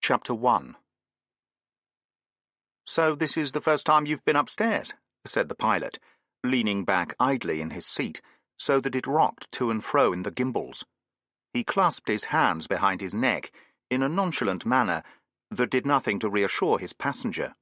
Chapter 1. "So this is the first time you've been upstairs," said the pilot, leaning back idly in his seat so that it rocked to and fro in the gimbals. He clasped his hands behind his neck in a nonchalant manner that did nothing to reassure his passenger.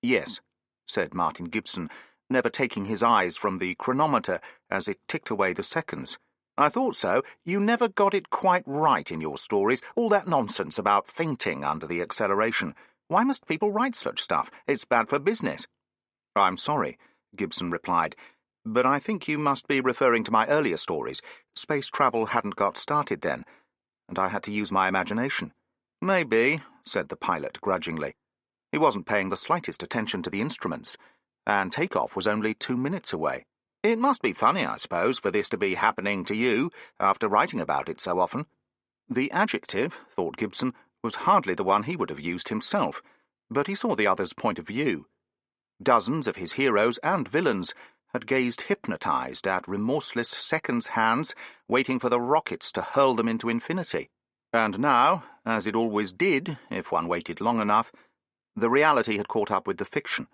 "Yes," said Martin Gibson, never taking his eyes from the chronometer as it ticked away the seconds. "I thought so. You never got it quite right in your stories, all that nonsense about fainting under the acceleration. Why must people write such stuff? It's bad for business." "I'm sorry," Gibson replied, "but I think you must be referring to my earlier stories. Space travel hadn't got started then, and I had to use my imagination." "Maybe," said the pilot grudgingly. He wasn't paying the slightest attention to the instruments, and takeoff was only 2 minutes away. "It must be funny, I suppose, for this to be happening to you, after writing about it so often." The adjective, thought Gibson, was hardly the one he would have used himself, but he saw the other's point of view. Dozens of his heroes and villains had gazed hypnotized at remorseless seconds' hands, waiting for the rockets to hurl them into infinity. And now, as it always did, if one waited long enough, the reality had caught up with the fiction.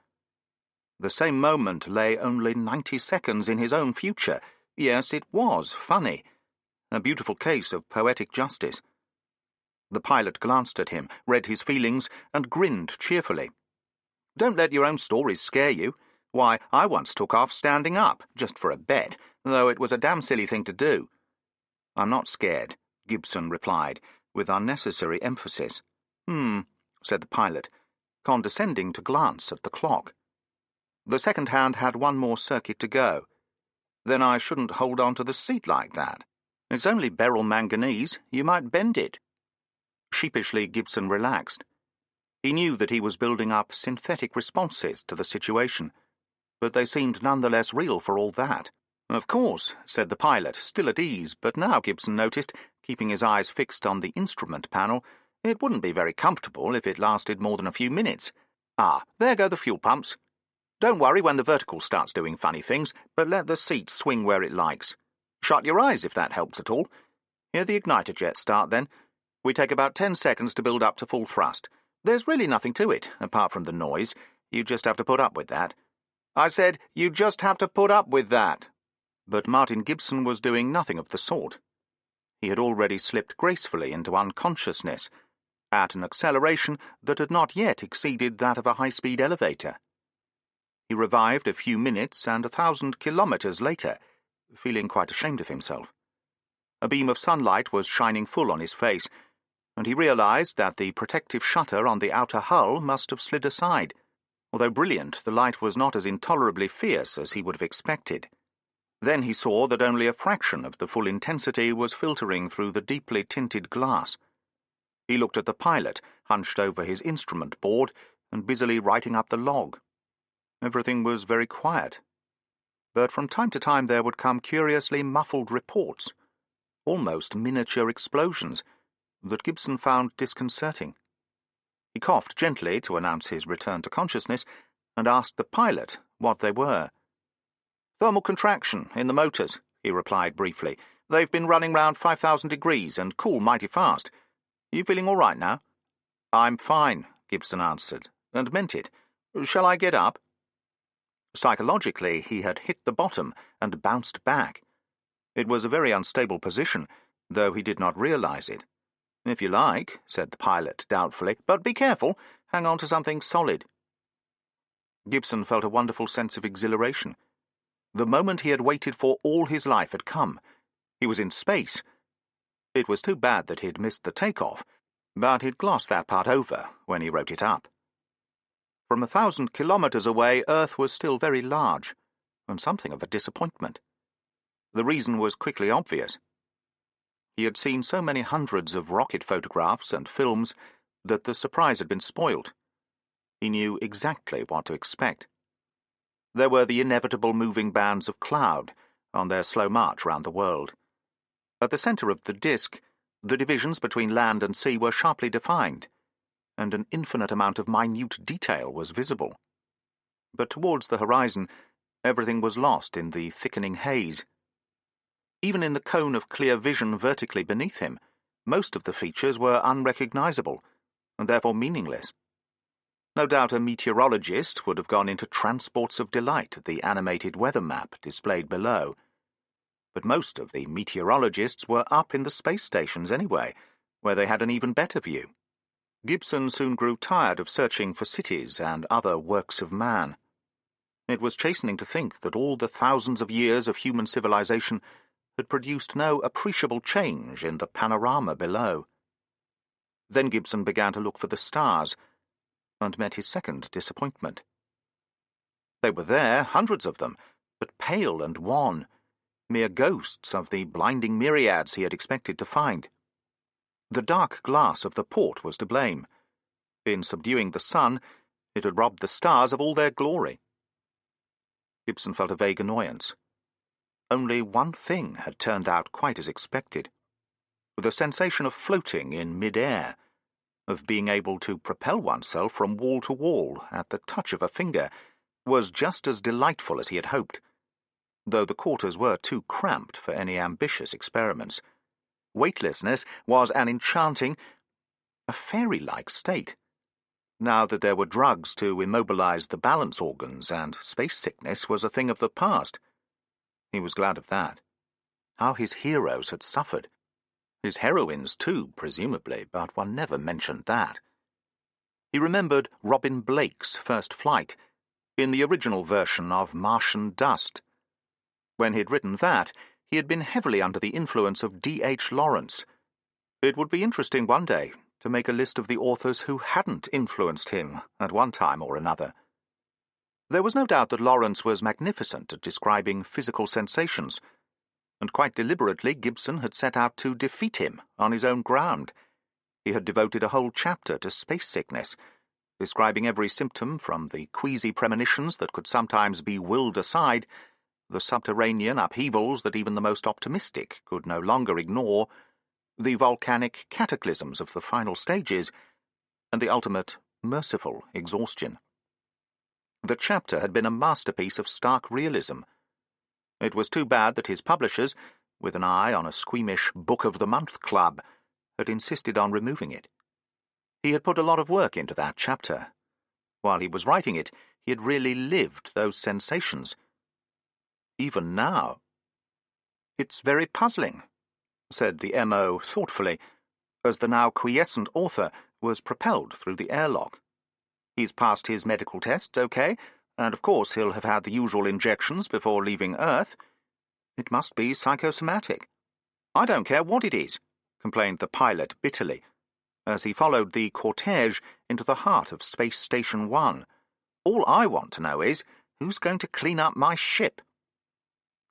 The same moment lay only 90 seconds in his own future. Yes, it was funny. A beautiful case of poetic justice. The pilot glanced at him, read his feelings, and grinned cheerfully. "Don't let your own stories scare you. Why, I once took off standing up, just for a bet, though it was a damn silly thing to do." "I'm not scared," Gibson replied, with unnecessary emphasis. Said the pilot, condescending to glance at the clock. The second hand had one more circuit to go. "Then I shouldn't hold on to the seat like that. It's only beryl manganese. You might bend it." Sheepishly, Gibson relaxed. He knew that he was building up synthetic responses to the situation, but they seemed none the less real for all that. "Of course," said the pilot, still at ease, but now, Gibson noticed, keeping his eyes fixed on the instrument panel, it wouldn't be very comfortable if it lasted more than a few minutes. "Ah, there go the fuel pumps. Don't worry when the vertical starts doing funny things, but let the seat swing where it likes. Shut your eyes if that helps at all. Hear the igniter jet start then. We take about 10 seconds to build up to full thrust. There's really nothing to it, apart from the noise. You just have to put up with that." "I said, you just have to put up with that." But Martin Gibson was doing nothing of the sort. He had already slipped gracefully into unconsciousness, at an acceleration that had not yet exceeded that of a high-speed elevator. He revived a few minutes and 1,000 kilometers later, feeling quite ashamed of himself. A beam of sunlight was shining full on his face, and he realized that the protective shutter on the outer hull must have slid aside. Although brilliant, the light was not as intolerably fierce as he would have expected. Then he saw that only a fraction of the full intensity was filtering through the deeply tinted glass. He looked at the pilot, hunched over his instrument board and busily writing up the log. Everything was very quiet, but from time to time there would come curiously muffled reports, almost miniature explosions, that Gibson found disconcerting. He coughed gently to announce his return to consciousness and asked the pilot what they were. "Thermal contraction in the motors," he replied briefly. "They've been running round 5,000 degrees and cool mighty fast. You feeling all right now?" "I'm fine," Gibson answered, and meant it. "Shall I get up?" Psychologically, he had hit the bottom and bounced back. It was a very unstable position, though he did not realize it. "If you like," said the pilot doubtfully, "but be careful. Hang on to something solid." Gibson felt a wonderful sense of exhilaration. The moment he had waited for all his life had come. He was in space. It was too bad that he'd missed the takeoff, but he'd glossed that part over when he wrote it up. From 1,000 kilometers away, Earth was still very large, and something of a disappointment. The reason was quickly obvious. He had seen so many hundreds of rocket photographs and films that the surprise had been spoilt. He knew exactly what to expect. There were the inevitable moving bands of cloud on their slow march round the world. At the center of the disk, the divisions between land and sea were sharply defined, and an infinite amount of minute detail was visible. But towards the horizon, everything was lost in the thickening haze. Even in the cone of clear vision vertically beneath him, most of the features were unrecognizable, and therefore meaningless. No doubt a meteorologist would have gone into transports of delight at the animated weather map displayed below. But most of the meteorologists were up in the space stations anyway, where they had an even better view. Gibson soon grew tired of searching for cities and other works of man. It was chastening to think that all the thousands of years of human civilization had produced no appreciable change in the panorama below. Then Gibson began to look for the stars, and met his second disappointment. They were there, hundreds of them, but pale and wan, mere ghosts of the blinding myriads he had expected to find. The dark glass of the port was to blame. In subduing the sun, it had robbed the stars of all their glory. Gibson felt a vague annoyance. Only one thing had turned out quite as expected. The sensation of floating in mid-air, of being able to propel oneself from wall to wall at the touch of a finger, was just as delightful as he had hoped, though the quarters were too cramped for any ambitious experiments. Weightlessness was an enchanting, a fairy-like state. Now that there were drugs to immobilize the balance organs, and space sickness was a thing of the past. He was glad of that. How his heroes had suffered. His heroines, too, presumably, but one never mentioned that. He remembered Robin Blake's first flight, in the original version of Martian Dust. When he'd written that, he had been heavily under the influence of D.H. Lawrence. It would be interesting one day to make a list of the authors who hadn't influenced him at one time or another. There was no doubt that Lawrence was magnificent at describing physical sensations, and quite deliberately Gibson had set out to defeat him on his own ground. He had devoted a whole chapter to space sickness, describing every symptom from the queasy premonitions that could sometimes be willed aside, the subterranean upheavals that even the most optimistic could no longer ignore, the volcanic cataclysms of the final stages, and the ultimate, merciful exhaustion. The chapter had been a masterpiece of stark realism. It was too bad that his publishers, with an eye on a squeamish Book of the Month club, had insisted on removing it. He had put a lot of work into that chapter. While he was writing it, he had really lived those sensations. Even now. "It's very puzzling," said the M.O. thoughtfully, as the now quiescent author was propelled through the airlock. "He's passed his medical tests okay, and of course he'll have had the usual injections before leaving Earth. It must be psychosomatic." "I don't care what it is," complained the pilot bitterly, as he followed the cortege into the heart of Space Station 1. "All I want to know is, who's going to clean up my ship?"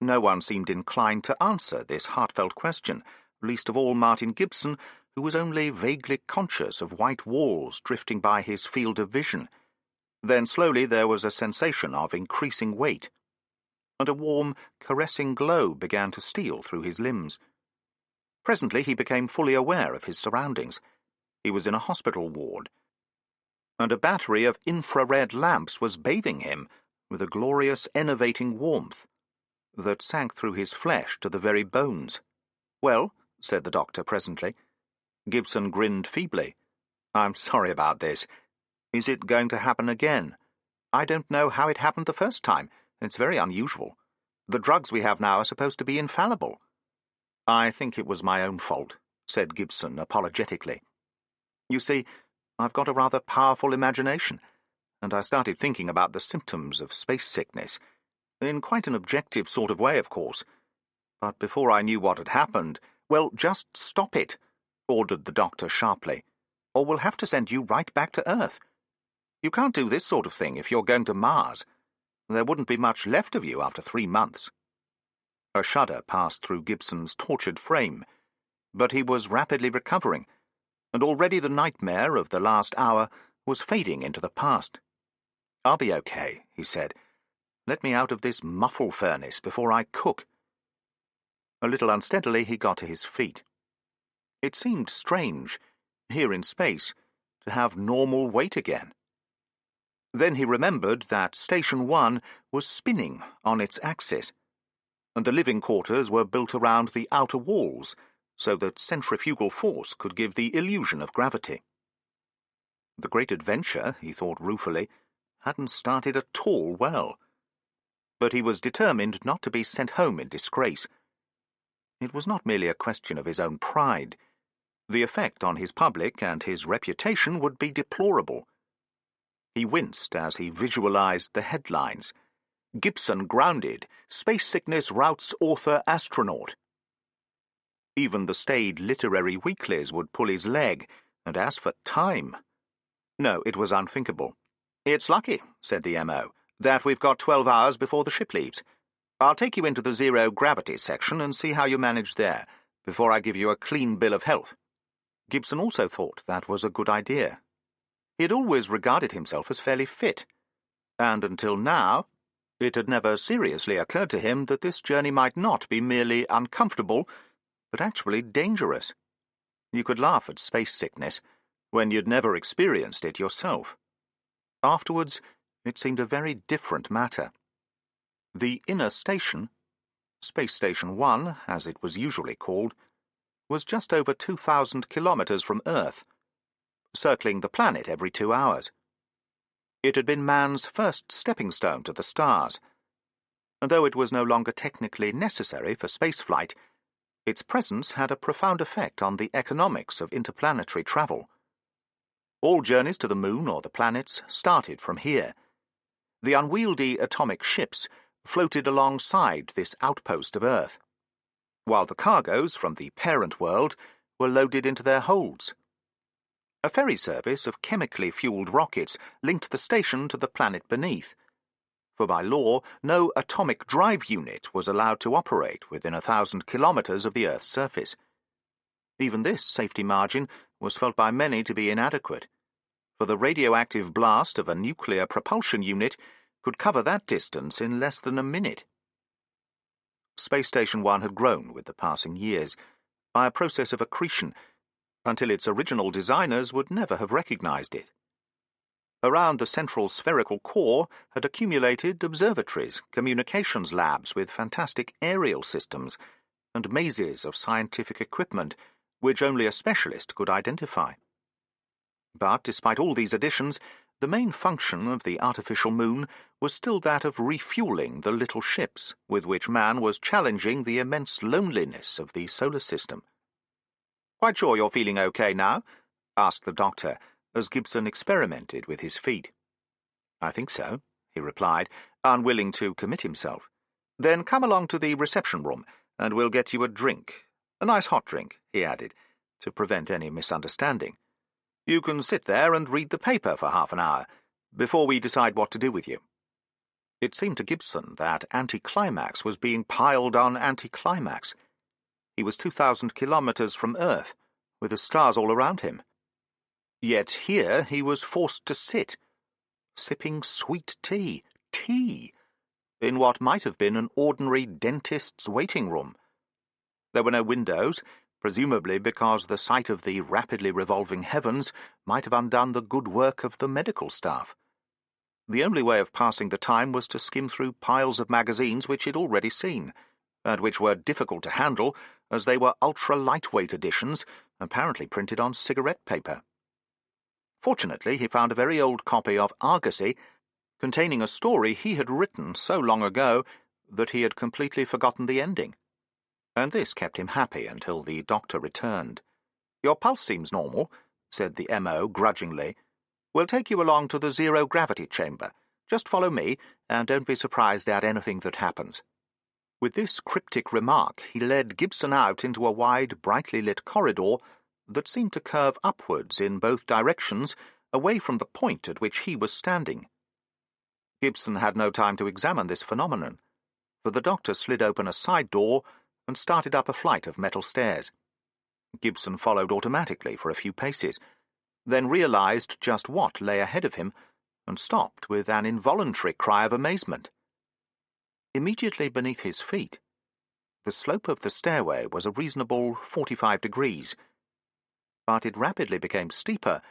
No one seemed inclined to answer this heartfelt question, least of all Martin Gibson, who was only vaguely conscious of white walls drifting by his field of vision. Then slowly there was a sensation of increasing weight, and a warm, caressing glow began to steal through his limbs. Presently he became fully aware of his surroundings. He was in a hospital ward, and a battery of infrared lamps was bathing him with a glorious, enervating warmth that sank through his flesh to the very bones. "Well," said the doctor presently. Gibson grinned feebly. "I'm sorry about this. Is it going to happen again? I don't know how it happened the first time. It's very unusual. The drugs we have now are supposed to be infallible." "I think it was my own fault," said Gibson apologetically. "You see, I've got a rather powerful imagination, and I started thinking about the symptoms of space sickness, in quite an objective sort of way, of course. But before I knew what had happened—" "Well, just stop it," ordered the doctor sharply, "or we'll have to send you right back to Earth. You can't do this sort of thing if you're going to Mars. There wouldn't be much left of you after 3 months. A shudder passed through Gibson's tortured frame, but he was rapidly recovering, and already the nightmare of the last hour was fading into the past. "I'll be okay," he said. "Let me out of this muffle furnace before I cook." A little unsteadily he got to his feet. It seemed strange, here in space, to have normal weight again. Then he remembered that Station 1 was spinning on its axis, and the living quarters were built around the outer walls, so that centrifugal force could give the illusion of gravity. The great adventure, he thought ruefully, hadn't started at all well. But he was determined not to be sent home in disgrace. It was not merely a question of his own pride. The effect on his public and his reputation would be deplorable. He winced as he visualized the headlines. Gibson grounded. Space sickness routs author astronaut. Even the staid literary weeklies would pull his leg, and as for time... No, it was unthinkable. "It's lucky," said the M.O., "that we've got 12 hours before the ship leaves. I'll take you into the zero-gravity section and see how you manage there, before I give you a clean bill of health." Gibson also thought that was a good idea. He had always regarded himself as fairly fit, and until now it had never seriously occurred to him that this journey might not be merely uncomfortable, but actually dangerous. You could laugh at space sickness when you'd never experienced it yourself. Afterwards, it seemed a very different matter. The inner station, Space Station 1, as it was usually called, was just over 2,000 kilometers from Earth, circling the planet every 2 hours. It had been man's first stepping stone to the stars, and though it was no longer technically necessary for spaceflight, its presence had a profound effect on the economics of interplanetary travel. All journeys to the Moon or the planets started from here. The unwieldy atomic ships floated alongside this outpost of Earth, while the cargoes from the parent world were loaded into their holds. A ferry service of chemically fueled rockets linked the station to the planet beneath, for by law no atomic drive unit was allowed to operate within 1,000 kilometers of the Earth's surface. Even this safety margin was felt by many to be inadequate, for the radioactive blast of a nuclear propulsion unit could cover that distance in less than a minute. Space Station 1 had grown with the passing years, by a process of accretion, until its original designers would never have recognized it. Around the central spherical core had accumulated observatories, communications labs with fantastic aerial systems, and mazes of scientific equipment which only a specialist could identify. But despite all these additions, the main function of the artificial moon was still that of refueling the little ships with which man was challenging the immense loneliness of the solar system. "Quite sure you're feeling okay now?" asked the doctor, as Gibson experimented with his feet. "I think so," he replied, unwilling to commit himself. "Then come along to the reception room, and we'll get you a drink. A nice hot drink," he added, to prevent any misunderstanding. "You can sit there and read the paper for half an hour, before we decide what to do with you." It seemed to Gibson that anticlimax was being piled on anticlimax. He was 2,000 kilometers from Earth, with the stars all around him. Yet here he was forced to sit, sipping sweet tea, in what might have been an ordinary dentist's waiting room. There were no windows, presumably because the sight of the rapidly revolving heavens might have undone the good work of the medical staff. The only way of passing the time was to skim through piles of magazines which he'd already seen, and which were difficult to handle as they were ultra-lightweight editions, apparently printed on cigarette paper. Fortunately, he found a very old copy of Argosy, containing a story he had written so long ago that he had completely forgotten the ending, and this kept him happy until the doctor returned. "Your pulse seems normal," said the M.O. grudgingly. "We'll take you along to the zero-gravity chamber. Just follow me, and don't be surprised at anything that happens." With this cryptic remark, he led Gibson out into a wide, brightly lit corridor that seemed to curve upwards in both directions, away from the point at which he was standing. Gibson had no time to examine this phenomenon, for the doctor slid open a side door and started up a flight of metal stairs. Gibson followed automatically for a few paces, then realized just what lay ahead of him, and stopped with an involuntary cry of amazement. Immediately beneath his feet, the slope of the stairway was a reasonable 45 degrees, but it rapidly became steeper,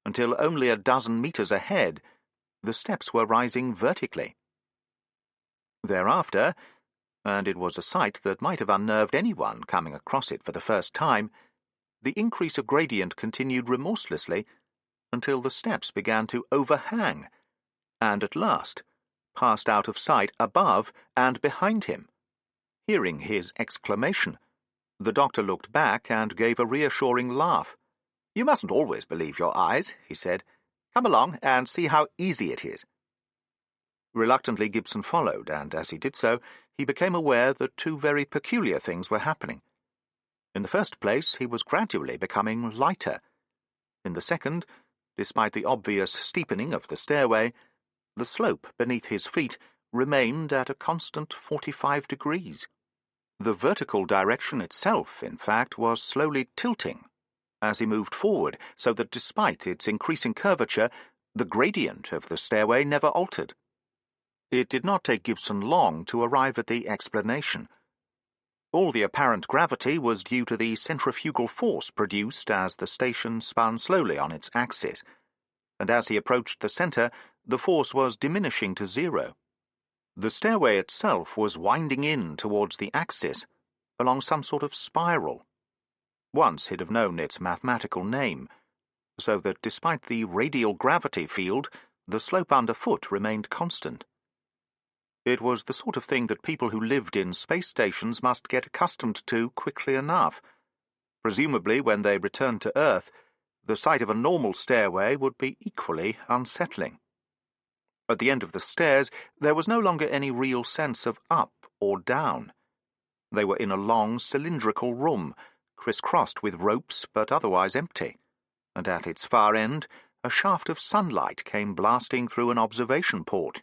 until only a dozen meters ahead the steps were rising vertically. Thereafter, and it was a sight that might have unnerved anyone coming across it for the first time, the increase of gradient continued remorselessly until the steps began to overhang, and at last passed out of sight above and behind him. Hearing his exclamation, the doctor looked back and gave a reassuring laugh. "You mustn't always believe your eyes," he said. "Come along and see how easy it is." Reluctantly Gibson followed, and as he did so, he became aware that two very peculiar things were happening. In the first place, he was gradually becoming lighter. In the second, despite the obvious steepening of the stairway, the slope beneath his feet remained at a constant 45 degrees. The vertical direction itself, in fact, was slowly tilting as he moved forward, so that despite its increasing curvature, the gradient of the stairway never altered. It did not take Gibson long to arrive at the explanation. All the apparent gravity was due to the centrifugal force produced as the station spun slowly on its axis, and as he approached the centre, the force was diminishing to zero. The stairway itself was winding in towards the axis, along some sort of spiral. Once he'd have known its mathematical name, so that despite the radial gravity field, the slope underfoot remained constant. It was the sort of thing that people who lived in space stations must get accustomed to quickly enough. Presumably, when they returned to Earth, the sight of a normal stairway would be equally unsettling. At the end of the stairs, there was no longer any real sense of up or down. They were in a long, cylindrical room, criss-crossed with ropes but otherwise empty, and at its far end, a shaft of sunlight came blasting through an observation port.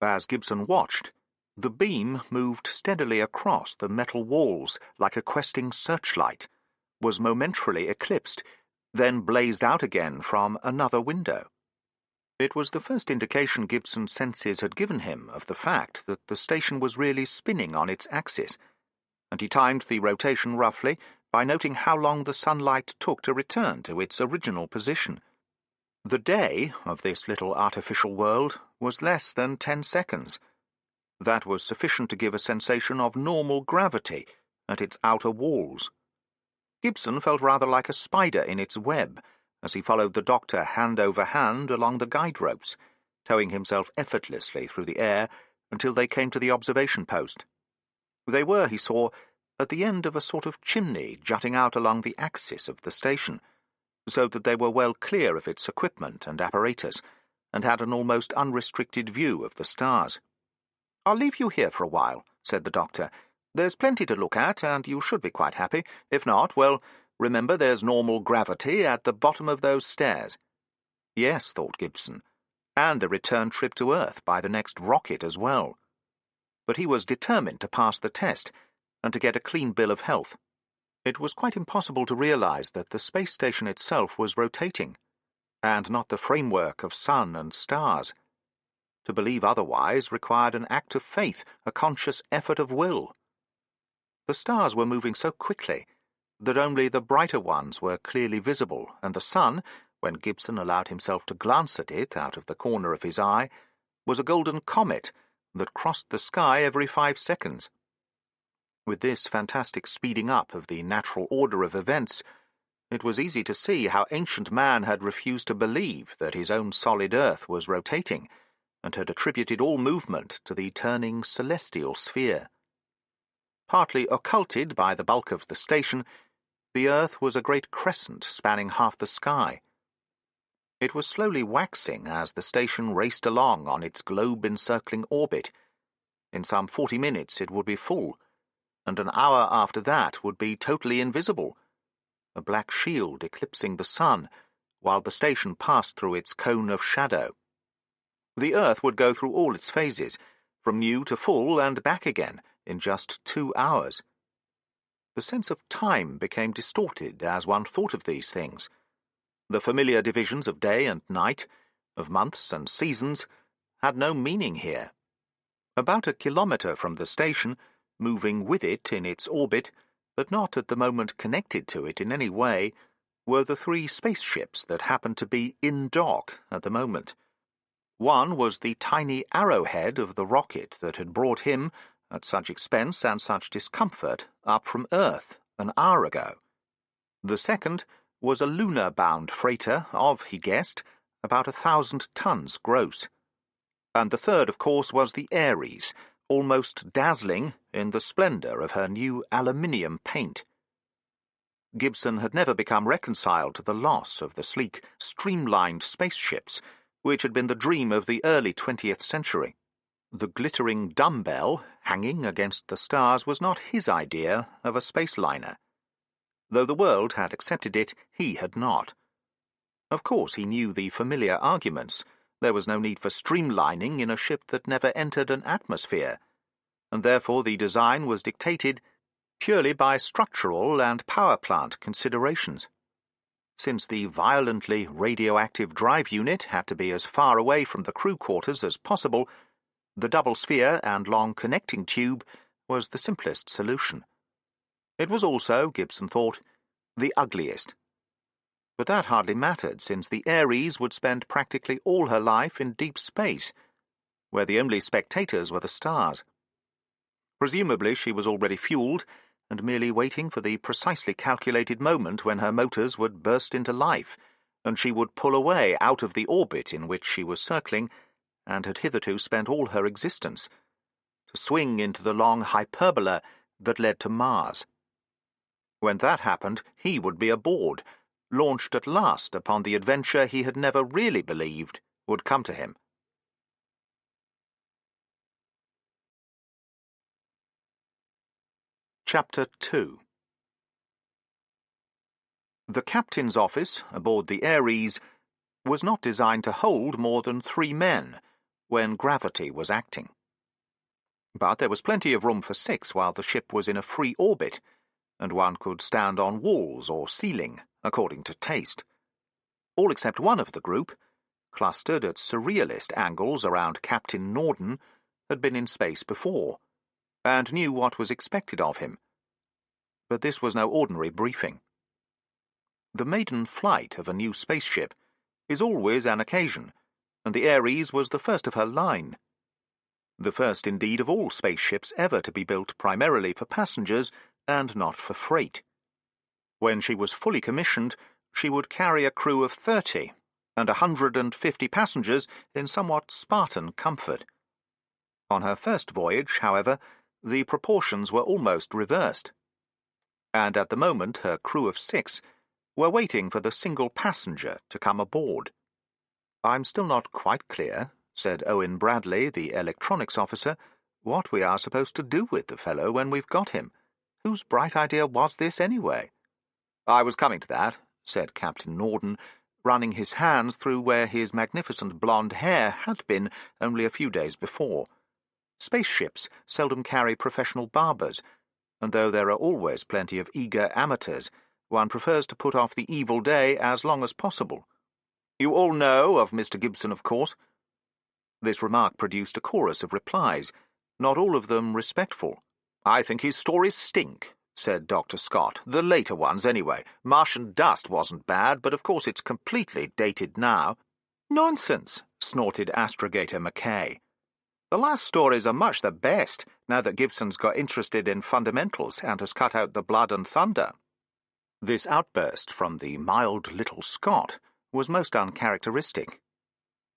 As Gibson watched, the beam moved steadily across the metal walls like a questing searchlight, was momentarily eclipsed, then blazed out again from another window. It was the first indication Gibson's senses had given him of the fact that the station was really spinning on its axis, and he timed the rotation roughly by noting how long the sunlight took to return to its original position. The day of this little artificial world was less than 10 seconds. That was sufficient to give a sensation of normal gravity at its outer walls. Gibson felt rather like a spider in its web as he followed the doctor hand over hand along the guide ropes, towing himself effortlessly through the air until they came to the observation post. They were, he saw, at the end of a sort of chimney jutting out along the axis of the station, so that they were well clear of its equipment and apparatus, and had an almost unrestricted view of the stars. "I'll leave you here for a while," said the doctor. "There's plenty to look at, and you should be quite happy. If not, well, remember there's normal gravity at the bottom of those stairs." Yes, thought Gibson, and the return trip to Earth by the next rocket as well. But he was determined to pass the test, and to get a clean bill of health. It was quite impossible to realize that the space station itself was rotating, and not the framework of sun and stars. To believe otherwise required an act of faith, a conscious effort of will. The stars were moving so quickly that only the brighter ones were clearly visible, and the sun, when Gibson allowed himself to glance at it out of the corner of his eye, was a golden comet that crossed the sky every 5 seconds. With this fantastic speeding up of the natural order of events, it was easy to see how ancient man had refused to believe that his own solid earth was rotating, and had attributed all movement to the turning celestial sphere. Partly occulted by the bulk of the station, the earth was a great crescent spanning half the sky. It was slowly waxing as the station raced along on its globe-encircling orbit. In some 40 minutes it would be full, and an hour after that would be totally invisible, a black shield eclipsing the sun, while the station passed through its cone of shadow. The Earth would go through all its phases, from new to full and back again, in just 2 hours. The sense of time became distorted as one thought of these things. The familiar divisions of day and night, of months and seasons, had no meaning here. About a kilometre from the station, moving with it in its orbit, but not at the moment connected to it in any way, were the 3 spaceships that happened to be in dock at the moment. One was the tiny arrowhead of the rocket that had brought him, at such expense and such discomfort, up from Earth an hour ago. The second was a lunar-bound freighter of, he guessed, about 1,000 tons gross. And the third, of course, was the Ares, almost dazzling in the splendour of her new aluminium paint. Gibson had never become reconciled to the loss of the sleek, streamlined spaceships, which had been the dream of the early 20th century. The glittering dumbbell hanging against the stars was not his idea of a space liner. Though the world had accepted it, he had not. Of course he knew the familiar arguments. There was no need for streamlining in a ship that never entered an atmosphere, and therefore the design was dictated purely by structural and power plant considerations. Since the violently radioactive drive unit had to be as far away from the crew quarters as possible, the double sphere and long connecting tube was the simplest solution. It was also, Gibson thought, the ugliest. But that hardly mattered, since the Ares would spend practically all her life in deep space, where the only spectators were the stars. Presumably she was already fueled, and merely waiting for the precisely calculated moment when her motors would burst into life, and she would pull away out of the orbit in which she was circling, and had hitherto spent all her existence, to swing into the long hyperbola that led to Mars. When that happened, he would be aboard, launched at last upon the adventure he had never really believed would come to him. Chapter 2. The captain's office, aboard the Ares, was not designed to hold more than 3 men when gravity was acting. But there was plenty of room for 6 while the ship was in a free orbit, and one could stand on walls or ceiling, according to taste. All except one of the group, clustered at surrealist angles around Captain Norden, had been in space before, and knew what was expected of him. But this was no ordinary briefing. The maiden flight of a new spaceship is always an occasion, and the Ares was the first of her line. The first, indeed, of all spaceships ever to be built primarily for passengers and not for freight. When she was fully commissioned, she would carry a crew of 30 and 150 passengers in somewhat Spartan comfort. On her first voyage, however, the proportions were almost reversed, and at the moment her crew of 6 were waiting for the single passenger to come aboard. "I'm still not quite clear," said Owen Bradley, the electronics officer, "what we are supposed to do with the fellow when we've got him. Whose bright idea was this, anyway?" "I was coming to that," said Captain Norden, running his hands through where his magnificent blonde hair had been only a few days before. Spaceships seldom carry professional barbers, and though there are always plenty of eager amateurs, one prefers to put off the evil day as long as possible. "You all know of Mr. Gibson, of course?" This remark produced a chorus of replies, not all of them respectful. "I think his stories stink," said Dr. Scott. "The later ones, anyway. Martian Dust wasn't bad, but of course it's completely dated now." "Nonsense," snorted astrogator Mackay. "The last stories are much the best, now that Gibson's got interested in fundamentals and has cut out the blood and thunder." This outburst from the mild little Scot was most uncharacteristic.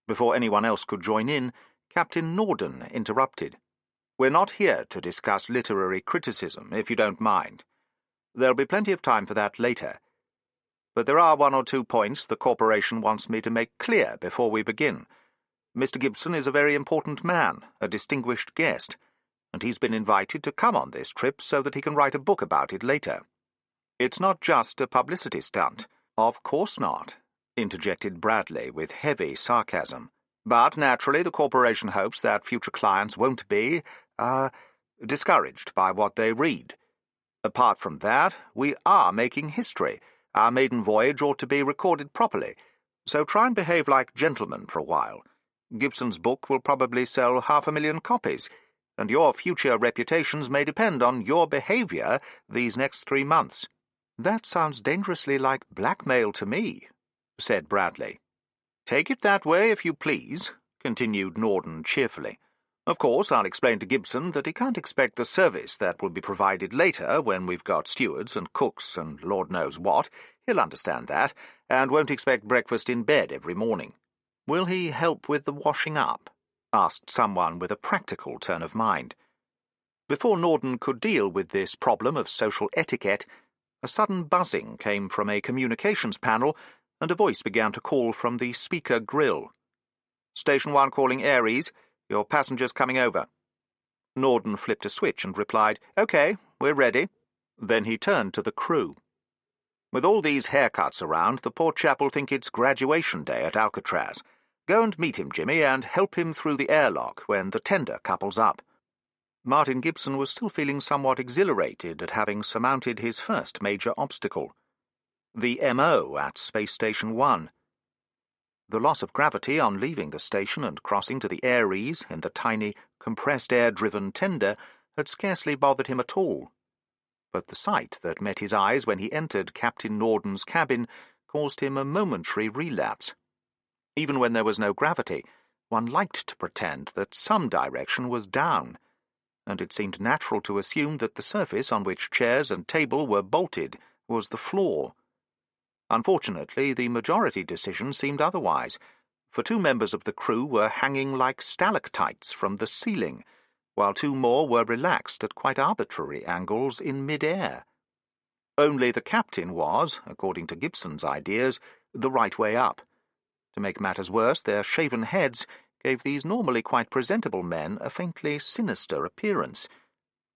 Before anyone else could join in, Captain Norden interrupted. "We're not here to discuss literary criticism, if you don't mind. There'll be plenty of time for that later. But there are 1 or 2 points the corporation wants me to make clear before we begin. Mr. Gibson is a very important man, a distinguished guest, and he's been invited to come on this trip so that he can write a book about it later. It's not just a publicity stunt." "Of course not," interjected Bradley with heavy sarcasm. "But naturally the corporation hopes that future clients won't be, discouraged by what they read. Apart from that, we are making history. Our maiden voyage ought to be recorded properly, so try and behave like gentlemen for a while. Gibson's book will probably sell 500,000 copies, and your future reputations may depend on your behavior these next 3 months. "That sounds dangerously like blackmail to me," said Bradley. "Take it that way, if you please," continued Norden cheerfully. Of course, I'll explain to Gibson that he can't expect the service that will be provided later when we've got stewards and cooks and Lord knows what. He'll understand that, and won't expect breakfast in bed every morning. Will he help with the washing up? Asked someone with a practical turn of mind. Before Norden could deal with this problem of social etiquette, a sudden buzzing came from a communications panel, and a voice began to call from the speaker grill. "Station 1 calling Aries. Your passenger's coming over." Norden flipped a switch and replied, "OK, we're ready." Then he turned to the crew. "With all these haircuts around, the poor chap will think it's graduation day at Alcatraz. Go and meet him, Jimmy, and help him through the airlock when the tender couples up." Martin Gibson was still feeling somewhat exhilarated at having surmounted his first major obstacle. The M.O. at Space Station 1. The loss of gravity on leaving the station and crossing to the Aries in the tiny, compressed-air-driven tender had scarcely bothered him at all. But the sight that met his eyes when he entered Captain Norden's cabin caused him a momentary relapse. Even when there was no gravity, one liked to pretend that some direction was down, and it seemed natural to assume that the surface on which chairs and table were bolted was the floor. Unfortunately, the majority decision seemed otherwise, for 2 members of the crew were hanging like stalactites from the ceiling, while 2 more were relaxed at quite arbitrary angles in mid-air. Only the captain was, according to Gibson's ideas, the right way up. To make matters worse, their shaven heads gave these normally quite presentable men a faintly sinister appearance,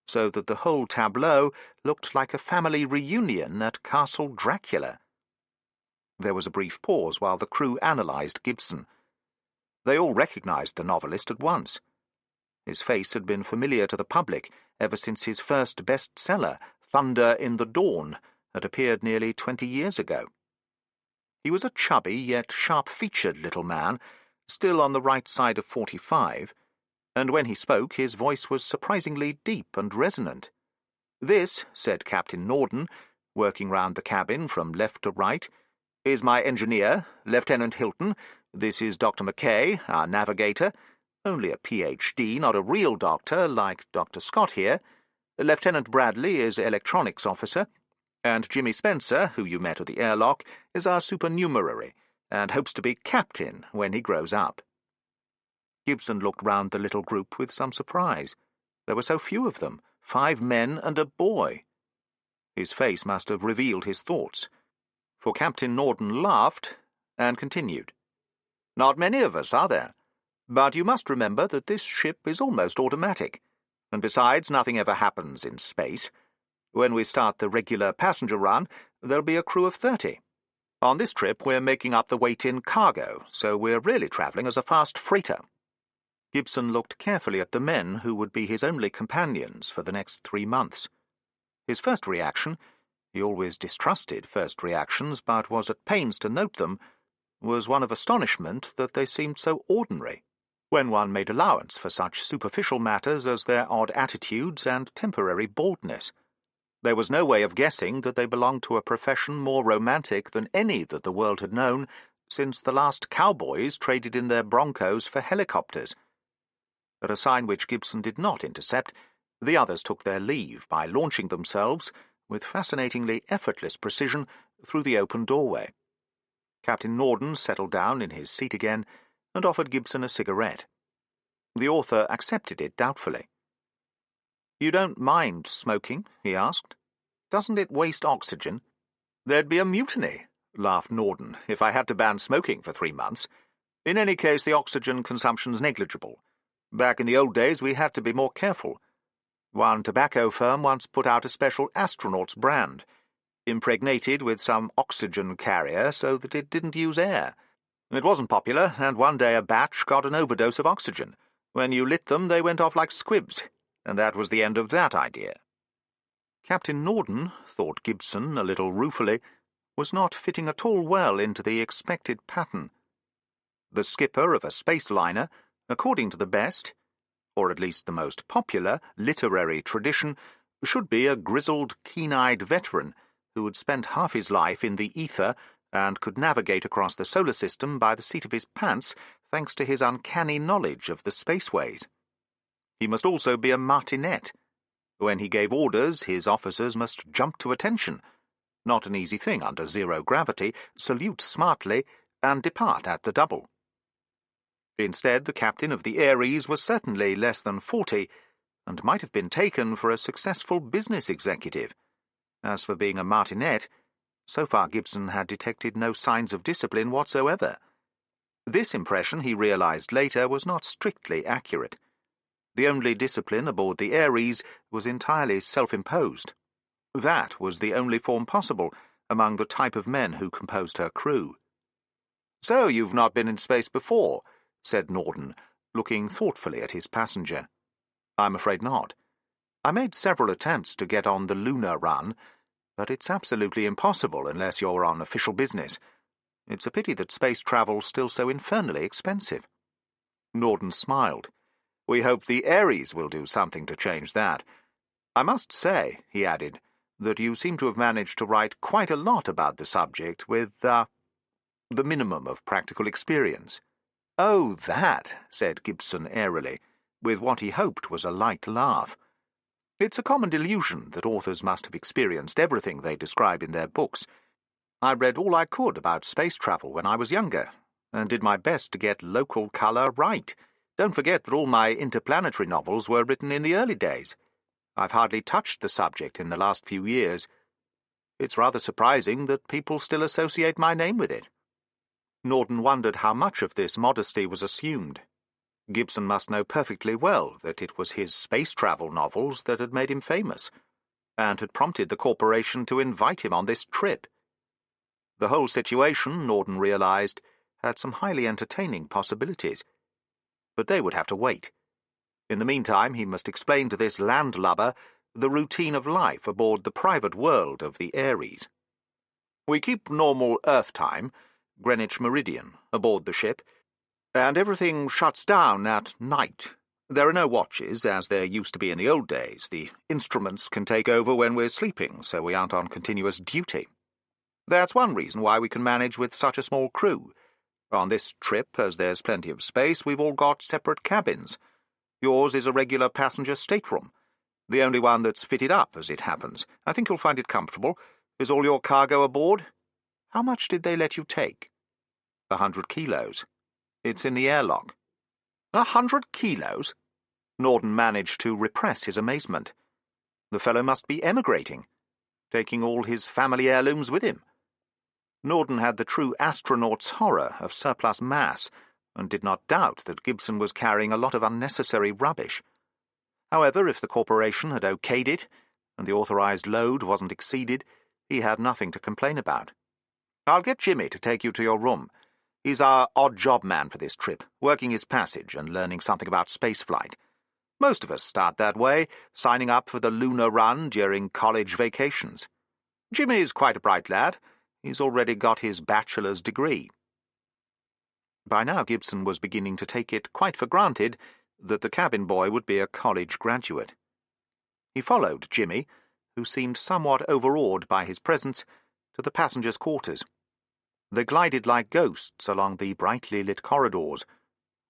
so that the whole tableau looked like a family reunion at Castle Dracula. There was a brief pause while the crew analysed Gibson. They all recognised the novelist at once. His face had been familiar to the public ever since his first bestseller, Thunder in the Dawn, had appeared nearly 20 years ago. He was a chubby yet sharp-featured little man, still on the right side of 45, and when he spoke his voice was surprisingly deep and resonant. "This," said Captain Norden, working round the cabin from left to right, "is my engineer, Lieutenant Hilton. This is Dr. Mackay, our navigator, only a Ph.D., not a real doctor like Dr. Scott here. Lieutenant Bradley is electronics officer, and Jimmy Spencer, who you met at the airlock, is our supernumerary, and hopes to be captain when he grows up." Gibson looked round the little group with some surprise. There were so few of them, 5 men and a boy. His face must have revealed his thoughts, for Captain Norden laughed and continued. "Not many of us, are there? But you must remember that this ship is almost automatic, and besides, nothing ever happens in space. When we start the regular passenger run, there'll be a crew of 30. On this trip, we're making up the weight in cargo, so we're really travelling as a fast freighter." Gibson looked carefully at the men who would be his only companions for the next 3 months. His first reaction— he always distrusted first reactions, but was at pains to note them— was one of astonishment that they seemed so ordinary, when one made allowance for such superficial matters as their odd attitudes and temporary baldness. There was no way of guessing that they belonged to a profession more romantic than any that the world had known since the last cowboys traded in their broncos for helicopters. At a sign which Gibson did not intercept, the others took their leave by launching themselves, with fascinatingly effortless precision, through the open doorway. Captain Norden settled down in his seat again and offered Gibson a cigarette. The author accepted it doubtfully. "You don't mind smoking?" he asked. "Doesn't it waste oxygen?" "There'd be a mutiny," laughed Norden, "if I had to ban smoking for 3 months. In any case, the oxygen consumption's negligible. Back in the old days, we had to be more careful. One tobacco firm once put out a special astronaut's brand, impregnated with some oxygen carrier so that it didn't use air. It wasn't popular, and one day a batch got an overdose of oxygen. When you lit them, they went off like squibs, and that was the end of that idea." Captain Norden, thought Gibson a little ruefully, was not fitting at all well into the expected pattern. The skipper of a space liner, according to the best, or at least the most popular, literary tradition, should be a grizzled, keen-eyed veteran who had spent half his life in the ether and could navigate across the solar system by the seat of his pants thanks to his uncanny knowledge of the spaceways. He must also be a martinet. When he gave orders, his officers must jump to attention. Not an easy thing under zero gravity, salute smartly, and depart at the double. Instead, the captain of the Aries was certainly less than 40, and might have been taken for a successful business executive. As for being a martinet, so far Gibson had detected no signs of discipline whatsoever. This impression, he realized later, was not strictly accurate. The only discipline aboard the Aries was entirely self-imposed. That was the only form possible among the type of men who composed her crew. "So you've not been in space before," said Norden, looking thoughtfully at his passenger. "I'm afraid not. I made several attempts to get on the lunar run, but it's absolutely impossible unless you're on official business. It's a pity that space travel's still so infernally expensive." Norden smiled. "We hope the Aries will do something to change that. I must say," he added, "that you seem to have managed to write quite a lot about the subject with, the minimum of practical experience." "Oh, that," said Gibson airily, with what he hoped was a light laugh. "It's a common delusion that authors must have experienced everything they describe in their books. I read all I could about space travel when I was younger, and did my best to get local colour right. Don't forget that all my interplanetary novels were written in the early days. I've hardly touched the subject in the last few years. It's rather surprising that people still associate my name with it." Norden wondered how much of this modesty was assumed. Gibson must know perfectly well that it was his space travel novels that had made him famous, and had prompted the corporation to invite him on this trip. The whole situation, Norden realized, had some highly entertaining possibilities. But they would have to wait. In the meantime, he must explain to this landlubber the routine of life aboard the private world of the Aries. "We keep normal Earth time, Greenwich Meridian, aboard the ship, and everything shuts down at night. There are no watches, as there used to be in the old days. The instruments can take over when we're sleeping, so we aren't on continuous duty. That's one reason why we can manage with such a small crew. On this trip, as there's plenty of space, we've all got separate cabins. Yours is a regular passenger stateroom, the only one that's fitted up, as it happens. I think you'll find it comfortable. Is all your cargo aboard? How much did they let you take?" 100 kilos. It's in the airlock." 100 kilos? Norden managed to repress his amazement. The fellow must be emigrating, taking all his family heirlooms with him. Norden had the true astronaut's horror of surplus mass, and did not doubt that Gibson was carrying a lot of unnecessary rubbish. However, if the corporation had okayed it, and the authorized load wasn't exceeded, he had nothing to complain about. "I'll get Jimmy to take you to your room. He's our odd-job man for this trip, working his passage and learning something about spaceflight. Most of us start that way, signing up for the lunar run during college vacations. Jimmy's quite a bright lad. He's already got his bachelor's degree." By now Gibson was beginning to take it quite for granted that the cabin boy would be a college graduate. He followed Jimmy, who seemed somewhat overawed by his presence, to the passengers' quarters. They glided like ghosts along the brightly lit corridors,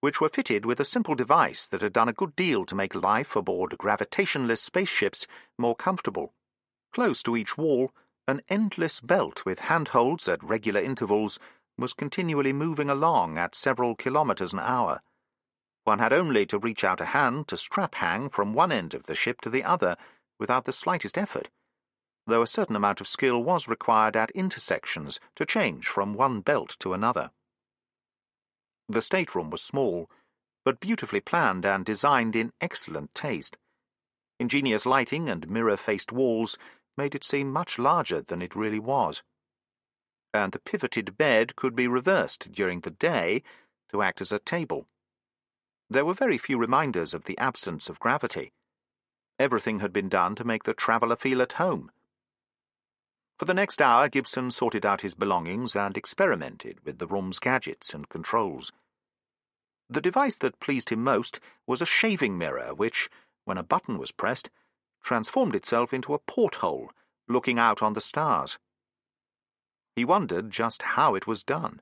which were fitted with a simple device that had done a good deal to make life aboard gravitationless spaceships more comfortable. Close to each wall, an endless belt with handholds at regular intervals was continually moving along at several kilometers an hour. One had only to reach out a hand to strap hang from one end of the ship to the other without the slightest effort, though a certain amount of skill was required at intersections to change from one belt to another. The stateroom was small, but beautifully planned and designed in excellent taste. Ingenious lighting and mirror-faced walls made it seem much larger than it really was. And the pivoted bed could be reversed during the day to act as a table. There were very few reminders of the absence of gravity. Everything had been done to make the traveller feel at home. For the next hour, Gibson sorted out his belongings and experimented with the room's gadgets and controls. The device that pleased him most was a shaving mirror which, when a button was pressed, transformed itself into a porthole looking out on the stars. He wondered just how it was done.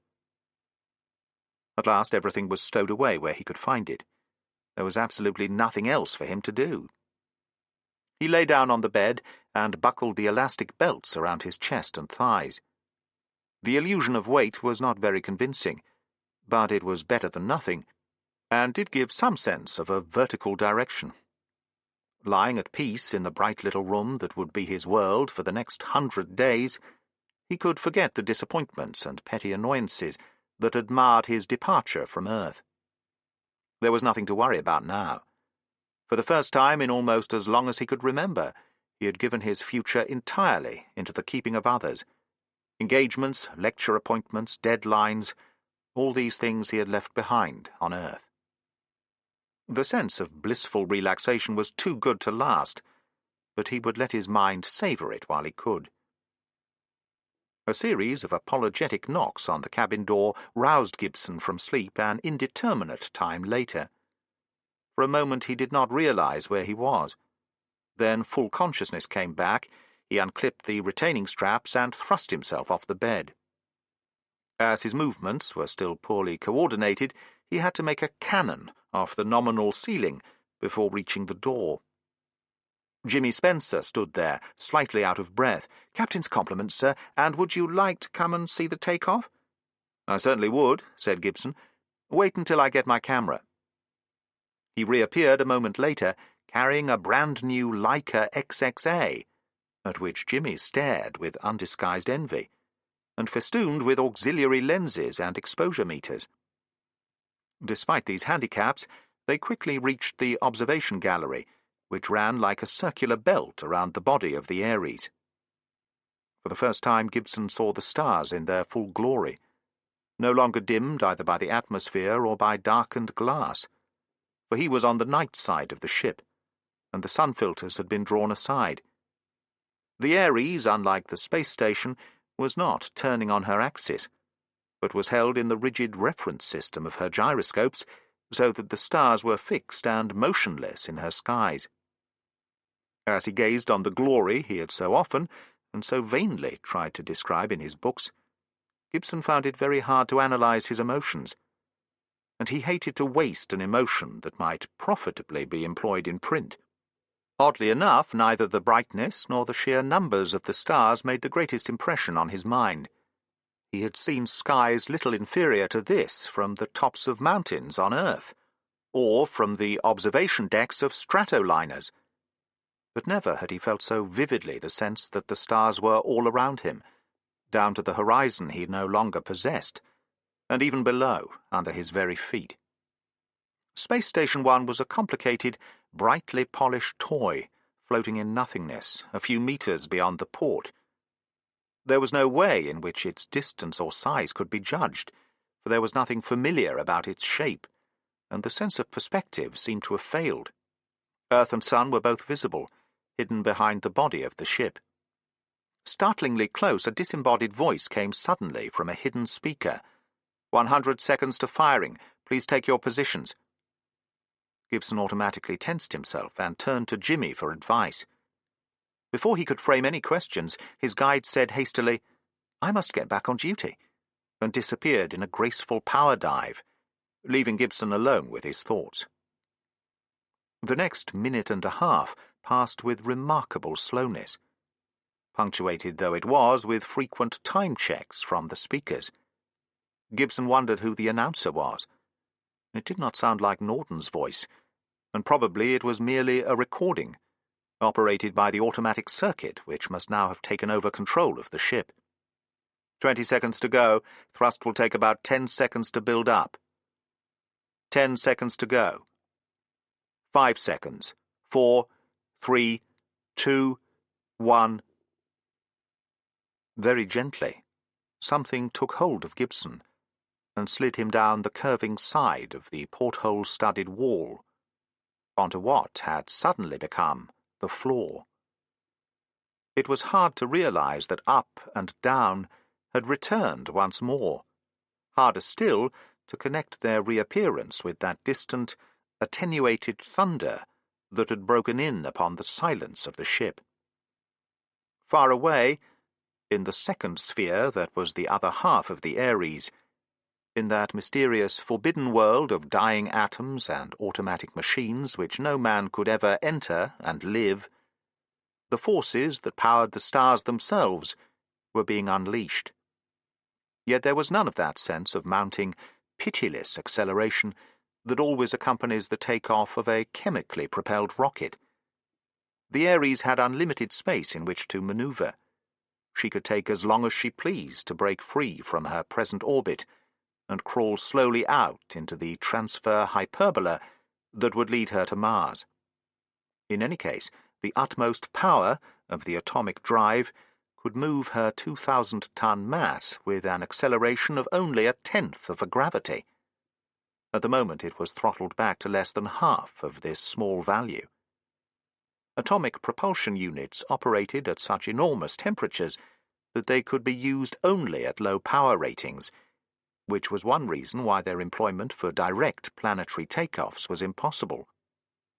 At last everything was stowed away where he could find it. There was absolutely nothing else for him to do. He lay down on the bed and buckled the elastic belts around his chest and thighs. The illusion of weight was not very convincing, but it was better than nothing, and did give some sense of a vertical direction. Lying at peace in the bright little room that would be his world for the next 100 days, he could forget the disappointments and petty annoyances that had marred his departure from Earth. There was nothing to worry about now. For the first time in almost as long as he could remember, he had given his future entirely into the keeping of others. Engagements, lecture appointments, deadlines, all these things he had left behind on Earth. The sense of blissful relaxation was too good to last, but he would let his mind savour it while he could. A series of apologetic knocks on the cabin door roused Gibson from sleep an indeterminate time later. For a moment he did not realize where he was. Then full consciousness came back. He unclipped the retaining straps and thrust himself off the bed. As his movements were still poorly coordinated, he had to make a cannon off the nominal ceiling before reaching the door. Jimmy Spencer stood there, slightly out of breath. "Captain's compliments, sir, and would you like to come and see the take-off?" "I certainly would," said Gibson. "Wait until I get my camera." He reappeared a moment later, carrying a brand-new Leica XXA, at which Jimmy stared with undisguised envy, and festooned with auxiliary lenses and exposure meters. Despite these handicaps, they quickly reached the observation gallery, which ran like a circular belt around the body of the Ares. For the first time Gibson saw the stars in their full glory, no longer dimmed either by the atmosphere or by darkened glass, for he was on the night side of the ship, and the sun filters had been drawn aside. The Ares, unlike the space station, was not turning on her axis, but was held in the rigid reference system of her gyroscopes, so that the stars were fixed and motionless in her skies. As he gazed on the glory he had so often, and so vainly tried to describe in his books, Gibson found it very hard to analyze his emotions, and he hated to waste an emotion that might profitably be employed in print. Oddly enough, neither the brightness nor the sheer numbers of the stars made the greatest impression on his mind. He had seen skies little inferior to this from the tops of mountains on Earth, or from the observation decks of stratoliners, but never had he felt so vividly the sense that the stars were all around him, down to the horizon he no longer possessed, and even below, under his very feet. Space Station 1 was a complicated, brightly polished toy, floating in nothingness, a few meters beyond the port. There was no way in which its distance or size could be judged, for there was nothing familiar about its shape, and the sense of perspective seemed to have failed. Earth and sun were both visible, hidden behind the body of the ship. Startlingly close, a disembodied voice came suddenly from a hidden speaker. 100 seconds to firing. Please take your positions." Gibson automatically tensed himself and turned to Jimmy for advice. Before he could frame any questions, his guide said hastily, "I must get back on duty," and disappeared in a graceful power dive, leaving Gibson alone with his thoughts. The next minute and a half passed with remarkable slowness, punctuated though it was with frequent time checks from the speakers. Gibson wondered who the announcer was. It did not sound like Norton's voice, and probably it was merely a recording, operated by the automatic circuit which must now have taken over control of the ship. 20 seconds to go. Thrust will take about 10 seconds to build up. 10 seconds to go. 5 seconds. 4, 3, 2, 1. Very gently, something took hold of Gibson and slid him down the curving side of the porthole-studded wall, onto what had suddenly become the floor. It was hard to realize that up and down had returned once more, harder still to connect their reappearance with that distant, attenuated thunder that had broken in upon the silence of the ship. Far away, in the second sphere that was the other half of the Ares, In that mysterious, forbidden world of dying atoms and automatic machines which no man could ever enter and live, the forces that powered the stars themselves were being unleashed. Yet there was none of that sense of mounting, pitiless acceleration that always accompanies the take-off of a chemically propelled rocket. The Ares had unlimited space in which to maneuver. She could take as long as she pleased to break free from her present orbit and crawl slowly out into the transfer hyperbola that would lead her to Mars. In any case, the utmost power of the atomic drive could move her 2,000-ton mass with an acceleration of only 1/10 of a gravity. At the moment it was throttled back to less than half of this small value. Atomic propulsion units operated at such enormous temperatures that they could be used only at low power ratings, which was one reason why their employment for direct planetary takeoffs was impossible.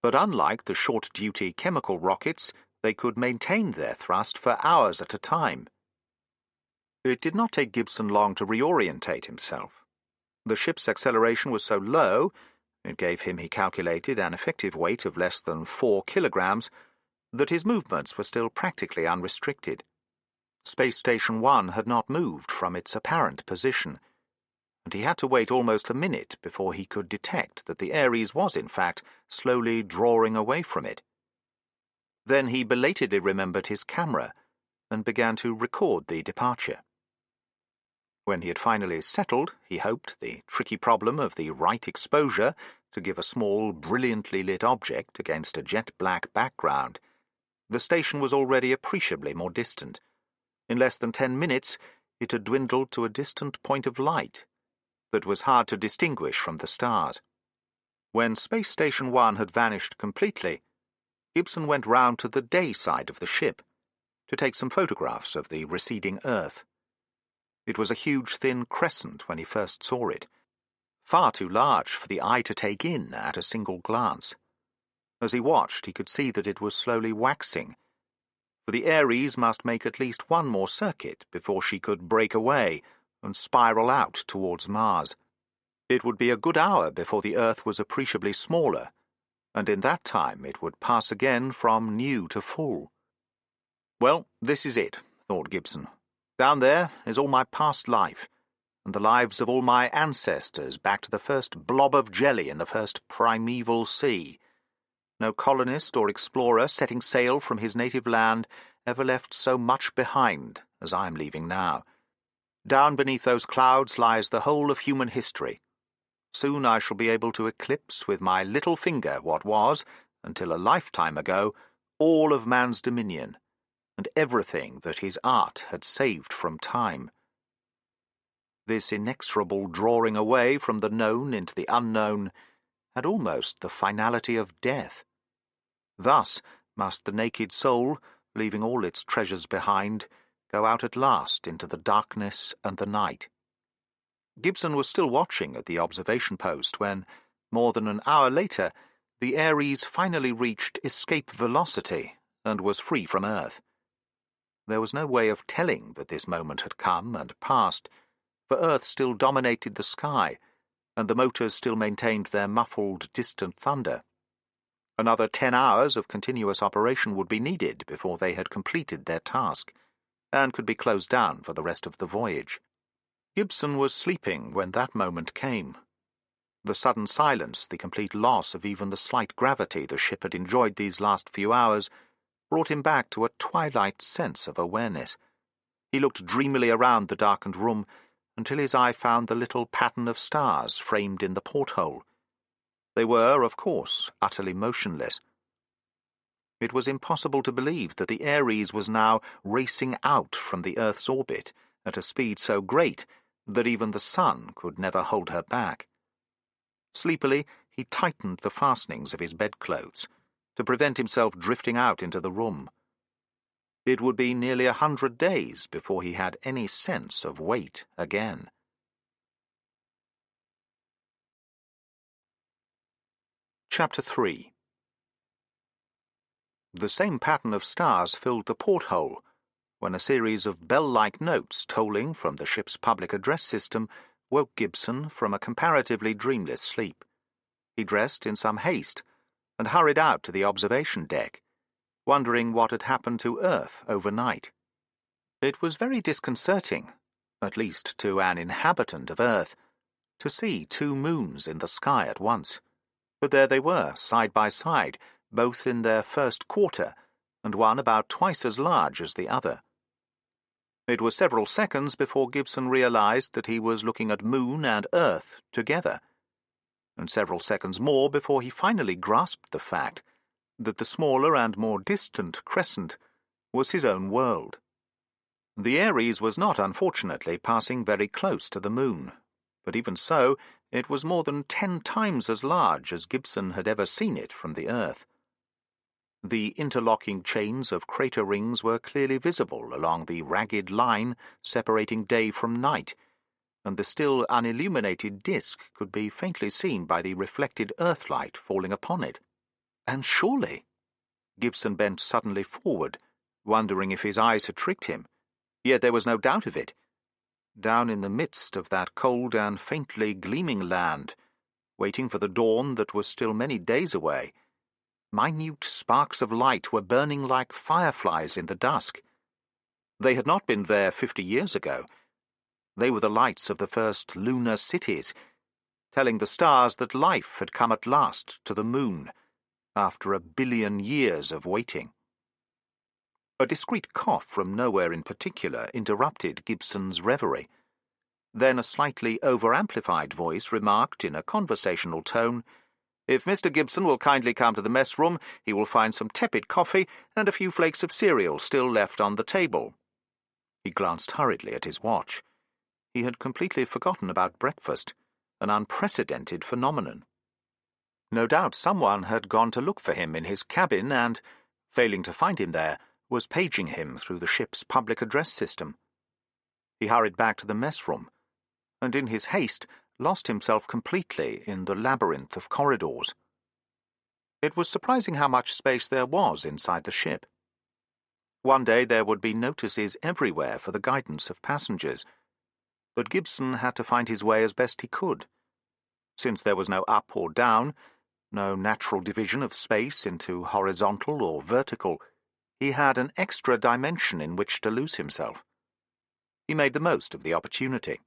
But unlike the short-duty chemical rockets, they could maintain their thrust for hours at a time. It did not take Gibson long to reorientate himself. The ship's acceleration was so low, it gave him, he calculated, an effective weight of less than 4 kilograms, that his movements were still practically unrestricted. Space Station 1 had not moved from its apparent position, and he had to wait almost a minute before he could detect that the Ares was, in fact, slowly drawing away from it. Then he belatedly remembered his camera and began to record the departure. When he had finally settled, he hoped, the tricky problem of the right exposure to give a small, brilliantly lit object against a jet-black background, the station was already appreciably more distant. In less than 10 minutes, it had dwindled to a distant point of light that was hard to distinguish from the stars. When Space Station 1 had vanished completely, Gibson went round to the day side of the ship to take some photographs of the receding Earth. It was a huge thin crescent when he first saw it, far too large for the eye to take in at a single glance. As he watched, he could see that it was slowly waxing, for the Ares must make at least one more circuit before she could break away and spiral out towards Mars. It would be a good hour before the Earth was appreciably smaller, and in that time it would pass again from new to full. Well, this is it, thought Gibson. Down there is all my past life, and the lives of all my ancestors back to the first blob of jelly in the first primeval sea. No colonist or explorer setting sail from his native land ever left so much behind as I am leaving now. Down beneath those clouds lies the whole of human history. Soon I shall be able to eclipse with my little finger what was, until a lifetime ago, all of man's dominion, and everything that his art had saved from time. This inexorable drawing away from the known into the unknown had almost the finality of death. Thus must the naked soul, leaving all its treasures behind, go out at last into the darkness and the night. Gibson was still watching at the observation post when, more than an hour later, the Ares finally reached escape velocity and was free from Earth. There was no way of telling that this moment had come and passed, for Earth still dominated the sky, and the motors still maintained their muffled, distant thunder. Another 10 hours of continuous operation would be needed before they had completed their task, and could be closed down for the rest of the voyage. Gibson was sleeping when that moment came. The sudden silence, the complete loss of even the slight gravity the ship had enjoyed these last few hours, brought him back to a twilight sense of awareness. He looked dreamily around the darkened room until his eye found the little pattern of stars framed in the porthole. They were, of course, utterly motionless. It was impossible to believe that the Ares was now racing out from the Earth's orbit at a speed so great that even the sun could never hold her back. Sleepily, he tightened the fastenings of his bedclothes to prevent himself drifting out into the room. It would be nearly 100 days before he had any sense of weight again. Chapter 3. The same pattern of stars filled the porthole when a series of bell-like notes tolling from the ship's public address system woke Gibson from a comparatively dreamless sleep. He dressed in some haste and hurried out to the observation deck, wondering what had happened to Earth overnight. It was very disconcerting, at least to an inhabitant of Earth, to see two moons in the sky at once. But there they were, side by side, both in their first quarter, and one about twice as large as the other. It was several seconds before Gibson realized that he was looking at moon and Earth together, and several seconds more before he finally grasped the fact that the smaller and more distant crescent was his own world. The Ares was not, unfortunately, passing very close to the moon, but even so, it was more than 10 times as large as Gibson had ever seen it from the Earth. The interlocking chains of crater rings were clearly visible along the ragged line separating day from night, and the still unilluminated disk could be faintly seen by the reflected earthlight falling upon it. And surely— Gibson bent suddenly forward, wondering if his eyes had tricked him. Yet there was no doubt of it. Down in the midst of that cold and faintly gleaming land, waiting for the dawn that was still many days away, minute sparks of light were burning like fireflies in the dusk. They had not been there 50 years ago. They were the lights of the first lunar cities, telling the stars that life had come at last to the moon, after 1 billion years of waiting. A discreet cough from nowhere in particular interrupted Gibson's reverie. Then a slightly over-amplified voice remarked in a conversational tone, "If Mr. Gibson will kindly come to the mess room, he will find some tepid coffee and a few flakes of cereal still left on the table." He glanced hurriedly at his watch. He had completely forgotten about breakfast, an unprecedented phenomenon. No doubt someone had gone to look for him in his cabin and, failing to find him there, was paging him through the ship's public address system. He hurried back to the mess room, and in his haste lost himself completely in the labyrinth of corridors. It was surprising how much space there was inside the ship. One day there would be notices everywhere for the guidance of passengers, but Gibson had to find his way as best he could. Since there was no up or down, no natural division of space into horizontal or vertical, he had an extra dimension in which to lose himself. He made the most of the opportunity.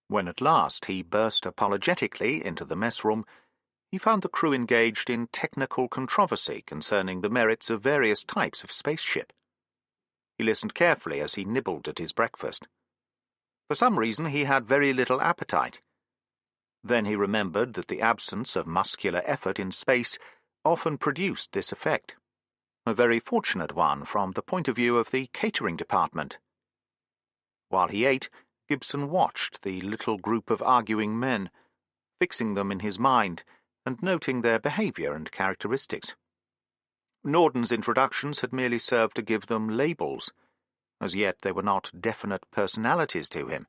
When at last he burst apologetically into the mess room, he found the crew engaged in technical controversy concerning the merits of various types of spaceship. He listened carefully as he nibbled at his breakfast. For some reason he had very little appetite. Then he remembered that the absence of muscular effort in space often produced this effect. A very fortunate one from the point of view of the catering department. While he ate, Gibson watched the little group of arguing men, fixing them in his mind and noting their behavior and characteristics. Norden's introductions had merely served to give them labels. As yet they were not definite personalities to him.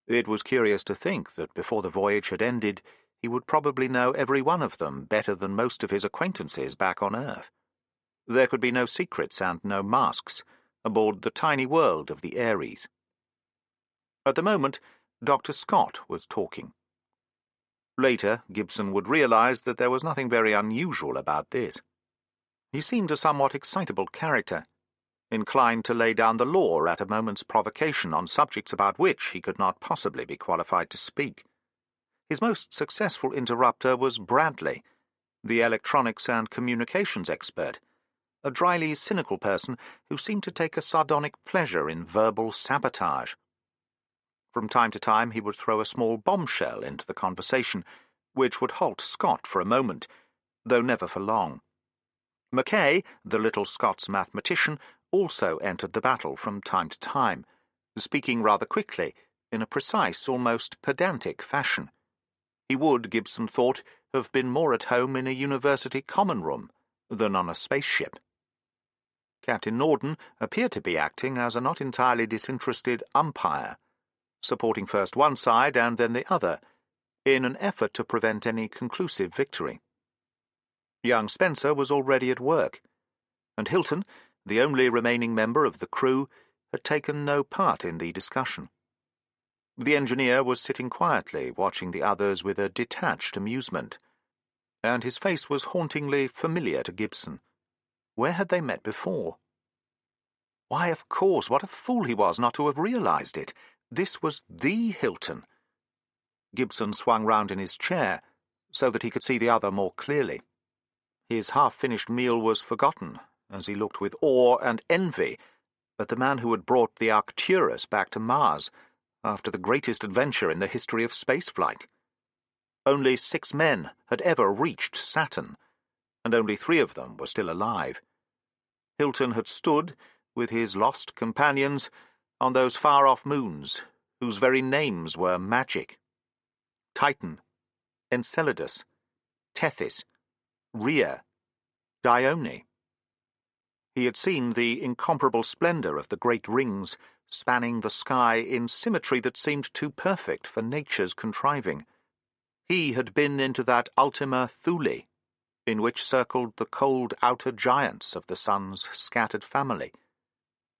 It was curious to think that before the voyage had ended, he would probably know every one of them better than most of his acquaintances back on Earth. There could be no secrets and no masks aboard the tiny world of the Ares. At the moment, Dr. Scott was talking. Later, Gibson would realize that there was nothing very unusual about this. He seemed a somewhat excitable character, inclined to lay down the law at a moment's provocation on subjects about which he could not possibly be qualified to speak. His most successful interrupter was Bradley, the electronics and communications expert, a dryly cynical person who seemed to take a sardonic pleasure in verbal sabotage. From time to time he would throw a small bombshell into the conversation, which would halt Scott for a moment, though never for long. Mackay, the little Scots mathematician, also entered the battle from time to time, speaking rather quickly, in a precise, almost pedantic fashion. He would, Gibson thought, have been more at home in a university common room than on a spaceship. Captain Norden appeared to be acting as a not entirely disinterested umpire, supporting first one side and then the other, in an effort to prevent any conclusive victory. Young Spencer was already at work, and Hilton, the only remaining member of the crew, had taken no part in the discussion. The engineer was sitting quietly, watching the others with a detached amusement, and his face was hauntingly familiar to Gibson. Where had they met before? Why, of course, what a fool he was not to have realized it. This was the Hilton. Gibson swung round in his chair, so that he could see the other more clearly. His half-finished meal was forgotten, as he looked with awe and envy at the man who had brought the Arcturus back to Mars after the greatest adventure in the history of spaceflight. Only 6 men had ever reached Saturn, and only 3 of them were still alive. Hilton had stood, with his lost companions, on those far-off moons, whose very names were magic. Titan, Enceladus, Tethys, Rhea, Dione. He had seen the incomparable splendor of the great rings spanning the sky in symmetry that seemed too perfect for nature's contriving. He had been into that Ultima Thule, in which circled the cold outer giants of the sun's scattered family,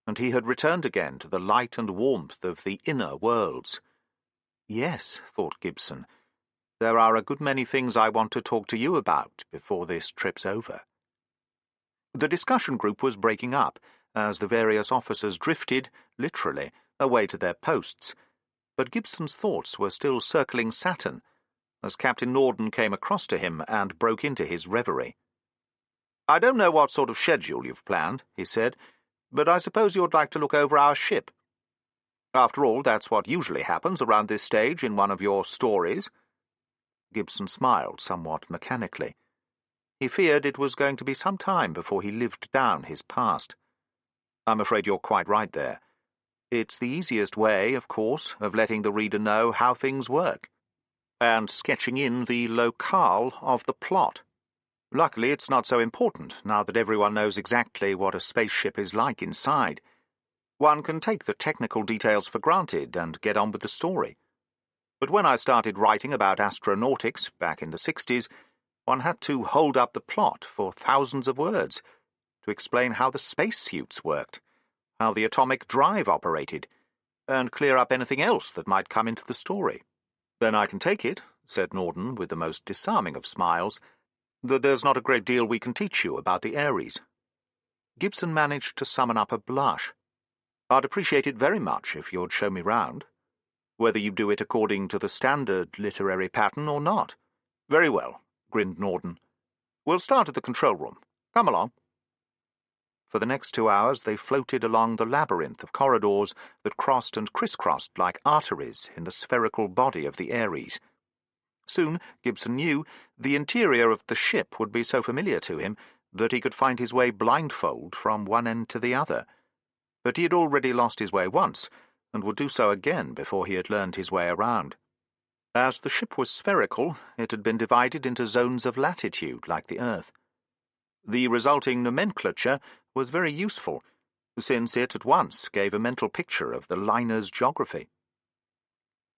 and he had returned again to the light and warmth of the inner worlds. Yes, thought Gibson, there are a good many things I want to talk to you about before this trip's over. The discussion group was breaking up, as the various officers drifted, literally, away to their posts, but Gibson's thoughts were still circling Saturn, as Captain Norden came across to him and broke into his reverie. "I don't know what sort of schedule you've planned," he said, "but I suppose you'd like to look over our ship. After all, that's what usually happens around this stage in one of your stories." Gibson smiled somewhat mechanically. He feared it was going to be some time before he lived down his past. "I'm afraid you're quite right there. It's the easiest way, of course, of letting the reader know how things work, and sketching in the locale of the plot. Luckily, it's not so important, now that everyone knows exactly what a spaceship is like inside. One can take the technical details for granted and get on with the story. But when I started writing about astronautics back in the 60s, one had to hold up the plot for thousands of words to explain how the spacesuits worked, how the atomic drive operated, and clear up anything else that might come into the story. Then I can take it," said Norden with the most disarming of smiles, "that there's not a great deal we can teach you about the Ares." Gibson managed to summon up a blush. "I'd appreciate it very much if you'd show me round, whether you do it according to the standard literary pattern or not." "Very well," grinned Norden. "We'll start at the control room. Come along." For the next 2 hours they floated along the labyrinth of corridors that crossed and crisscrossed like arteries in the spherical body of the Ares. Soon, Gibson knew, the interior of the ship would be so familiar to him that he could find his way blindfold from one end to the other. But he had already lost his way once, and would do so again before he had learned his way around. As the ship was spherical, it had been divided into zones of latitude like the Earth. The resulting nomenclature was very useful, since it at once gave a mental picture of the liner's geography.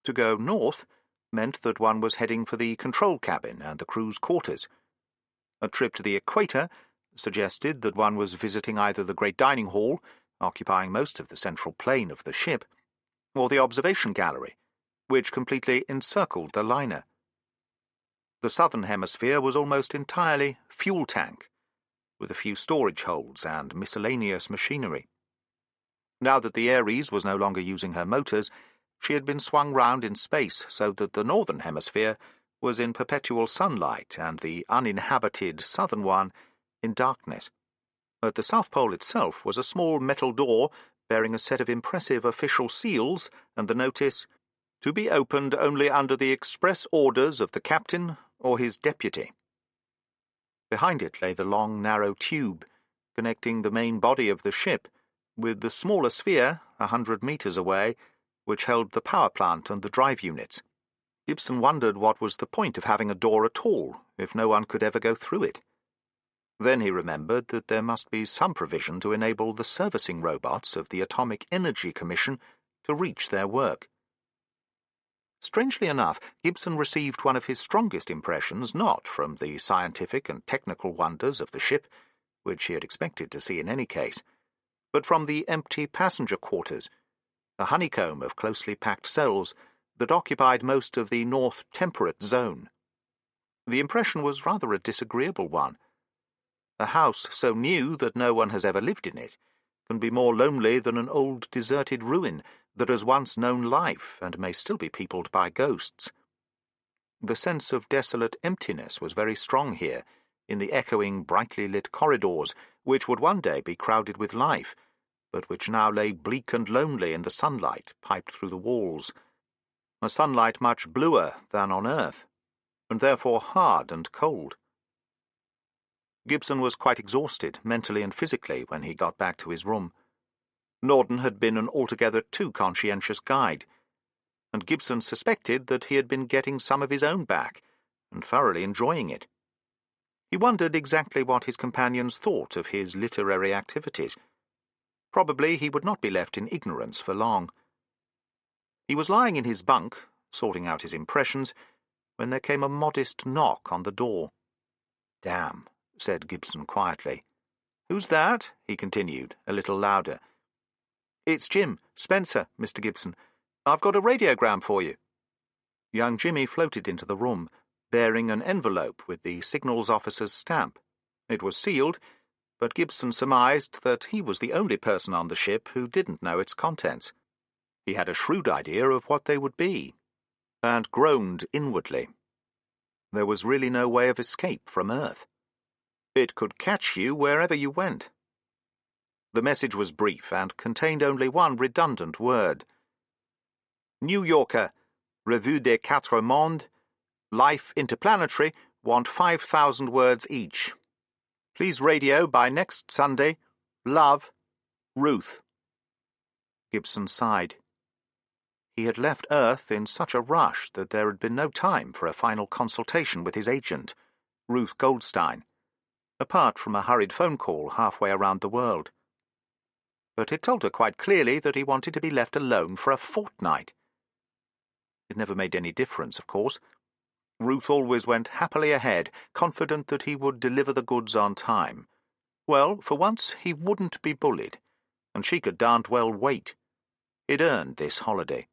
To go north meant that one was heading for the control cabin and the crew's quarters. A trip to the equator suggested that one was visiting either the great dining hall, occupying most of the central plane of the ship, or the observation gallery, which completely encircled the liner. The southern hemisphere was almost entirely fuel tank, with a few storage holds and miscellaneous machinery. Now that the Ares was no longer using her motors, she had been swung round in space so that the northern hemisphere was in perpetual sunlight and the uninhabited southern one in darkness. At the South Pole itself was a small metal door bearing a set of impressive official seals and the notice, "To be opened only under the express orders of the captain or his deputy." Behind it lay the long, narrow tube, connecting the main body of the ship with the smaller sphere 100 meters away, which held the power plant and the drive units. Gibson wondered what was the point of having a door at all, if no one could ever go through it. Then he remembered that there must be some provision to enable the servicing robots of the Atomic Energy Commission to reach their work. Strangely enough, Gibson received one of his strongest impressions not from the scientific and technical wonders of the ship, which he had expected to see in any case, but from the empty passenger quarters, a honeycomb of closely packed cells that occupied most of the North Temperate Zone. The impression was rather a disagreeable one. A house so new that no one has ever lived in it can be more lonely than an old deserted ruin that has once known life and may still be peopled by ghosts. The sense of desolate emptiness was very strong here, in the echoing, brightly lit corridors, which would one day be crowded with life, but which now lay bleak and lonely in the sunlight piped through the walls, a sunlight much bluer than on Earth, and therefore hard and cold. Gibson was quite exhausted, mentally and physically, when he got back to his room. Norden had been an altogether too conscientious guide, and Gibson suspected that he had been getting some of his own back, and thoroughly enjoying it. He wondered exactly what his companions thought of his literary activities. Probably he would not be left in ignorance for long. He was lying in his bunk, sorting out his impressions, when there came a modest knock on the door. "Damn," said Gibson quietly. "Who's that?" he continued, a little louder. "It's Jim, Spencer, Mr. Gibson. I've got a radiogram for you." Young Jimmy floated into the room, bearing an envelope with the signals officer's stamp. It was sealed, but Gibson surmised that he was the only person on the ship who didn't know its contents. He had a shrewd idea of what they would be, and groaned inwardly. There was really no way of escape from Earth. It could catch you wherever you went. The message was brief and contained only one redundant word. "New Yorker, Revue des Quatre Mondes, Life Interplanetary, want 5,000 words each. Please radio by next Sunday. Love, Ruth." Gibson sighed. He had left Earth in such a rush that there had been no time for a final consultation with his agent, Ruth Goldstein, apart from a hurried phone call halfway around the world. But it told her quite clearly that he wanted to be left alone for a fortnight. It never made any difference, of course. Ruth always went happily ahead, confident that he would deliver the goods on time. Well, for once he wouldn't be bullied, and she could darned well wait. He'd earned this holiday.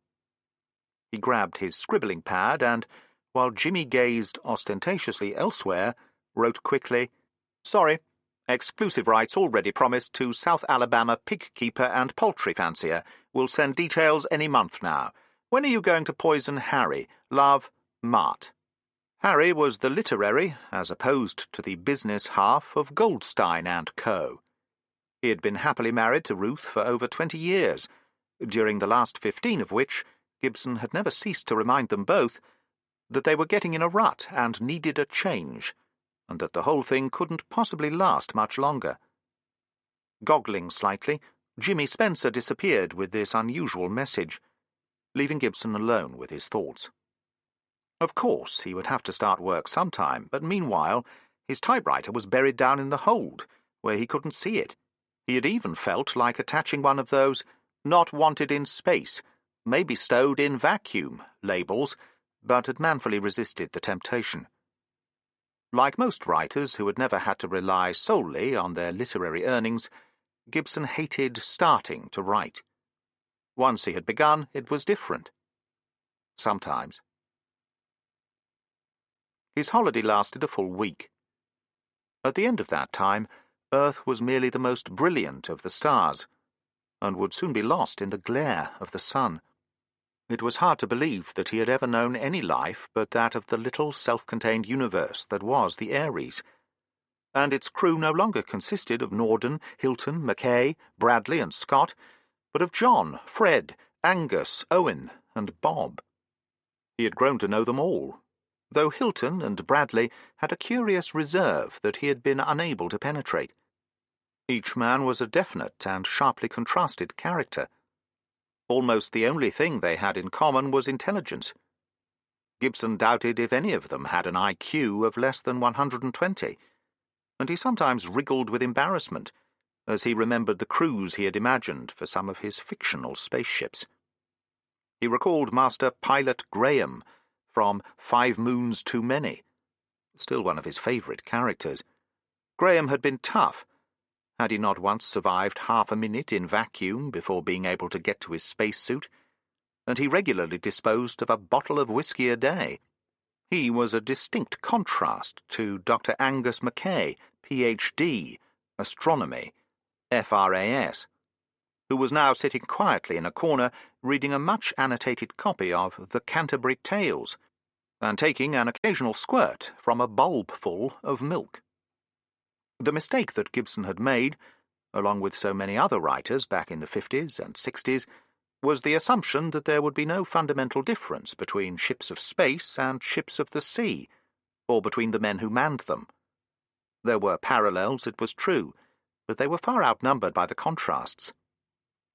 He grabbed his scribbling pad and, while Jimmy gazed ostentatiously elsewhere, wrote quickly, "Sorry. Exclusive rights already promised to South Alabama pig keeper and poultry fancier. We'll send details any month now. When are you going to poison Harry? Love, Mart." Harry was the literary, as opposed to the business half of Goldstein and Co. He had been happily married to Ruth for over 20 years, during the last 15 of which Gibson had never ceased to remind them both that they were getting in a rut and needed a change, and that the whole thing couldn't possibly last much longer. Goggling slightly, Jimmy Spencer disappeared with this unusual message, leaving Gibson alone with his thoughts. Of course, he would have to start work sometime, but meanwhile his typewriter was buried down in the hold, where he couldn't see it. He had even felt like attaching one of those "not wanted in space, maybe stowed in vacuum" labels, but had manfully resisted the temptation. Like most writers who had never had to rely solely on their literary earnings, Gibson hated starting to write. Once he had begun, it was different. Sometimes. His holiday lasted a full week. At the end of that time, Earth was merely the most brilliant of the stars, and would soon be lost in the glare of the sun. It was hard to believe that he had ever known any life but that of the little self-contained universe that was the Ares, and its crew no longer consisted of Norden, Hilton, Mackay, Bradley, and Scott, but of John, Fred, Angus, Owen, and Bob. He had grown to know them all, though Hilton and Bradley had a curious reserve that he had been unable to penetrate. Each man was a definite and sharply contrasted character. Almost the only thing they had in common was intelligence. Gibson doubted if any of them had an IQ of less than 120, and he sometimes wriggled with embarrassment as he remembered the crews he had imagined for some of his fictional spaceships. He recalled Master Pilot Graham from 5 Moons Too Many, still one of his favourite characters. Graham had been tough. Had he not once survived half a minute in vacuum before being able to get to his spacesuit? and he regularly disposed of a bottle of whisky a day. He was a distinct contrast to Dr. Angus Mackay, Ph.D., Astronomy, FRAS, who was now sitting quietly in a corner reading a much-annotated copy of The Canterbury Tales, and taking an occasional squirt from a bulbful of milk. The mistake that Gibson had made, along with so many other writers back in the 50s and 60s, was the assumption that there would be no fundamental difference between ships of space and ships of the sea, or between the men who manned them. There were parallels, it was true, but they were far outnumbered by the contrasts.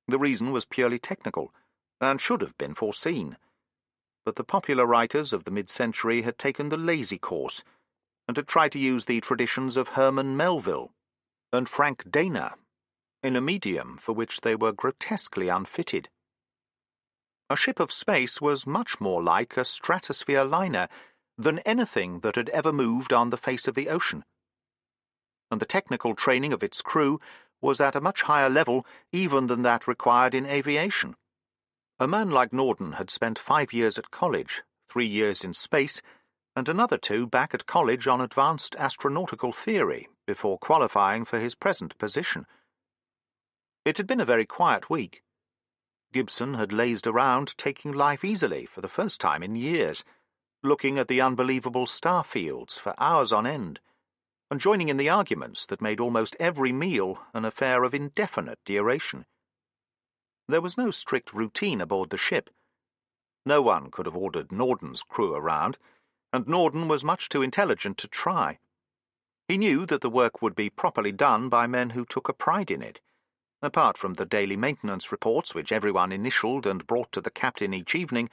The reason was purely technical, and should have been foreseen. But the popular writers of the mid-century had taken the lazy course, and had tried to use the traditions of Herman Melville and Frank Dana in a medium for which they were grotesquely unfitted. A ship of space was much more like a stratosphere liner than anything that had ever moved on the face of the ocean, and the technical training of its crew was at a much higher level even than that required in aviation. A man like Norden had spent 5 years at college, 3 years in space, and another 2 back at college on advanced astronautical theory before qualifying for his present position. It had been a very quiet week. Gibson had lazed around, taking life easily for the first time in years, looking at the unbelievable star fields for hours on end, and joining in the arguments that made almost every meal an affair of indefinite duration. There was no strict routine aboard the ship. No one could have ordered Norden's crew around, and Norden was much too intelligent to try. He knew that the work would be properly done by men who took a pride in it. Apart from the daily maintenance reports which everyone initialed and brought to the captain each evening,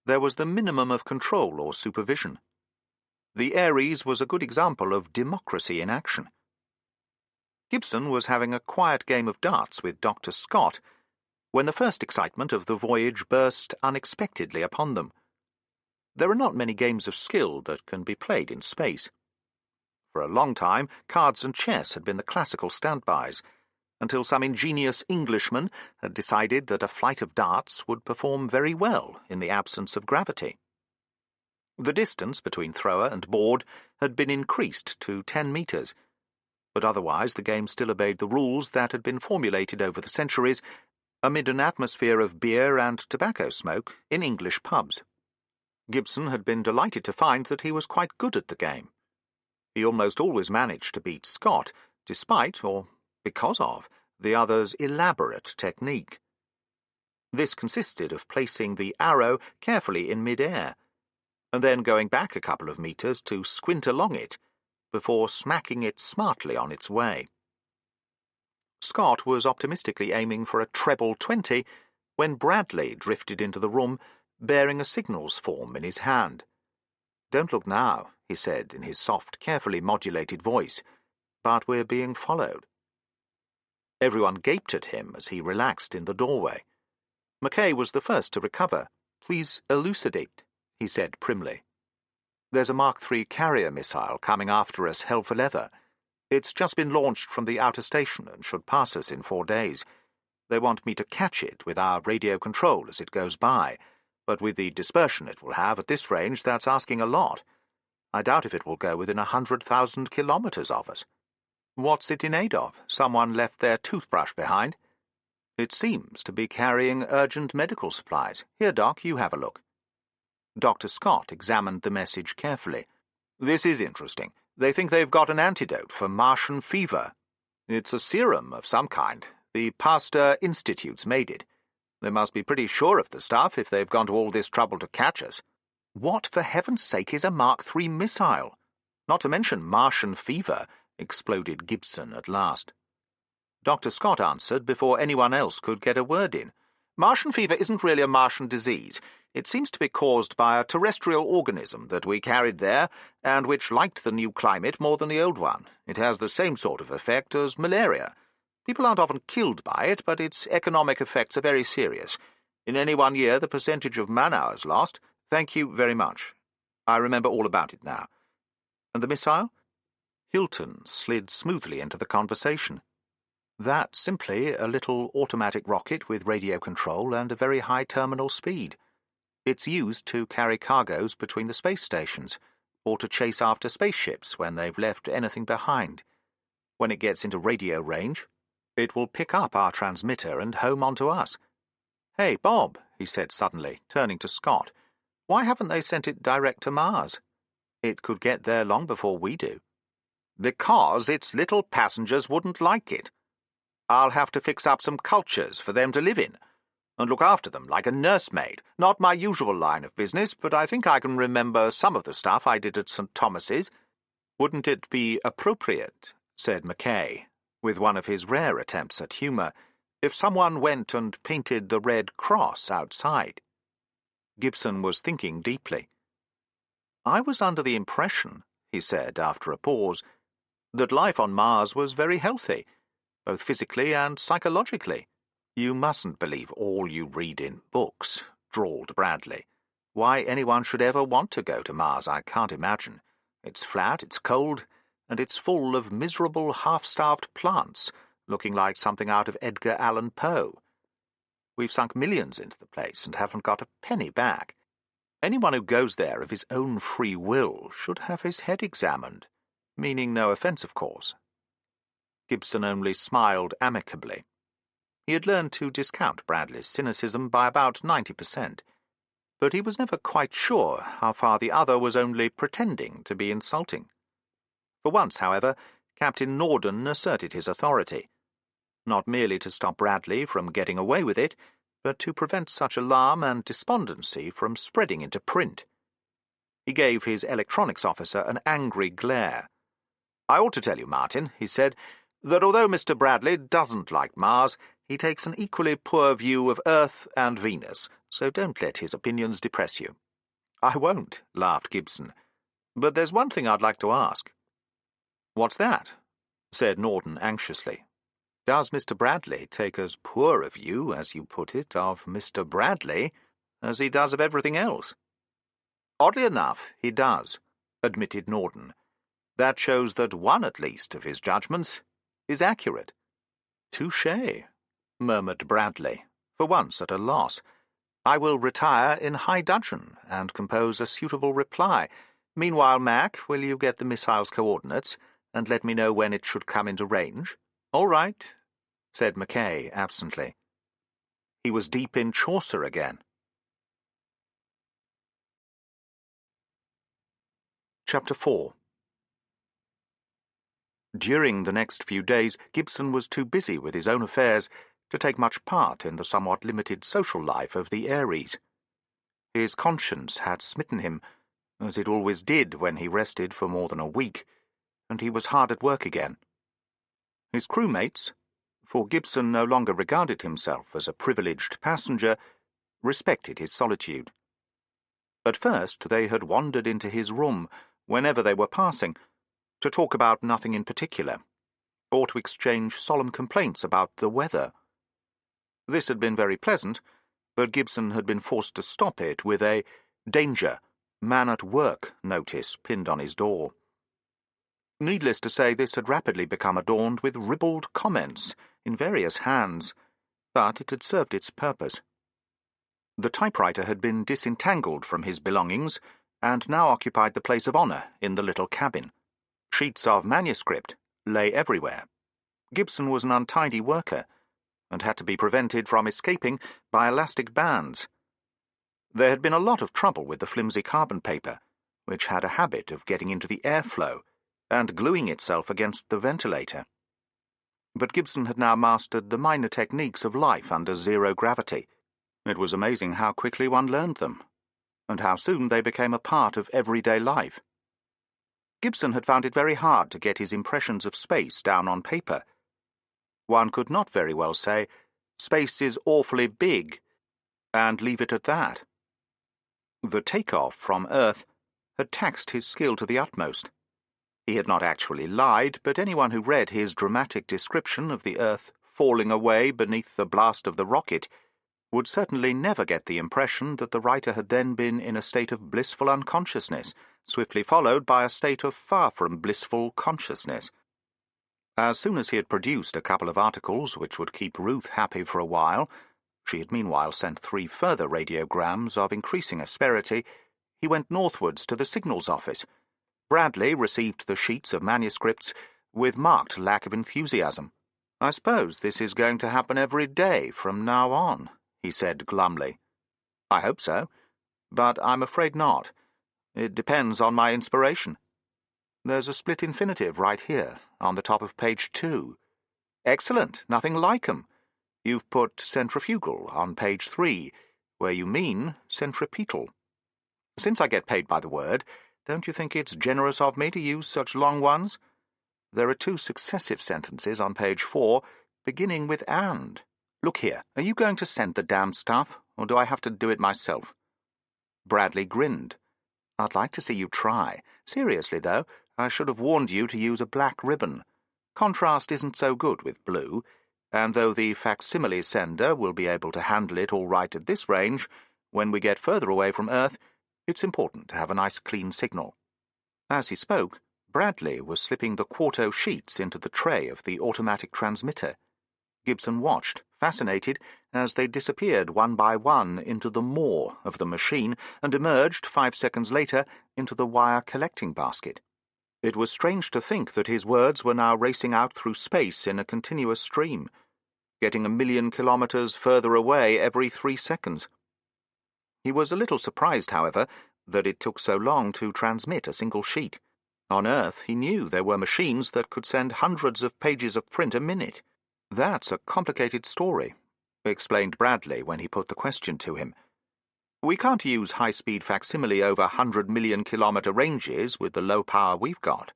there was the minimum of control or supervision. The Ares was a good example of democracy in action. Gibson was having a quiet game of darts with Dr. Scott when the first excitement of the voyage burst unexpectedly upon them. There are not many games of skill that can be played in space. For a long time, cards and chess had been the classical standbys, until some ingenious Englishman had decided that a flight of darts would perform very well in the absence of gravity. The distance between thrower and board had been increased to 10 metres, but otherwise the game still obeyed the rules that had been formulated over the centuries amid an atmosphere of beer and tobacco smoke in English pubs. Gibson had been delighted to find that he was quite good at the game. He almost always managed to beat Scott, despite, or because of, the other's elaborate technique. This consisted of placing the arrow carefully in mid-air, and then going back a couple of metres to squint along it, before smacking it smartly on its way. Scott was optimistically aiming for a treble 20 when Bradley drifted into the room, bearing a signals form in his hand. "Don't look now," he said in his soft, carefully modulated voice, "but we're being followed." Everyone gaped at him as he relaxed in the doorway. Mackay was the first to recover. "Please elucidate," he said primly. "There's a Mark III carrier missile coming after us hell for leather. It's just been launched from the outer station and should pass us in 4 days. They want me to catch it with our radio control as it goes by, but with the dispersion it will have at this range, that's asking a lot. I doubt if it will go within 100,000 kilometres of us. What's it in aid of? Someone left their toothbrush behind? It seems to be carrying urgent medical supplies. Here, Doc, you have a look." Dr. Scott examined the message carefully. "This is interesting. They think they've got an antidote for Martian fever. It's a serum of some kind. The Pasteur Institute's made it. They must be pretty sure of the stuff if they've gone to all this trouble to catch us. What, for heaven's sake, is a Mark III missile? Not to mention Martian fever," exploded Gibson at last. Dr. Scott answered before anyone else could get a word in. "Martian fever isn't really a Martian disease. It seems to be caused by a terrestrial organism that we carried there, and which liked the new climate more than the old one. It has the same sort of effect as malaria. People aren't often killed by it, but its economic effects are very serious. In any one year, the percentage of man-hours lost—" "Thank you very much. I remember all about it now. And the missile?" Hilton slid smoothly into the conversation. That's simply a little automatic rocket with radio control and a very high terminal speed. It's used to carry cargoes between the space stations, or to chase after spaceships when they've left anything behind. When it gets into radio range, it will pick up our transmitter and home onto us. Hey, Bob, he said suddenly, turning to Scott, why haven't they sent it direct to Mars? It could get there long before we do. Because its little passengers wouldn't like it. I'll have to fix up some cultures for them to live in, and look after them like a nursemaid. Not my usual line of business, but I think I can remember some of the stuff I did at St. Thomas's. Wouldn't it be appropriate, said Mackay, with one of his rare attempts at humour, if someone went and painted the Red Cross outside? Gibson was thinking deeply. I was under the impression, he said after a pause, that life on Mars was very healthy, both physically and psychologically. You mustn't believe all you read in books, drawled Bradley. Why anyone should ever want to go to Mars, I can't imagine. It's flat, it's cold, and it's full of miserable, half-starved plants, looking like something out of Edgar Allan Poe. We've sunk millions into the place and haven't got a penny back. Anyone who goes there of his own free will should have his head examined, meaning no offence, of course. Gibson only smiled amicably. He had learned to discount Bradley's cynicism by about 90%, but he was never quite sure how far the other was only pretending to be insulting. For once, however, Captain Norden asserted his authority, not merely to stop Bradley from getting away with it, but to prevent such alarm and despondency from spreading into print. He gave his electronics officer an angry glare. I ought to tell you, Martin, he said, that although Mr. Bradley doesn't like Mars, he takes an equally poor view of Earth and Venus, so don't let his opinions depress you. I won't, laughed Gibson, but there's one thing I'd like to ask. What's that? Said Norden anxiously. Does Mr. Bradley take as poor a view, as you put it, of Mr. Bradley as he does of everything else? Oddly enough, he does, admitted Norden. That shows that one, at least, of his judgments is accurate. Touché, murmured Bradley, for once at a loss. I will retire in high dudgeon and compose a suitable reply. Meanwhile, Mac, will you get the missile's coordinates and let me know when it should come into range? All right, said Mackay absently. He was deep in Chaucer again. Chapter 4. During the next few days, Gibson was too busy with his own affairs to take much part in the somewhat limited social life of the Ares. His conscience had smitten him, as it always did when he rested for more than a week, and he was hard at work again. His crewmates, for Gibson no longer regarded himself as a privileged passenger, respected his solitude. At first they had wandered into his room whenever they were passing, to talk about nothing in particular, or to exchange solemn complaints about the weather. This had been very pleasant, but Gibson had been forced to stop it with a "Danger, man at work" notice pinned on his door. Needless to say, this had rapidly become adorned with ribald comments in various hands, but it had served its purpose. The typewriter had been disentangled from his belongings, and now occupied the place of honour in the little cabin. Sheets of manuscript lay everywhere. Gibson was an untidy worker, and had to be prevented from escaping by elastic bands. There had been a lot of trouble with the flimsy carbon paper, which had a habit of getting into the airflow and gluing itself against the ventilator. But Gibson had now mastered the minor techniques of life under zero gravity. It was amazing how quickly one learned them, and how soon they became a part of everyday life. Gibson had found it very hard to get his impressions of space down on paper. One could not very well say, "Space is awfully big," and leave it at that. The takeoff from Earth had taxed his skill to the utmost. He had not actually lied, but anyone who read his dramatic description of the Earth falling away beneath the blast of the rocket would certainly never get the impression that the writer had then been in a state of blissful unconsciousness, swiftly followed by a state of far from blissful consciousness. As soon as he had produced a couple of articles which would keep Ruth happy for a while, she had meanwhile sent 3 further radiograms of increasing asperity, he went northwards to the signals office. Bradley received the sheets of manuscripts with marked lack of enthusiasm. "I suppose this is going to happen every day from now on," he said glumly. "I hope so, but I'm afraid not. It depends on my inspiration. There's a split infinitive right here, on the top of page 2. Excellent, nothing like 'em. You've put centrifugal on page 3, where you mean centripetal. Since I get paid by the word, don't you think it's generous of me to use such long ones? There are 2 successive sentences on page 4, beginning with and. Look here, are you going to send the damned stuff, or do I have to do it myself?" Bradley grinned. "I'd like to see you try. Seriously, though, I should have warned you to use a black ribbon. Contrast isn't so good with blue, and though the facsimile sender will be able to handle it all right at this range, when we get further away from Earth, it's important to have a nice clean signal." As he spoke, Bradley was slipping the quarto sheets into the tray of the automatic transmitter. Gibson watched, fascinated, as they disappeared one by one into the maw of the machine and emerged 5 seconds later into the wire collecting basket. It was strange to think that his words were now racing out through space in a continuous stream, getting 1,000,000 kilometers further away every 3 seconds. He was a little surprised, however, that it took so long to transmit a single sheet. On Earth, he knew there were machines that could send hundreds of pages of print a minute. "That's a complicated story," explained Bradley when he put the question to him. "We can't use high-speed facsimile over 100-million-kilometer ranges with the low power we've got.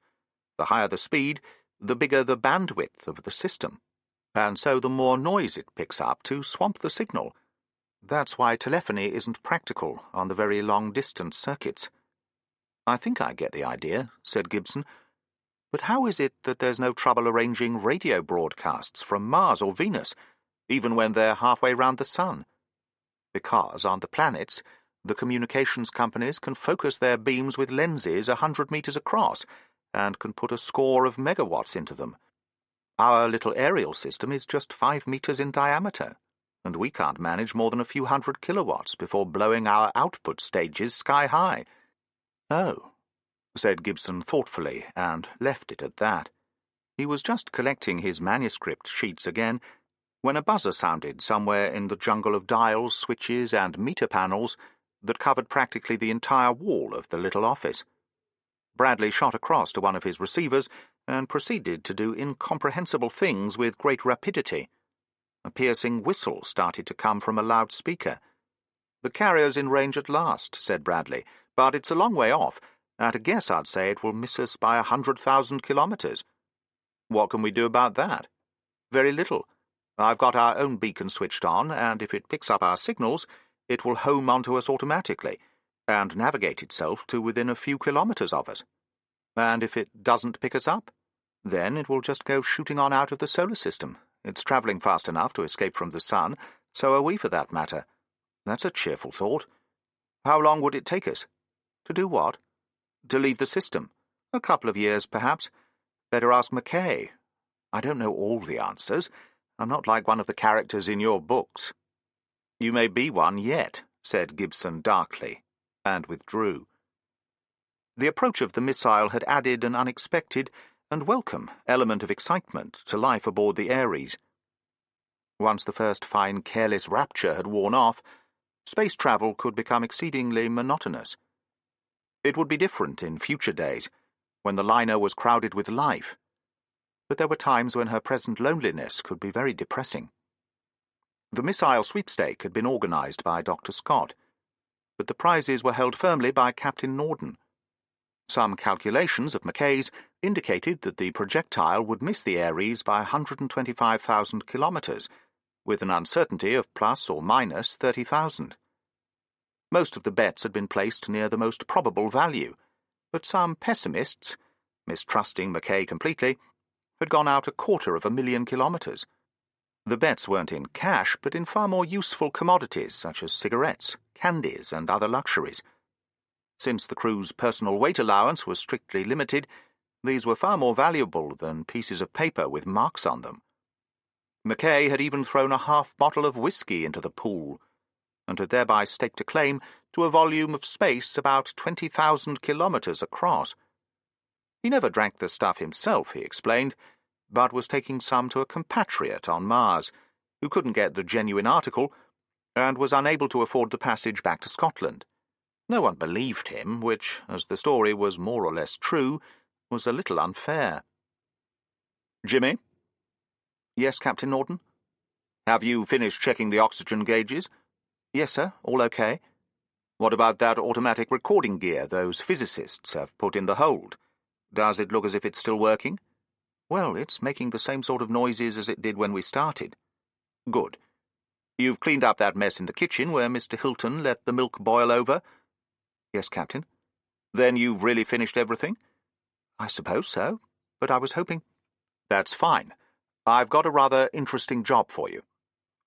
The higher the speed, the bigger the bandwidth of the system, and so the more noise it picks up to swamp the signal. That's why telephony isn't practical on the very long-distance circuits." "I think I get the idea," said Gibson. "But how is it that there's no trouble arranging radio broadcasts from Mars or Venus, even when they're halfway round the sun?" "Because on the planets, the communications companies can focus their beams with lenses 100 meters across, and can put a score of megawatts into them. Our little aerial system is just 5 meters in diameter, and we can't manage more than a few hundred kilowatts before blowing our output stages sky high." "Oh," said Gibson thoughtfully, and left it at that. He was just collecting his manuscript sheets again, when a buzzer sounded somewhere in the jungle of dials, switches, and meter panels that covered practically the entire wall of the little office. Bradley shot across to one of his receivers and proceeded to do incomprehensible things with great rapidity. A piercing whistle started to come from a loudspeaker. "The carrier's in range at last," said Bradley, "but it's a long way off. At a guess, I'd say it will miss us by 100,000 kilometers. "What can we do about that?" "Very little. I've got our own beacon switched on, and if it picks up our signals, it will home onto us automatically, and navigate itself to within a few kilometers of us. And if it doesn't pick us up, then it will just go shooting on out of the solar system. It's travelling fast enough to escape from the sun, so are we for that matter. That's a cheerful thought. How long would it take us?" "To do what?" "To leave the system. A couple of years, perhaps. Better ask McKay. I don't know all the answers. I'm not like one of the characters in your books." "You may be one yet," said Gibson darkly, and withdrew. The approach of the missile had added an unexpected and welcome element of excitement to life aboard the Ares. Once the first fine careless rapture had worn off, space travel could become exceedingly monotonous. It would be different in future days, when the liner was crowded with life, but there were times when her present loneliness could be very depressing. The missile sweepstake had been organized by Dr. Scott, but the prizes were held firmly by Captain Norden. Some calculations of Mackay's indicated that the projectile would miss the Ares by 125,000 kilometers, with an uncertainty of plus or minus 30,000. Most of the bets had been placed near the most probable value, but some pessimists, mistrusting Mackay completely, had gone out 250,000 kilometers. The bets weren't in cash, but in far more useful commodities such as cigarettes, candies, and other luxuries. Since the crew's personal weight allowance was strictly limited, These were far more valuable than pieces of paper with marks on them. Mackay had even thrown a half bottle of whiskey into the pool, and had thereby staked a claim to a volume of space about 20,000 kilometres across. He never drank the stuff himself, he explained, but was taking some to a compatriot on Mars, who couldn't get the genuine article, and was unable to afford the passage back to Scotland. No one believed him, which, as the story was more or less true, was a little unfair. "Jimmy?" "Yes, Captain Norton?" "Have you finished checking the oxygen gauges?" "Yes, sir. All okay." "What about that automatic recording gear those physicists have put in the hold? Does it look as if it's still working?" "Well, it's making the same sort of noises as it did when we started." "Good. You've cleaned up that mess in the kitchen where Mr. Hilton let the milk boil over?" "Yes, Captain." "Then you've really finished everything?" "I suppose so, but I was hoping—" "That's fine. I've got a rather interesting job for you.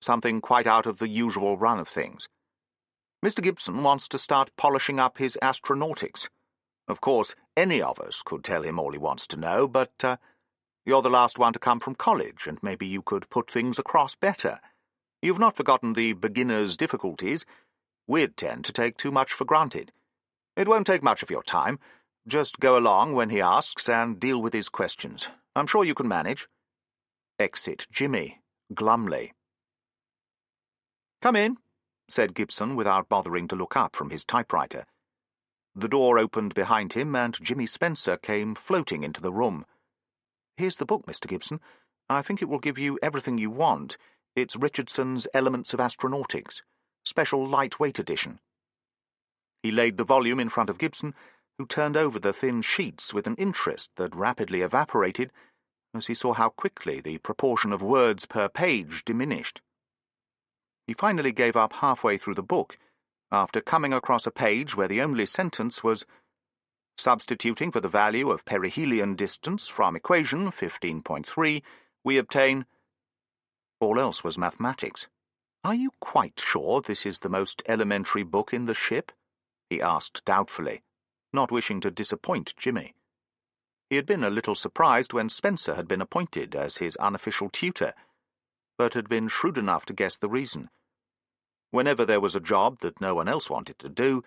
Something quite out of the usual run of things. Mr. Gibson wants to start polishing up his astronautics. Of course, any of us could tell him all he wants to know, but you're the last one to come from college, and maybe you could put things across better. You've not forgotten the beginner's difficulties. We'd tend to take too much for granted. It won't take much of your time. Just go along when he asks and deal with his questions. I'm sure you can manage." Exit Jimmy, glumly. "Come in," said Gibson without bothering to look up from his typewriter. The door opened behind him, and Jimmy Spencer came floating into the room. "Here's the book, Mr. Gibson. I think it will give you everything you want. It's Richardson's Elements of Astronautics, special lightweight edition." He laid the volume in front of Gibson, who turned over the thin sheets with an interest that rapidly evaporated as he saw how quickly the proportion of words per page diminished. He finally gave up halfway through the book, after coming across a page where the only sentence was, "Substituting for the value of perihelion distance from equation 15.3, we obtain—" All else was mathematics. "Are you quite sure this is the most elementary book in the ship?" he asked doubtfully, not wishing to disappoint Jimmy. He had been a little surprised when Spencer had been appointed as his unofficial tutor, but had been shrewd enough to guess the reason. Whenever there was a job that no one else wanted to do,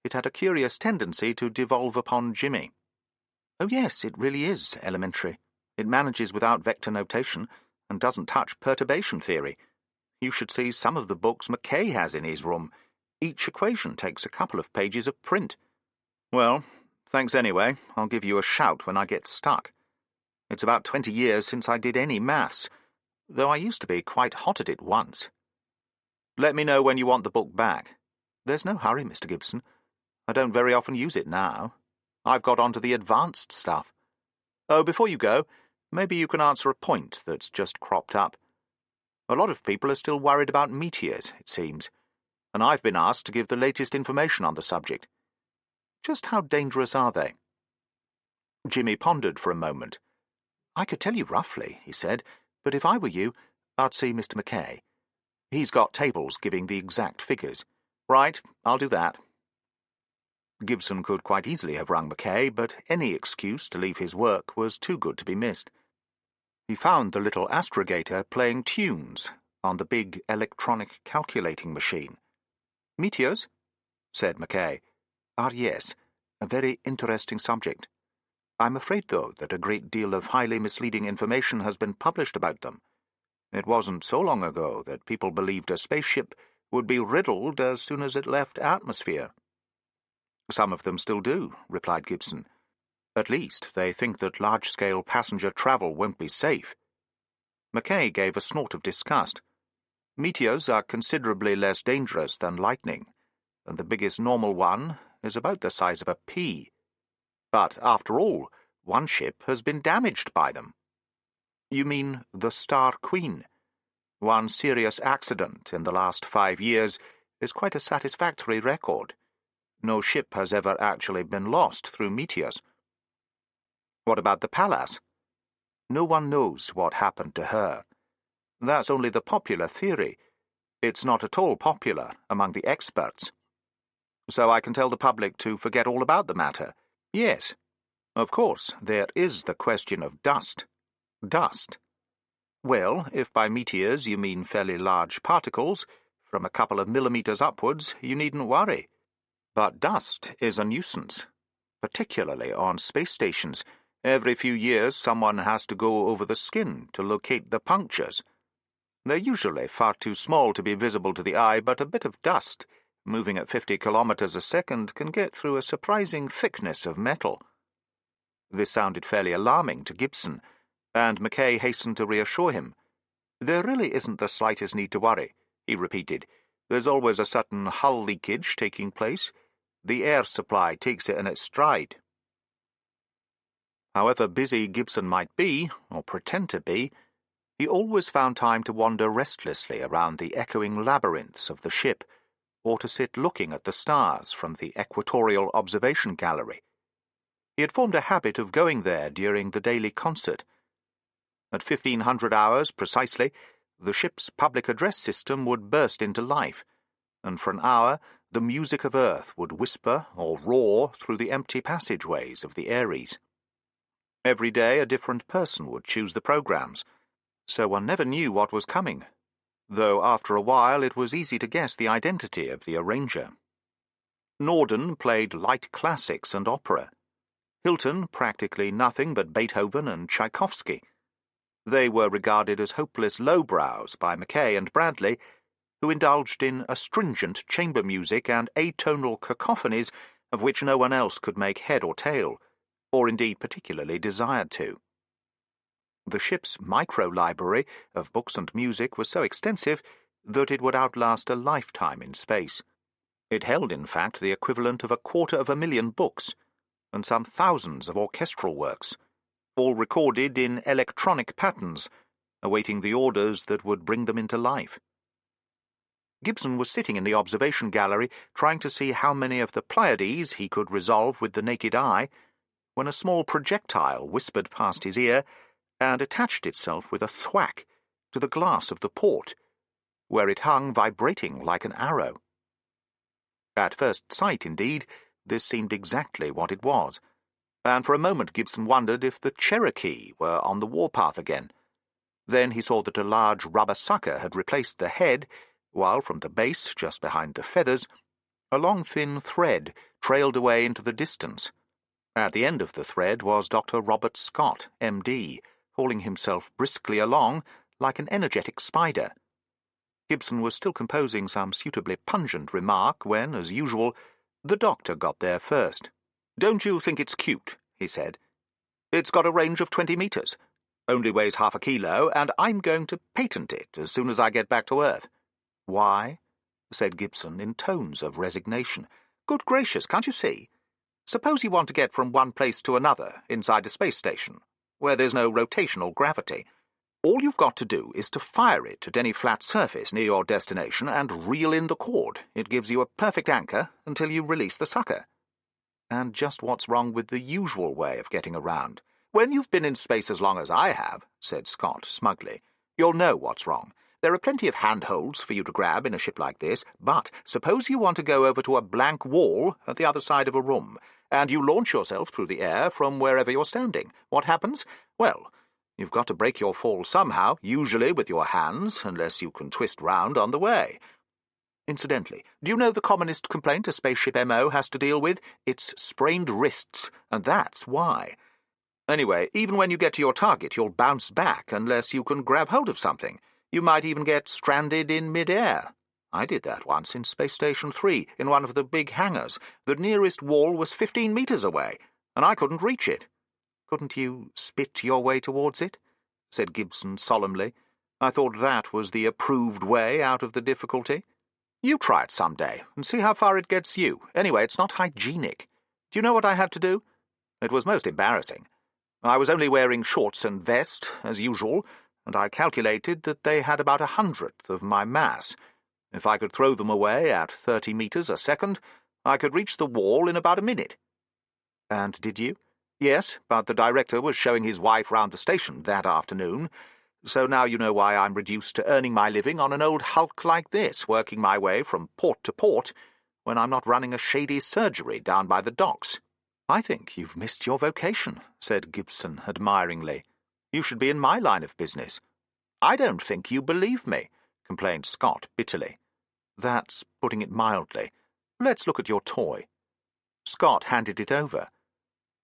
it had a curious tendency to devolve upon Jimmy. "Oh yes, it really is elementary. It manages without vector notation, and doesn't touch perturbation theory. You should see some of the books Mackay has in his room. Each equation takes a couple of pages of print." "Well, thanks anyway. I'll give you a shout when I get stuck. It's about 20 years since I did any maths, though I used to be quite hot at it once. Let me know when you want the book back." "There's no hurry, Mr. Gibson. I don't very often use it now. I've got onto the advanced stuff. Oh, before you go, maybe you can answer a point that's just cropped up. A lot of people are still worried about meteors, it seems, and I've been asked to give the latest information on the subject. Just how dangerous are they?" Jimmy pondered for a moment. "I could tell you roughly," he said, "but if I were you, I'd see Mr. Mackay. He's got tables giving the exact figures." "Right, I'll do that." Gibson could quite easily have rung Mackay, but any excuse to leave his work was too good to be missed. He found the little astrogator playing tunes on the big electronic calculating machine. "Meteors?" said Mackay. "Ah, yes, a very interesting subject. I'm afraid, though, that a great deal of highly misleading information has been published about them. It wasn't so long ago that people believed a spaceship would be riddled as soon as it left atmosphere." "Some of them still do," replied Gibson. "At least they think that large-scale passenger travel won't be safe." Mackay gave a snort of disgust. "Meteors are considerably less dangerous than lightning, and the biggest normal one is about the size of a pea. But, after all, one ship has been damaged by them." "You mean the Star Queen? One serious accident in the last 5 years is quite a satisfactory record. No ship has ever actually been lost through meteors." "What about the Pallas?" "No one knows what happened to her. That's only the popular theory. It's not at all popular among the experts." "So I can tell the public to forget all about the matter?" "Yes." Of course, there is the question of dust. Dust. Well, if by meteors you mean fairly large particles, from a couple of millimeters upwards, you needn't worry. But dust is a nuisance, particularly on space stations. Every few years someone has to go over the skin to locate the punctures. They're usually far too small to be visible to the eye, but a bit of dust, moving at 50 kilometers a second, can get through a surprising thickness of metal. This sounded fairly alarming to Gibson, and Mackay hastened to reassure him. "There really isn't the slightest need to worry," he repeated. "There's always a certain hull leakage taking place. The air supply takes it in its stride." However busy Gibson might be, or pretend to be, he always found time to wander restlessly around the echoing labyrinths of the ship, or to sit looking at the stars from the equatorial observation gallery. He had formed a habit of going there during the daily concert. At 1500 hours precisely, the ship's public address system would burst into life, and for an hour the music of Earth would whisper or roar through the empty passageways of the Aries. Every day a different person would choose the programs, so one never knew what was coming, though after a while it was easy to guess the identity of the arranger. Norden played light classics and opera. Hilton practically nothing but Beethoven and Tchaikovsky. They were regarded as hopeless lowbrows by Mackay and Bradley, who indulged in astringent chamber music and atonal cacophonies of which no one else could make head or tail, or indeed particularly desired to. The ship's micro-library of books and music was so extensive that it would outlast a lifetime in space. It held, in fact, the equivalent of 250,000 books, and some thousands of orchestral works, all recorded in electronic patterns, awaiting the orders that would bring them into life. Gibson was sitting in the observation gallery, trying to see how many of the Pleiades he could resolve with the naked eye, when a small projectile whispered past his ear and attached itself with a thwack to the glass of the port, where it hung vibrating like an arrow. At first sight, indeed, this seemed exactly what it was, and for a moment Gibson wondered if the Cherokee were on the warpath again. Then he saw that a large rubber sucker had replaced the head, while from the base, just behind the feathers, a long thin thread trailed away into the distance. At the end of the thread was Dr. Robert Scott, M.D., hauling himself briskly along like an energetic spider. Gibson was still composing some suitably pungent remark when, as usual, the doctor got there first. "Don't you think it's cute?" he said. "It's got a range of 20 meters, only weighs half a kilo, and I'm going to patent it as soon as I get back to Earth." "Why?" said Gibson in tones of resignation. "Good gracious, can't you see? Suppose you want to get from one place to another inside a space station, where there's no rotational gravity. All you've got to do is to fire it at any flat surface near your destination and reel in the cord. It gives you a perfect anchor until you release the sucker." "And just what's wrong with the usual way of getting around?" "When you've been in space as long as I have," said Scott smugly, "you'll know what's wrong. There are plenty of handholds for you to grab in a ship like this, but suppose you want to go over to a blank wall at the other side of a room, and you launch yourself through the air from wherever you're standing. What happens? Well, you've got to break your fall somehow, usually with your hands, unless you can twist round on the way. Incidentally, do you know the commonest complaint a spaceship MO has to deal with? It's sprained wrists, and that's why. Anyway, even when you get to your target, you'll bounce back unless you can grab hold of something. You might even get stranded in mid-air. I did that once in Space Station 3, in one of the big hangars. The nearest wall was 15 meters away, and I couldn't reach it." "Couldn't you spit your way towards it?" said Gibson solemnly. "I thought that was the approved way out of the difficulty." "You try it some day, and see how far it gets you. Anyway, it's not hygienic. Do you know what I had to do? It was most embarrassing. I was only wearing shorts and vest, as usual, and I calculated that they had about 1/100th of my mass. If I could throw them away at 30 meters a second, I could reach the wall in about a minute." "And did you?" "Yes, but the director was showing his wife round the station that afternoon, so now you know why I'm reduced to earning my living on an old hulk like this, working my way from port to port, when I'm not running a shady surgery down by the docks." "I think you've missed your vocation," said Gibson admiringly. "You should be in my line of business." "I don't think you believe me," complained Scott bitterly. "That's putting it mildly. Let's look at your toy." Scott handed it over.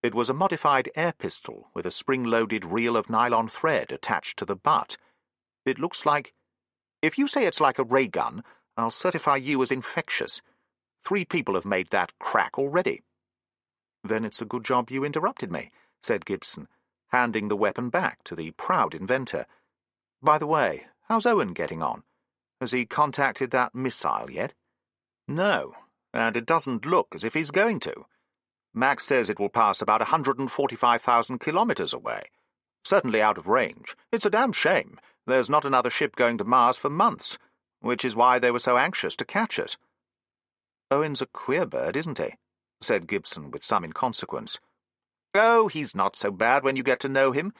It was a modified air pistol with a spring-loaded reel of nylon thread attached to the butt. "It looks like—" "If you say it's like a ray gun, I'll certify you as infectious. 3 people have made that crack already." "Then it's a good job you interrupted me," said Gibson, handing the weapon back to the proud inventor. "By the way, how's Owen getting on? Has he contacted that missile yet?" "No, and it doesn't look as if he's going to. Max says it will pass about 145,000 kilometers away. Certainly out of range. It's a damn shame. There's not another ship going to Mars for months, which is why they were so anxious to catch us." "Owen's a queer bird, isn't he?" said Gibson with some inconsequence. "Oh, he's not so bad when you get to know him.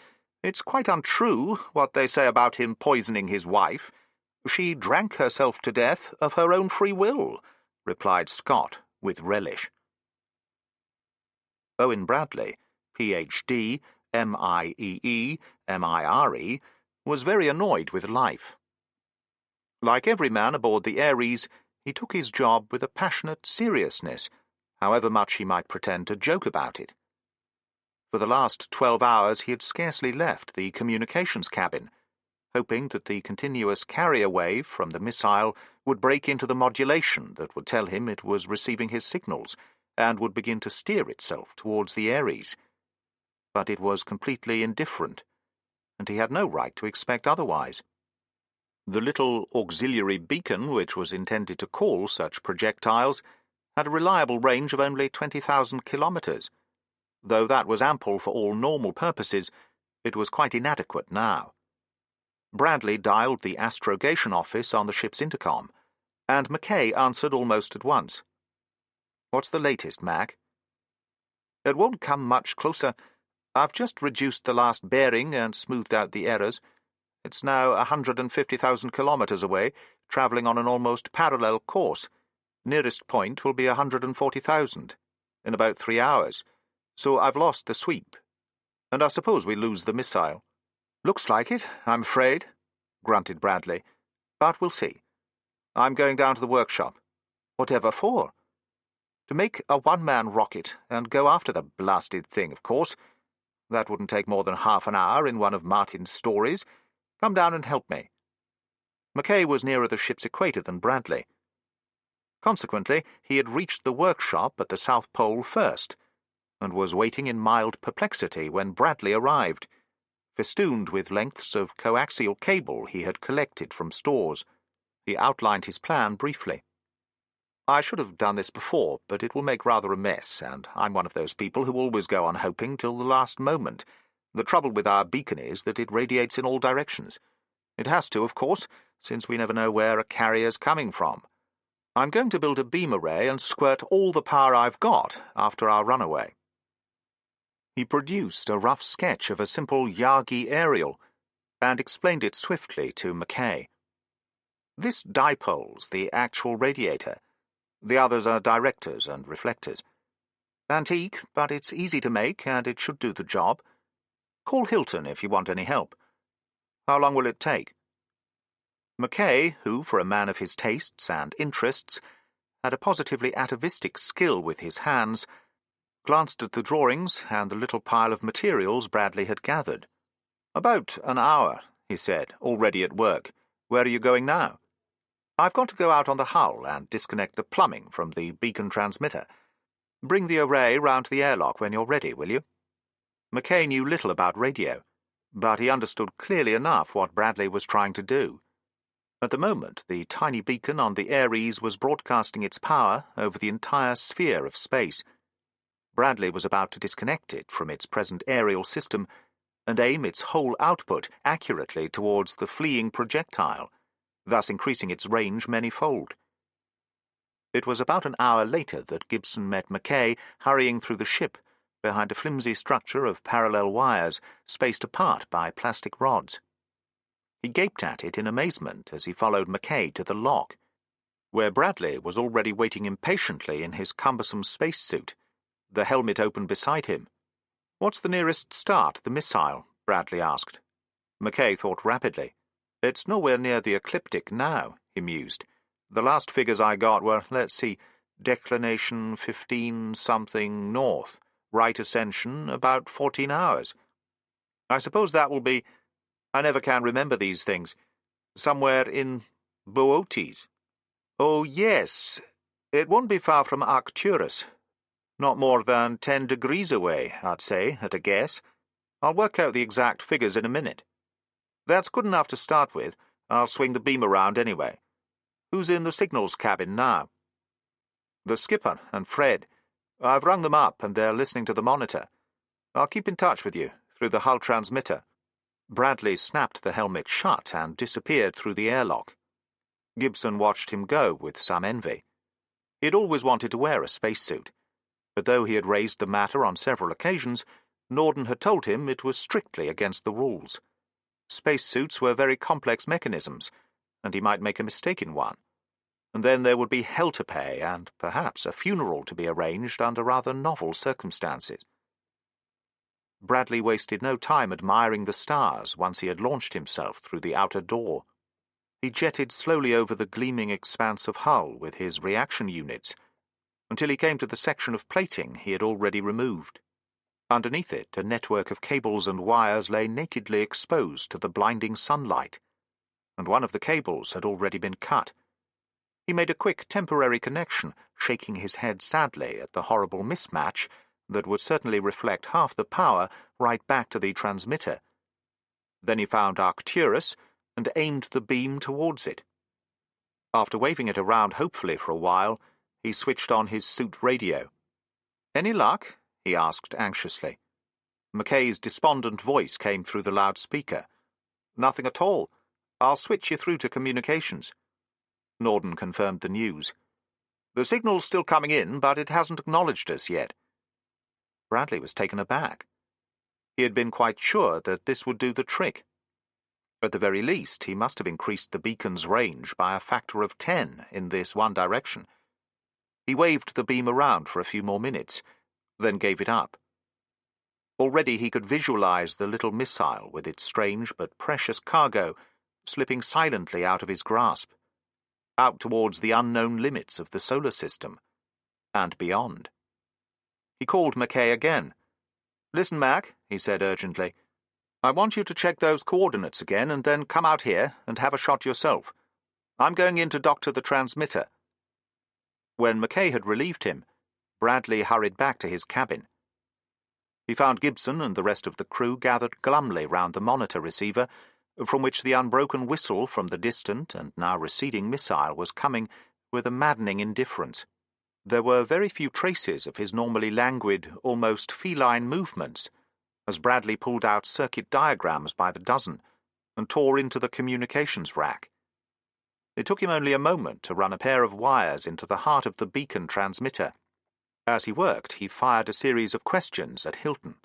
It's quite untrue what they say about him poisoning his wife. She drank herself to death of her own free will," replied Scott with relish. Owen Bradley, Ph.D., M.I.E.E., M.I.R.E., was very annoyed with life. Like every man aboard the Ares, he took his job with a passionate seriousness, however much he might pretend to joke about it. For the last 12 hours he had scarcely left the communications cabin, hoping that the continuous carrier wave from the missile would break into the modulation that would tell him it was receiving his signals and would begin to steer itself towards the Ares. But it was completely indifferent, and he had no right to expect otherwise. The little auxiliary beacon which was intended to call such projectiles had a reliable range of only 20,000 kilometers. Though that was ample for all normal purposes, it was quite inadequate now. Bradley dialed the astrogation office on the ship's intercom, and Mackay answered almost at once. "What's the latest, Mac?" "It won't come much closer. I've just reduced the last bearing and smoothed out the errors. It's now 150,000 kilometers away, travelling on an almost parallel course. Nearest point will be 140,000 in about 3 hours, so I've lost the sweep. And I suppose we lose the missile." "Looks like it, I'm afraid," grunted Bradley. "But we'll see. I'm going down to the workshop." "Whatever for?" "To make a one-man rocket and go after the blasted thing, of course. That wouldn't take more than half an hour in one of Martin's stories. Come down and help me." Mackay was nearer the ship's equator than Bradley. Consequently, he had reached the workshop at the South Pole first, and was waiting in mild perplexity when Bradley arrived, festooned with lengths of coaxial cable he had collected from stores. He outlined his plan briefly. "I should have done this before, but it will make rather a mess, and I'm one of those people who always go on hoping till the last moment. The trouble with our beacon is that it radiates in all directions. It has to, of course, since we never know where a carrier's coming from. I'm going to build a beam array and squirt all the power I've got after our runaway." He produced a rough sketch of a simple Yagi aerial and explained it swiftly to Mackay. "This dipole's the actual radiator. The others are directors and reflectors. Antique, but it's easy to make, and it should do the job. Call Hilton if you want any help. How long will it take?" Mackay, who, for a man of his tastes and interests, had a positively atavistic skill with his hands, glanced at the drawings and the little pile of materials Bradley had gathered. "About an hour," he said, already at work. "Where are you going now?" "I've got to go out on the hull and disconnect the plumbing from the beacon transmitter. Bring the array round to the airlock when you're ready, will you?" Mackay knew little about radio, but he understood clearly enough what Bradley was trying to do. At the moment, the tiny beacon on the Ares was broadcasting its power over the entire sphere of space. Bradley was about to disconnect it from its present aerial system and aim its whole output accurately towards the fleeing projectile, thus increasing its range many-fold. It was about an hour later that Gibson met Mackay hurrying through the ship behind a flimsy structure of parallel wires spaced apart by plastic rods. He gaped at it in amazement as he followed Mackay to the lock, where Bradley was already waiting impatiently in his cumbersome spacesuit, The helmet opened beside him. "What's the nearest star to the missile?" Bradley asked. Mackay thought rapidly. "It's nowhere near the ecliptic now," he mused. "The last figures I got were, let's see, declination 15-something north, right ascension about 14 hours. I suppose that will be, I never can remember these things, somewhere in Boötes. Oh, yes, it won't be far from Arcturus. Not more than 10 degrees away, I'd say, at a guess. I'll work out the exact figures in a minute. That's good enough to start with. I'll swing the beam around anyway. Who's in the signals cabin now?" "The skipper and Fred. I've rung them up and they're listening to the monitor. I'll keep in touch with you through the hull transmitter." Bradley snapped the helmet shut and disappeared through the airlock. Gibson watched him go with some envy. He had always wanted to wear a spacesuit, but though he had raised the matter on several occasions, Norden had told him it was strictly against the rules. Spacesuits were very complex mechanisms, and he might make a mistake in one. And then there would be hell to pay, and perhaps a funeral to be arranged under rather novel circumstances. Bradley wasted no time admiring the stars once he had launched himself through the outer door. He jetted slowly over the gleaming expanse of hull with his reaction units, until he came to the section of plating he had already removed. Underneath it, a network of cables and wires lay nakedly exposed to the blinding sunlight, and one of the cables had already been cut. He made a quick temporary connection, shaking his head sadly at the horrible mismatch that would certainly reflect half the power right back to the transmitter. Then he found Arcturus and aimed the beam towards it. After waving it around hopefully for a while, he switched on his suit radio. "Any luck?" he asked anxiously. Mackay's despondent voice came through the loudspeaker. "Nothing at all. I'll switch you through to communications." Norden confirmed the news. "The signal's still coming in, but it hasn't acknowledged us yet." Bradley was taken aback. He had been quite sure that this would do the trick. At the very least, he must have increased the beacon's range by a factor of 10 in this one direction. He waved the beam around for a few more minutes, then gave it up. Already he could visualize the little missile with its strange but precious cargo slipping silently out of his grasp, out towards the unknown limits of the solar system, and beyond. He called Mackay again. "Listen, Mac," he said urgently. "I want you to check those coordinates again and then come out here and have a shot yourself. I'm going in to doctor the transmitter." When Mackay had relieved him, Bradley hurried back to his cabin. He found Gibson and the rest of the crew gathered glumly round the monitor receiver, from which the unbroken whistle from the distant and now receding missile was coming with a maddening indifference. There were very few traces of his normally languid, almost feline movements, as Bradley pulled out circuit diagrams by the dozen and tore into the communications rack. It took him only a moment to run a pair of wires into the heart of the beacon transmitter. As he worked, he fired a series of questions at Hilton.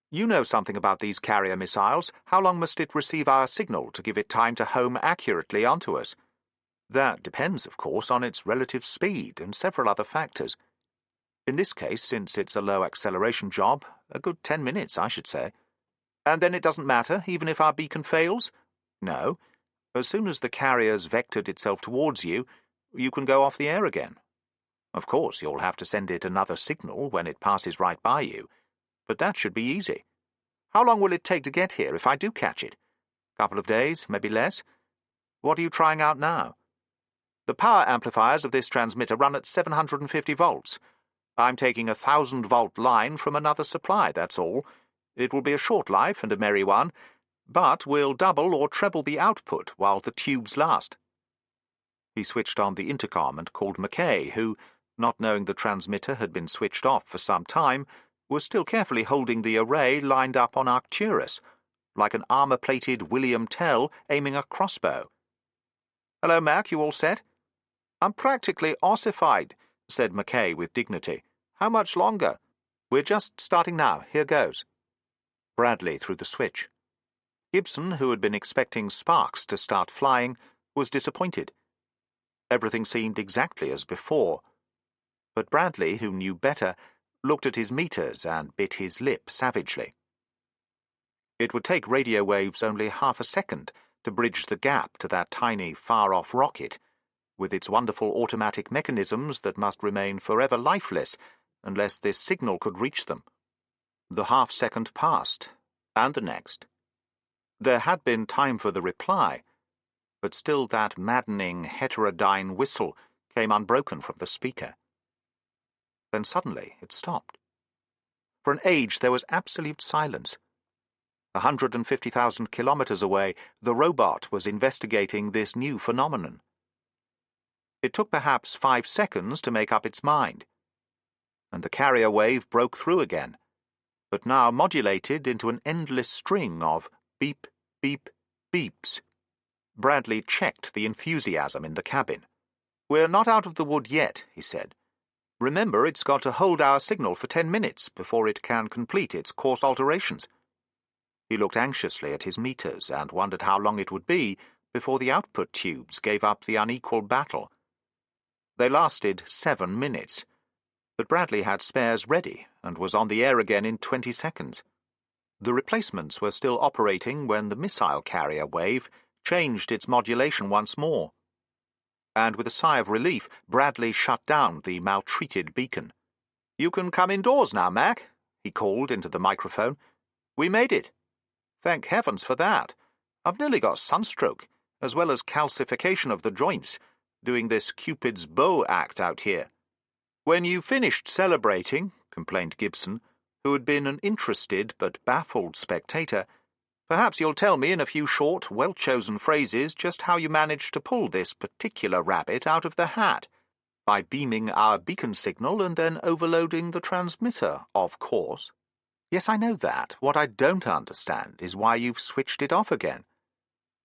"You know something about these carrier missiles. How long must it receive our signal to give it time to home accurately onto us?" "That depends, of course, on its relative speed and several other factors. In this case, since it's a low acceleration job, a good 10 minutes, I should say." "And then it doesn't matter, even if our beacon fails?" "No. As soon as the carrier's vectored itself towards you, you can go off the air again. Of course, you'll have to send it another signal when it passes right by you, but that should be easy. How long will it take to get here if I do catch it? Couple of days, maybe less? What are you trying out now?" "The power amplifiers of this transmitter run at 750 volts. I'm taking a 1,000-volt line from another supply, that's all. It will be a short life and a merry one, but we'll double or treble the output while the tubes last." He switched on the intercom and called Mackay, who, not knowing the transmitter had been switched off for some time, was still carefully holding the array lined up on Arcturus, like an armor-plated William Tell aiming a crossbow. "Hello, Mac, you all set?" "I'm practically ossified," said Mackay with dignity. "How much longer?" "We're just starting now. Here goes." Bradley threw the switch. Gibson, who had been expecting sparks to start flying, was disappointed. Everything seemed exactly as before. But Bradley, who knew better, looked at his meters and bit his lip savagely. It would take radio waves only half a second to bridge the gap to that tiny, far-off rocket, with its wonderful automatic mechanisms that must remain forever lifeless unless this signal could reach them. The half-second passed, and the next. There had been time for the reply, but still that maddening, heterodyne whistle came unbroken from the speaker. Then suddenly it stopped. For an age there was absolute silence. 150,000 kilometers away, the robot was investigating this new phenomenon. It took perhaps 5 seconds to make up its mind, and the carrier wave broke through again, but now modulated into an endless string of beep, beep, beeps. Bradley checked the enthusiasm in the cabin. "We're not out of the wood yet," he said. "Remember, it's got to hold our signal for 10 minutes before it can complete its course alterations." He looked anxiously at his meters and wondered how long it would be before the output tubes gave up the unequal battle. They lasted 7 minutes, but Bradley had spares ready and was on the air again in 20 seconds. The replacements were still operating when the missile carrier wave changed its modulation once more. And with a sigh of relief, Bradley shut down the maltreated beacon. "You can come indoors now, Mac," he called into the microphone. "We made it. Thank heavens for that. I've nearly got sunstroke, as well as calcification of the joints, doing this Cupid's bow act out here." "When you've finished celebrating," complained Gibson, who had been an interested but baffled spectator, "perhaps you'll tell me in a few short, well-chosen phrases just how you managed to pull this particular rabbit out of the hat. By beaming our beacon signal and then overloading the transmitter, of course." "Yes, I know that. What I don't understand is why you've switched it off again."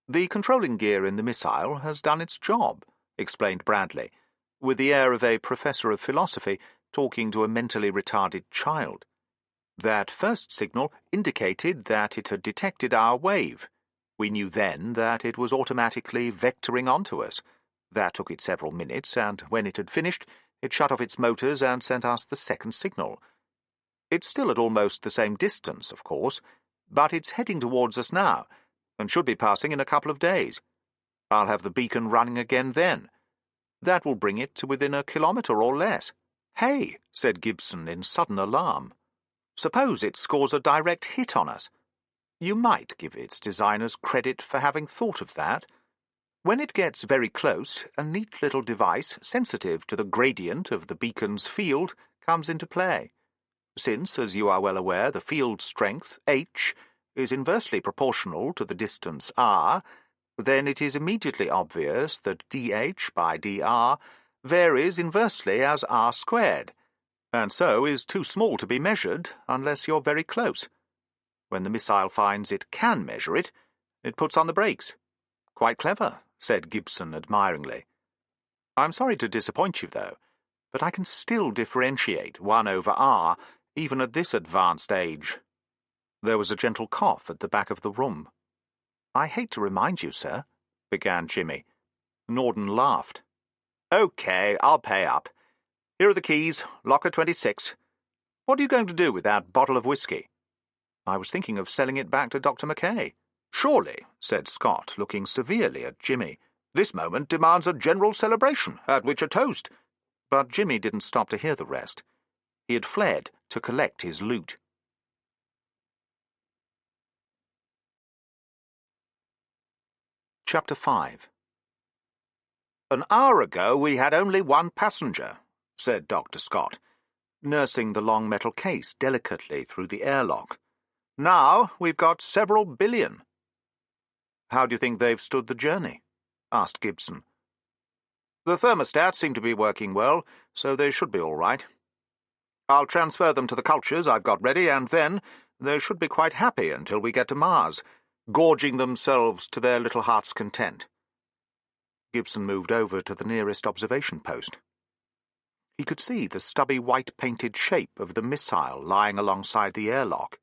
"The controlling gear in the missile has done its job," explained Bradley, with the air of a professor of philosophy talking to a mentally retarded child. "That first signal indicated that it had detected our wave. We knew then that it was automatically vectoring onto us. That took it several minutes, and when it had finished, it shut off its motors and sent us the second signal. It's still at almost the same distance, of course, but it's heading towards us now, and should be passing in a couple of days. I'll have the beacon running again then. That will bring it to within a kilometre or less." "Hey," said Gibson in sudden alarm. "Suppose it scores a direct hit on us." "You might give its designers credit for having thought of that. When it gets very close, a neat little device sensitive to the gradient of the beacon's field comes into play. Since, as you are well aware, the field strength, h, is inversely proportional to the distance r, then it is immediately obvious that dh by dr varies inversely as r squared, and so is too small to be measured unless you're very close. When the missile finds it can measure it, it puts on the brakes." "Quite clever," said Gibson admiringly. "I'm sorry to disappoint you, though, but I can still differentiate 1 over r, even at this advanced age." There was a gentle cough at the back of the room. "I hate to remind you, sir," began Jimmy. Norden laughed. "OK, I'll pay up. Here are the keys, locker 26. What are you going to do with that bottle of whiskey?" "I was thinking of selling it back to Dr. Mackay." "Surely," said Scott, looking severely at Jimmy, "this moment demands a general celebration, at which a toast—" But Jimmy didn't stop to hear the rest. He had fled to collect his loot. Chapter 5. "An hour ago we had only one passenger," said Dr. Scott, nursing the long metal case delicately through the airlock. "Now we've got several billion." "How do you think they've stood the journey?" asked Gibson. "The thermostats seem to be working well, so they should be all right. I'll transfer them to the cultures I've got ready, and then they should be quite happy until we get to Mars, gorging themselves to their little heart's content." Gibson moved over to the nearest observation post. He could see the stubby white-painted shape of the missile lying alongside the airlock,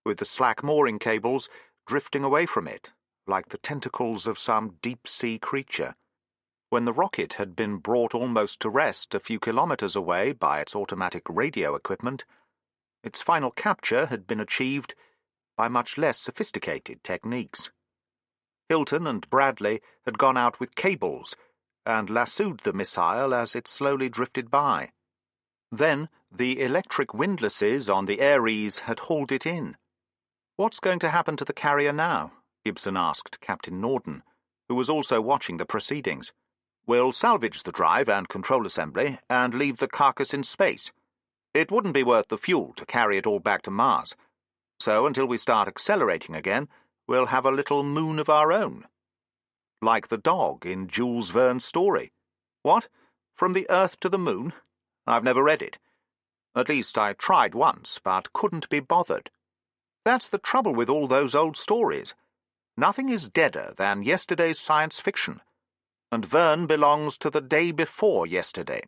with the slack mooring cables drifting away from it, like the tentacles of some deep-sea creature. When the rocket had been brought almost to rest a few kilometers away by its automatic radio equipment, its final capture had been achieved by much less sophisticated techniques. Hilton and Bradley had gone out with cables and lassoed the missile as it slowly drifted by. Then the electric windlasses on the Ares had hauled it in. "What's going to happen to the carrier now?" Gibson asked Captain Norden, who was also watching the proceedings. "We'll salvage the drive and control assembly and leave the carcass in space. It wouldn't be worth the fuel to carry it all back to Mars. So until we start accelerating again, we'll have a little moon of our own. Like the dog in Jules Verne's story. What? From the Earth to the Moon? I've never read it. At least I tried once, but couldn't be bothered. That's the trouble with all those old stories. Nothing is deader than yesterday's science fiction, and Verne belongs to the day before yesterday."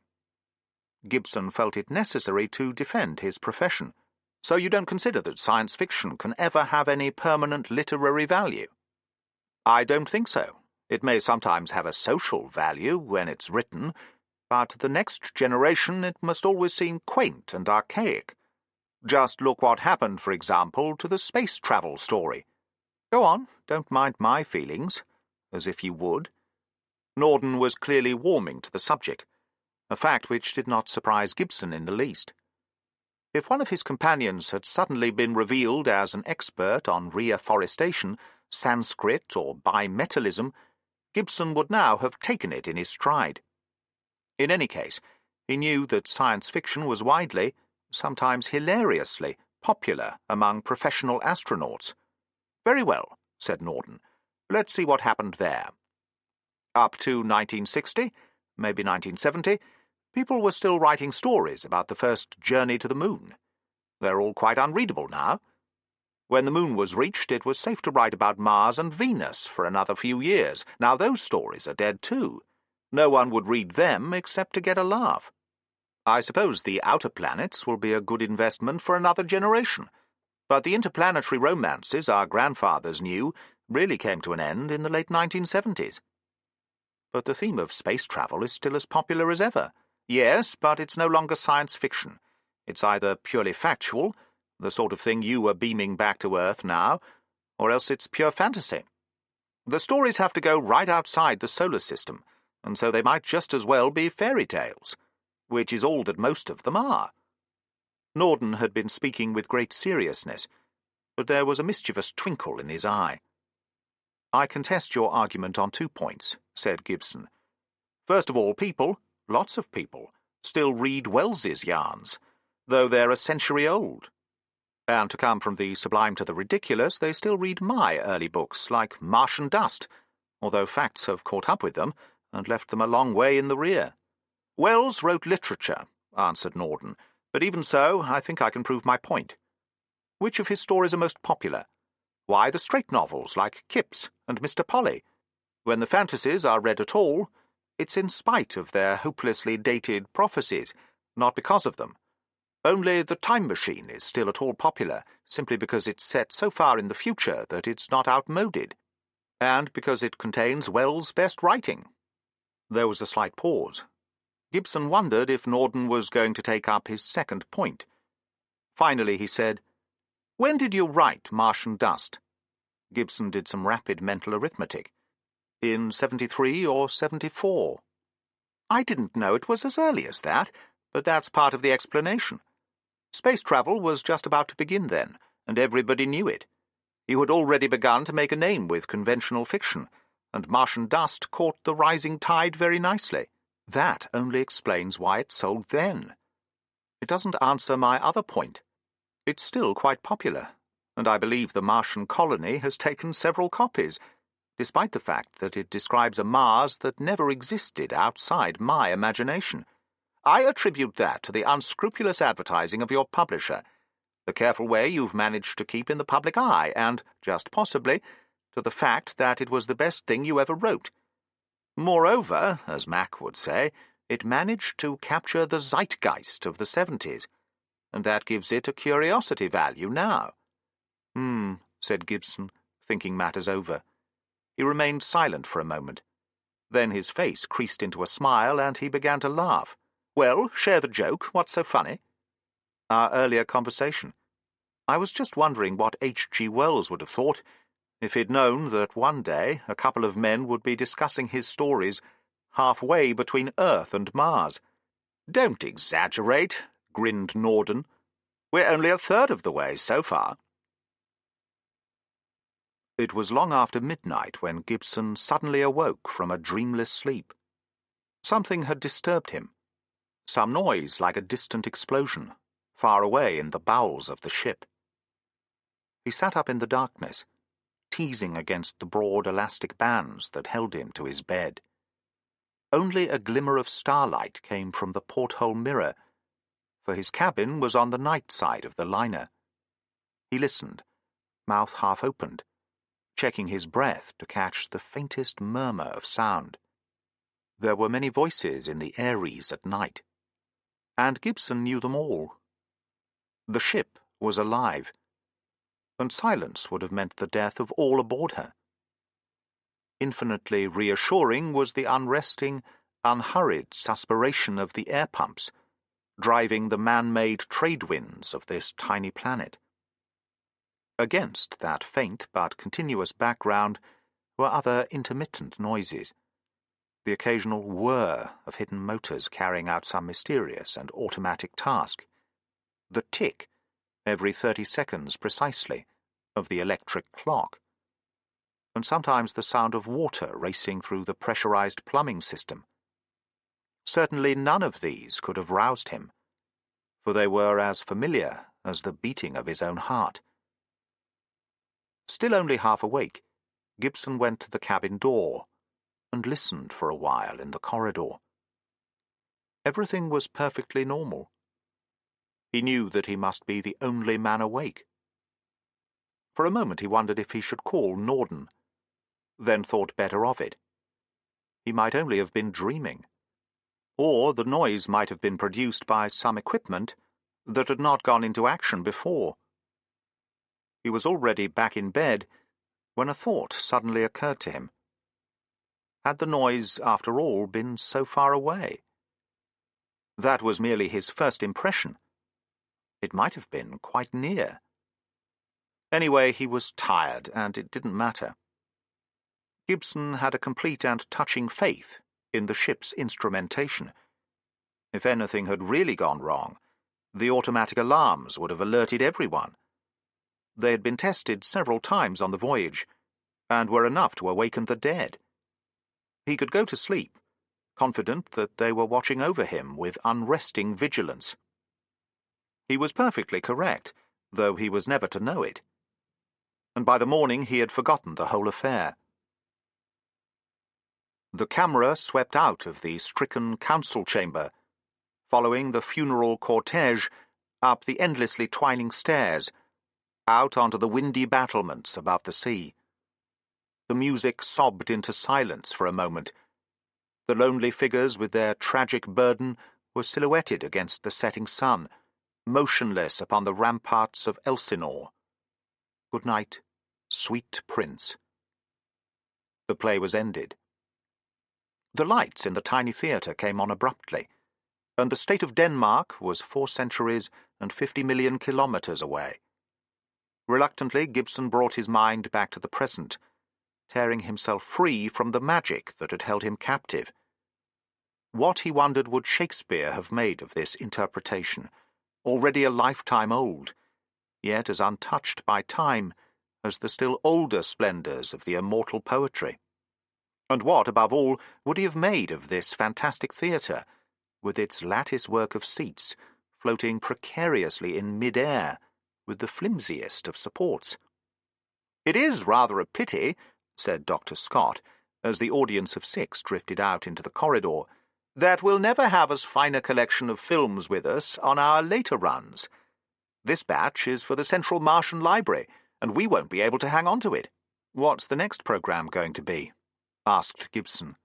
Gibson felt it necessary to defend his profession. "So you don't consider that science fiction can ever have any permanent literary value?" "I don't think so. It may sometimes have a social value when it's written, but the next generation it must always seem quaint and archaic. Just look what happened, for example, to the space travel story. Go on, don't mind my feelings, as if you would." Norden was clearly warming to the subject, a fact which did not surprise Gibson in the least. If one of his companions had suddenly been revealed as an expert on reforestation, Sanskrit, or bimetallism, Gibson would now have taken it in his stride. In any case, he knew that science fiction was widely, sometimes hilariously, popular among professional astronauts. "Very well," said Norden. "Let's see what happened there. Up to 1960, maybe 1970, people were still writing stories about the first journey to the moon. They're all quite unreadable now. When the moon was reached, it was safe to write about Mars and Venus for another few years. Now those stories are dead too. No one would read them except to get a laugh. I suppose the outer planets will be a good investment for another generation, but the interplanetary romances our grandfathers knew really came to an end in the late 1970s. But the theme of space travel is still as popular as ever. Yes, but it's no longer science fiction. It's either purely factual, the sort of thing you are beaming back to Earth now, or else it's pure fantasy. The stories have to go right outside the solar system, and so they might just as well be fairy tales, which is all that most of them are." Norden had been speaking with great seriousness, but there was a mischievous twinkle in his eye. "I contest your argument on 2 points," said Gibson. "First of all, people, lots of people, still read Wells's yarns, though they're a century old. And to come from the sublime to the ridiculous, they still read my early books, like Martian Dust, although facts have caught up with them and left them a long way in the rear." "Wells wrote literature," answered Norden, "but even so, I think I can prove my point. Which of his stories are most popular? Why, the straight novels like Kipps and Mr. Polly. When the fantasies are read at all, it's in spite of their hopelessly dated prophecies, not because of them. Only The Time Machine is still at all popular, simply because it's set so far in the future that it's not outmoded, and because it contains Wells' best writing." There was a slight pause. Gibson wondered if Norden was going to take up his second point. Finally he said, "When did you write Martian Dust?" Gibson did some rapid mental arithmetic. "In 73 or 74. "I didn't know it was as early as that, but that's part of the explanation. Space travel was just about to begin then, and everybody knew it. You had already begun to make a name with conventional fiction, and Martian Dust caught the rising tide very nicely. That only explains why it sold then. It doesn't answer my other point. It's still quite popular, and I believe The Martian Colony has taken several copies, despite the fact that it describes a Mars that never existed outside my imagination. I attribute that to the unscrupulous advertising of your publisher, the careful way you've managed to keep in the public eye, and, just possibly, to the fact that it was the best thing you ever wrote. Moreover, as Mac would say, it managed to capture the zeitgeist of the 70s, and that gives it a curiosity value now." Said Gibson, thinking matters over. He remained silent for a moment. Then his face creased into a smile, and he began to laugh. "Well, share the joke. What's so funny?" "Our earlier conversation. I was just wondering what H.G. Wells would have thought if he'd known that one day a couple of men would be discussing his stories halfway between Earth and Mars." "Don't exaggerate," grinned Norden. "We're only a third of the way so far." It was long after midnight when Gibson suddenly awoke from a dreamless sleep. Something had disturbed him. Some noise like a distant explosion, far away in the bowels of the ship. He sat up in the darkness, teasing against the broad elastic bands that held him to his bed. Only a glimmer of starlight came from the porthole mirror, for his cabin was on the night side of the liner. He listened, mouth half opened, checking his breath to catch the faintest murmur of sound. There were many voices in the Aries at night, and Gibson knew them all. The ship was alive, and silence would have meant the death of all aboard her. Infinitely reassuring was the unresting, unhurried suspiration of the air pumps, driving the man-made trade winds of this tiny planet. Against that faint but continuous background were other intermittent noises, the occasional whir of hidden motors carrying out some mysterious and automatic task, the tick, every 30 seconds precisely, of the electric clock, and sometimes the sound of water racing through the pressurized plumbing system. Certainly none of these could have roused him, for they were as familiar as the beating of his own heart. Still only half awake, Gibson went to the cabin door and listened for a while in the corridor. Everything was perfectly normal. He knew that he must be the only man awake. For a moment he wondered if he should call Norden, then thought better of it. He might only have been dreaming, or the noise might have been produced by some equipment that had not gone into action before. He was already back in bed when a thought suddenly occurred to him. Had the noise, after all, been so far away? That was merely his first impression. It might have been quite near. Anyway, he was tired, and it didn't matter. Gibson had a complete and touching faith in the ship's instrumentation. If anything had really gone wrong, the automatic alarms would have alerted everyone. They had been tested several times on the voyage, and were enough to awaken the dead. He could go to sleep, confident that they were watching over him with unresting vigilance. He was perfectly correct, though he was never to know it. And by the morning he had forgotten the whole affair. The camera swept out of the stricken council chamber, following the funeral cortege up the endlessly twining stairs, out onto the windy battlements above the sea. The music sobbed into silence for a moment. The lonely figures with their tragic burden were silhouetted against the setting sun, motionless upon the ramparts of Elsinore. Good night, sweet prince. The play was ended. The lights in the tiny theatre came on abruptly, and the state of Denmark was 4 centuries and 50 million kilometers away. Reluctantly, Gibson brought his mind back to the present, tearing himself free from the magic that had held him captive. What, he wondered, would Shakespeare have made of this interpretation, already a lifetime old, yet as untouched by time as the still older splendours of the immortal poetry? And what, above all, would he have made of this fantastic theatre, with its lattice-work of seats, floating precariously in mid-air, with the flimsiest of supports? "It is rather a pity," said Dr. Scott, as the audience of 6 drifted out into the corridor, "that we'll never have as fine a collection of films with us on our later runs. This batch is for the Central Martian Library, and we won't be able to hang on to it." "What's the next programme going to be?" asked Gibson.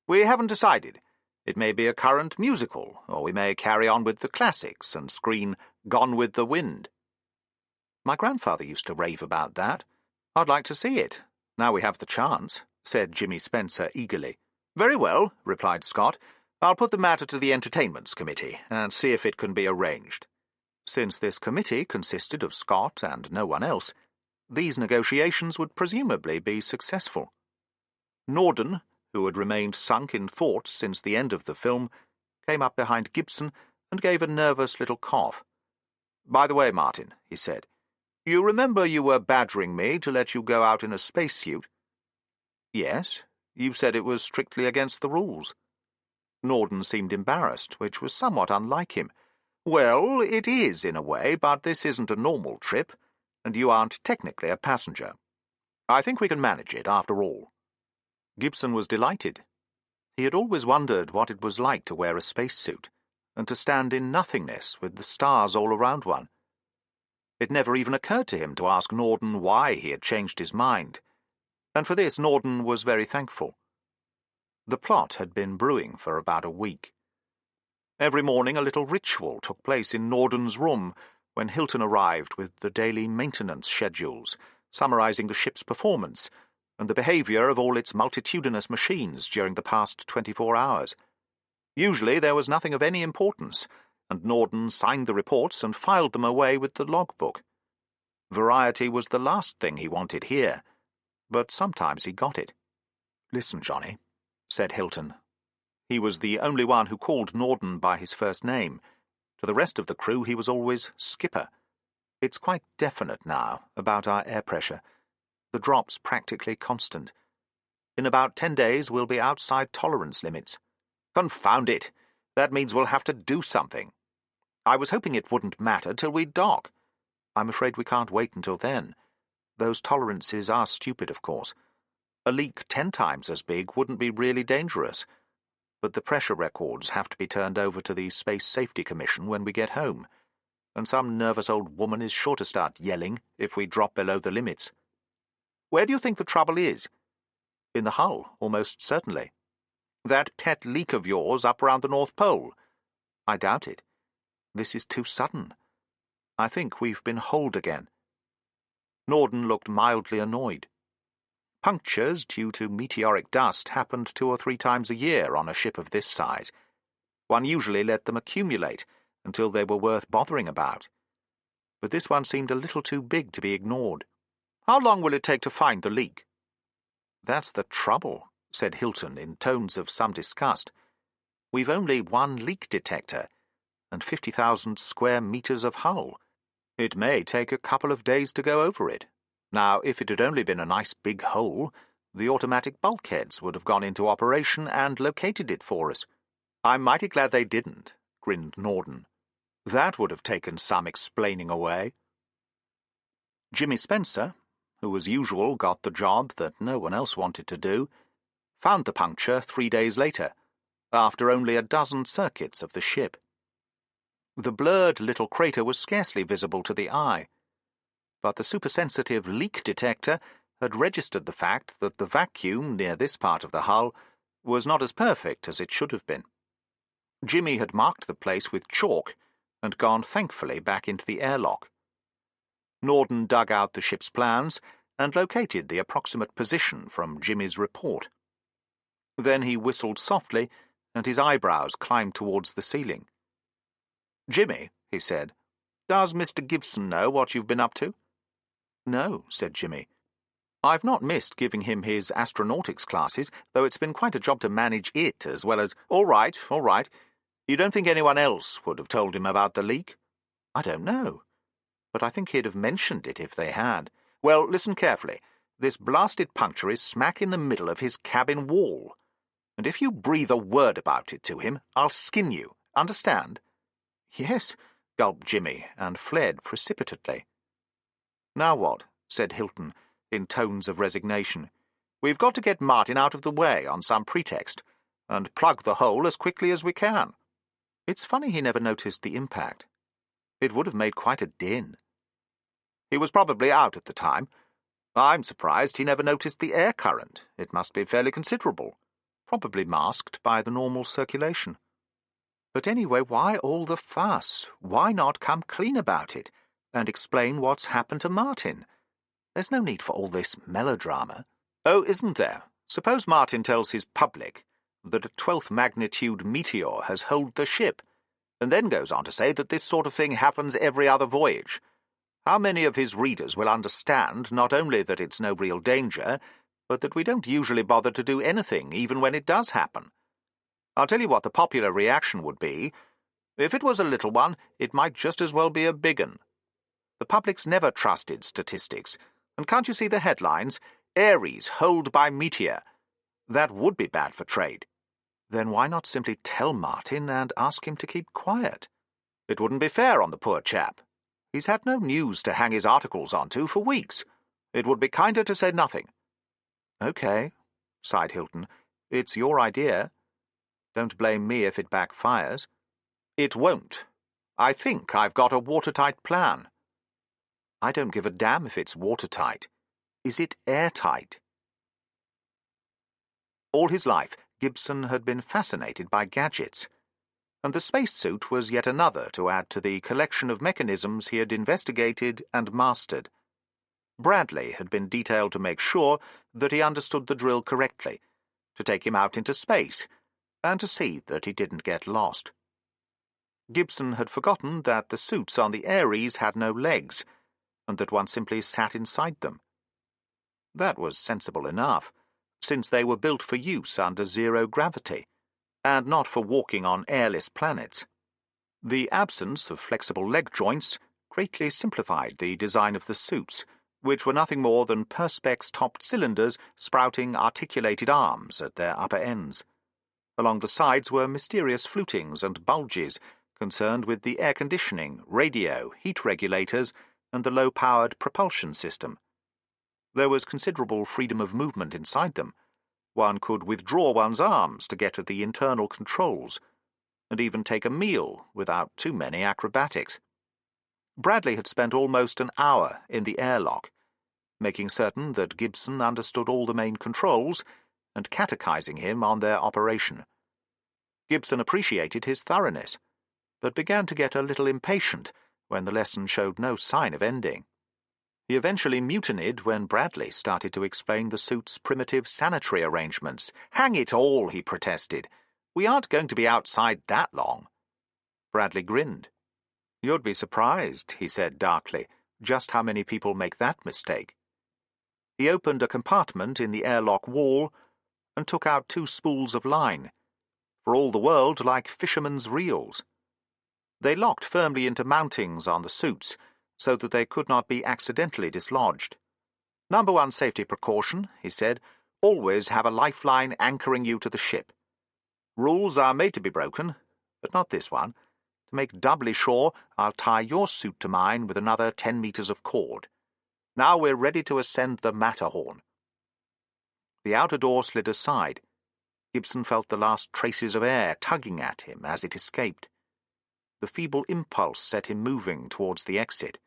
"We haven't decided. It may be a current musical, or we may carry on with the classics and screen Gone with the Wind." "My grandfather used to rave about that. I'd like to see it, now we have the chance," said Jimmy Spencer eagerly. Very well, replied Scott. I'll put the matter to the Entertainments Committee and see if it can be arranged. Since this committee consisted of Scott and no one else, these negotiations would presumably be successful. Norden, who had remained sunk in thought since the end of the film, came up behind Gibson and gave a nervous little cough. "By the way, Martin," he said, "you remember you were badgering me to let you go out in a spacesuit?" "Yes. You said it was strictly against the rules." Norden seemed embarrassed, which was somewhat unlike him. "Well, it is in a way, but this isn't a normal trip, and you aren't technically a passenger. I think we can manage it, after all." Gibson was delighted. He had always wondered what it was like to wear a spacesuit, and to stand in nothingness with the stars all around one. It never even occurred to him to ask Norden why he had changed his mind, and for this Norden was very thankful. The plot had been brewing for about a week. Every morning a little ritual took place in Norden's room when Hilton arrived with the daily maintenance schedules, summarizing the ship's performance and the behavior of all its multitudinous machines during the past 24 hours. Usually there was nothing of any importance, and Norden signed the reports and filed them away with the logbook. Variety was the last thing he wanted here, but sometimes he got it. "Listen, Johnny," said Hilton. He was the only one who called Norden by his first name. To the rest of the crew he was always Skipper. "It's quite definite now about our air pressure. The drop's practically constant. In about 10 days we'll be outside tolerance limits." "Confound it! That means we'll have to do something. I was hoping it wouldn't matter till we dock." "I'm afraid we can't wait until then. Those tolerances are stupid, of course. A leak 10 times as big wouldn't be really dangerous, but the pressure records have to be turned over to the Space Safety Commission when we get home, and some nervous old woman is sure to start yelling if we drop below the limits." "Where do you think the trouble is?" "In the hull, almost certainly." "That pet leak of yours up round the North Pole?" "I doubt it. This is too sudden. I think we've been holed again." Norden looked mildly annoyed. Punctures due to meteoric dust happened 2 or 3 times a year on a ship of this size. One usually let them accumulate until they were worth bothering about. But this one seemed a little too big to be ignored. "How long will it take to find the leak?" "That's the trouble," said Hilton in tones of some disgust. "We've only one leak detector, and 50,000 square meters of hull. It may take a couple of days to go over it. Now, if it had only been a nice big hole, the automatic bulkheads would have gone into operation and located it for us." "I'm mighty glad they didn't," grinned Norden. "That would have taken some explaining away." Jimmy Spencer, who as usual got the job that no one else wanted to do, found the puncture 3 days later, after only a dozen circuits of the ship. The blurred little crater was scarcely visible to the eye, but the supersensitive leak detector had registered the fact that the vacuum near this part of the hull was not as perfect as it should have been. Jimmy had marked the place with chalk and gone thankfully back into the airlock. Norden dug out the ship's plans and located the approximate position from Jimmy's report. Then he whistled softly, and his eyebrows climbed towards the ceiling. "Jimmy," he said, "does Mr. Gibson know what you've been up to?" "No," said Jimmy. "I've not missed giving him his astronautics classes, though it's been quite a job to manage it as well as—" All right. You don't think anyone else would have told him about the leak?" "I don't know, but I think he'd have mentioned it if they had." "Well, listen carefully. This blasted puncture is smack in the middle of his cabin wall, and if you breathe a word about it to him, I'll skin you. Understand?" "Yes," gulped Jimmy, and fled precipitately. "Now what?" said Hilton, in tones of resignation. "We've got to get Martin out of the way on some pretext, and plug the hole as quickly as we can." "It's funny he never noticed the impact. It would have made quite a din." "He was probably out at the time. I'm surprised he never noticed the air current. It must be fairly considerable. Probably masked by the normal circulation." "But anyway, why all the fuss? Why not come clean about it, and explain what's happened to Martin? There's no need for all this melodrama." "Oh, isn't there? Suppose Martin tells his public, that a 12th magnitude meteor has holed the ship, and then goes on to say that this sort of thing happens every other voyage. How many of his readers will understand not only that it's no real danger, but that we don't usually bother to do anything, even when it does happen? I'll tell you what the popular reaction would be. If it was a little one, it might just as well be a big un. The public's never trusted statistics, and can't you see the headlines? Ares holed by meteor. That would be bad for trade. Then why not simply tell Martin and ask him to keep quiet? It wouldn't be fair on the poor chap. He's had no news to hang his articles onto for weeks. It would be kinder to say nothing. Okay, sighed Hilton. It's your idea. Don't blame me if it backfires. It won't. I think I've got a watertight plan. I don't give a damn if it's watertight. Is it airtight? All his life, Gibson had been fascinated by gadgets, and the spacesuit was yet another to add to the collection of mechanisms he had investigated and mastered. Bradley had been detailed to make sure that he understood the drill correctly, to take him out into space, and to see that he didn't get lost. Gibson had forgotten that the suits on the Ares had no legs, and that one simply sat inside them. That was sensible enough, since they were built for use under zero gravity, and not for walking on airless planets. The absence of flexible leg joints greatly simplified the design of the suits, which were nothing more than perspex-topped cylinders sprouting articulated arms at their upper ends. Along the sides were mysterious flutings and bulges concerned with the air conditioning, radio, heat regulators, and the low-powered propulsion system. There was considerable freedom of movement inside them. One could withdraw one's arms to get at the internal controls, and even take a meal without too many acrobatics. Bradley had spent almost an hour in the airlock, making certain that Gibson understood all the main controls and catechizing him on their operation. Gibson appreciated his thoroughness, but began to get a little impatient when the lesson showed no sign of ending. He eventually mutinied when Bradley started to explain the suit's primitive sanitary arrangements. "Hang it all," he protested. "We aren't going to be outside that long." Bradley grinned. "You'd be surprised," he said darkly, "just how many people make that mistake." He opened a compartment in the airlock wall and took out 2 spools of line, for all the world like fishermen's reels. They locked firmly into mountings on the suits, so that they could not be accidentally dislodged. "Number 1 safety precaution," he said, "always have a lifeline anchoring you to the ship. Rules are made to be broken, but not this one. To make doubly sure, I'll tie your suit to mine with another 10 meters of cord. Now we're ready to ascend the Matterhorn." The outer door slid aside. Gibson felt the last traces of air tugging at him as it escaped. The feeble impulse set him moving towards the exit,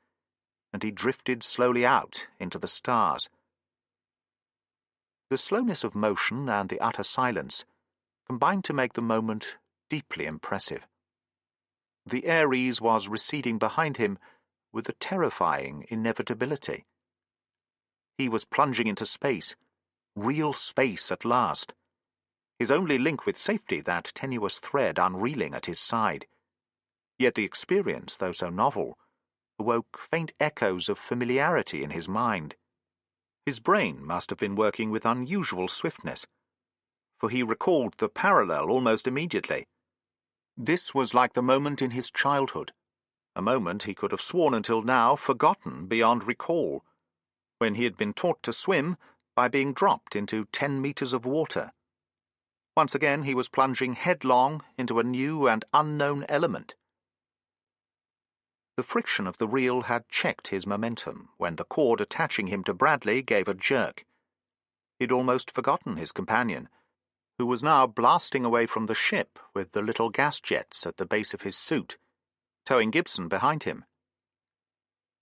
and he drifted slowly out into the stars. The slowness of motion and the utter silence combined to make the moment deeply impressive. The Ares was receding behind him with a terrifying inevitability. He was plunging into space, real space at last. His only link with safety, that tenuous thread unreeling at his side. Yet the experience, though so novel, awoke faint echoes of familiarity in his mind. His brain must have been working with unusual swiftness, for he recalled the parallel almost immediately. This was like the moment in his childhood, a moment he could have sworn until now forgotten beyond recall, when he had been taught to swim by being dropped into 10 meters of water. Once again he was plunging headlong into a new and unknown element. The friction of the reel had checked his momentum when the cord attaching him to Bradley gave a jerk. He'd almost forgotten his companion, who was now blasting away from the ship with the little gas jets at the base of his suit, towing Gibson behind him.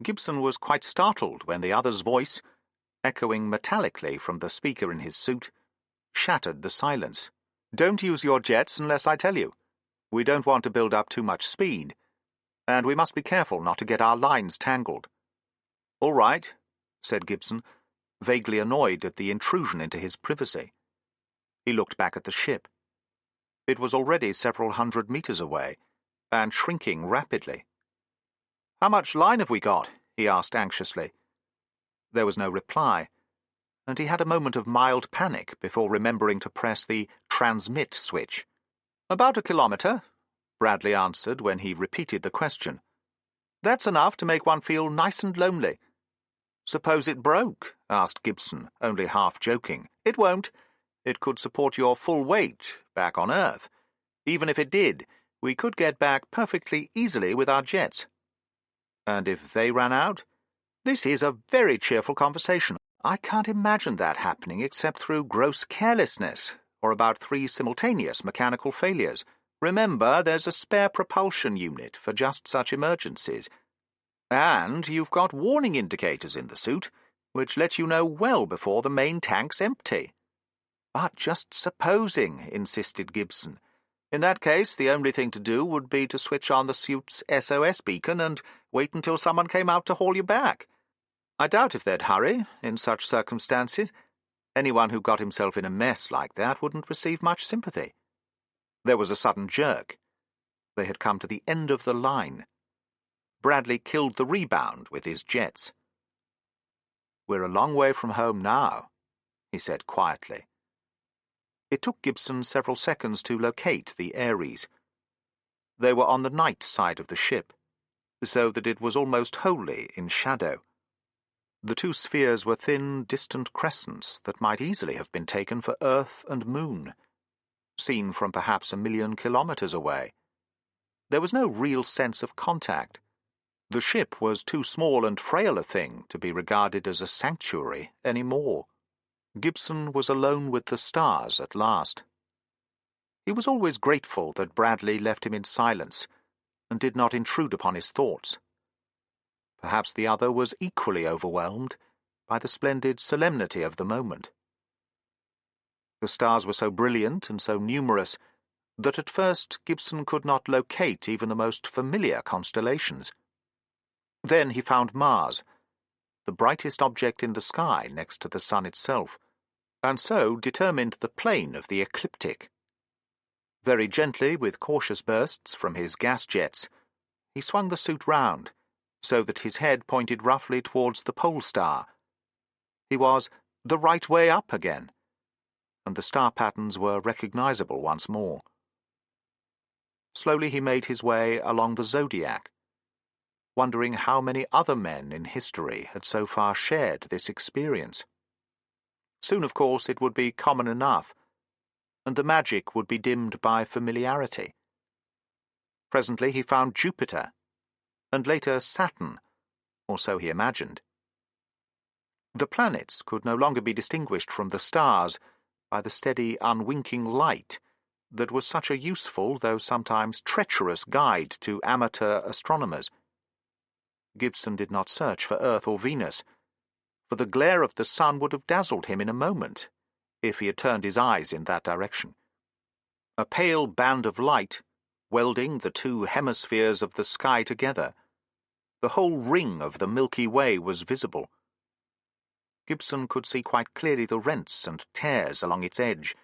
Gibson was quite startled when the other's voice, echoing metallically from the speaker in his suit, shattered the silence. "Don't use your jets unless I tell you. We don't want to build up too much speed, and we must be careful not to get our lines tangled." "All right," said Gibson, vaguely annoyed at the intrusion into his privacy. He looked back at the ship. It was already several hundred meters away, and shrinking rapidly. "How much line have we got?" he asked anxiously. There was no reply, and he had a moment of mild panic before remembering to press the transmit switch. "About a kilometre," Bradley answered when he repeated the question. "That's enough to make one feel nice and lonely." "Suppose it broke?" asked Gibson, only half joking. "It won't. It could support your full weight back on Earth. Even if it did, we could get back perfectly easily with our jets." "And if they ran out?" "This is a very cheerful conversation. I can't imagine that happening except through gross carelessness, or about 3 simultaneous mechanical failures. Remember, there's a spare propulsion unit for just such emergencies. And you've got warning indicators in the suit, which let you know well before the main tank's empty." "But just supposing," insisted Gibson. "In that case, the only thing to do would be to switch on the suit's SOS beacon and wait until someone came out to haul you back. I doubt if they'd hurry, in such circumstances. Anyone who got himself in a mess like that wouldn't receive much sympathy." There was a sudden jerk. They had come to the end of the line. Bradley killed the rebound with his jets. "We're a long way from home now," he said quietly. It took Gibson several seconds to locate the Ares. They were on the night side of the ship, so that it was almost wholly in shadow. The 2 spheres were thin, distant crescents that might easily have been taken for Earth and Moon, seen from perhaps 1,000,000 kilometers away. There was no real sense of contact. The ship was too small and frail a thing to be regarded as a sanctuary any more. Gibson was alone with the stars at last. He was always grateful that Bradley left him in silence and did not intrude upon his thoughts. Perhaps the other was equally overwhelmed by the splendid solemnity of the moment. The stars were so brilliant and so numerous that at first Gibson could not locate even the most familiar constellations. Then he found Mars, the brightest object in the sky next to the sun itself, and so determined the plane of the ecliptic. Very gently, with cautious bursts from his gas jets, he swung the suit round, so that his head pointed roughly towards the pole star. He was the right way up again, and the star patterns were recognizable once more. Slowly he made his way along the zodiac, wondering how many other men in history had so far shared this experience. Soon, of course, it would be common enough, and the magic would be dimmed by familiarity. Presently he found Jupiter, and later Saturn, or so he imagined. The planets could no longer be distinguished from the stars by the steady, unwinking light that was such a useful, though sometimes treacherous, guide to amateur astronomers. Gibson did not search for Earth or Venus, for the glare of the sun would have dazzled him in a moment, if he had turned his eyes in that direction. A pale band of light, welding the 2 hemispheres of the sky together. The whole ring of the Milky Way was visible. Gibson could see quite clearly the rents and tears along its edge,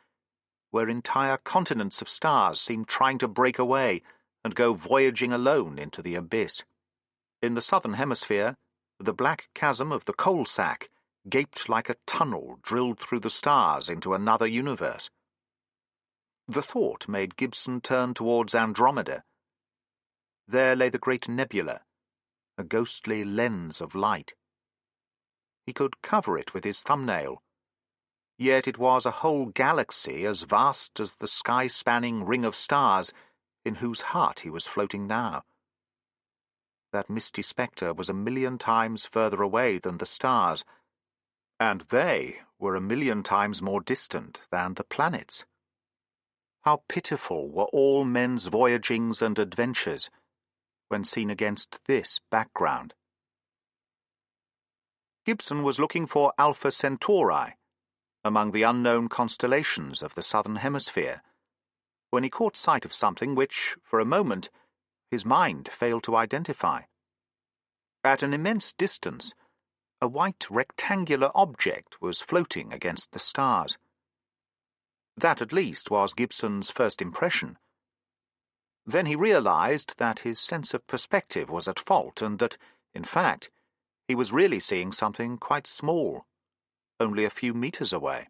where entire continents of stars seemed trying to break away and go voyaging alone into the abyss. In the southern hemisphere, the black chasm of the coal sack gaped like a tunnel drilled through the stars into another universe. The thought made Gibson turn towards Andromeda. There lay the great nebula, a ghostly lens of light. He could cover it with his thumbnail, yet it was a whole galaxy as vast as the sky-spanning ring of stars in whose heart he was floating now. That misty spectre was 1,000,000 times further away than the stars, and they were 1,000,000 times more distant than the planets. How pitiful were all men's voyagings and adventures when seen against this background. Gibson was looking for Alpha Centauri among the unknown constellations of the southern hemisphere, when he caught sight of something which, for a moment, his mind failed to identify. At an immense distance, a white rectangular object was floating against the stars. That at least was Gibson's first impression. Then he realized that his sense of perspective was at fault and that, in fact, he was really seeing something quite small, only a few meters away.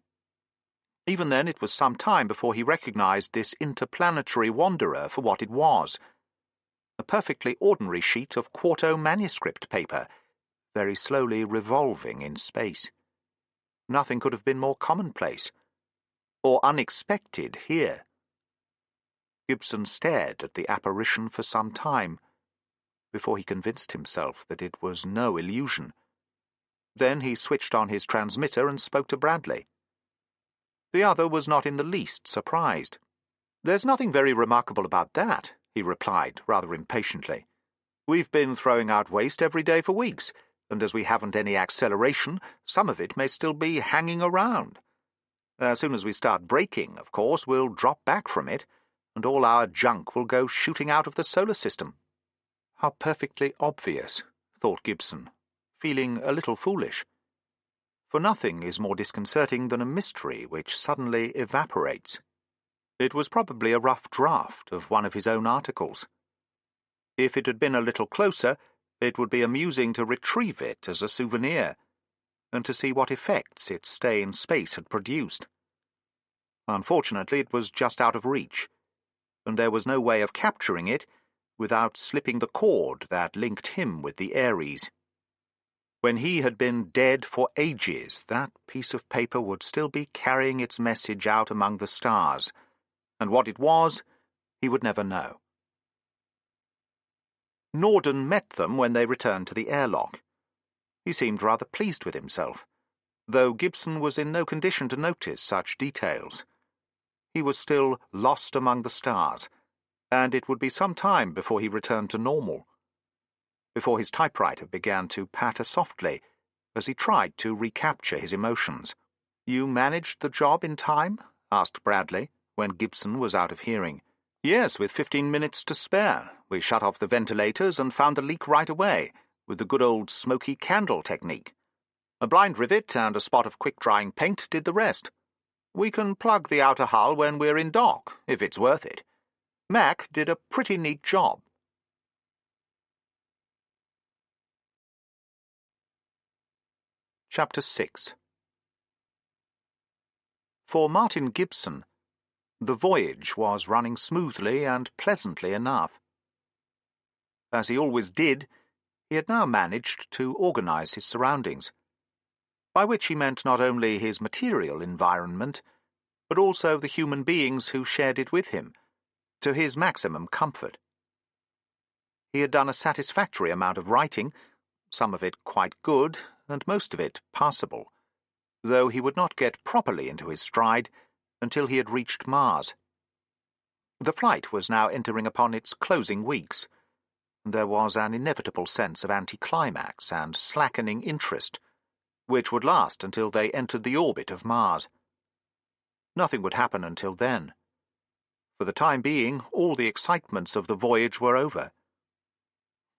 Even then it was some time before he recognized this interplanetary wanderer for what it was. A perfectly ordinary sheet of quarto manuscript paper, very slowly revolving in space. Nothing could have been more commonplace, or unexpected here. Gibson stared at the apparition for some time, before he convinced himself that it was no illusion. Then he switched on his transmitter and spoke to Bradley. The other was not in the least surprised. "There's nothing very remarkable about that," he replied, rather impatiently. "We've been throwing out waste every day for weeks, and as we haven't any acceleration, some of it may still be hanging around. As soon as we start braking, of course, we'll drop back from it, and all our junk will go shooting out of the solar system." How perfectly obvious, thought Gibson, feeling a little foolish. For nothing is more disconcerting than a mystery which suddenly evaporates. It was probably a rough draft of one of his own articles. If it had been a little closer, it would be amusing to retrieve it as a souvenir, and to see what effects its stay in space had produced. Unfortunately, it was just out of reach, and there was no way of capturing it without slipping the cord that linked him with the Ares. When he had been dead for ages, that piece of paper would still be carrying its message out among the stars, and what it was, he would never know. Norden met them when they returned to the airlock. He seemed rather pleased with himself, though Gibson was in no condition to notice such details. He was still lost among the stars, and it would be some time before he returned to normal, before his typewriter began to patter softly as he tried to recapture his emotions. "You managed the job in time?" asked Bradley, when Gibson was out of hearing. "Yes, with 15 minutes to spare. We shut off the ventilators and found the leak right away, with the good old smoky candle technique. A blind rivet and a spot of quick-drying paint did the rest. We can plug the outer hull when we're in dock, if it's worth it. Mac did a pretty neat job." Chapter 6. For Martin Gibson, the voyage was running smoothly and pleasantly enough. As he always did, he had now managed to organize his surroundings, by which he meant not only his material environment, but also the human beings who shared it with him, to his maximum comfort. He had done a satisfactory amount of writing, some of it quite good, and most of it passable, though he would not get properly into his stride until he had reached Mars. The flight was now entering upon its closing weeks. There was an inevitable sense of anticlimax and slackening interest, which would last until they entered the orbit of Mars. Nothing would happen until then. For the time being, all the excitements of the voyage were over.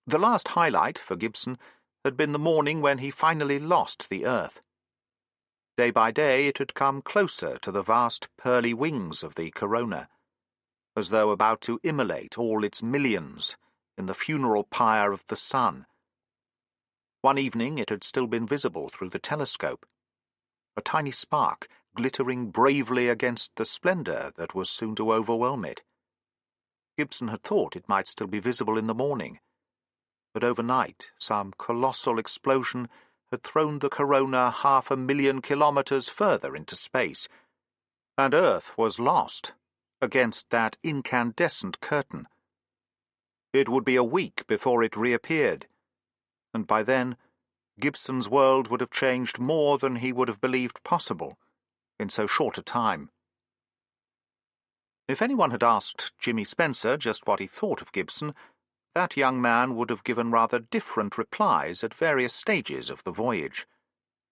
The last highlight for Gibson had been the morning when he finally lost the Earth. Day by day it had come closer to the vast pearly wings of the corona, as though about to immolate all its millions in the funeral pyre of the sun. One evening it had still been visible through the telescope, a tiny spark glittering bravely against the splendor that was soon to overwhelm it. Gibson had thought it might still be visible in the morning, but overnight some colossal explosion had thrown the corona 500,000 kilometers further into space, and Earth was lost against that incandescent curtain. It would be a week before it reappeared, and by then Gibson's world would have changed more than he would have believed possible in so short a time. If anyone had asked Jimmy Spencer just what he thought of Gibson, that young man would have given rather different replies at various stages of the voyage.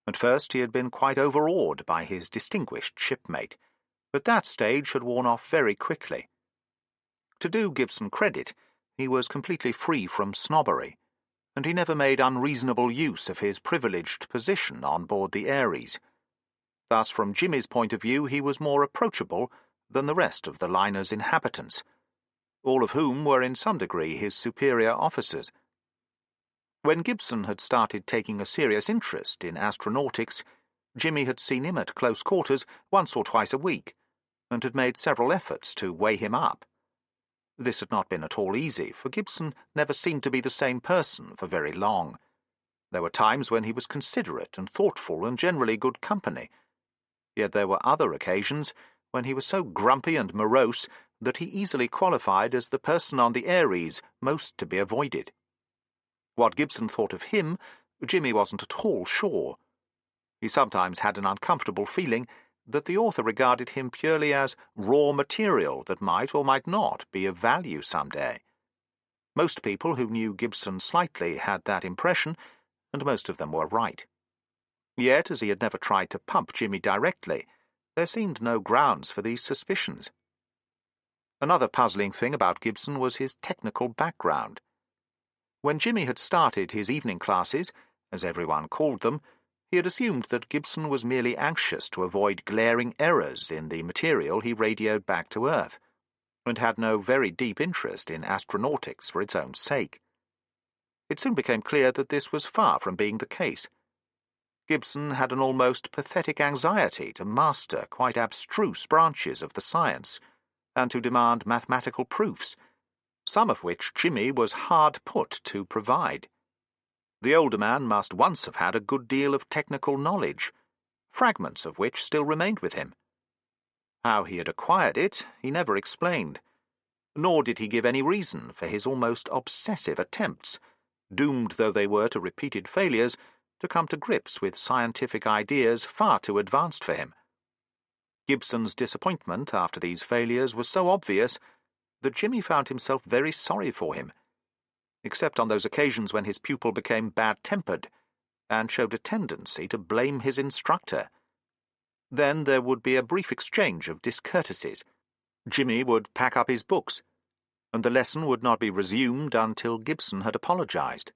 At first he had been quite overawed by his distinguished shipmate, but that stage had worn off very quickly. To do Gibson credit, he was completely free from snobbery, and he never made unreasonable use of his privileged position on board the Ares. Thus, from Jimmy's point of view, he was more approachable than the rest of the liner's inhabitants, all of whom were in some degree his superior officers. When Gibson had started taking a serious interest in astronautics, Jimmy had seen him at close quarters once or twice a week, and had made several efforts to weigh him up. This had not been at all easy, for Gibson never seemed to be the same person for very long. There were times when he was considerate and thoughtful and generally good company, yet there were other occasions when he was so grumpy and morose that he easily qualified as the person on the Aries most to be avoided. What Gibson thought of him, Jimmy wasn't at all sure. He sometimes had an uncomfortable feeling that the author regarded him purely as raw material that might or might not be of value some day. Most people who knew Gibson slightly had that impression, and most of them were right. Yet, as he had never tried to pump Jimmy directly, there seemed no grounds for these suspicions. Another puzzling thing about Gibson was his technical background. When Jimmy had started his evening classes, as everyone called them, he had assumed that Gibson was merely anxious to avoid glaring errors in the material he radioed back to Earth, and had no very deep interest in astronautics for its own sake. It soon became clear that this was far from being the case. Gibson had an almost pathetic anxiety to master quite abstruse branches of the science, and to demand mathematical proofs, some of which Jimmy was hard put to provide. The older man must once have had a good deal of technical knowledge, fragments of which still remained with him. How he had acquired it, he never explained, nor did he give any reason for his almost obsessive attempts, doomed though they were to repeated failures, to come to grips with scientific ideas far too advanced for him. Gibson's disappointment after these failures was so obvious that Jimmy found himself very sorry for him, except on those occasions when his pupil became bad-tempered and showed a tendency to blame his instructor. Then there would be a brief exchange of discourtesies. Jimmy would pack up his books, and the lesson would not be resumed until Gibson had apologized.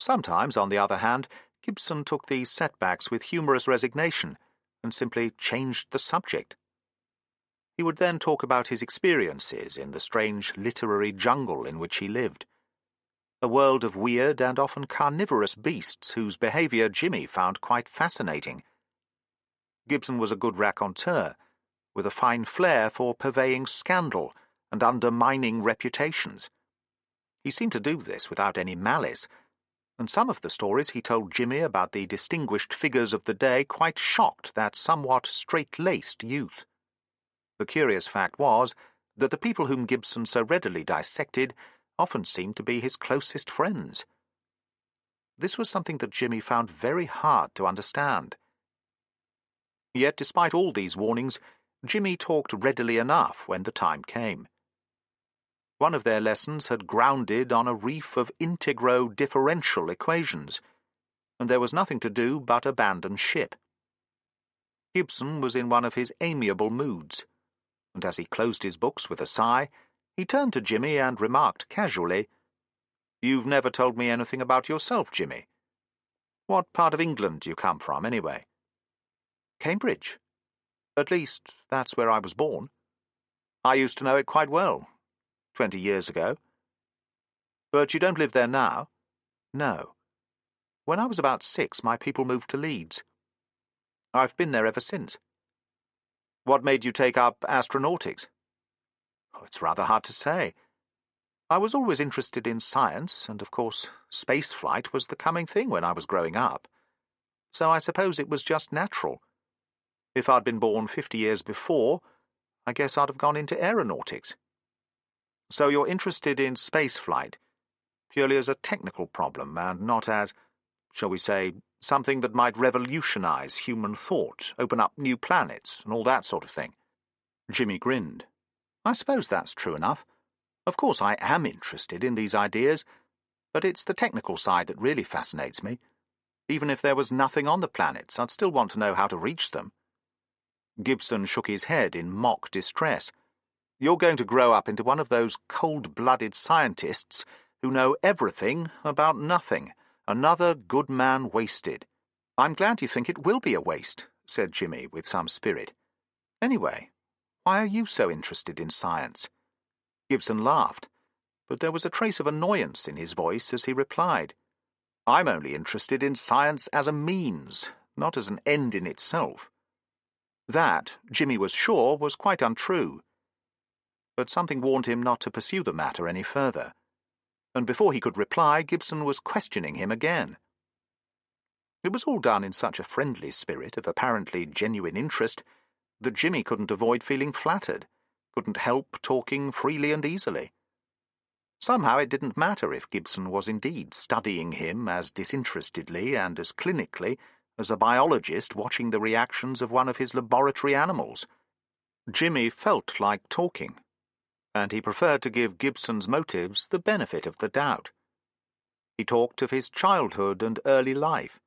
Sometimes, on the other hand, Gibson took these setbacks with humorous resignation and simply changed the subject. He would then talk about his experiences in the strange literary jungle in which he lived, a world of weird and often carnivorous beasts whose behavior Jimmy found quite fascinating. Gibson was a good raconteur, with a fine flair for purveying scandal and undermining reputations. He seemed to do this without any malice, and some of the stories he told Jimmy about the distinguished figures of the day quite shocked that somewhat straight-laced youth. The curious fact was that the people whom Gibson so readily dissected often seemed to be his closest friends. This was something that Jimmy found very hard to understand. Yet, despite all these warnings, Jimmy talked readily enough when the time came. One of their lessons had grounded on a reef of integro-differential equations, and there was nothing to do but abandon ship. Gibson was in one of his amiable moods, and as he closed his books with a sigh, he turned to Jimmy and remarked casually, "You've never told me anything about yourself, Jimmy. What part of England do you come from, anyway?" "Cambridge. At least, that's where I was born. I used to know it quite well, 20 years ago." "But you don't live there now?" "No. When I was about 6, my people moved to Leeds. I've been there ever since." "What made you take up astronautics?" "Oh, it's rather hard to say. I was always interested in science, and of course space flight was the coming thing when I was growing up. So I suppose it was just natural. If I'd been born 50 years before, I guess I'd have gone into aeronautics." "So you're interested in space flight, purely as a technical problem, and not as, shall we say, something that might revolutionize human thought, open up new planets, and all that sort of thing?" Jimmy grinned. "I suppose that's true enough. Of course I am interested in these ideas, but it's the technical side that really fascinates me. Even if there was nothing on the planets, I'd still want to know how to reach them." Gibson shook his head in mock distress. "You're going to grow up into one of those cold-blooded scientists who know everything about nothing. Another good man wasted." "I'm glad you think it will be a waste," said Jimmy with some spirit. "Anyway, why are you so interested in science?" Gibson laughed, but there was a trace of annoyance in his voice as he replied, "I'm only interested in science as a means, not as an end in itself." That, Jimmy was sure, was quite untrue. But something warned him not to pursue the matter any further, and before he could reply, Gibson was questioning him again. It was all done in such a friendly spirit of apparently genuine interest that Jimmy couldn't avoid feeling flattered, couldn't help talking freely and easily. Somehow it didn't matter if Gibson was indeed studying him as disinterestedly and as clinically as a biologist watching the reactions of one of his laboratory animals. Jimmy felt like talking, and he preferred to give Gibson's motives the benefit of the doubt. He talked of his childhood and early life,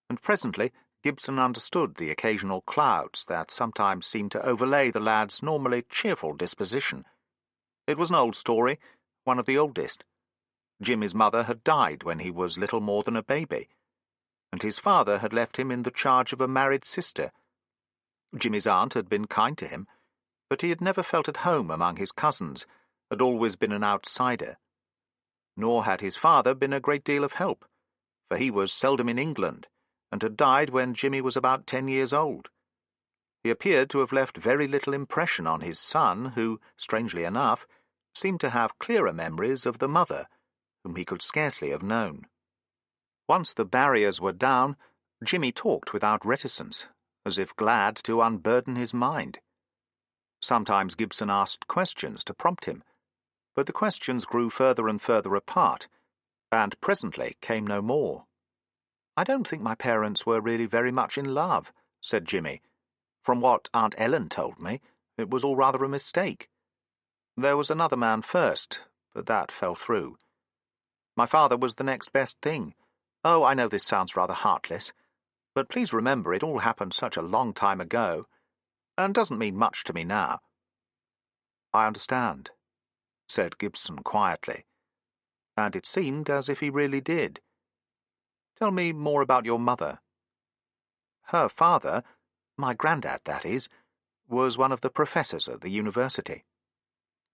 and presently Gibson understood the occasional clouds that sometimes seemed to overlay the lad's normally cheerful disposition. It was an old story, one of the oldest. Jimmy's mother had died when he was little more than a baby, and his father had left him in the charge of a married sister. Jimmy's aunt had been kind to him, but he had never felt at home among his cousins, had always been an outsider. Nor had his father been a great deal of help, for he was seldom in England, and had died when Jimmy was about 10 years old. He appeared to have left very little impression on his son, who, strangely enough, seemed to have clearer memories of the mother, whom he could scarcely have known. Once the barriers were down, Jimmy talked without reticence, as if glad to unburden his mind. Sometimes Gibson asked questions to prompt him, but the questions grew further and further apart, and presently came no more. "I don't think my parents were really very much in love," said Jimmy. "From what Aunt Ellen told me, it was all rather a mistake. There was another man first, but that fell through. My father was the next best thing. Oh, I know this sounds rather heartless, but please remember it all happened such a long time ago, and doesn't mean much to me now." "I understand," said Gibson quietly, and it seemed as if he really did. "Tell me more about your mother." "Her father, my granddad, that is, was one of the professors at the university.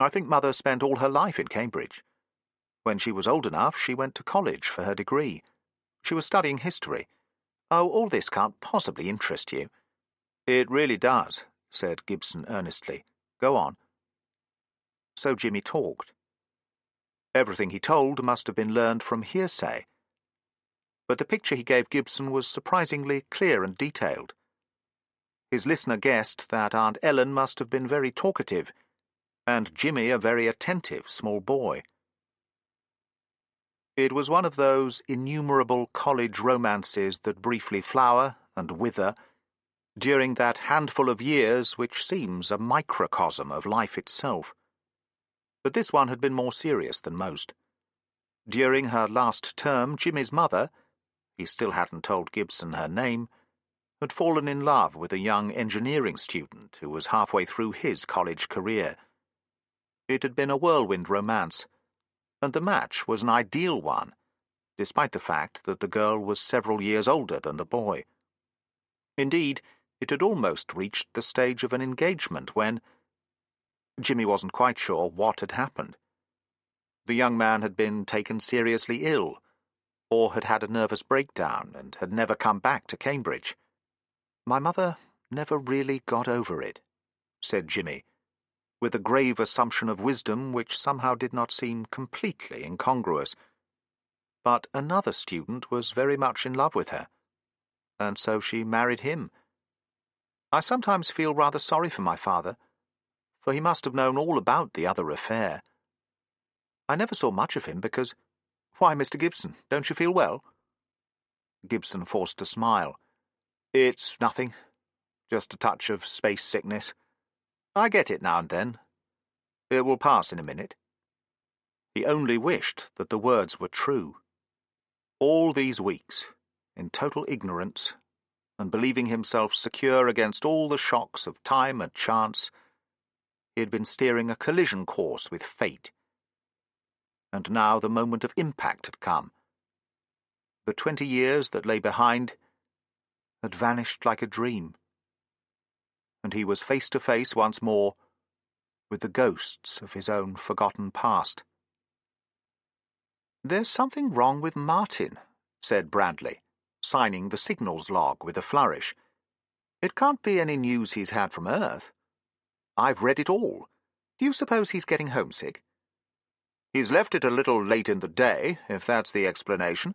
I think Mother spent all her life in Cambridge. When she was old enough, she went to college for her degree. She was studying history. Oh, all this can't possibly interest you." "It really does," said Gibson earnestly. "Go on." So Jimmy talked. Everything he told must have been learned from hearsay, but the picture he gave Gibson was surprisingly clear and detailed. His listener guessed that Aunt Ellen must have been very talkative, and Jimmy a very attentive small boy. It was one of those innumerable college romances that briefly flower and wither during that handful of years which seems a microcosm of life itself. But this one had been more serious than most. During her last term, Jimmy's mother, he still hadn't told Gibson her name, had fallen in love with a young engineering student who was halfway through his college career. It had been a whirlwind romance, and the match was an ideal one, despite the fact that the girl was several years older than the boy. Indeed, it had almost reached the stage of an engagement when Jimmy wasn't quite sure what had happened. The young man had been taken seriously ill, or had had a nervous breakdown and had never come back to Cambridge. "My mother never really got over it," said Jimmy, with a grave assumption of wisdom which somehow did not seem completely incongruous. "But another student was very much in love with her, and so she married him. I sometimes feel rather sorry for my father, for he must have known all about the other affair. I never saw much of him because— Why, Mr. Gibson, don't you feel well?" Gibson forced a smile. "It's nothing. Just a touch of space sickness. I get it now and then. It will pass in a minute." He only wished that the words were true. All these weeks, in total ignorance, and believing himself secure against all the shocks of time and chance, he had been steering a collision course with fate. And now the moment of impact had come. The 20 years that lay behind had vanished like a dream, and he was face to face once more with the ghosts of his own forgotten past. "There's something wrong with Martin," said Bradley, signing the signals log with a flourish. "It can't be any news he's had from Earth. I've read it all. Do you suppose he's getting homesick?" "He's left it a little late in the day, if that's the explanation,"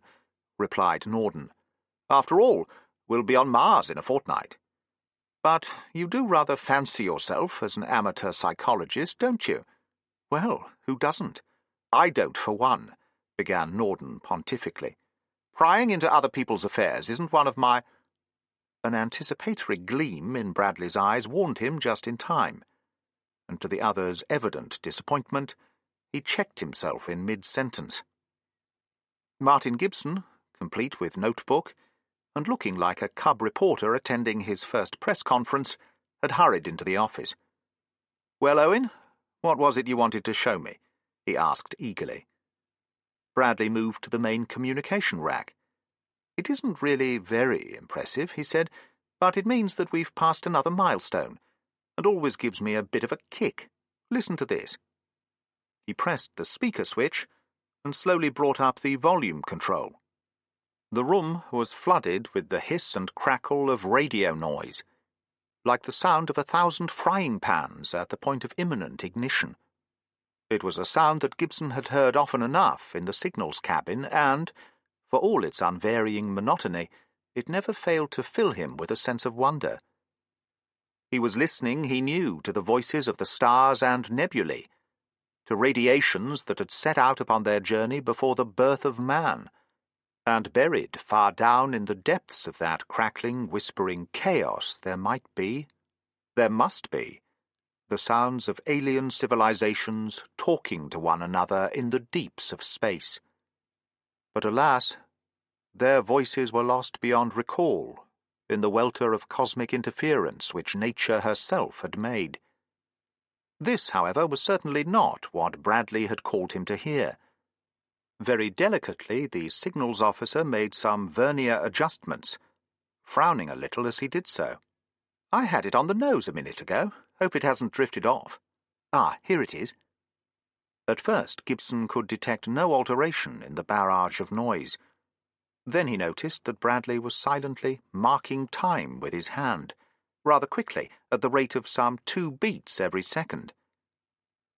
replied Norden. "After all, we'll be on Mars in a fortnight. But you do rather fancy yourself as an amateur psychologist, don't you?" "Well, who doesn't?" "I don't, for one," began Norden pontifically. "Prying into other people's affairs isn't one of my—" An anticipatory gleam in Bradley's eyes warned him just in time, and to the other's evident disappointment, he checked himself in mid-sentence. Martin Gibson, complete with notebook, and looking like a cub reporter attending his first press conference, had hurried into the office. "Well, Owen, what was it you wanted to show me?" he asked eagerly. Bradley moved to the main communication rack. "It isn't really very impressive," he said, "but it means that we've passed another milestone, and always gives me a bit of a kick. Listen to this." He pressed the speaker switch and slowly brought up the volume control. The room was flooded with the hiss and crackle of radio noise, like the sound of 1,000 frying pans at the point of imminent ignition. It was a sound that Gibson had heard often enough in the signals cabin, and, for all its unvarying monotony, it never failed to fill him with a sense of wonder. He was listening, he knew, to the voices of the stars and nebulae, to radiations that had set out upon their journey before the birth of man, and buried far down in the depths of that crackling, whispering chaos there must be, the sounds of alien civilizations talking to one another in the deeps of space. But alas, their voices were lost beyond recall in the welter of cosmic interference which nature herself had made. This, however, was certainly not what Bradley had called him to hear. Very delicately, the signals officer made some vernier adjustments, frowning a little as he did so. "I had it on the nose a minute ago. Hope it hasn't drifted off. Ah, here it is." At first, Gibson could detect no alteration in the barrage of noise. Then he noticed that Bradley was silently marking time with his hand, rather quickly, at the rate of some 2 beats every second.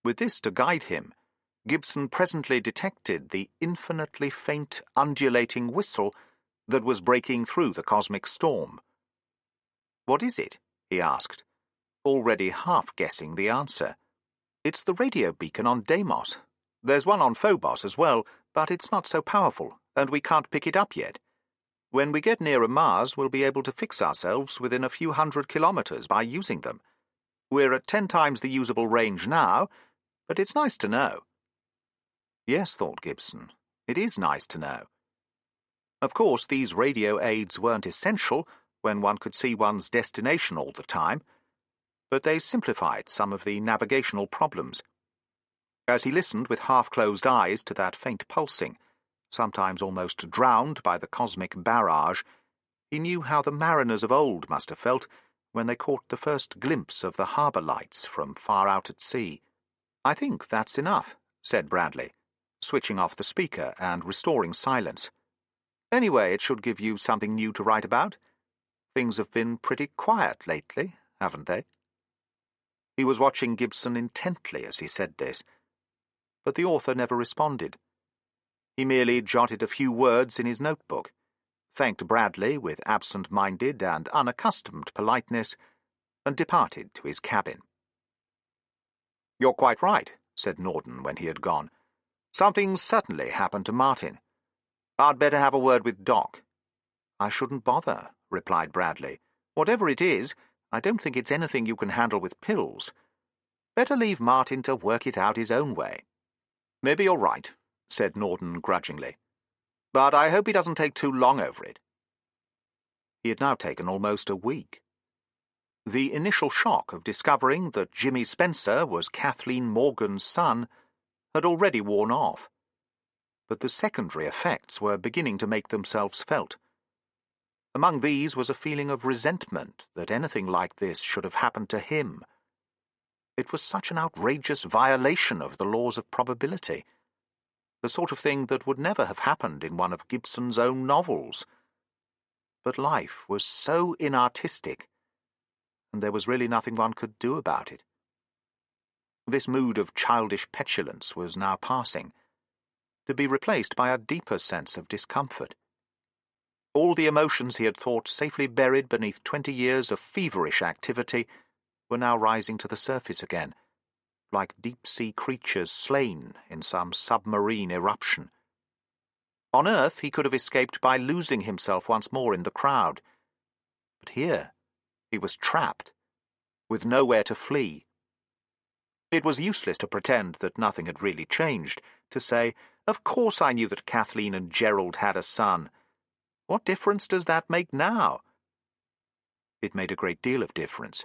With this to guide him, Gibson presently detected the infinitely faint, undulating whistle that was breaking through the cosmic storm. "What is it?" he asked, already half-guessing the answer. "It's the radio beacon on Deimos. There's one on Phobos as well, but it's not so powerful, and we can't pick it up yet. When we get nearer Mars, we'll be able to fix ourselves within a few hundred kilometers by using them. We're at 10 times the usable range now, but it's nice to know." Yes, thought Gibson, it is nice to know. Of course, these radio aids weren't essential when one could see one's destination all the time, but they simplified some of the navigational problems. As he listened with half-closed eyes to that faint pulsing, sometimes almost drowned by the cosmic barrage, he knew how the mariners of old must have felt when they caught the first glimpse of the harbour lights from far out at sea. "I think that's enough," said Bradley, switching off the speaker and restoring silence. "Anyway, it should give you something new to write about. Things have been pretty quiet lately, haven't they?" He was watching Gibson intently as he said this, but the author never responded. He merely jotted a few words in his notebook, thanked Bradley with absent-minded and unaccustomed politeness, and departed to his cabin. "You're quite right," said Norden when he had gone. "Something's certainly happened to Martin. I'd better have a word with Doc." "I shouldn't bother," replied Bradley. "Whatever it is, I don't think it's anything you can handle with pills. Better leave Martin to work it out his own way." "Maybe you're right," said Norden grudgingly. "But I hope he doesn't take too long over it." He had now taken almost a week. The initial shock of discovering that Jimmy Spencer was Kathleen Morgan's son had already worn off, but the secondary effects were beginning to make themselves felt. Among these was a feeling of resentment that anything like this should have happened to him. It was such an outrageous violation of the laws of probability, the sort of thing that would never have happened in one of Gibson's own novels. But life was so inartistic, and there was really nothing one could do about it. This mood of childish petulance was now passing, to be replaced by a deeper sense of discomfort. All the emotions he had thought safely buried beneath 20 years of feverish activity were now rising to the surface again, like deep-sea creatures slain in some submarine eruption. On Earth he could have escaped by losing himself once more in the crowd. But here he was trapped, with nowhere to flee. It was useless to pretend that nothing had really changed, to say, "Of course I knew that Kathleen and Gerald had a son. What difference does that make now?" It made a great deal of difference.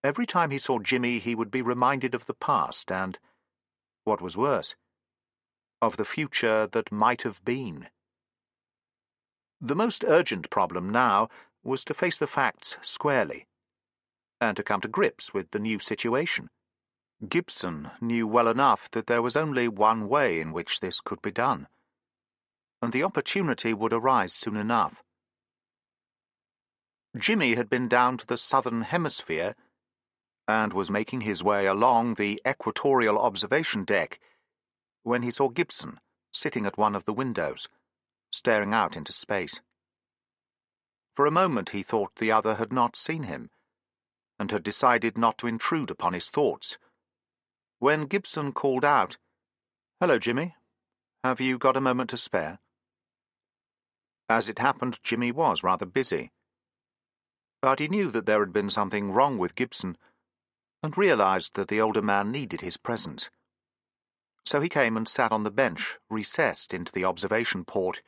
Every time he saw Jimmy, he would be reminded of the past and, what was worse, of the future that might have been. The most urgent problem now was to face the facts squarely, and to come to grips with the new situation. Gibson knew well enough that there was only one way in which this could be done, and the opportunity would arise soon enough. Jimmy had been down to the southern hemisphere and was making his way along the equatorial observation deck when he saw Gibson sitting at one of the windows, staring out into space. For a moment he thought the other had not seen him, and had decided not to intrude upon his thoughts. When Gibson called out, "Hello, Jimmy. Have you got a moment to spare?" As it happened, Jimmy was rather busy. But he knew that there had been something wrong with Gibson, and realized that the older man needed his presence. So he came and sat on the bench, recessed into the observation port,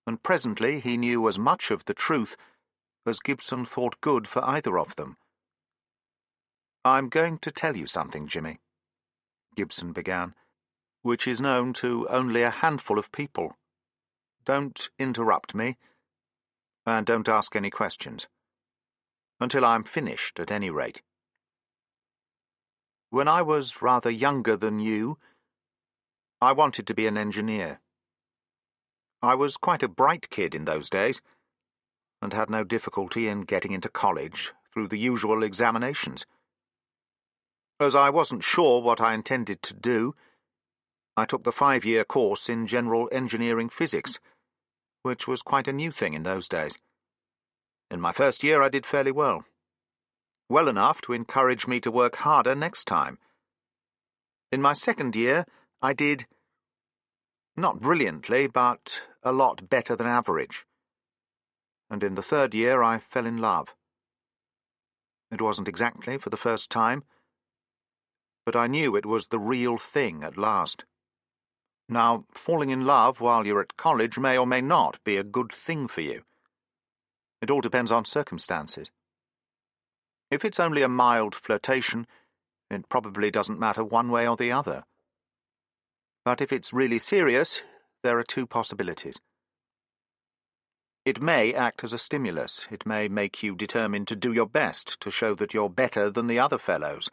and presently he knew as much of the truth as Gibson thought good for either of them. "I'm going to tell you something, Jimmy," Gibson began, "which is known to only a handful of people. Don't interrupt me, and don't ask any questions. Until I'm finished, at any rate. When I was rather younger than you, I wanted to be an engineer. I was quite a bright kid in those days, and had no difficulty in getting into college through the usual examinations. As I wasn't sure what I intended to do, I took the 5-year course in general engineering physics, which was quite a new thing in those days. In my first year I did fairly well. Well enough to encourage me to work harder next time. In my second year I did, not brilliantly, but a lot better than average. And in the third year I fell in love. It wasn't exactly for the first time, but I knew it was the real thing at last. Now, falling in love while you're at college may or may not be a good thing for you. It all depends on circumstances. If it's only a mild flirtation, it probably doesn't matter one way or the other. But if it's really serious, there are two possibilities. It may act as a stimulus. It may make you determined to do your best to show that you're better than the other fellows.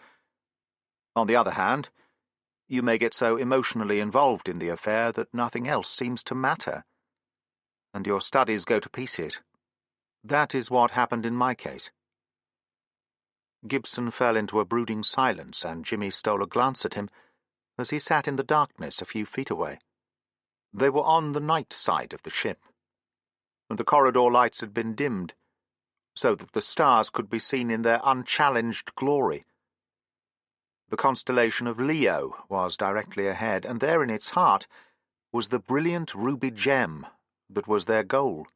On the other hand, you may get so emotionally involved in the affair that nothing else seems to matter, and your studies go to pieces. That is what happened in my case. Gibson fell into a brooding silence, and Jimmy stole a glance at him as he sat in the darkness a few feet away. They were on the night side of the ship, and the corridor lights had been dimmed, so that the stars could be seen in their unchallenged glory. The constellation of Leo was directly ahead, and there in its heart was the brilliant ruby gem that was their goal.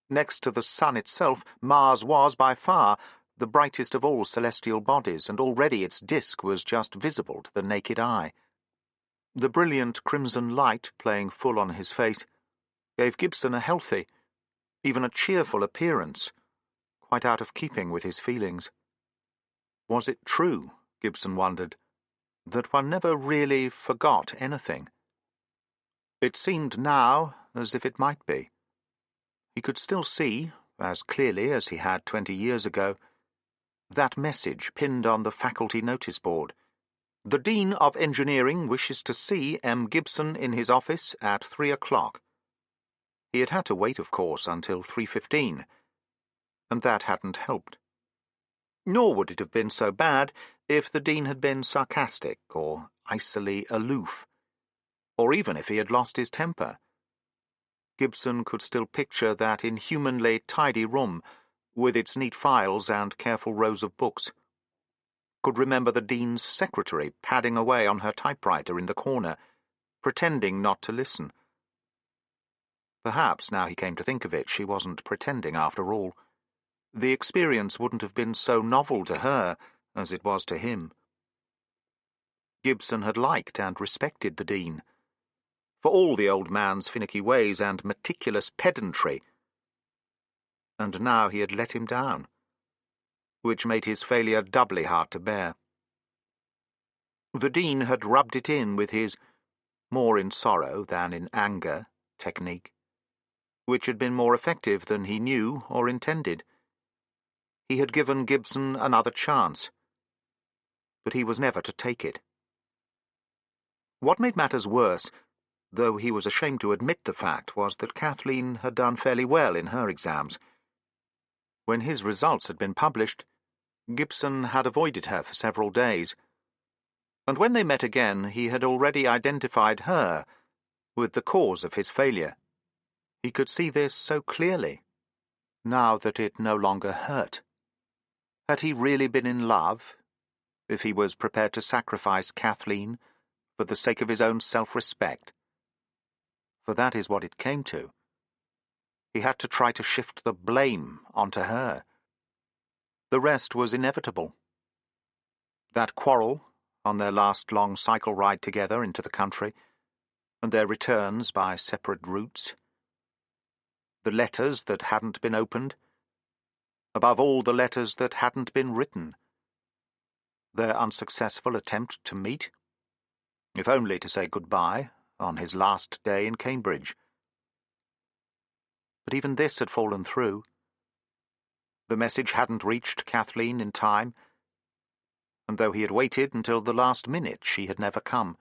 Next to the sun itself, Mars was, by far, the brightest of all celestial bodies, and already its disk was just visible to the naked eye. The brilliant crimson light playing full on his face gave Gibson a healthy, even a cheerful appearance, quite out of keeping with his feelings. Was it true, Gibson wondered, that one never really forgot anything? It seemed now as if it might be. He could still see, as clearly as he had 20 years ago, that message pinned on the faculty notice board. The Dean of Engineering wishes to see M. Gibson in his office at 3 o'clock. He had had to wait, of course, until 3:15, and that hadn't helped. Nor would it have been so bad if the Dean had been sarcastic or icily aloof, or even if he had lost his temper. Gibson could still picture that inhumanly tidy room, with its neat files and careful rows of books. Could remember the Dean's secretary padding away on her typewriter in the corner, pretending not to listen. Perhaps, now he came to think of it, she wasn't pretending after all. The experience wouldn't have been so novel to her as it was to him. Gibson had liked and respected the Dean, for all the old man's finicky ways and meticulous pedantry, and now he had let him down, which made his failure doubly hard to bear. The Dean had rubbed it in with his, more in sorrow than in anger, technique, which had been more effective than he knew or intended. He had given Gibson another chance, but he was never to take it. What made matters worse, though he was ashamed to admit the fact, was that Kathleen had done fairly well in her exams. When his results had been published, Gibson had avoided her for several days, and when they met again he had already identified her with the cause of his failure. He could see this so clearly, now that it no longer hurt. Had he really been in love, if he was prepared to sacrifice Kathleen for the sake of his own self-respect? For that is what it came to. He had to try to shift the blame onto her. The rest was inevitable. That quarrel, on their last long cycle ride together into the country, and their returns by separate routes. The letters that hadn't been opened. Above all, the letters that hadn't been written. Their unsuccessful attempt to meet, if only to say goodbye, on his last day in Cambridge. But even this had fallen through. The message hadn't reached Kathleen in time, and though he had waited until the last minute, she had never come.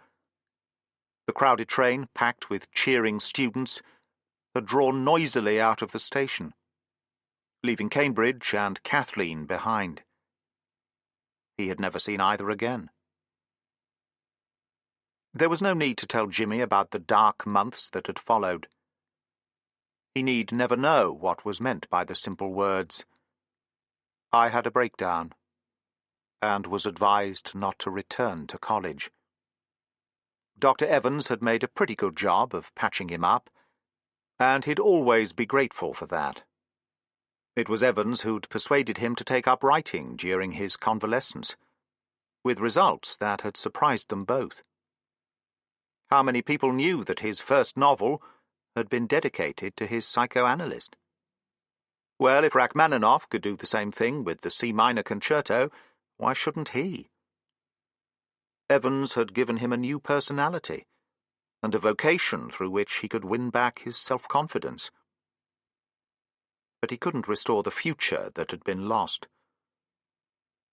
The crowded train, packed with cheering students, had drawn noisily out of the station, leaving Cambridge and Kathleen behind. He had never seen either again. There was no need to tell Jimmy about the dark months that had followed. He need never know what was meant by the simple words, "I had a breakdown, and was advised not to return to college." Dr. Evans had made a pretty good job of patching him up, and he'd always be grateful for that. It was Evans who'd persuaded him to take up writing during his convalescence, with results that had surprised them both. How many people knew that his first novel had been dedicated to his psychoanalyst? Well, if Rachmaninoff could do the same thing with the C minor concerto, why shouldn't he? Evans had given him a new personality, and a vocation through which he could win back his self-confidence. But he couldn't restore the future that had been lost.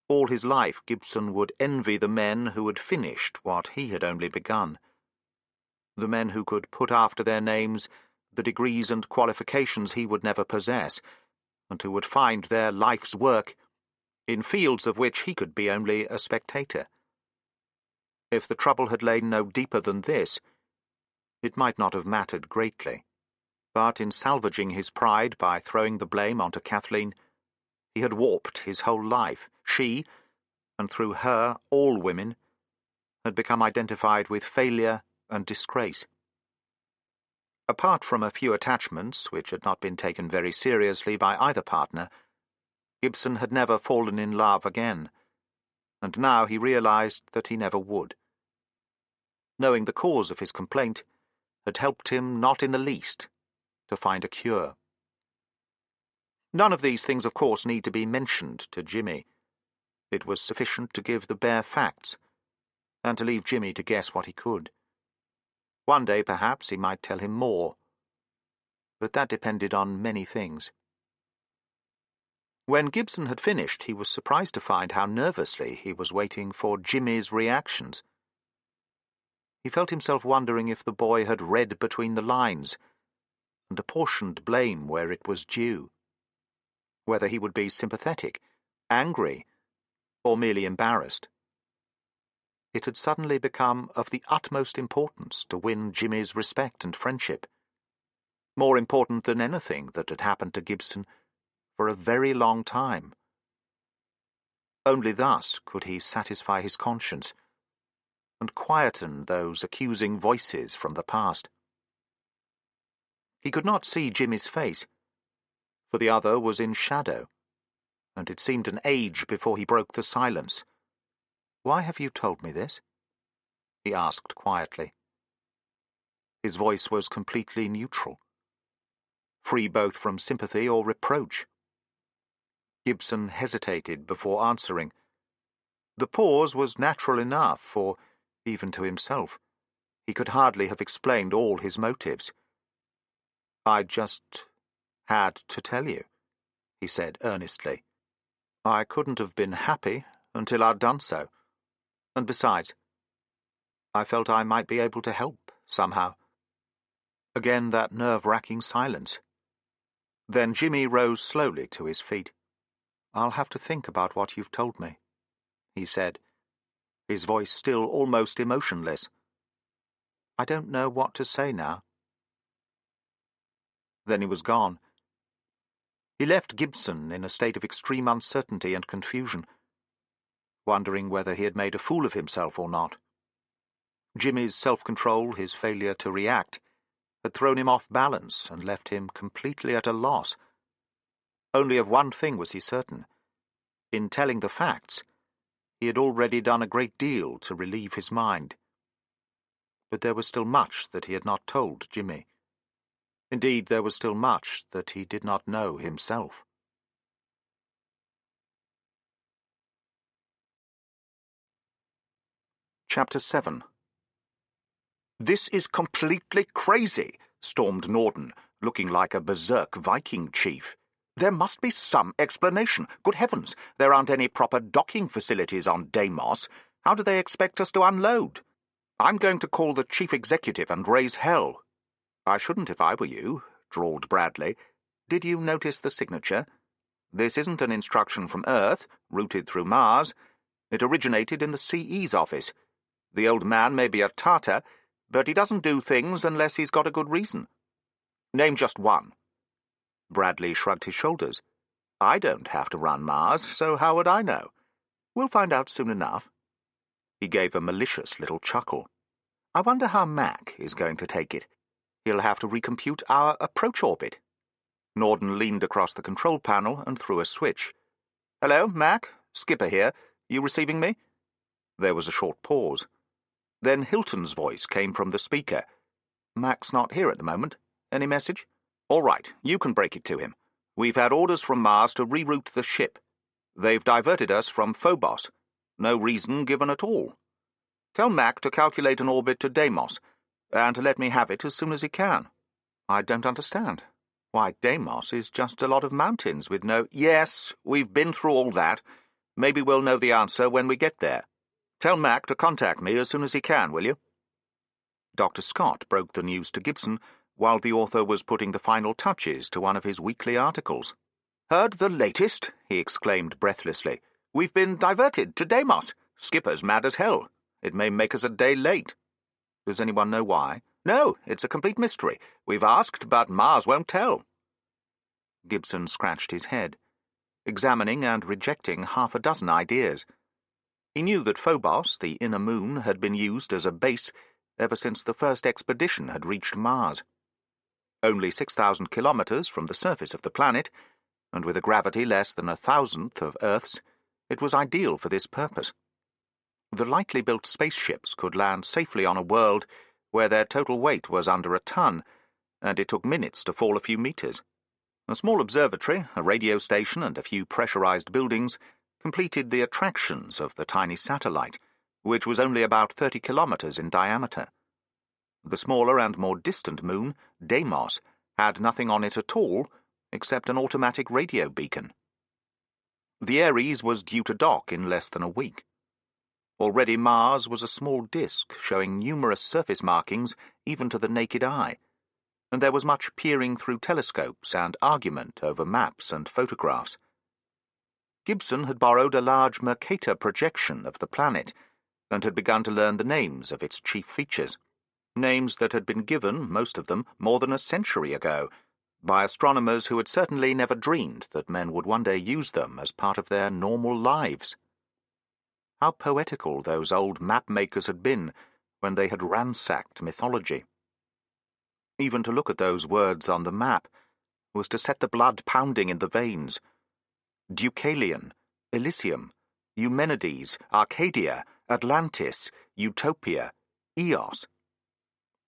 All his life Gibson would envy the men who had finished what he had only begun. The men who could put after their names the degrees and qualifications he would never possess, and who would find their life's work in fields of which he could be only a spectator. If the trouble had lain no deeper than this, it might not have mattered greatly. But in salvaging his pride by throwing the blame onto Kathleen, he had warped his whole life. She, and through her all women, had become identified with failure and disgrace. Apart from a few attachments which had not been taken very seriously by either partner, Gibson had never fallen in love again, and now he realized that he never would. Knowing the cause of his complaint had helped him not in the least to find a cure. None of these things, of course, need to be mentioned to Jimmy. It was sufficient to give the bare facts, and to leave Jimmy to guess what he could. One day, perhaps, he might tell him more. but that depended on many things. When Gibson had finished, he was surprised to find how nervously he was waiting for Jimmy's reactions. He felt himself wondering if the boy had read between the lines and apportioned blame where it was due, whether he would be sympathetic, angry, or merely embarrassed. It had suddenly become of the utmost importance to win Jimmy's respect and friendship, more important than anything that had happened to Gibson for a very long time. Only thus could he satisfy his conscience and quieten those accusing voices from the past. He could not see Jimmy's face, for the other was in shadow, and it seemed an age before he broke the silence. "Why have you told me this?" he asked quietly. His voice was completely neutral, free both from sympathy or reproach. Gibson hesitated before answering. The pause was natural enough, for, even to himself, he could hardly have explained all his motives. "I just had to tell you," he said earnestly. "I couldn't have been happy until I'd done so. And besides, I felt I might be able to help, somehow." Again that nerve-wracking silence. Then Jimmy rose slowly to his feet. "I'll have to think about what you've told me," he said, his voice still almost emotionless. "I don't know what to say now." Then he was gone. He left Gibson in a state of extreme uncertainty and confusion, wondering whether he had made a fool of himself or not. Jimmy's self-control, his failure to react, had thrown him off balance and left him completely at a loss. Only of one thing was he certain. In telling the facts, he had already done a great deal to relieve his mind. But there was still much that he had not told Jimmy. Indeed, there was still much that he did not know himself. Chapter 7. "This is completely crazy," stormed Norden, looking like a berserk Viking chief. "There must be some explanation. Good heavens, there aren't any proper docking facilities on Deimos. How do they expect us to unload? I'm going to call the chief executive and raise hell." "I shouldn't if I were you," drawled Bradley. "Did you notice the signature? This isn't an instruction from Earth, routed through Mars. It originated in the CE's office. The old man may be a Tartar, but he doesn't do things unless he's got a good reason. Name just one." Bradley shrugged his shoulders. "I don't have to run Mars, so how would I know? We'll find out soon enough." He gave a malicious little chuckle. "I wonder how Mac is going to take it. He'll have to recompute our approach orbit." Norden leaned across the control panel and threw a switch. "Hello, Mac? Skipper here. You receiving me?" There was a short pause. Then Hilton's voice came from the speaker. "Mac's not here at the moment. Any message?" "All right, you can break it to him. We've had orders from Mars to reroute the ship. They've diverted us from Phobos. No reason given at all. Tell Mac to calculate an orbit to Deimos, and to let me have it as soon as he can." "I don't understand. Why, Deimos is just a lot of mountains with no—" "Yes, we've been through all that. Maybe we'll know the answer when we get there. Tell Mac to contact me as soon as he can, will you?" Dr. Scott broke the news to Gibson while the author was putting the final touches to one of his weekly articles. "Heard the latest?" he exclaimed breathlessly. "We've been diverted to Deimos. Skipper's mad as hell. It may make us a day late." "Does anyone know why?" "No, it's a complete mystery. We've asked, but Mars won't tell." Gibson scratched his head, examining and rejecting half a dozen ideas. He knew that Phobos, the inner moon, had been used as a base ever since the first expedition had reached Mars. Only 6,000 kilometers from the surface of the planet, and with a gravity less than 1,000th of Earth's, it was ideal for this purpose. The lightly built spaceships could land safely on a world where their total weight was under a ton, and it took minutes to fall a few meters. A small observatory, a radio station, and a few pressurized buildings completed the attractions of the tiny satellite, which was only about 30 kilometers in diameter. The smaller and more distant moon, Deimos, had nothing on it at all except an automatic radio beacon. The Ares was due to dock in less than a week. Already Mars was a small disk showing numerous surface markings even to the naked eye, and there was much peering through telescopes and argument over maps and photographs. Gibson had borrowed a large Mercator projection of the planet and had begun to learn the names of its chief features, names that had been given, most of them, more than a century ago, by astronomers who had certainly never dreamed that men would one day use them as part of their normal lives. How poetical those old map-makers had been when they had ransacked mythology. Even to look at those words on the map was to set the blood pounding in the veins. Deucalion, Elysium, Eumenides, Arcadia, Atlantis, Utopia, Eos.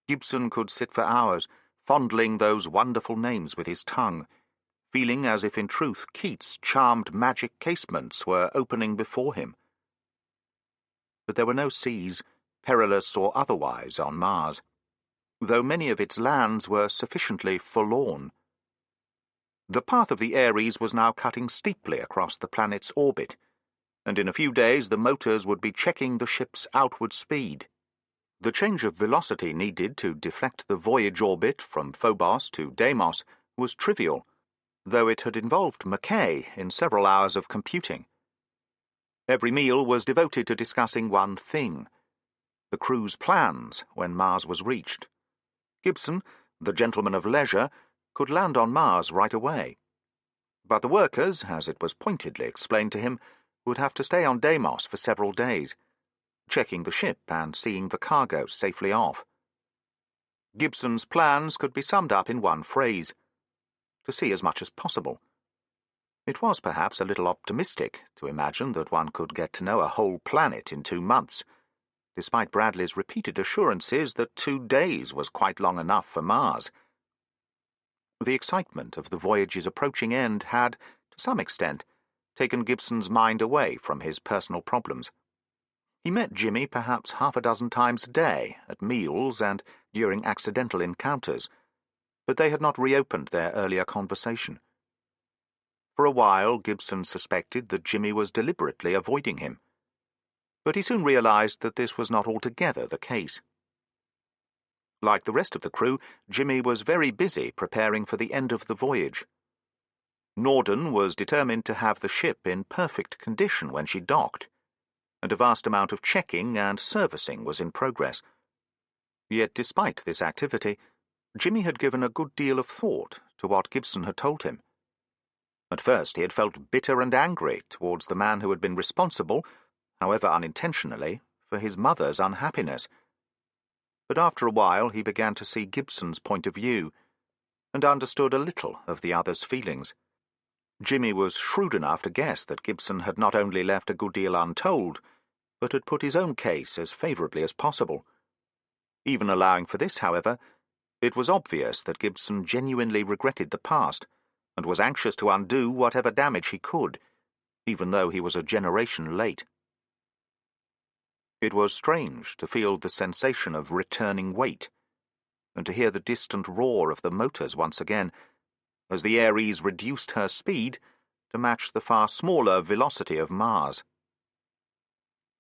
Gibson could sit for hours, fondling those wonderful names with his tongue, feeling as if in truth Keats' charmed magic casements were opening before him. But there were no seas, perilous or otherwise, on Mars, though many of its lands were sufficiently forlorn. The path of the Ares was now cutting steeply across the planet's orbit, and in a few days the motors would be checking the ship's outward speed. The change of velocity needed to deflect the voyage orbit from Phobos to Deimos was trivial, though it had involved Mackay in several hours of computing. Every meal was devoted to discussing one thing: the crew's plans when Mars was reached. Gibson, the gentleman of leisure, could land on Mars right away. But the workers, as it was pointedly explained to him, would have to stay on Deimos for several days, checking the ship and seeing the cargo safely off. Gibson's plans could be summed up in one phrase: to see as much as possible. It was perhaps a little optimistic to imagine that one could get to know a whole planet in 2 months, despite Bradley's repeated assurances that 2 days was quite long enough for Mars. The excitement of the voyage's approaching end had, to some extent, taken Gibson's mind away from his personal problems. He met Jimmy perhaps half a dozen times a day, at meals and during accidental encounters, but they had not reopened their earlier conversation. For a while Gibson suspected that Jimmy was deliberately avoiding him, but he soon realized that this was not altogether the case. Like the rest of the crew, Jimmy was very busy preparing for the end of the voyage. Norden was determined to have the ship in perfect condition when she docked, and a vast amount of checking and servicing was in progress. Yet despite this activity, Jimmy had given a good deal of thought to what Gibson had told him. At first he had felt bitter and angry towards the man who had been responsible, however unintentionally, for his mother's unhappiness. But after a while he began to see Gibson's point of view, and understood a little of the other's feelings. Jimmy was shrewd enough to guess that Gibson had not only left a good deal untold, but had put his own case as favourably as possible. Even allowing for this, however, it was obvious that Gibson genuinely regretted the past, and was anxious to undo whatever damage he could, even though he was a generation late. It was strange to feel the sensation of returning weight, and to hear the distant roar of the motors once again, as the Ares reduced her speed to match the far smaller velocity of Mars.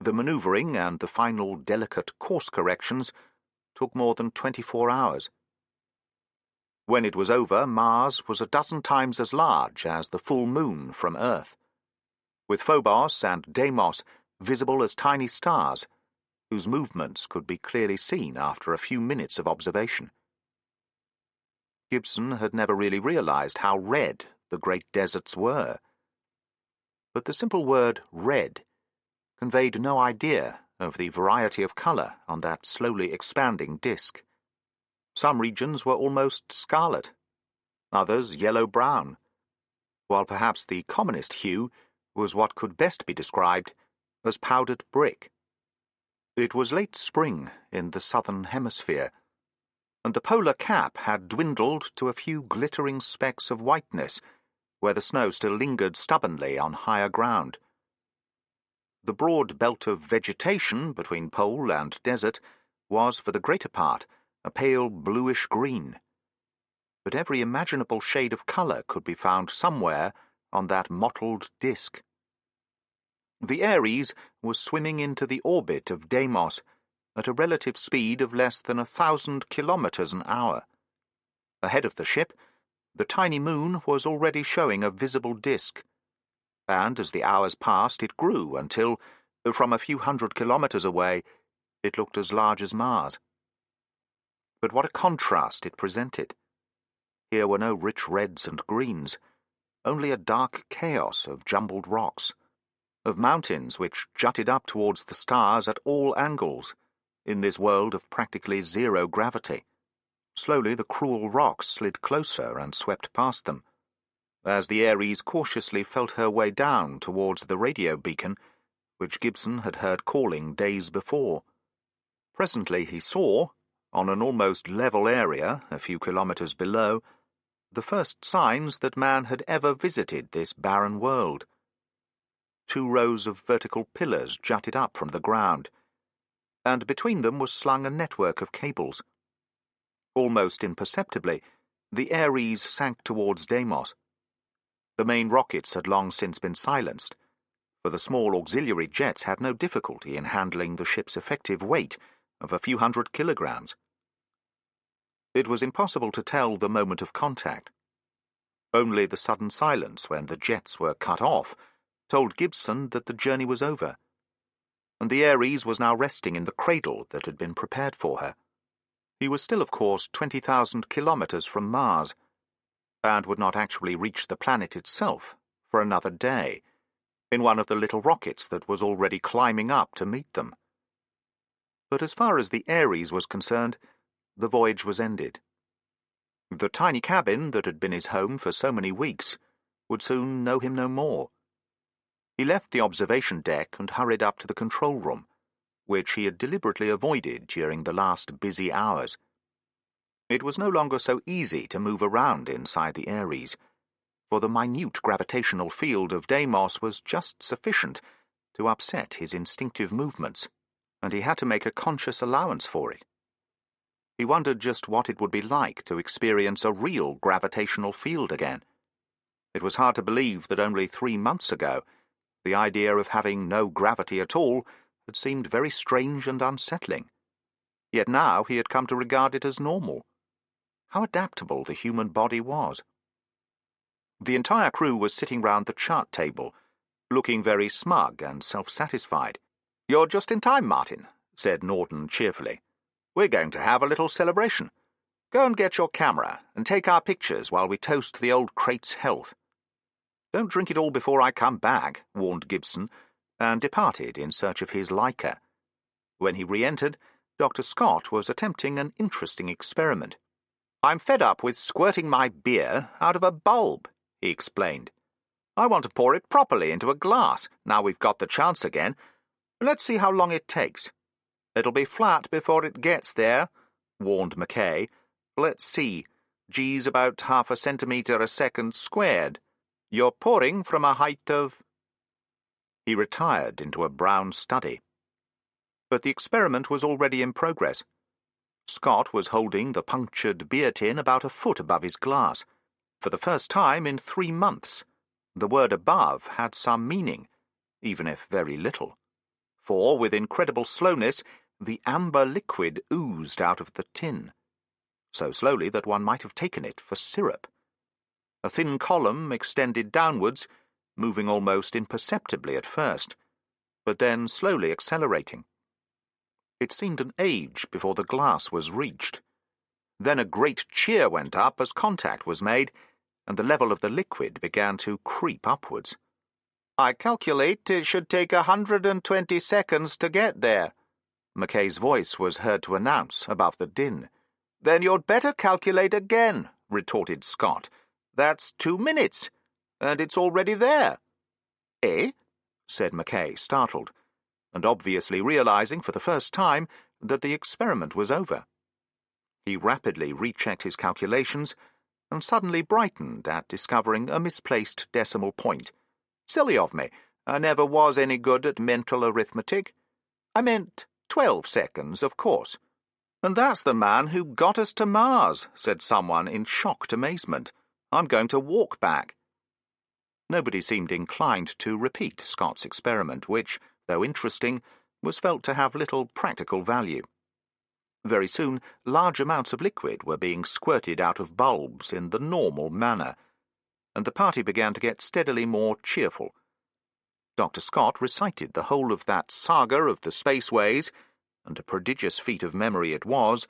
The manoeuvring and the final delicate course corrections took more than 24 hours. When it was over, Mars was a dozen times as large as the full moon from Earth, with Phobos and Deimos visible as tiny stars, whose movements could be clearly seen after a few minutes of observation. Gibson had never really realized how red the great deserts were, but the simple word red conveyed no idea of the variety of color on that slowly expanding disk. Some regions were almost scarlet, others yellow-brown, while perhaps the commonest hue was what could best be described as powdered brick. It was late spring in the southern hemisphere, and the polar cap had dwindled to a few glittering specks of whiteness where the snow still lingered stubbornly on higher ground. The broad belt of vegetation between pole and desert was, for the greater part, a pale bluish-green, but every imaginable shade of colour could be found somewhere on that mottled disk. The Ares was swimming into the orbit of Deimos at a relative speed of less than 1,000 kilometres an hour. Ahead of the ship, the tiny moon was already showing a visible disk, and as the hours passed it grew until, from a few hundred kilometres away, it looked as large as Mars. But what a contrast it presented! Here were no rich reds and greens, only a dark chaos of jumbled rocks, of mountains which jutted up towards the stars at all angles, in this world of practically zero gravity. Slowly the cruel rocks slid closer and swept past them, as the Ares cautiously felt her way down towards the radio beacon which Gibson had heard calling days before. Presently he saw, on an almost level area a few kilometres below, the first signs that man had ever visited this barren world. 2 rows of vertical pillars jutted up from the ground, and between them was slung a network of cables. Almost imperceptibly, the Ares sank towards Deimos. The main rockets had long since been silenced, for the small auxiliary jets had no difficulty in handling the ship's effective weight of a few hundred kilograms. It was impossible to tell the moment of contact. Only the sudden silence when the jets were cut off told Gibson that the journey was over, and the Ares was now resting in the cradle that had been prepared for her. He was still, of course, 20,000 kilometres from Mars, and would not actually reach the planet itself for another day, in one of the little rockets that was already climbing up to meet them. But as far as the Ares was concerned, the voyage was ended. The tiny cabin that had been his home for so many weeks would soon know him no more. He left the observation deck and hurried up to the control room, which he had deliberately avoided during the last busy hours. It was no longer so easy to move around inside the Ares, for the minute gravitational field of Deimos was just sufficient to upset his instinctive movements, and he had to make a conscious allowance for it. He wondered just what it would be like to experience a real gravitational field again. It was hard to believe that only 3 months ago the idea of having no gravity at all had seemed very strange and unsettling. Yet now he had come to regard it as normal. How adaptable the human body was. The entire crew was sitting round the chart table, looking very smug and self-satisfied. "You're just in time, Martin," said Norton cheerfully. "We're going to have a little celebration. Go and get your camera and take our pictures while we toast the old crate's health." "Don't drink it all before I come back," warned Gibson, and departed in search of his Leica. When he re-entered, Dr. Scott was attempting an interesting experiment. "I'm fed up with squirting my beer out of a bulb," he explained. "I want to pour it properly into a glass, now we've got the chance again. Let's see how long it takes." "It'll be flat before it gets there," warned Mackay. "Let's see. G's about 0.5 centimetre a second squared. You're pouring from a height of—" He retired into a brown study. But the experiment was already in progress. Scott was holding the punctured beer tin about a foot above his glass. For the first time in 3 months, the word above had some meaning, even if very little. For, with incredible slowness, the amber liquid oozed out of the tin, so slowly that one might have taken it for syrup. A thin column extended downwards, moving almost imperceptibly at first, but then slowly accelerating. It seemed an age before the glass was reached. Then a great cheer went up as contact was made, and the level of the liquid began to creep upwards. "I calculate it should take 120 seconds to get there," Mackay's voice was heard to announce above the din. "Then you'd better calculate again," retorted Scott. "That's 2 minutes, and it's already there." "Eh?" said Mackay, startled, and obviously realizing for the first time that the experiment was over. He rapidly rechecked his calculations, and suddenly brightened at discovering a misplaced decimal point. "Silly of me. I never was any good at mental arithmetic. I meant 12 seconds, of course." "And that's the man who got us to Mars," said someone in shocked amazement. "I'm going to walk back." Nobody seemed inclined to repeat Scott's experiment, which, though interesting, was felt to have little practical value. Very soon, large amounts of liquid were being squirted out of bulbs in the normal manner, and the party began to get steadily more cheerful. Dr. Scott recited the whole of that saga of the spaceways, and a prodigious feat of memory it was,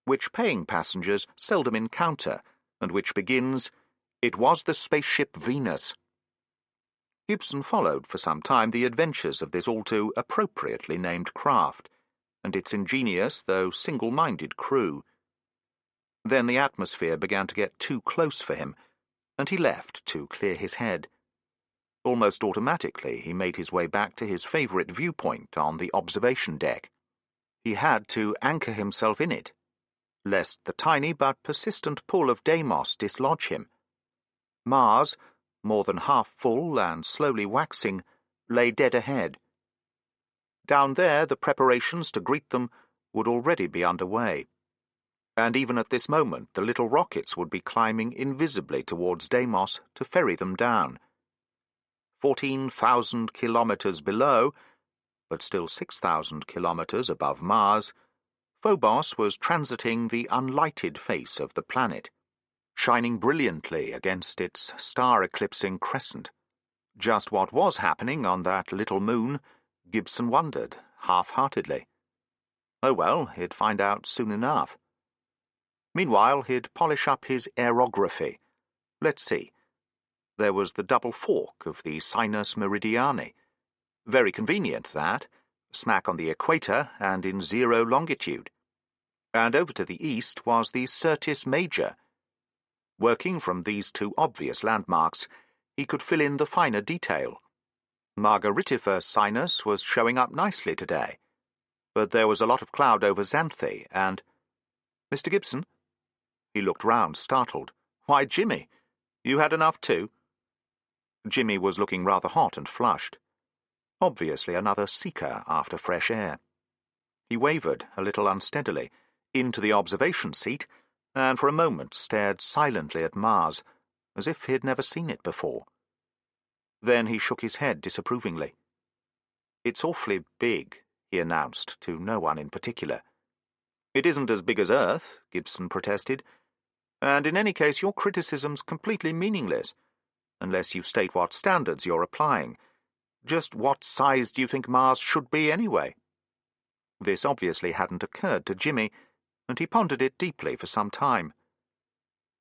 which paying passengers seldom encounter, and which begins, "It was the spaceship Venus." Gibson followed for some time the adventures of this all too appropriately named craft, and its ingenious though single-minded crew. Then the atmosphere began to get too close for him, and he left to clear his head. Almost automatically he made his way back to his favourite viewpoint on the observation deck. He had to anchor himself in it, lest the tiny but persistent pull of Deimos dislodge him. Mars, more than half full and slowly waxing, lay dead ahead. Down there the preparations to greet them would already be underway, and even at this moment the little rockets would be climbing invisibly towards Deimos to ferry them down. 14,000 kilometres below, but still 6,000 kilometres above Mars, Phobos was transiting the unlighted face of the planet, shining brilliantly against its star-eclipsing crescent. Just what was happening on that little moon, Gibson wondered, half-heartedly. Oh well, he'd find out soon enough. Meanwhile, he'd polish up his aerography. Let's see. There was the double fork of the Sinus Meridiani. Very convenient, that, smack on the equator and in zero longitude. And over to the east was the Syrtis Major. Working from these two obvious landmarks, he could fill in the finer detail. Margaritifer Sinus was showing up nicely today, but there was a lot of cloud over Xanthe, and— "Mr. Gibson?" He looked round, startled. "Why, Jimmy, you had enough too?" Jimmy was looking rather hot and flushed. Obviously another seeker after fresh air. He wavered, a little unsteadily, into the observation seat, and for a moment stared silently at Mars, as if he had never seen it before. Then he shook his head disapprovingly. "It's awfully big," he announced, to no one in particular. "It isn't as big as Earth," Gibson protested, "and in any case your criticism's completely meaningless, unless you state what standards you're applying. Just what size do you think Mars should be anyway?" This obviously hadn't occurred to Jimmy, and he pondered it deeply for some time.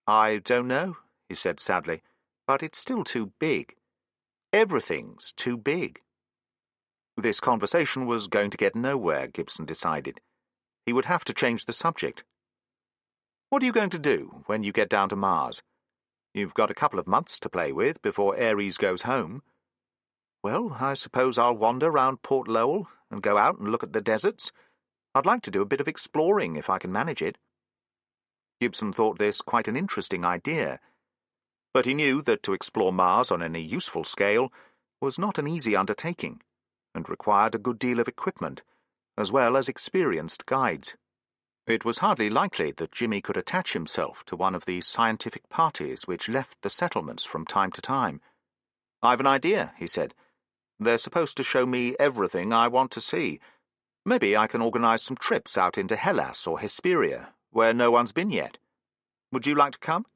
"I don't know," he said sadly, "but it's still too big. Everything's too big." This conversation was going to get nowhere, Gibson decided. He would have to change the subject. "What are you going to do when you get down to Mars? You've got a couple of months to play with before Ares goes home." "Well, I suppose I'll wander round Port Lowell and go out and look at the deserts. I'd like to do a bit of exploring if I can manage it." Gibson thought this quite an interesting idea, but he knew that to explore Mars on any useful scale was not an easy undertaking, and required a good deal of equipment, as well as experienced guides. It was hardly likely that Jimmy could attach himself to one of the scientific parties which left the settlements from time to time. "I've an idea," he said. "They're supposed to show me everything I want to see. Maybe I can organize some trips out into Hellas or Hesperia, where no one's been yet. Would you like to come?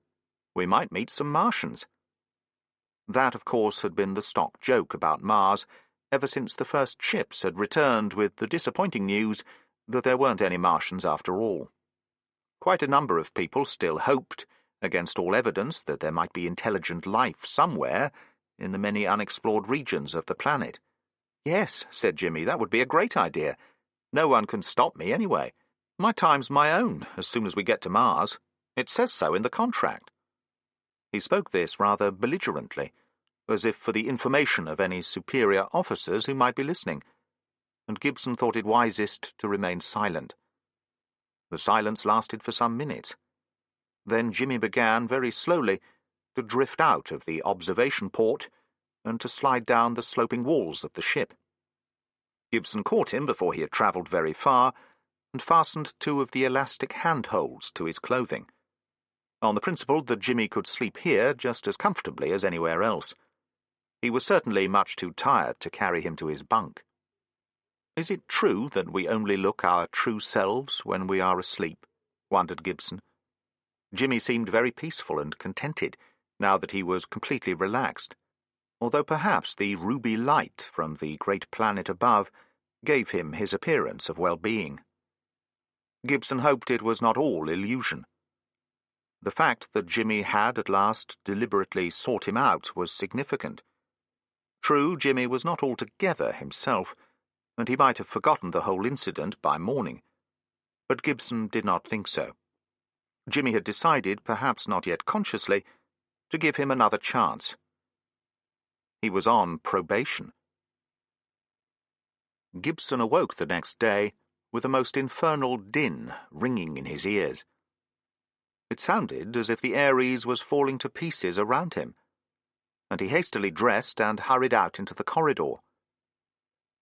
We might meet some Martians." That, of course, had been the stock joke about Mars ever since the first ships had returned with the disappointing news that there weren't any Martians after all. Quite a number of people still hoped, against all evidence, that there might be intelligent life somewhere in the many unexplored regions of the planet. "Yes," said Jimmy, "that would be a great idea. No one can stop me anyway. My time's my own as soon as we get to Mars. It says so in the contract." He spoke this rather belligerently, as if for the information of any superior officers who might be listening, and Gibson thought it wisest to remain silent. The silence lasted for some minutes. Then Jimmy began, very slowly, to drift out of the observation port and to slide down the sloping walls of the ship. Gibson caught him before he had travelled very far, and fastened two of the elastic handholds to his clothing, on the principle that Jimmy could sleep here just as comfortably as anywhere else. He was certainly much too tired to carry him to his bunk. "Is it true that we only look our true selves when we are asleep?" wondered Gibson. Jimmy seemed very peaceful and contented, now that he was completely relaxed, although perhaps the ruby light from the great planet above gave him his appearance of well-being. Gibson hoped it was not all illusion. The fact that Jimmy had at last deliberately sought him out was significant. True, Jimmy was not altogether himself, and he might have forgotten the whole incident by morning, but Gibson did not think so. Jimmy had decided, perhaps not yet consciously, to give him another chance. He was on probation. Gibson awoke the next day with a most infernal din ringing in his ears. It sounded as if the Ares was falling to pieces around him, and he hastily dressed and hurried out into the corridor.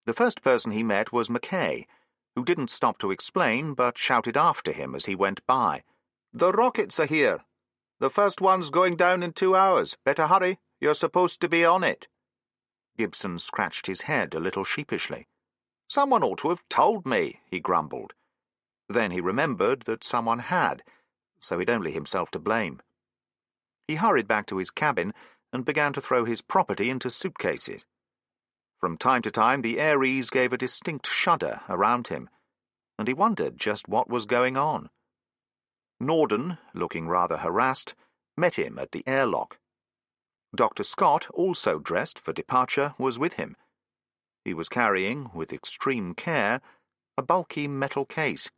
The first person he met was Mackay, who didn't stop to explain, but shouted after him as he went by. "The rockets are here. The first one's going down in 2 hours. Better hurry. You're supposed to be on it." Gibson scratched his head a little sheepishly. "Someone ought to have told me," he grumbled. Then he remembered that someone had, so he'd only himself to blame. He hurried back to his cabin and began to throw his property into suitcases. From time to time the Ares gave a distinct shudder around him, and he wondered just what was going on. Norden, looking rather harassed, met him at the airlock. Dr. Scott, also dressed for departure, was with him. He was carrying, with extreme care, a bulky metal case.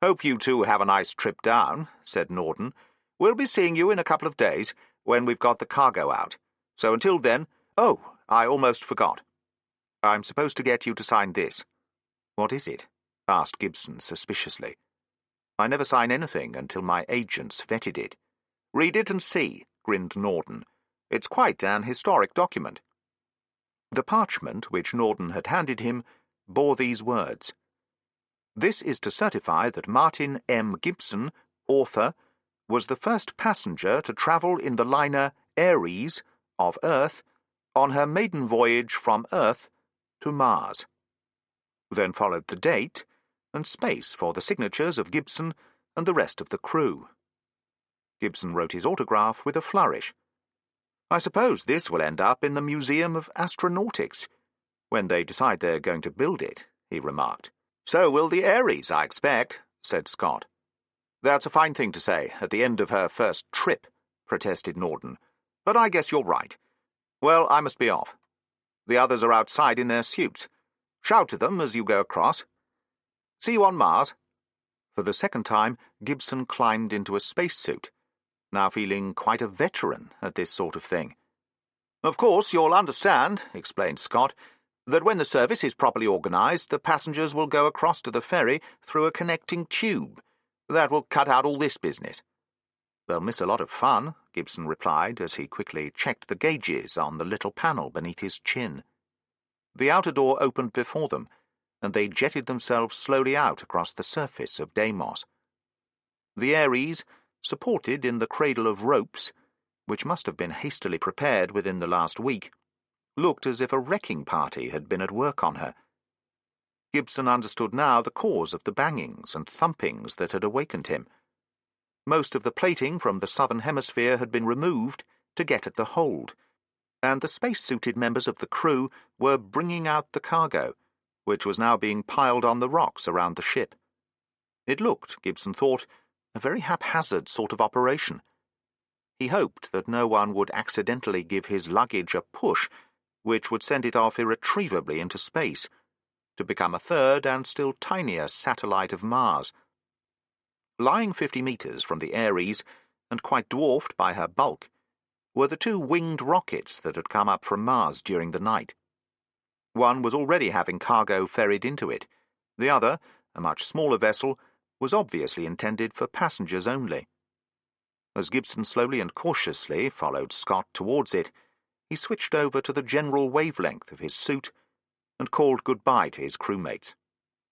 "Hope you two have a nice trip down," said Norden. "We'll be seeing you in a couple of days, when we've got the cargo out. So until then— Oh, I almost forgot. I'm supposed to get you to sign this." "What is it?" asked Gibson suspiciously. "I never sign anything until my agents vetted it." "Read it and see," grinned Norden. "It's quite an historic document." The parchment which Norden had handed him bore these words: "This is to certify that Martin M. Gibson, author, was the first passenger to travel in the liner Ares, of Earth, on her maiden voyage from Earth to Mars." Then followed the date, and space for the signatures of Gibson and the rest of the crew. Gibson wrote his autograph with a flourish. "I suppose this will end up in the Museum of Astronautics, when they decide they're going to build it," he remarked. "So will the Ares, I expect," said Scott. "That's a fine thing to say at the end of her first trip," protested Norden. "But I guess you're right. Well, I must be off. The others are outside in their suits. Shout to them as you go across. See you on Mars." For the second time, Gibson climbed into a spacesuit, now feeling quite a veteran at this sort of thing. "Of course, you'll understand," explained Scott, "that when the service is properly organized, the passengers will go across to the ferry through a connecting tube. That will cut out all this business." "They'll miss a lot of fun," Gibson replied as he quickly checked the gauges on the little panel beneath his chin. The outer door opened before them, and they jetted themselves slowly out across the surface of Deimos. The Ares, supported in the cradle of ropes, which must have been hastily prepared within the last week, looked as if a wrecking party had been at work on her. Gibson understood now the cause of the bangings and thumpings that had awakened him. Most of the plating from the southern hemisphere had been removed to get at the hold, and the space-suited members of the crew were bringing out the cargo, which was now being piled on the rocks around the ship. It looked, Gibson thought, a very haphazard sort of operation. He hoped that no one would accidentally give his luggage a push, which would send it off irretrievably into space, to become a third and still tinier satellite of Mars. Lying 50 meters from the Ares, and quite dwarfed by her bulk, were the two winged rockets that had come up from Mars during the night. One was already having cargo ferried into it. The other, a much smaller vessel, was obviously intended for passengers only. As Gibson slowly and cautiously followed Scott towards it, he switched over to the general wavelength of his suit and called goodbye to his crewmates.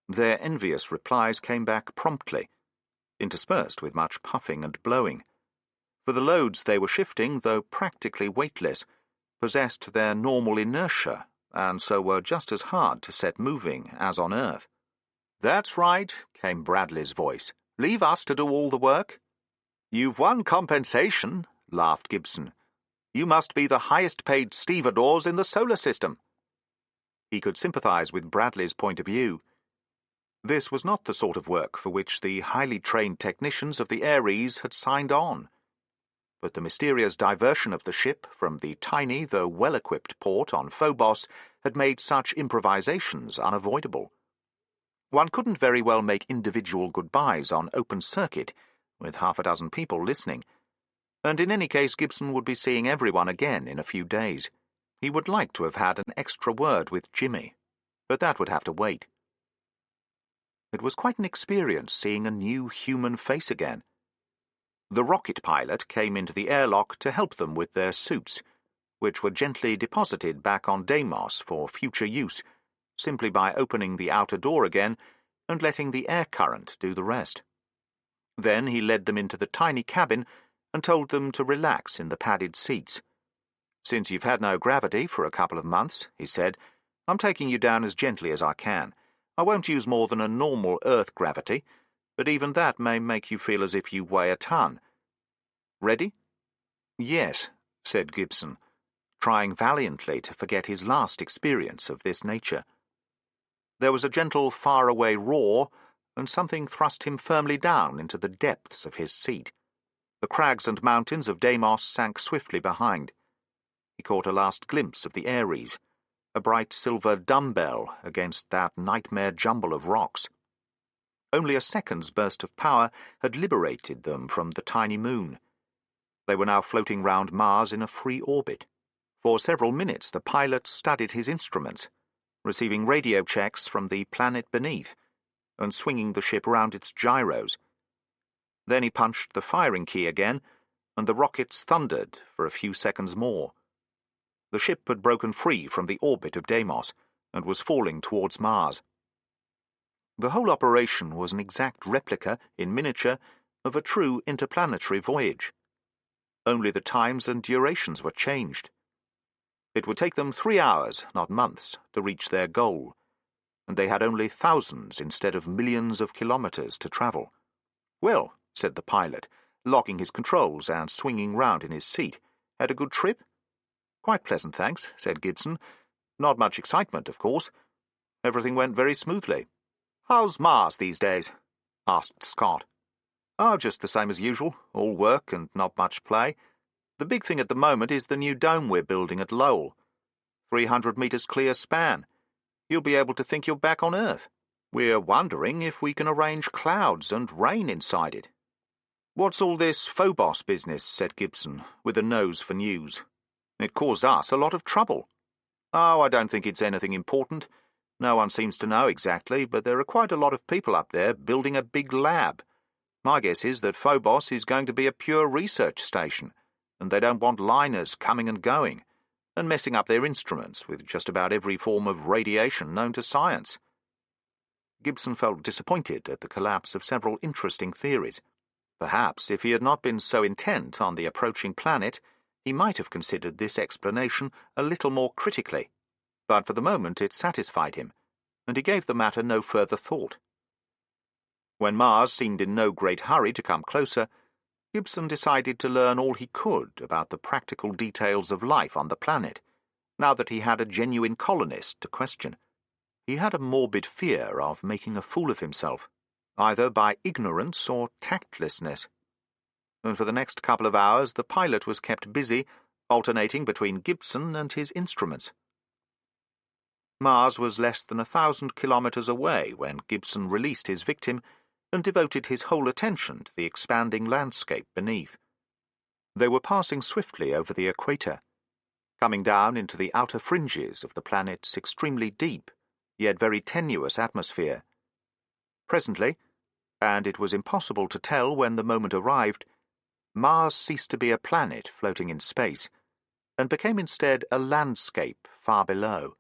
Their envious replies came back promptly, interspersed with much puffing and blowing, for the loads they were shifting, though practically weightless, possessed their normal inertia, and so were just as hard to set moving as on Earth. "That's right," came Bradley's voice. "Leave us to do all the work." "You've won compensation," laughed Gibson. "You must be the highest-paid stevedores in the solar system." He could sympathize with Bradley's point of view. This was not the sort of work for which the highly trained technicians of the Ares had signed on. But the mysterious diversion of the ship from the tiny though well-equipped port on Phobos had made such improvisations unavoidable. One couldn't very well make individual goodbyes on open circuit, with half a dozen people listening, and in any case Gibson would be seeing everyone again in a few days. He would like to have had an extra word with Jimmy, but that would have to wait. It was quite an experience seeing a new human face again. The rocket pilot came into the airlock to help them with their suits, which were gently deposited back on Deimos for future use, simply by opening the outer door again and letting the air current do the rest. Then he led them into the tiny cabin and told them to relax in the padded seats. "Since you've had no gravity for a couple of months," he said, "I'm taking you down as gently as I can. I won't use more than a normal Earth gravity, but even that may make you feel as if you weigh a ton. Ready?" "Yes," said Gibson, trying valiantly to forget his last experience of this nature. There was a gentle far-away roar, and something thrust him firmly down into the depths of his seat. The crags and mountains of Deimos sank swiftly behind. He caught a last glimpse of the Ares, a bright silver dumbbell against that nightmare jumble of rocks. Only a second's burst of power had liberated them from the tiny moon. They were now floating round Mars in a free orbit. For several minutes the pilot studied his instruments, receiving radio checks from the planet beneath, and swinging the ship round its gyros. Then he punched the firing key again, and the rockets thundered for a few seconds more. The ship had broken free from the orbit of Deimos, and was falling towards Mars. The whole operation was an exact replica, in miniature, of a true interplanetary voyage. Only the times and durations were changed. It would take them 3 hours, not months, to reach their goal, and they had only thousands instead of millions of kilometers to travel. "Well," said the pilot, locking his controls and swinging round in his seat, "had a good trip?" "Quite pleasant, thanks," said Gibson. "Not much excitement, of course. Everything went very smoothly." "How's Mars these days?" asked Scott. "Oh, just the same as usual, all work and not much play. The big thing at the moment is the new dome we're building at Lowell. 300 meters clear span. You'll be able to think you're back on Earth. We're wondering if we can arrange clouds and rain inside it." "What's all this Phobos business?" said Gibson, with a nose for news. "It caused us a lot of trouble." "Oh, I don't think it's anything important. No one seems to know exactly, but there are quite a lot of people up there building a big lab. My guess is that Phobos is going to be a pure research station, and they don't want liners coming and going, and messing up their instruments with just about every form of radiation known to science." Gibson felt disappointed at the collapse of several interesting theories. Perhaps, if he had not been so intent on the approaching planet, he might have considered this explanation a little more critically, but for the moment it satisfied him, and he gave the matter no further thought. When Mars seemed in no great hurry to come closer, Gibson decided to learn all he could about the practical details of life on the planet, now that he had a genuine colonist to question. He had a morbid fear of making a fool of himself, either by ignorance or tactlessness. And for the next couple of hours the pilot was kept busy, alternating between Gibson and his instruments. Mars was less than 1,000 kilometers away when Gibson released his victim and devoted his whole attention to the expanding landscape beneath. They were passing swiftly over the equator, coming down into the outer fringes of the planet's extremely deep, yet very tenuous atmosphere. Presently, and it was impossible to tell when the moment arrived, Mars ceased to be a planet floating in space, and became instead a landscape far below.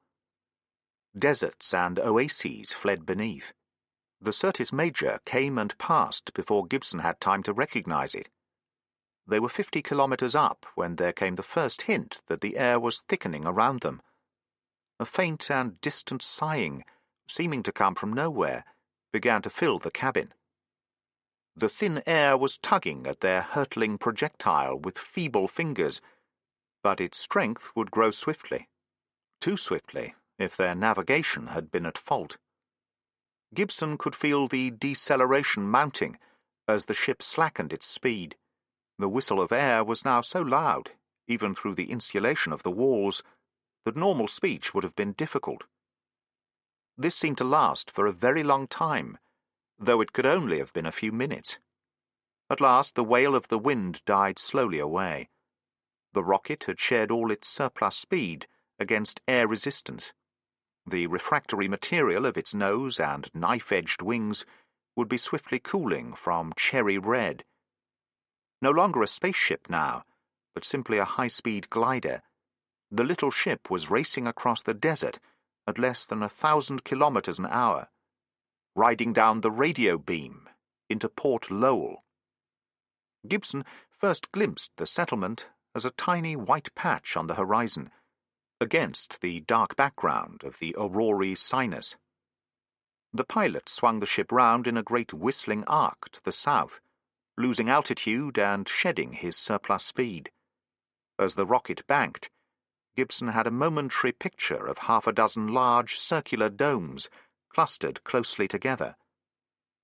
Deserts and oases fled beneath, The Syrtis Major came and passed before Gibson had time to recognize it. They were 50 kilometers up when there came the first hint that the air was thickening around them. A faint and distant sighing, seeming to come from nowhere, began to fill the cabin. The thin air was tugging at their hurtling projectile with feeble fingers, but its strength would grow swiftly. Too swiftly, if their navigation had been at fault. Gibson could feel the deceleration mounting as the ship slackened its speed. The whistle of air was now so loud, even through the insulation of the walls, that normal speech would have been difficult. This seemed to last for a very long time, though it could only have been a few minutes. At last the wail of the wind died slowly away. The rocket had shared all its surplus speed against air resistance. The refractory material of its nose and knife-edged wings would be swiftly cooling from cherry red. No longer a spaceship now, but simply a high-speed glider, the little ship was racing across the desert at less than 1,000 kilometers an hour, riding down the radio beam into Port Lowell. Gibson first glimpsed the settlement as a tiny white patch on the horizon, against the dark background of the auroral sinus. The pilot swung the ship round in a great whistling arc to the south, losing altitude and shedding his surplus speed. As the rocket banked, Gibson had a momentary picture of half a dozen large circular domes clustered closely together.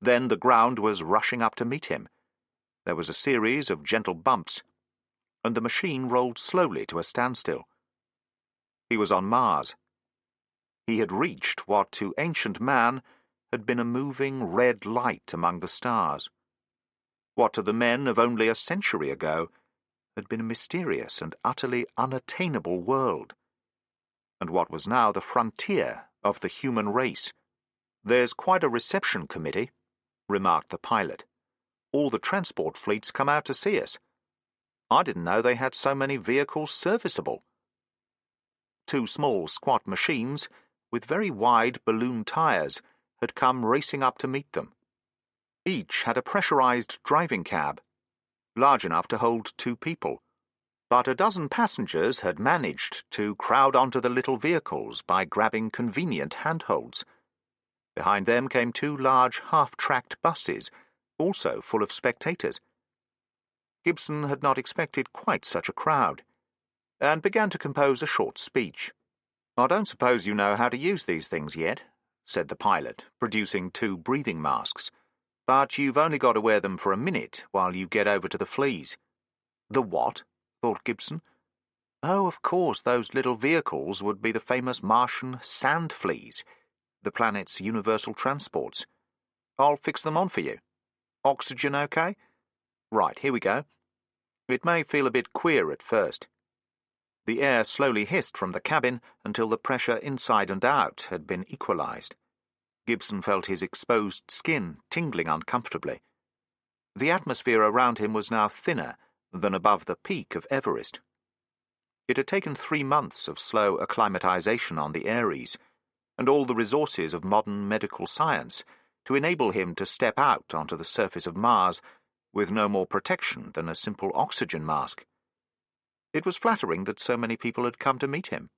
Then the ground was rushing up to meet him. There was a series of gentle bumps, and the machine rolled slowly to a standstill. He was on Mars. He had reached what to ancient man had been a moving red light among the stars. What to the men of only a century ago had been a mysterious and utterly unattainable world, and what was now the frontier of the human race. "There's quite a reception committee," remarked the pilot. "All the transport fleets come out to see us. I didn't know they had so many vehicles serviceable." Two small, squat machines, with very wide balloon tires, had come racing up to meet them. Each had a pressurized driving cab, large enough to hold 2 people, but a dozen passengers had managed to crowd onto the little vehicles by grabbing convenient handholds. Behind them came 2 large half-tracked buses, also full of spectators. Gibson had not expected quite such a crowd, and began to compose a short speech. "I don't suppose you know how to use these things yet," said the pilot, producing 2 breathing masks, "but you've only got to wear them for a minute while you get over to the fleas." "The what?" thought Gibson. Oh, of course, those little vehicles would be the famous Martian sand fleas, the planet's universal transports. I'll fix them on for you. Oxygen okay? Right, here we go. It may feel a bit queer at first." The air slowly hissed from the cabin until the pressure inside and out had been equalized. Gibson felt his exposed skin tingling uncomfortably. The atmosphere around him was now thinner than above the peak of Everest. It had taken 3 months of slow acclimatization on the Ares, and all the resources of modern medical science to enable him to step out onto the surface of Mars with no more protection than a simple oxygen mask. It was flattering that so many people had come to meet him.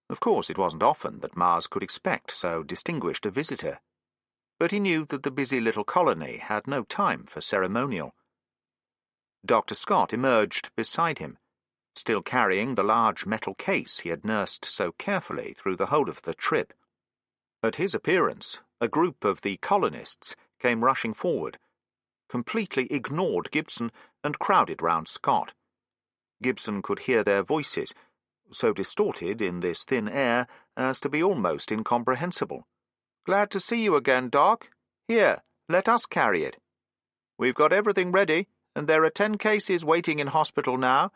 Of course, it wasn't often that Mars could expect so distinguished a visitor, but he knew that the busy little colony had no time for ceremonial. Dr. Scott emerged beside him, still carrying the large metal case he had nursed so carefully through the whole of the trip. At his appearance, a group of the colonists came rushing forward, completely ignored Gibson, and crowded round Scott. Gibson could hear their voices, so distorted in this thin air as to be almost incomprehensible. "Glad to see you again, Doc. Here, let us carry it. We've got everything ready, and there are 10 cases waiting in hospital now.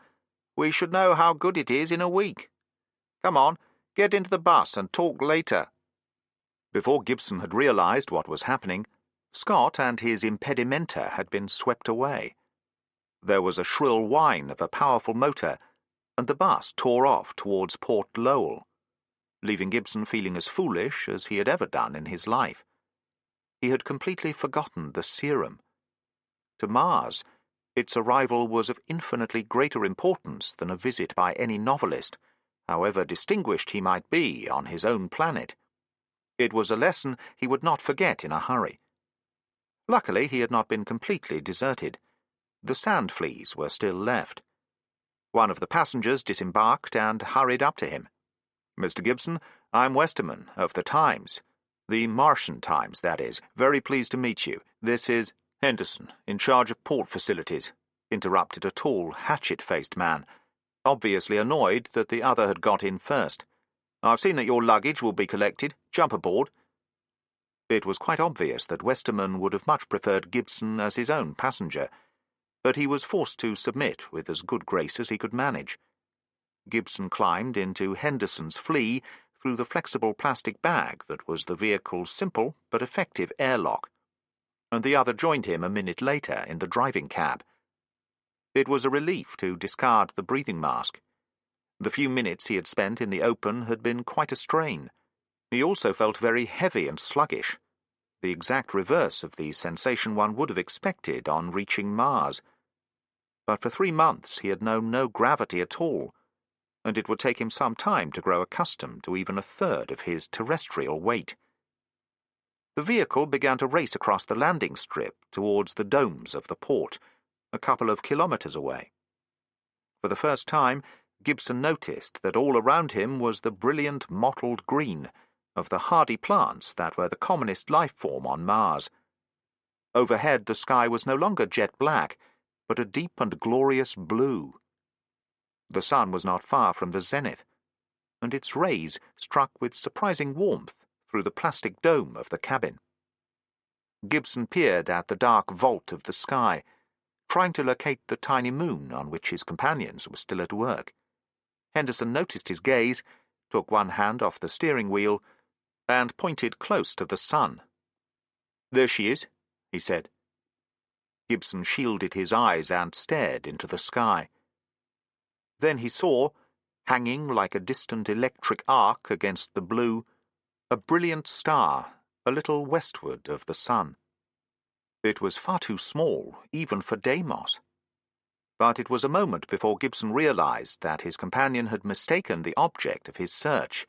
We should know how good it is in a week. Come on, get into the bus and talk later." Before Gibson had realized what was happening, Scott and his impedimenta had been swept away. There was a shrill whine of a powerful motor, and the bus tore off towards Port Lowell, leaving Gibson feeling as foolish as he had ever done in his life. he had completely forgotten the serum. To Mars, its arrival was of infinitely greater importance than a visit by any novelist, however distinguished he might be on his own planet. It was a lesson he would not forget in a hurry. Luckily, he had not been completely deserted. The sand fleas were still left. One of the passengers disembarked and hurried up to him. "Mr. Gibson, I'm Westerman, of the Times. The Martian Times, that is. Very pleased to meet you. This is Henderson, in charge of port facilities," interrupted a tall, hatchet-faced man, obviously annoyed that the other had got in first. "I've seen that your luggage will be collected. Jump aboard." It was quite obvious that Westerman would have much preferred Gibson as his own passenger, but he was forced to submit with as good grace as he could manage. Gibson climbed into Henderson's flea through the flexible plastic bag that was the vehicle's simple but effective airlock, and the other joined him a minute later in the driving cab. It was a relief to discard the breathing mask. The few minutes he had spent in the open had been quite a strain. He also felt very heavy and sluggish, the exact reverse of the sensation one would have expected on reaching Mars. But for 3 months he had known no gravity at all, and it would take him some time to grow accustomed to even a third of his terrestrial weight. The vehicle began to race across the landing strip towards the domes of the port, a couple of kilometers away. For the first time, Gibson noticed that all around him was the brilliant mottled green of the hardy plants that were the commonest life form on Mars. Overhead the sky was no longer jet black, but a deep and glorious blue. The sun was not far from the zenith, and its rays struck with surprising warmth through the plastic dome of the cabin. Gibson peered at the dark vault of the sky, trying to locate the tiny moon on which his companions were still at work. Henderson noticed his gaze, took one hand off the steering wheel, and pointed close to the sun. "There she is," he said. Gibson shielded his eyes and stared into the sky. Then he saw, hanging like a distant electric arc against the blue, a brilliant star a little westward of the sun. It was far too small, even for Deimos. But it was a moment before Gibson realized that his companion had mistaken the object of his search.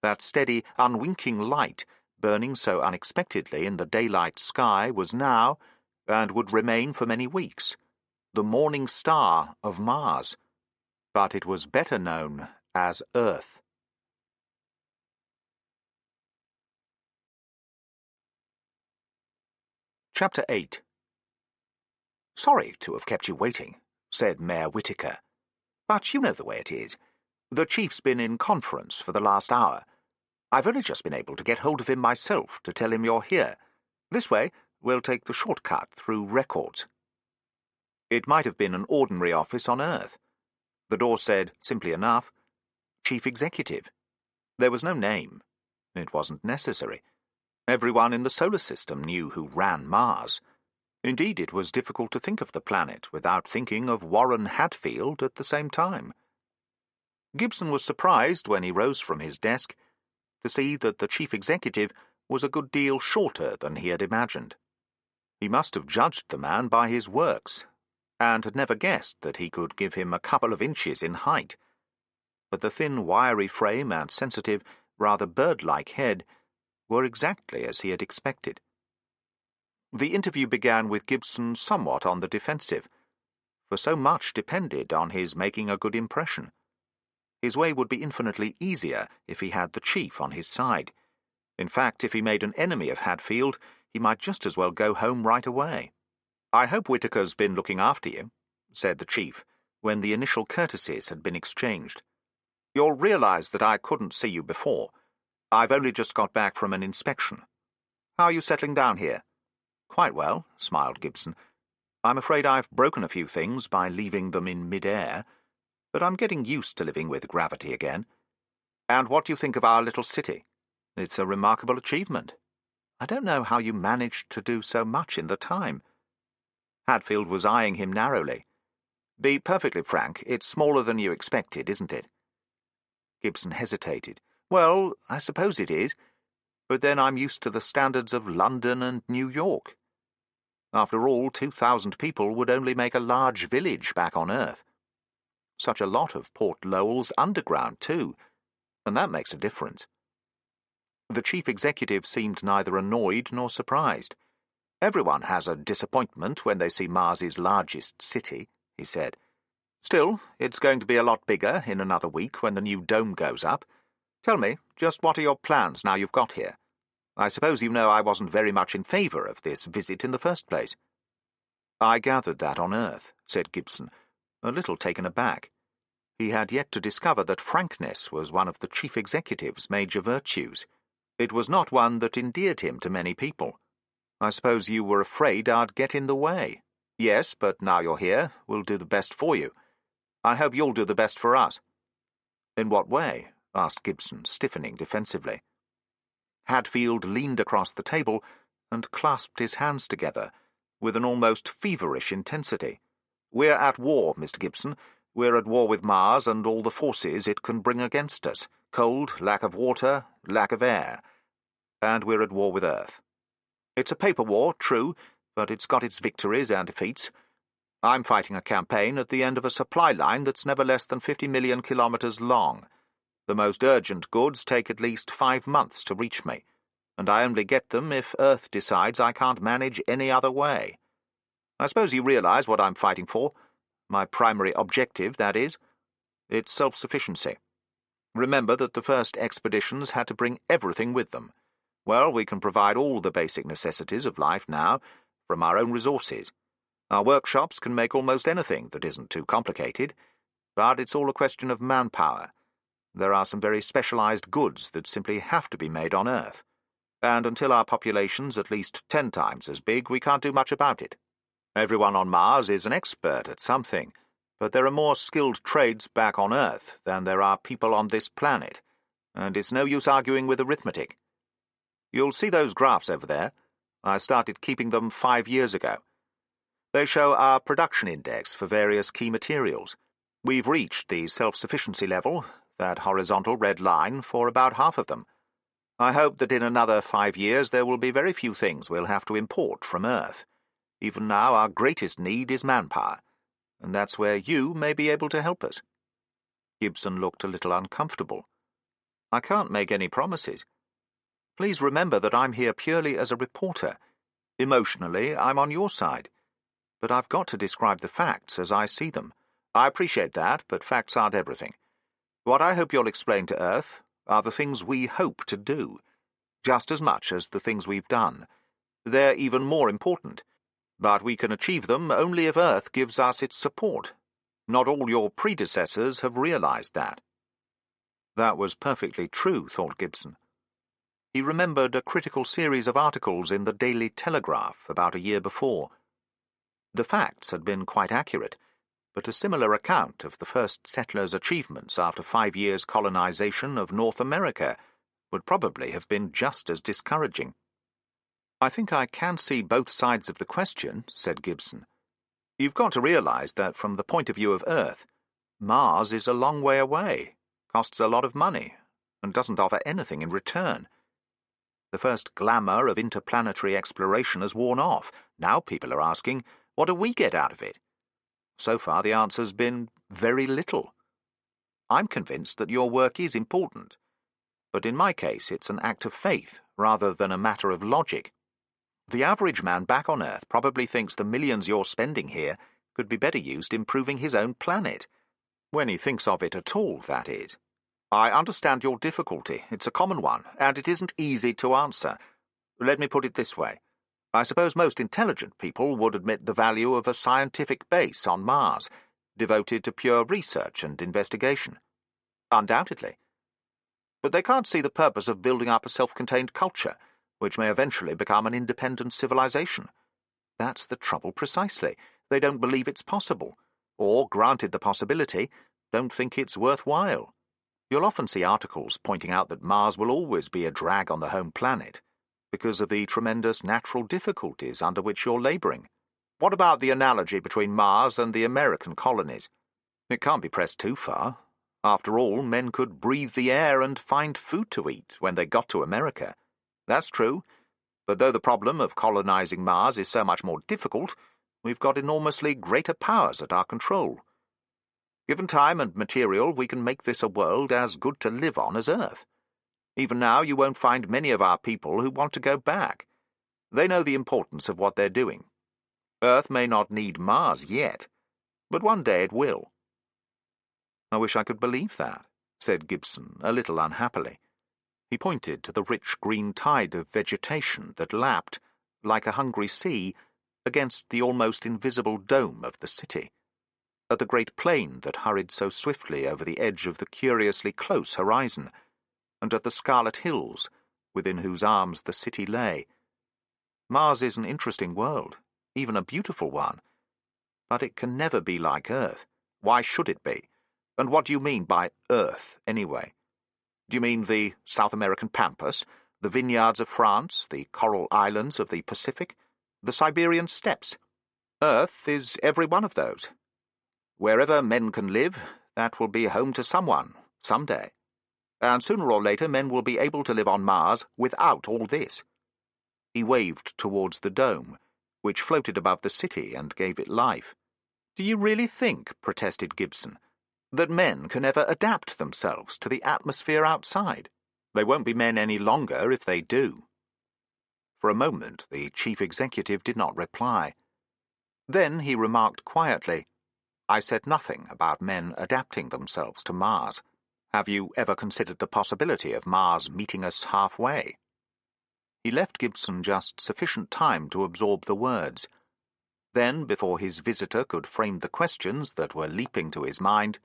That steady, unwinking light, burning so unexpectedly in the daylight sky, was now, and would remain for many weeks, the morning star of Mars. But it was better known as Earth. Chapter 8. "Sorry to have kept you waiting," said Mayor Whitaker. "But you know the way it is. The chief's been in conference for the last hour. I've only just been able to get hold of him myself to tell him you're here. This way, we'll take the shortcut through records." It might have been an ordinary office on Earth. The door said, simply enough, Chief Executive. There was no name. It wasn't necessary. Everyone in the solar system knew who ran Mars. Indeed, it was difficult to think of the planet without thinking of Warren Hadfield at the same time. Gibson was surprised when he rose from his desk to see that the chief executive was a good deal shorter than he had imagined. He must have judged the man by his works, and had never guessed that he could give him a couple of inches in height. But the thin, wiry frame and sensitive, rather bird-like head were exactly as he had expected. The interview began with Gibson somewhat on the defensive, for so much depended on his making a good impression. His way would be infinitely easier if he had the chief on his side. In fact, if he made an enemy of Hadfield, he might just as well go home right away. "I hope Whitaker's been looking after you," said the chief, when the initial courtesies had been exchanged. "You'll realize that I couldn't see you before. I've only just got back from an inspection. How are you settling down here?" "Quite well," smiled Gibson. "I'm afraid I've broken a few things by leaving them in mid-air, but I'm getting used to living with gravity again. And what do you think of our little city? It's a remarkable achievement. I don't know how you managed to do so much in the time." Hadfield was eyeing him narrowly. "Be perfectly frank, it's smaller than you expected, isn't it?" Gibson hesitated. "Well, I suppose it is. But then I'm used to the standards of London and New York. After all, 2,000 people would only make a large village back on Earth. Such a lot of Port Lowell's underground, too, and that makes a difference. The chief executive seemed neither annoyed nor surprised. Everyone has a disappointment when they see Mars's largest city, he said. Still, it's going to be a lot bigger in another week when the new dome goes up. Tell me, just what are your plans now you've got here? I suppose you know I wasn't very much in favour of this visit in the first place. I gathered that on Earth, said Gibson, a little taken aback. He had yet to discover that frankness was one of the chief executive's major virtues. It was not one that endeared him to many people. I suppose you were afraid I'd get in the way. Yes, but now you're here, we'll do the best for you. I hope you'll do the best for us. In what way? Asked Gibson, stiffening defensively. Hadfield leaned across the table and clasped his hands together with an almost feverish intensity. We're at war, Mr. Gibson. We're at war with Mars and all the forces it can bring against us. Cold, lack of water, lack of air. And we're at war with Earth. It's a paper war, true, but it's got its victories and defeats. I'm fighting a campaign at the end of a supply line that's never less than 50 million kilometres long. The most urgent goods take at least 5 months to reach me, and I only get them if Earth decides I can't manage any other way. I suppose you realize what I'm fighting for. My primary objective, that is. It's self-sufficiency. Remember that the first expeditions had to bring everything with them. Well, we can provide all the basic necessities of life now from our own resources. Our workshops can make almost anything that isn't too complicated, but it's all a question of manpower. There are some very specialized goods that simply have to be made on Earth, and until our population's at least 10 times as big, we can't do much about it. Everyone on Mars is an expert at something, but there are more skilled trades back on Earth than there are people on this planet, and it's no use arguing with arithmetic. You'll see those graphs over there. I started keeping them 5 years ago. They show our production index for various key materials. We've reached the self-sufficiency level, that horizontal red line, for about half of them. I hope that in another 5 years there will be very few things we'll have to import from Earth. Even now our greatest need is manpower, and that's where you may be able to help us. Gibson looked a little uncomfortable. I can't make any promises. Please remember that I'm here purely as a reporter. Emotionally, I'm on your side. But I've got to describe the facts as I see them. I appreciate that, but facts aren't everything. What I hope you'll explain to Earth are the things we hope to do, just as much as the things we've done. They're even more important, but we can achieve them only if Earth gives us its support. Not all your predecessors have realized that. That was perfectly true, thought Gibson. He remembered a critical series of articles in the Daily Telegraph about a year before. The facts had been quite accurate, but a similar account of the first settlers' achievements after 5 years' colonization of North America would probably have been just as discouraging. I think I can see both sides of the question, said Gibson. You've got to realize that from the point of view of Earth, Mars is a long way away, costs a lot of money, and doesn't offer anything in return. The first glamour of interplanetary exploration has worn off. Now people are asking, what do we get out of it? So far the answer's been very little. I'm convinced that your work is important, but in my case it's an act of faith rather than a matter of logic. The average man back on Earth probably thinks the millions you're spending here could be better used improving his own planet. When he thinks of it at all, that is. I understand your difficulty. It's a common one, and it isn't easy to answer. Let me put it this way. I suppose most intelligent people would admit the value of a scientific base on Mars, devoted to pure research and investigation. Undoubtedly. But they can't see the purpose of building up a self-contained culture, which may eventually become an independent civilization. That's the trouble precisely. They don't believe it's possible, or, granted the possibility, don't think it's worthwhile. You'll often see articles pointing out that Mars will always be a drag on the home planet, because of the tremendous natural difficulties under which you're labouring. What about the analogy between Mars and the American colonies? It can't be pressed too far. After all, men could breathe the air and find food to eat when they got to America. That's true, but though the problem of colonizing Mars is so much more difficult, we've got enormously greater powers at our control. Given time and material, we can make this a world as good to live on as Earth. Even now, you won't find many of our people who want to go back. They know the importance of what they're doing. Earth may not need Mars yet, but one day it will. I wish I could believe that, said Gibson, a little unhappily. He pointed to the rich green tide of vegetation that lapped, like a hungry sea, against the almost invisible dome of the city, at the great plain that hurried so swiftly over the edge of the curiously close horizon, and at the scarlet hills within whose arms the city lay. Mars is an interesting world, even a beautiful one, but it can never be like Earth. Why should it be? And what do you mean by Earth, anyway? Do you mean the South American pampas, the vineyards of France, the coral islands of the Pacific, the Siberian steppes? Earth is every one of those. Wherever men can live, that will be home to someone, someday. And sooner or later men will be able to live on Mars without all this. He waved towards the dome, which floated above the city and gave it life. Do you really think, protested Gibson, that men can ever adapt themselves to the atmosphere outside? They won't be men any longer if they do. For a moment the chief executive did not reply. Then he remarked quietly, I said nothing about men adapting themselves to Mars. Have you ever considered the possibility of Mars meeting us halfway? He left Gibson just sufficient time to absorb the words. Then, before his visitor could frame the questions that were leaping to his mind,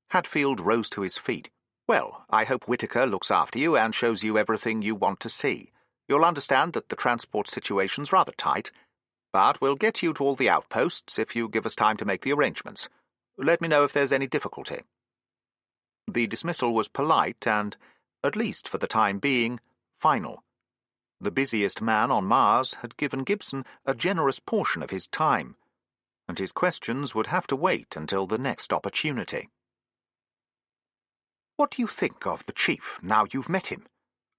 Hatfield rose to his feet. Well, I hope Whittaker looks after you and shows you everything you want to see. You'll understand that the transport situation's rather tight, but we'll get you to all the outposts if you give us time to make the arrangements. Let me know if there's any difficulty. The dismissal was polite and, at least for the time being, final. The busiest man on Mars had given Gibson a generous portion of his time, and his questions would have to wait until the next opportunity. What do you think of the chief, now you've met him?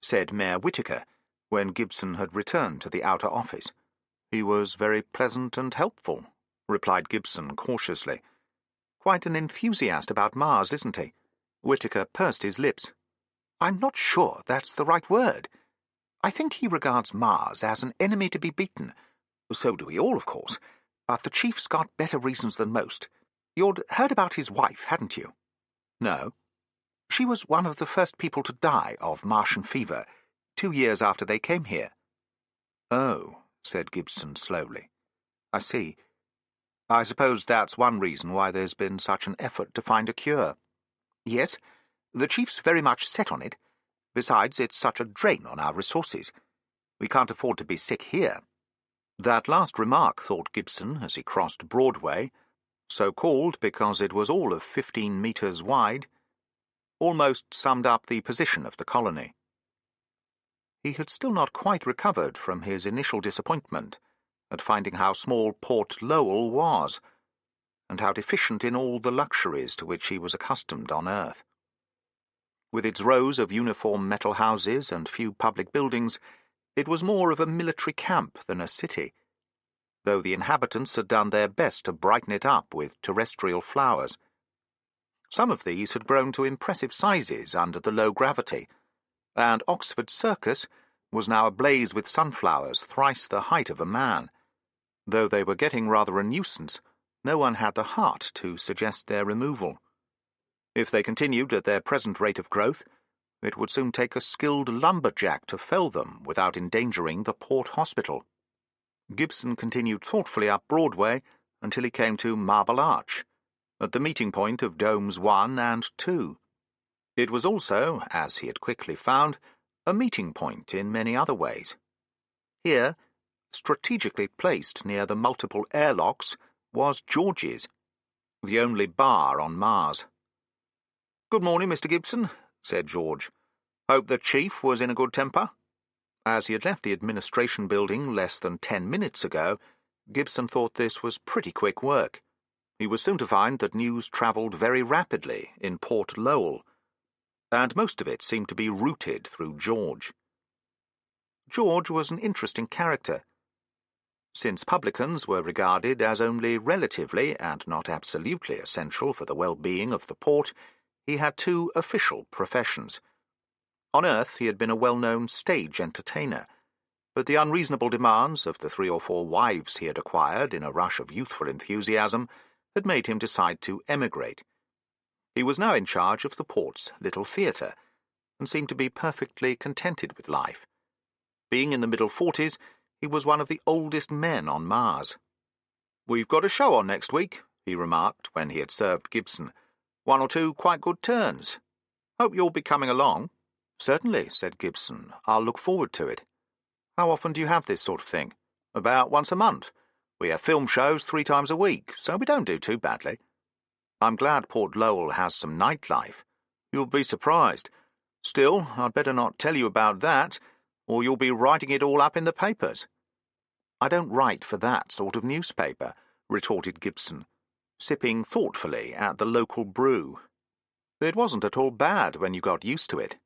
Said Mayor Whittaker, when Gibson had returned to the outer office. He was very pleasant and helpful, replied Gibson cautiously. Quite an enthusiast about Mars, isn't he? Whittaker pursed his lips. I'm not sure that's the right word. I think he regards Mars as an enemy to be beaten. So do we all, of course. But the chief's got better reasons than most. You'd heard about his wife, hadn't you? No. She was one of the first people to die of Martian fever, 2 years after they came here. Oh, said Gibson slowly. I see. I suppose that's one reason why there's been such an effort to find a cure. Yes, the chief's very much set on it. Besides, it's such a drain on our resources. We can't afford to be sick here. That last remark, thought Gibson as he crossed Broadway, so called because it was all of 15 metres wide, almost summed up the position of the colony. He had still not quite recovered from his initial disappointment at finding how small Port Lowell was, and how deficient in all the luxuries to which he was accustomed on Earth. With its rows of uniform metal houses and few public buildings, it was more of a military camp than a city, though the inhabitants had done their best to brighten it up with terrestrial flowers. Some of these had grown to impressive sizes under the low gravity, and Oxford Circus was now ablaze with sunflowers thrice the height of a man. Though they were getting rather a nuisance, no one had the heart to suggest their removal. If they continued at their present rate of growth, it would soon take a skilled lumberjack to fell them without endangering the port hospital. Gibson continued thoughtfully up Broadway until he came to Marble Arch, at the meeting point of Domes 1 and 2. It was also, as he had quickly found, a meeting point in many other ways. Here, strategically placed near the multiple airlocks, was George's, the only bar on Mars. "Good morning, Mr. Gibson," said George. "Hope the chief was in a good temper?" As he had left the administration building less than 10 minutes ago, Gibson thought this was pretty quick work. He was soon to find that news travelled very rapidly in Port Lowell, and most of it seemed to be routed through George. George was an interesting character. Since publicans were regarded as only relatively and not absolutely essential for the well-being of the port, he had two official professions. On Earth he had been a well-known stage entertainer, but the unreasonable demands of the 3 or 4 wives he had acquired in a rush of youthful enthusiasm had made him decide to emigrate. He was now in charge of the port's little theatre, and seemed to be perfectly contented with life. Being in the middle 40s, he was one of the oldest men on Mars. "We've got a show on next week," he remarked when he had served Gibson. "1 or 2 quite good turns. Hope you'll be coming along." "Certainly," said Gibson. "I'll look forward to it. How often do you have this sort of thing?" "About once a month. We have film shows 3 times a week, so we don't do too badly." "I'm glad Port Lowell has some nightlife." "You'll be surprised. Still, I'd better not tell you about that, or you'll be writing it all up in the papers." "I don't write for that sort of newspaper," retorted Gibson, sipping thoughtfully at the local brew. It wasn't at all bad when you got used to it,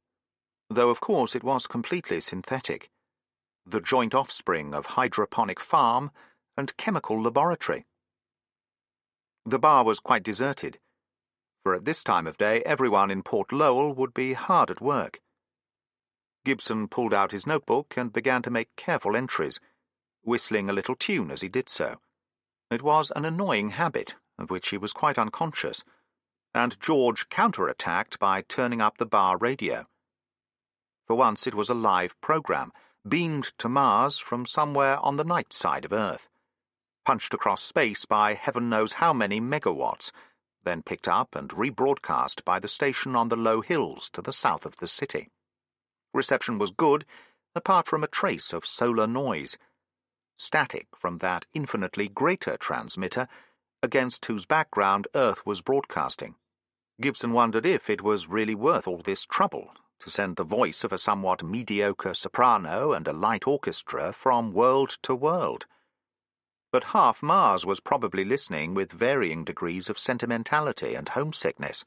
though of course it was completely synthetic, the joint offspring of hydroponic farm and chemical laboratory. The bar was quite deserted, for at this time of day everyone in Port Lowell would be hard at work. Gibson pulled out his notebook and began to make careful entries, whistling a little tune as he did so. It was an annoying habit, of which he was quite unconscious, and George counter-attacked by turning up the bar radio. For once it was a live program, beamed to Mars from somewhere on the night side of Earth, punched across space by heaven knows how many megawatts, then picked up and rebroadcast by the station on the low hills to the south of the city. Reception was good, apart from a trace of solar noise, static from that infinitely greater transmitter against whose background Earth was broadcasting. Gibson wondered if it was really worth all this trouble to send the voice of a somewhat mediocre soprano and a light orchestra from world to world. But half Mars was probably listening with varying degrees of sentimentality and homesickness,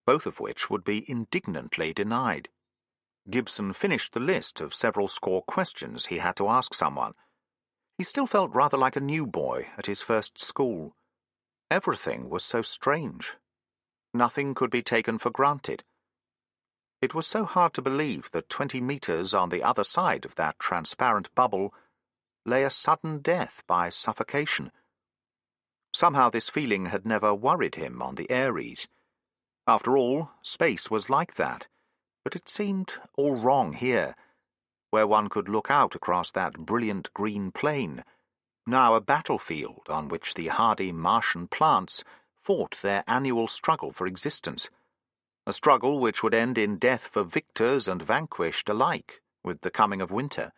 both of which would be indignantly denied. Gibson finished the list of several score questions he had to ask someone. He still felt rather like a new boy at his first school. Everything was so strange. Nothing could be taken for granted. It was so hard to believe that 20 meters on the other side of that transparent bubble lay a sudden death by suffocation. Somehow this feeling had never worried him on the Aries. After all, space was like that, but it seemed all wrong here, where one could look out across that brilliant green plain, now a battlefield on which the hardy Martian plants fought their annual struggle for existence, a struggle which would end in death for victors and vanquished alike with the coming of winter.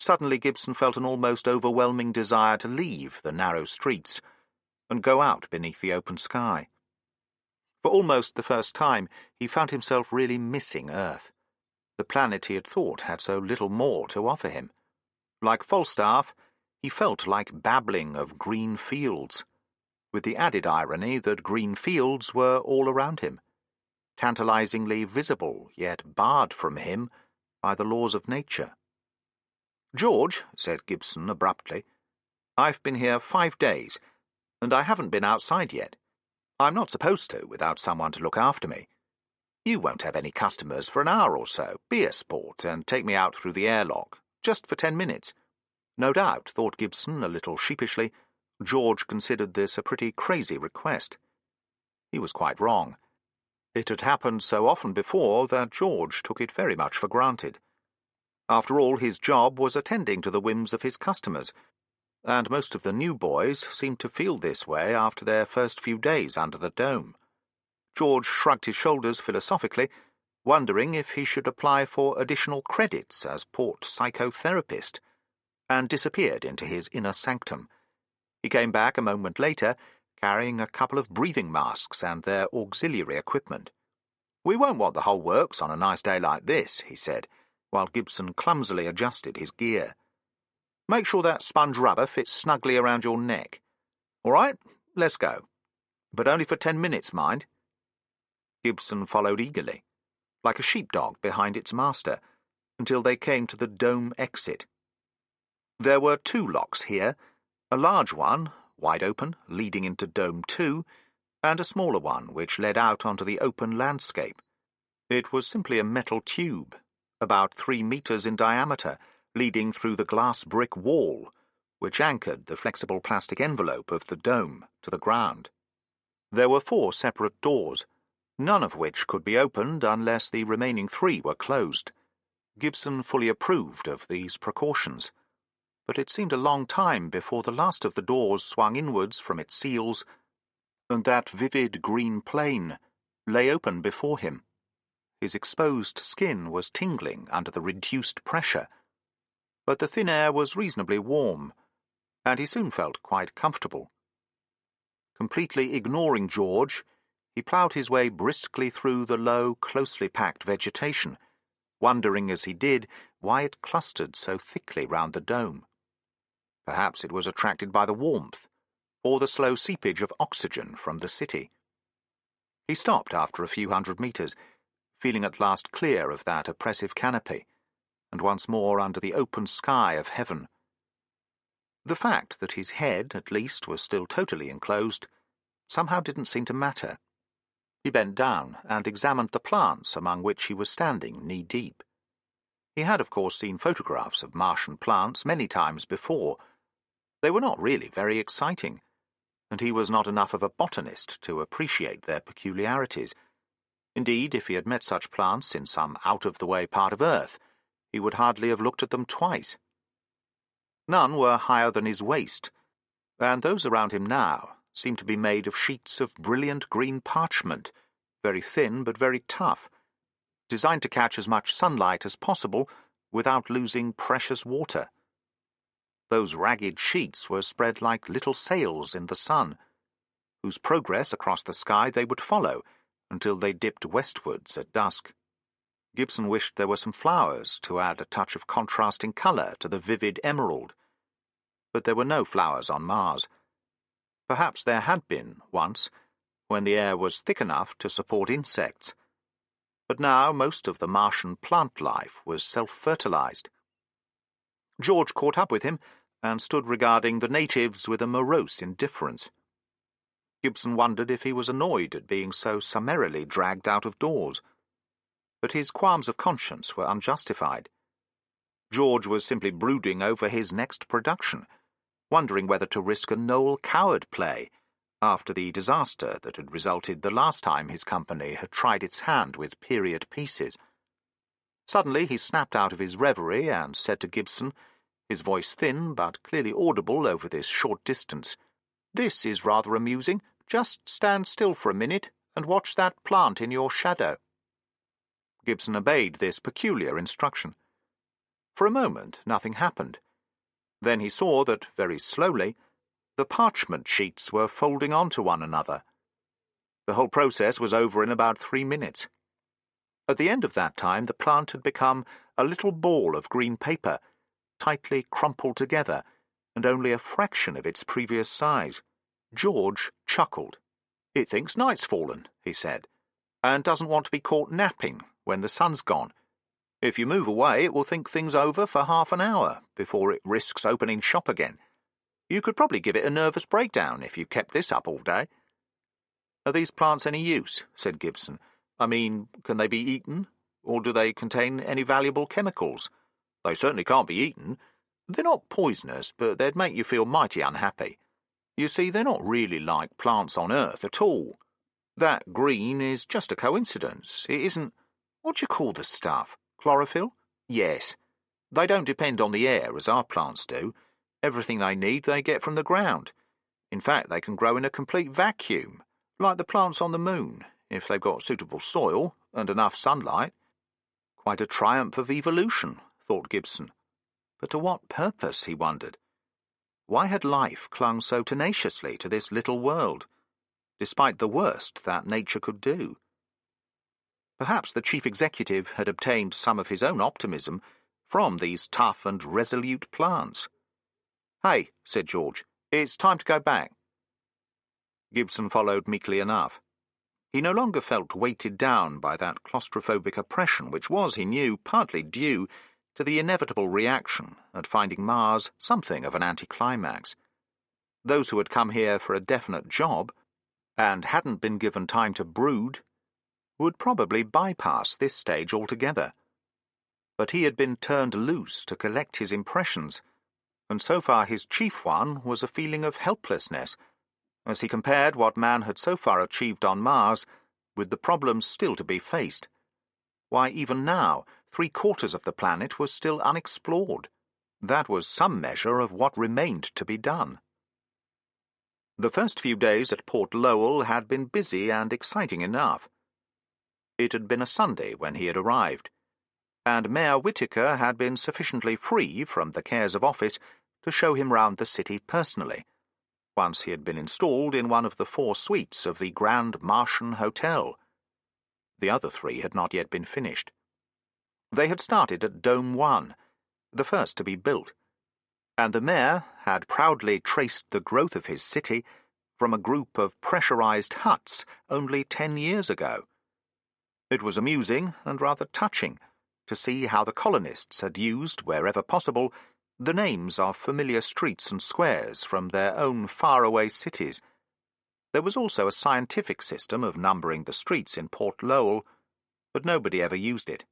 Suddenly Gibson felt an almost overwhelming desire to leave the narrow streets and go out beneath the open sky. For almost the first time he found himself really missing Earth, the planet he had thought had so little more to offer him. Like Falstaff, he felt like babbling of green fields, with the added irony that green fields were all around him, tantalizingly visible yet barred from him by the laws of nature. "George," said Gibson abruptly, "I've been here 5 days, and I haven't been outside yet. I'm not supposed to without someone to look after me. You won't have any customers for an hour or so. Be a sport and take me out through the airlock, just for 10 minutes. No doubt, thought Gibson a little sheepishly, George considered this a pretty crazy request. He was quite wrong. It had happened so often before that George took it very much for granted. After all, his job was attending to the whims of his customers, and most of the new boys seemed to feel this way after their first few days under the dome. George shrugged his shoulders philosophically, wondering if he should apply for additional credits as port psychotherapist, and disappeared into his inner sanctum. He came back a moment later, carrying a couple of breathing masks and their auxiliary equipment. "We won't want the whole works on a nice day like this," he said, while Gibson clumsily adjusted his gear. "Make sure that sponge rubber fits snugly around your neck. All right, let's go. But only for 10 minutes, mind." Gibson followed eagerly, like a sheepdog behind its master, until they came to the dome exit. There were 2 locks here, a large one, wide open, leading into Dome 2, and a smaller one which led out onto the open landscape. It was simply a metal tube, about 3 meters in diameter, leading through the glass brick wall, which anchored the flexible plastic envelope of the dome to the ground. There were 4 separate doors, none of which could be opened unless the remaining 3 were closed. Gibson fully approved of these precautions, but it seemed a long time before the last of the doors swung inwards from its seals, and that vivid green plain lay open before him. His exposed skin was tingling under the reduced pressure, but the thin air was reasonably warm, and he soon felt quite comfortable. Completely ignoring George, he ploughed his way briskly through the low, closely packed vegetation, wondering as he did why it clustered so thickly round the dome. Perhaps it was attracted by the warmth, or the slow seepage of oxygen from the city. He stopped after a few hundred meters, feeling at last clear of that oppressive canopy, and once more under the open sky of heaven. The fact that his head, at least, was still totally enclosed somehow didn't seem to matter. He bent down and examined the plants among which he was standing knee-deep. He had, of course, seen photographs of Martian plants many times before. They were not really very exciting, and he was not enough of a botanist to appreciate their peculiarities. Indeed, if he had met such plants in some out-of-the-way part of Earth, he would hardly have looked at them twice. None were higher than his waist, and those around him now seemed to be made of sheets of brilliant green parchment, very thin but very tough, designed to catch as much sunlight as possible without losing precious water. Those ragged sheets were spread like little sails in the sun, whose progress across the sky they would follow until they dipped westwards at dusk. Gibson wished there were some flowers to add a touch of contrasting colour to the vivid emerald, but there were no flowers on Mars. Perhaps there had been, once, when the air was thick enough to support insects, but now most of the Martian plant life was self-fertilized. George caught up with him and stood regarding the natives with a morose indifference. Gibson wondered if he was annoyed at being so summarily dragged out of doors, but his qualms of conscience were unjustified. George was simply brooding over his next production, wondering whether to risk a Noel Coward play after the disaster that had resulted the last time his company had tried its hand with period pieces. Suddenly he snapped out of his reverie and said to Gibson, his voice thin but clearly audible over this short distance, "This is rather amusing. Just stand still for a minute and watch that plant in your shadow." Gibson obeyed this peculiar instruction. For a moment nothing happened. Then he saw that, very slowly, the parchment sheets were folding onto one another. The whole process was over in about 3 minutes. At the end of that time the plant had become a little ball of green paper, tightly crumpled together, and only a fraction of its previous size. George chuckled. "It thinks night's fallen," he said, "and doesn't want to be caught napping when the sun's gone. If you move away, it will think things over for half an hour before it risks opening shop again. You could probably give it a nervous breakdown if you kept this up all day." "Are these plants any use?" said Gibson. "I mean, can they be eaten, or do they contain any valuable chemicals?" "They certainly can't be eaten. They're not poisonous, but they'd make you feel mighty unhappy. You see, they're not really like plants on Earth at all. That green is just a coincidence. It isn't— what do you call the stuff? Chlorophyll? Yes. They don't depend on the air as our plants do. Everything they need they get from the ground. In fact, they can grow in a complete vacuum, like the plants on the moon, if they've got suitable soil and enough sunlight." Quite a triumph of evolution, thought Gibson. But to what purpose, he wondered? Why had life clung so tenaciously to this little world, despite the worst that nature could do? Perhaps the chief executive had obtained some of his own optimism from these tough and resolute plants. "Hey," said George, "it's time to go back." Gibson followed meekly enough. He no longer felt weighted down by that claustrophobic oppression which was, he knew, partly due to the inevitable reaction at finding Mars something of an anticlimax. Those who had come here for a definite job, and hadn't been given time to brood, would probably bypass this stage altogether. But he had been turned loose to collect his impressions, and so far his chief one was a feeling of helplessness, as he compared what man had so far achieved on Mars with the problems still to be faced. Why, even now, 3/4 of the planet was still unexplored. That was some measure of what remained to be done. The first few days at Port Lowell had been busy and exciting enough. It had been a Sunday when he had arrived, and Mayor Whittaker had been sufficiently free from the cares of office to show him round the city personally, once he had been installed in one of the 4 suites of the Grand Martian Hotel. The other 3 had not yet been finished. They had started at Dome 1, the first to be built, and the mayor had proudly traced the growth of his city from a group of pressurized huts only 10 years ago. It was amusing and rather touching to see how the colonists had used, wherever possible, the names of familiar streets and squares from their own faraway cities. There was also a scientific system of numbering the streets in Port Lowell, but nobody ever used it.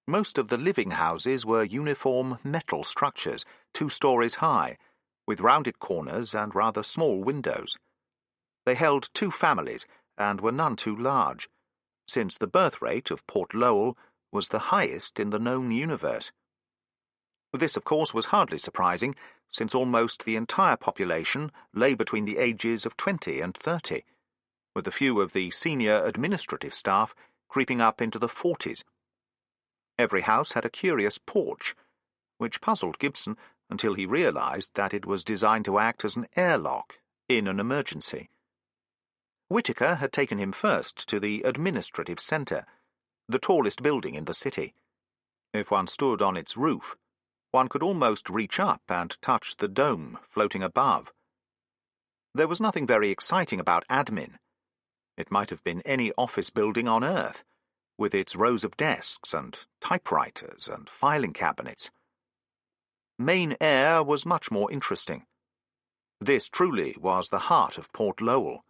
Most of the living houses were uniform metal structures, 2 stories high, with rounded corners and rather small windows. They held 2 families and were none too large, since the birth rate of Port Lowell was the highest in the known universe. This, of course, was hardly surprising, since almost the entire population lay between the ages of 20 and 30, with a few of the senior administrative staff creeping up into the 40s. Every house had a curious porch, which puzzled Gibson until he realized that it was designed to act as an airlock in an emergency. Whittaker had taken him first to the administrative centre, the tallest building in the city. If one stood on its roof, one could almost reach up and touch the dome floating above. There was nothing very exciting about admin. It might have been any office building on Earth, with its rows of desks and typewriters and filing cabinets. Main air was much more interesting. This truly was the heart of Port Lowell.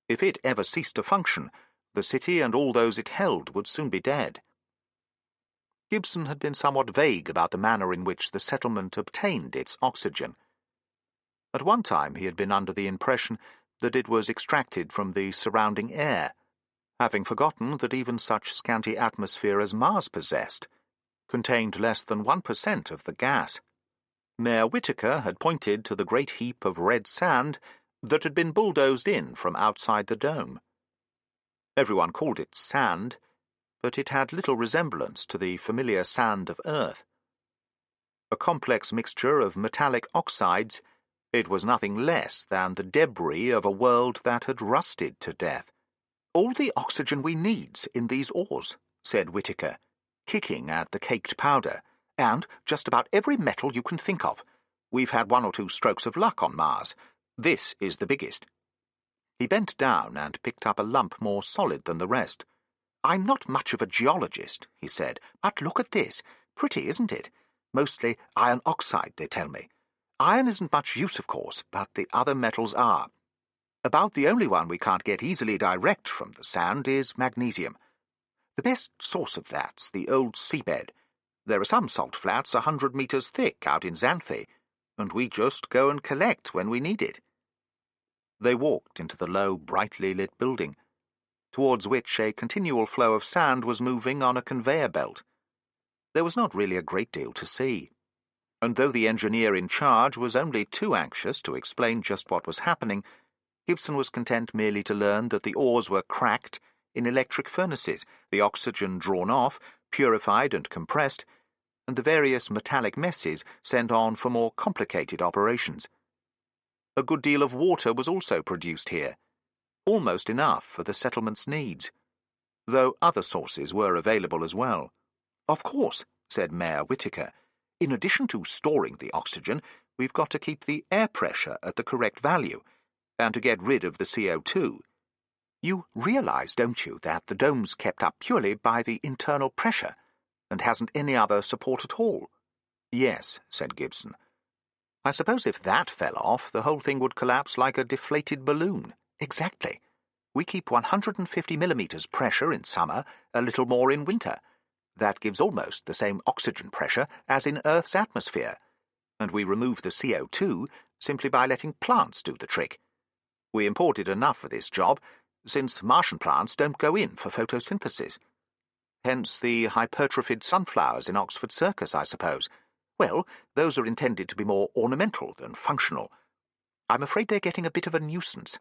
If it ever ceased to function, the city and all those it held would soon be dead. Gibson had been somewhat vague about the manner in which the settlement obtained its oxygen. At one time he had been under the impression that it was extracted from the surrounding air, having forgotten that even such scanty atmosphere as Mars possessed contained less than 1% of the gas. Mayor Whittaker had pointed to the great heap of red sand that had been bulldozed in from outside the dome. Everyone called it sand, but it had little resemblance to the familiar sand of Earth. A complex mixture of metallic oxides, it was nothing less than the debris of a world that had rusted to death. "All the oxygen we need's in these ores," said Whittaker, kicking at the caked powder, "and just about every metal you can think of. We've had 1 or 2 strokes of luck on Mars. This is the biggest." He bent down and picked up a lump more solid than the rest. "I'm not much of a geologist," he said, "but look at this. Pretty, isn't it? Mostly iron oxide, they tell me. Iron isn't much use, of course, but the other metals are. About the only one we can't get easily direct from the sand is magnesium. The best source of that's the old seabed. There are some salt flats 100 meters thick out in Xanthe, and we just go and collect when we need it." They walked into the low, brightly lit building, towards which a continual flow of sand was moving on a conveyor belt. There was not really a great deal to see, and though the engineer in charge was only too anxious to explain just what was happening, Gibson was content merely to learn that the ores were cracked in electric furnaces, the oxygen drawn off, purified and compressed, and the various metallic messes sent on for more complicated operations. A good deal of water was also produced here, almost enough for the settlement's needs, though other sources were available as well. "Of course," said Mayor Whittaker, "in addition to storing the oxygen, we've got to keep the air pressure at the correct value, and to get rid of the CO2. You realize, don't you, that the dome's kept up purely by the internal pressure? and hasn't any other support at all." "Yes," said Gibson. "I suppose if that fell off, the whole thing would collapse like a deflated balloon." "Exactly. We keep 150 millimeters pressure in summer, a little more in winter. That gives almost the same oxygen pressure as in Earth's atmosphere, and we remove the CO2 simply by letting plants do the trick. We imported enough for this job, since Martian plants don't go in for photosynthesis. Hence the hypertrophied sunflowers in Oxford Circus, I suppose. Well, those are intended to be more ornamental than functional. I'm afraid they're getting a bit of a nuisance.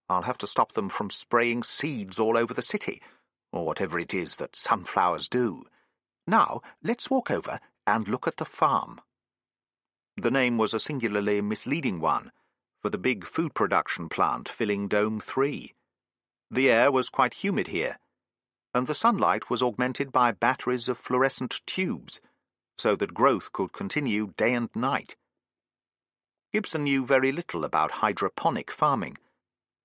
I'll have to stop them from spraying seeds all over the city, or whatever it is that sunflowers do. Now, let's walk over and look at the farm." The name was a singularly misleading one, for the big food production plant filling Dome 3. The air was quite humid here, and the sunlight was augmented by batteries of fluorescent tubes, so that growth could continue day and night. Gibson knew very little about hydroponic farming,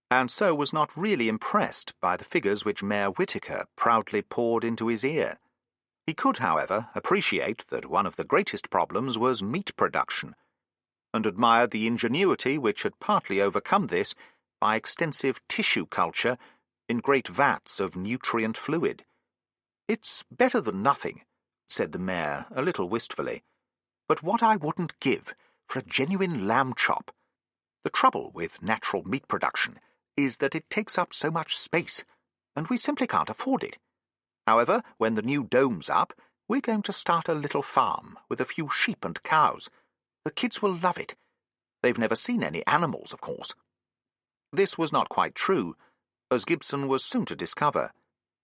and so was not really impressed by the figures which Mayor Whittaker proudly poured into his ear. He could, however, appreciate that one of the greatest problems was meat production, and admired the ingenuity which had partly overcome this by extensive tissue culture in great vats of nutrient fluid. "It's better than nothing," said the mayor, a little wistfully, "but what I wouldn't give for a genuine lamb chop. The trouble with natural meat production is that it takes up so much space, and we simply can't afford it. However, when the new dome's up, we're going to start a little farm with a few sheep and cows. The kids will love it. They've never seen any animals, of course." This was not quite true, as Gibson was soon to discover.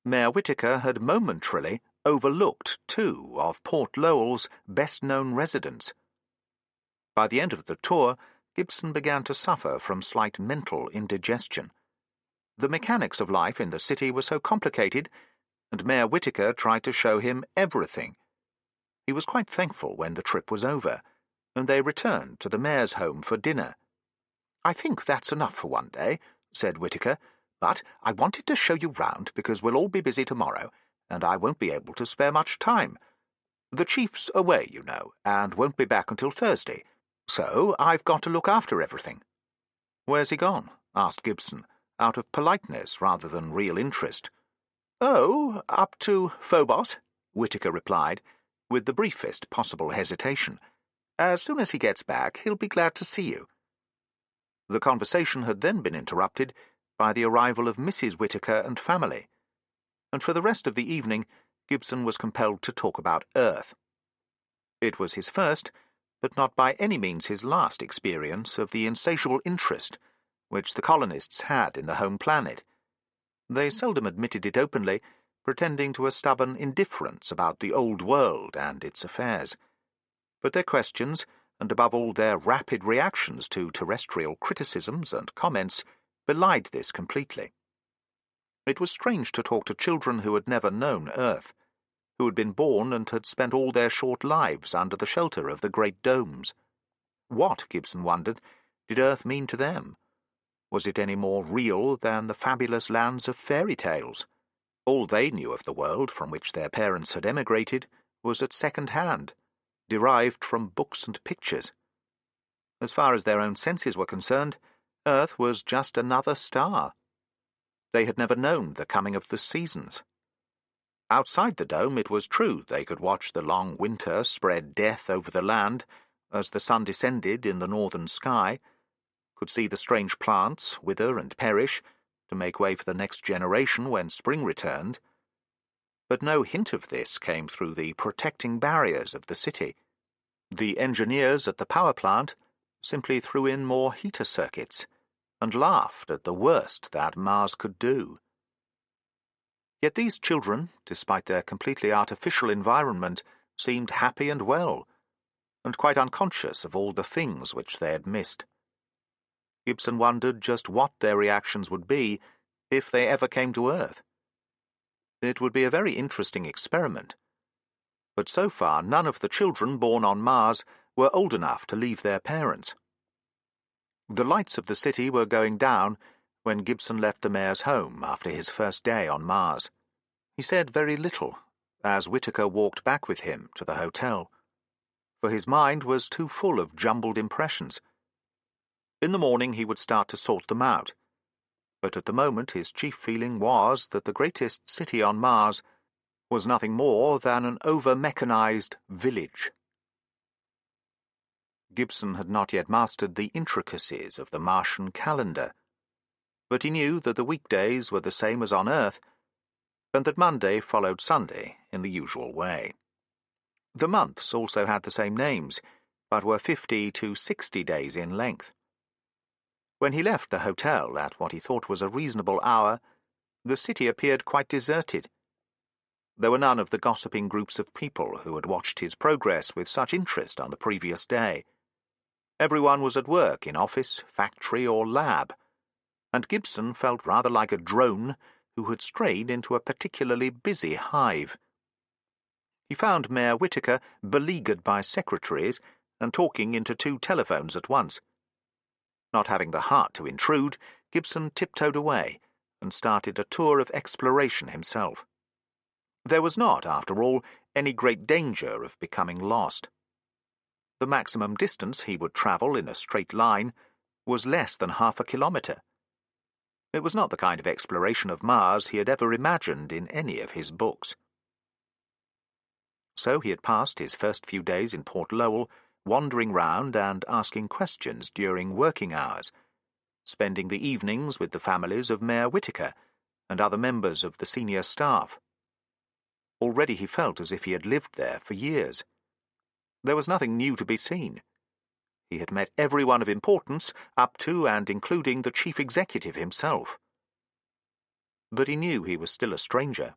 Mayor Whittaker had momentarily overlooked 2 of Port Lowell's best-known residents. By the end of the tour, Gibson began to suffer from slight mental indigestion. The mechanics of life in the city were so complicated, and Mayor Whittaker tried to show him everything. He was quite thankful when the trip was over, and they returned to the mayor's home for dinner. "I think that's enough for one day," said Whittaker, "but I wanted to show you round because we'll all be busy tomorrow, and I won't be able to spare much time. The chief's away, you know, and won't be back until Thursday, so I've got to look after everything." "Where's he gone?" asked Gibson, out of politeness rather than real interest. "Oh, up to Phobos," Whittaker replied, with the briefest possible hesitation. "As soon as he gets back, he'll be glad to see you." The conversation had then been interrupted by the arrival of Mrs. Whittaker and family, and for the rest of the evening Gibson was compelled to talk about Earth. It was his first, but not by any means his last experience of the insatiable interest which the colonists had in the home planet. They seldom admitted it openly, pretending to a stubborn indifference about the old world and its affairs. But their questions, and above all their rapid reactions to terrestrial criticisms and comments, belied this completely. It was strange to talk to children who had never known Earth, who had been born and had spent all their short lives under the shelter of the great domes. What, Gibson wondered, did Earth mean to them? Was it any more real than the fabulous lands of fairy tales? All they knew of the world from which their parents had emigrated was at second hand, derived from books and pictures. As far as their own senses were concerned, Earth was just another star. They had never known the coming of the seasons. Outside the dome, it was true, they could watch the long winter spread death over the land as the sun descended in the northern sky, could see the strange plants wither and perish to make way for the next generation when spring returned. But no hint of this came through the protecting barriers of the city. The engineers at the power plant simply threw in more heater circuits and laughed at the worst that Mars could do. Yet these children, despite their completely artificial environment, seemed happy and well, and quite unconscious of all the things which they had missed. Gibson wondered just what their reactions would be if they ever came to Earth. It would be a very interesting experiment, but so far none of the children born on Mars were old enough to leave their parents. The lights of the city were going down when Gibson left the mayor's home after his first day on Mars. He said very little, as Whittaker walked back with him to the hotel, for his mind was too full of jumbled impressions. In the morning he would start to sort them out, but at the moment his chief feeling was that the greatest city on Mars was nothing more than an over-mechanized village. Gibson had not yet mastered the intricacies of the Martian calendar, but he knew that the weekdays were the same as on Earth, and that Monday followed Sunday in the usual way. The months also had the same names, but were 50 to 60 days in length. When he left the hotel at what he thought was a reasonable hour, the city appeared quite deserted. There were none of the gossiping groups of people who had watched his progress with such interest on the previous day. Everyone was at work in office, factory, or lab, and Gibson felt rather like a drone who had strayed into a particularly busy hive. He found Mayor Whittaker beleaguered by secretaries and talking into 2 telephones at once. Not having the heart to intrude, Gibson tiptoed away and started a tour of exploration himself. There was not, after all, any great danger of becoming lost. The maximum distance he would travel in a straight line was less than half a kilometre. It was not the kind of exploration of Mars he had ever imagined in any of his books. So he had passed his first few days in Port Lowell, wandering round and asking questions during working hours, spending the evenings with the families of Mayor Whittaker and other members of the senior staff. Already he felt as if he had lived there for years. There was nothing new to be seen. He had met everyone of importance, up to and including the chief executive himself. But he knew he was still a stranger.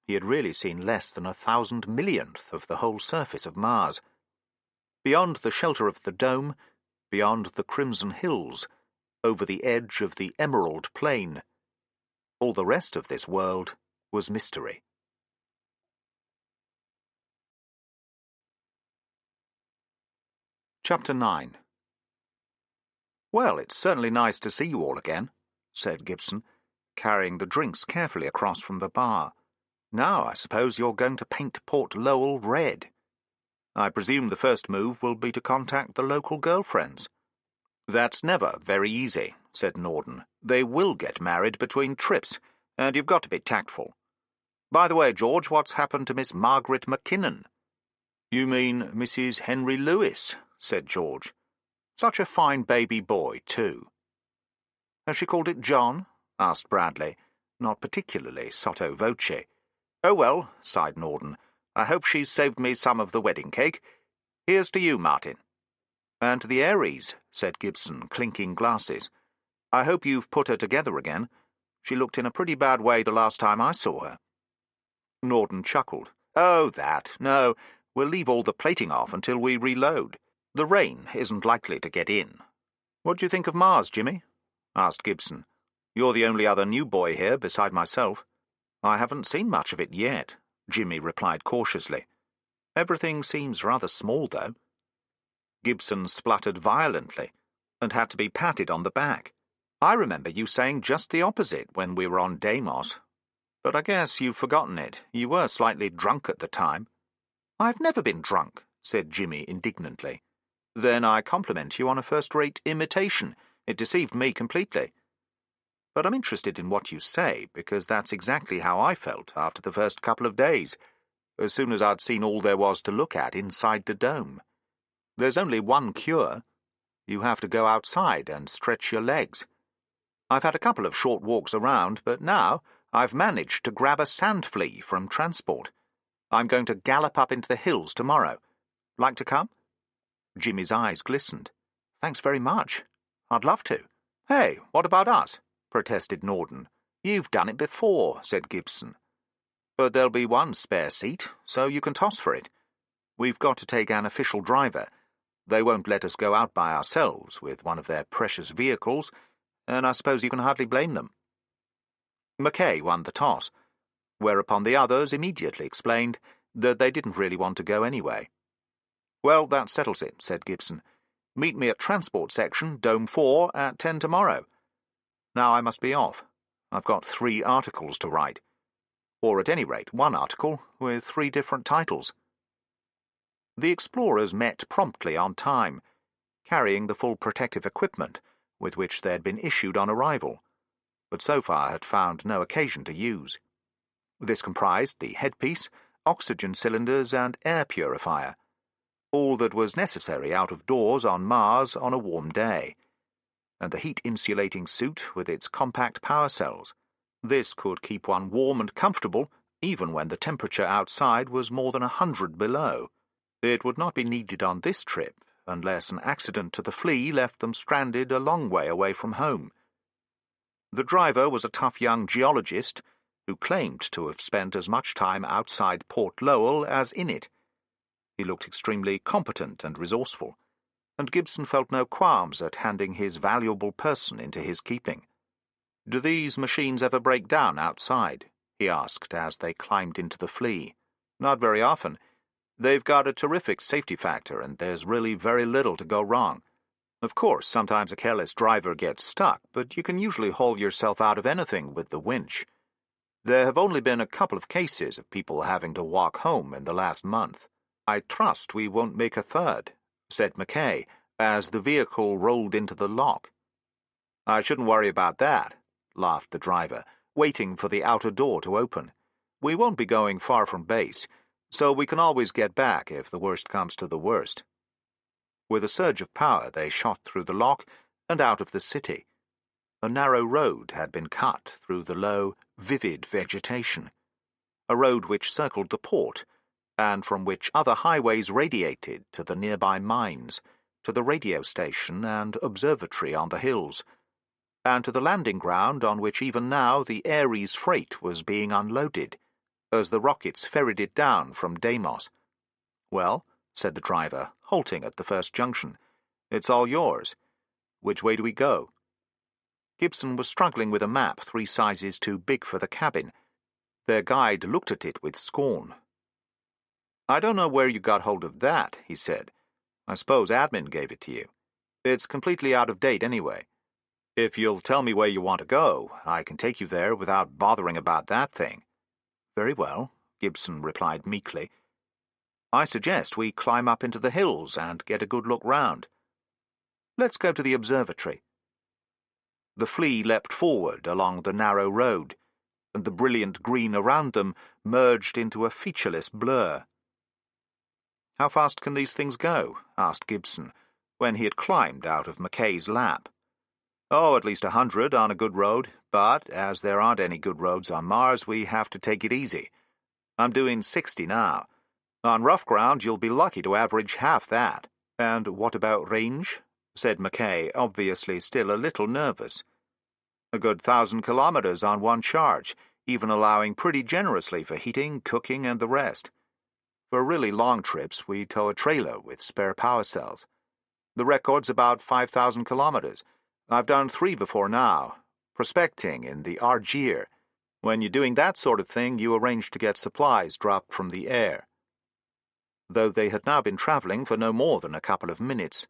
He had really seen less than 1,000 millionth of the whole surface of Mars. Beyond the shelter of the dome, beyond the crimson hills, over the edge of the emerald plain, all the rest of this world was mystery. Chapter 9. "Well, it's certainly nice to see you all again," said Gibson, carrying the drinks carefully across from the bar. "Now, I suppose you're going to paint Port Lowell red. I presume the first move will be to contact the local girlfriends." "That's never very easy," said Norden. "They will get married between trips, and you've got to be tactful. By the way, George, what's happened to Miss Margaret McKinnon?" "You mean Mrs. Henry Lewis," said George. "Such a fine baby boy, too." "Has she called it John?" asked Bradley, not particularly sotto voce. "Oh, well," sighed Norden, "I hope she's saved me some of the wedding cake. Here's to you, Martin." "And to the Aries," said Gibson, clinking glasses. "I hope you've put her together again. She looked in a pretty bad way the last time I saw her." Norden chuckled. "Oh, that. No, we'll leave all the plating off until we reload. The rain isn't likely to get in." "What do you think of Mars, Jimmy?" asked Gibson. "You're the only other new boy here beside myself." "I haven't seen much of it yet," Jimmy replied cautiously. "Everything seems rather small, though." Gibson spluttered violently and had to be patted on the back. "I remember you saying just the opposite when we were on Deimos. But I guess you've forgotten it. You were slightly drunk at the time." "I've never been drunk," said Jimmy indignantly. "Then I compliment you on a first-rate imitation. It deceived me completely. But I'm interested in what you say, because that's exactly how I felt after the first couple of days, as soon as I'd seen all there was to look at inside the dome. There's only one cure. You have to go outside and stretch your legs. I've had a couple of short walks around, but now I've managed to grab a sand flea from transport. I'm going to gallop up into the hills tomorrow. Like to come?" Jimmy's eyes glistened. "Thanks very much. I'd love to." "Hey, what about us?" protested Norden. "You've done it before," said Gibson. "But there'll be one spare seat, so you can toss for it. We've got to take an official driver. They won't let us go out by ourselves with one of their precious vehicles, and I suppose you can hardly blame them." McKay won the toss, whereupon the others immediately explained that they didn't really want to go anyway. "Well, that settles it," said Gibson. "Meet me at Transport Section, Dome 4, at 10 tomorrow. Now I must be off. I've got 3 articles to write." or at any rate one article with 3 different titles. The explorers met promptly on time, carrying the full protective equipment with which they had been issued on arrival, but so far had found no occasion to use. This comprised the headpiece, oxygen cylinders, and air purifier, all that was necessary out of doors on Mars on a warm day, and the heat-insulating suit with its compact power cells. This could keep one warm and comfortable even when the temperature outside was more than 100 below. It would not be needed on this trip unless an accident to the Flea left them stranded a long way away from home. The driver was a tough young geologist who claimed to have spent as much time outside Port Lowell as in it. He looked extremely competent and resourceful, and Gibson felt no qualms at handing his valuable person into his keeping. "Do these machines ever break down outside?" he asked as they climbed into the Flea. "Not very often. They've got a terrific safety factor, and there's really very little to go wrong. Of course, sometimes a careless driver gets stuck, but you can usually haul yourself out of anything with the winch. There have only been a couple of cases of people having to walk home in the last month." "I trust we won't make a third," said Mackay, as the vehicle rolled into the lock. "I shouldn't worry about that," laughed the driver, waiting for the outer door to open. "We won't be going far from base, so we can always get back if the worst comes to the worst." With a surge of power, they shot through the lock and out of the city. A narrow road had been cut through the low, vivid vegetation, a road which circled the port, and from which other highways radiated to the nearby mines, to the radio station and observatory on the hills, and to the landing ground on which even now the Ares freight was being unloaded, as the rockets ferried it down from Deimos. "Well," said the driver, halting at the first junction, "it's all yours. Which way do we go?" Gibson was struggling with a map 3 sizes too big for the cabin. Their guide looked at it with scorn. "I don't know where you got hold of that," he said. "I suppose admin gave it to you. It's completely out of date anyway. If you'll tell me where you want to go, I can take you there without bothering about that thing." "Very well," Gibson replied meekly. "I suggest we climb up into the hills and get a good look round. Let's go to the observatory." The Flea leapt forward along the narrow road, and the brilliant green around them merged into a featureless blur. "How fast can these things go?" asked Gibson, when he had climbed out of Mackay's lap. "Oh, at least 100 on a good road, but as there aren't any good roads on Mars, we have to take it easy. I'm doing 60 now. On rough ground, you'll be lucky to average half that." "And what about range?" said Mackay, obviously still a little nervous. "A good 1,000 kilometers on one charge, even allowing pretty generously for heating, cooking, and the rest. For really long trips, we tow a trailer with spare power cells. The record's about 5,000 kilometers. I've done 3 before now, prospecting in the Argier. When you're doing that sort of thing, you arrange to get supplies dropped from the air." Though they had now been travelling for no more than a couple of minutes,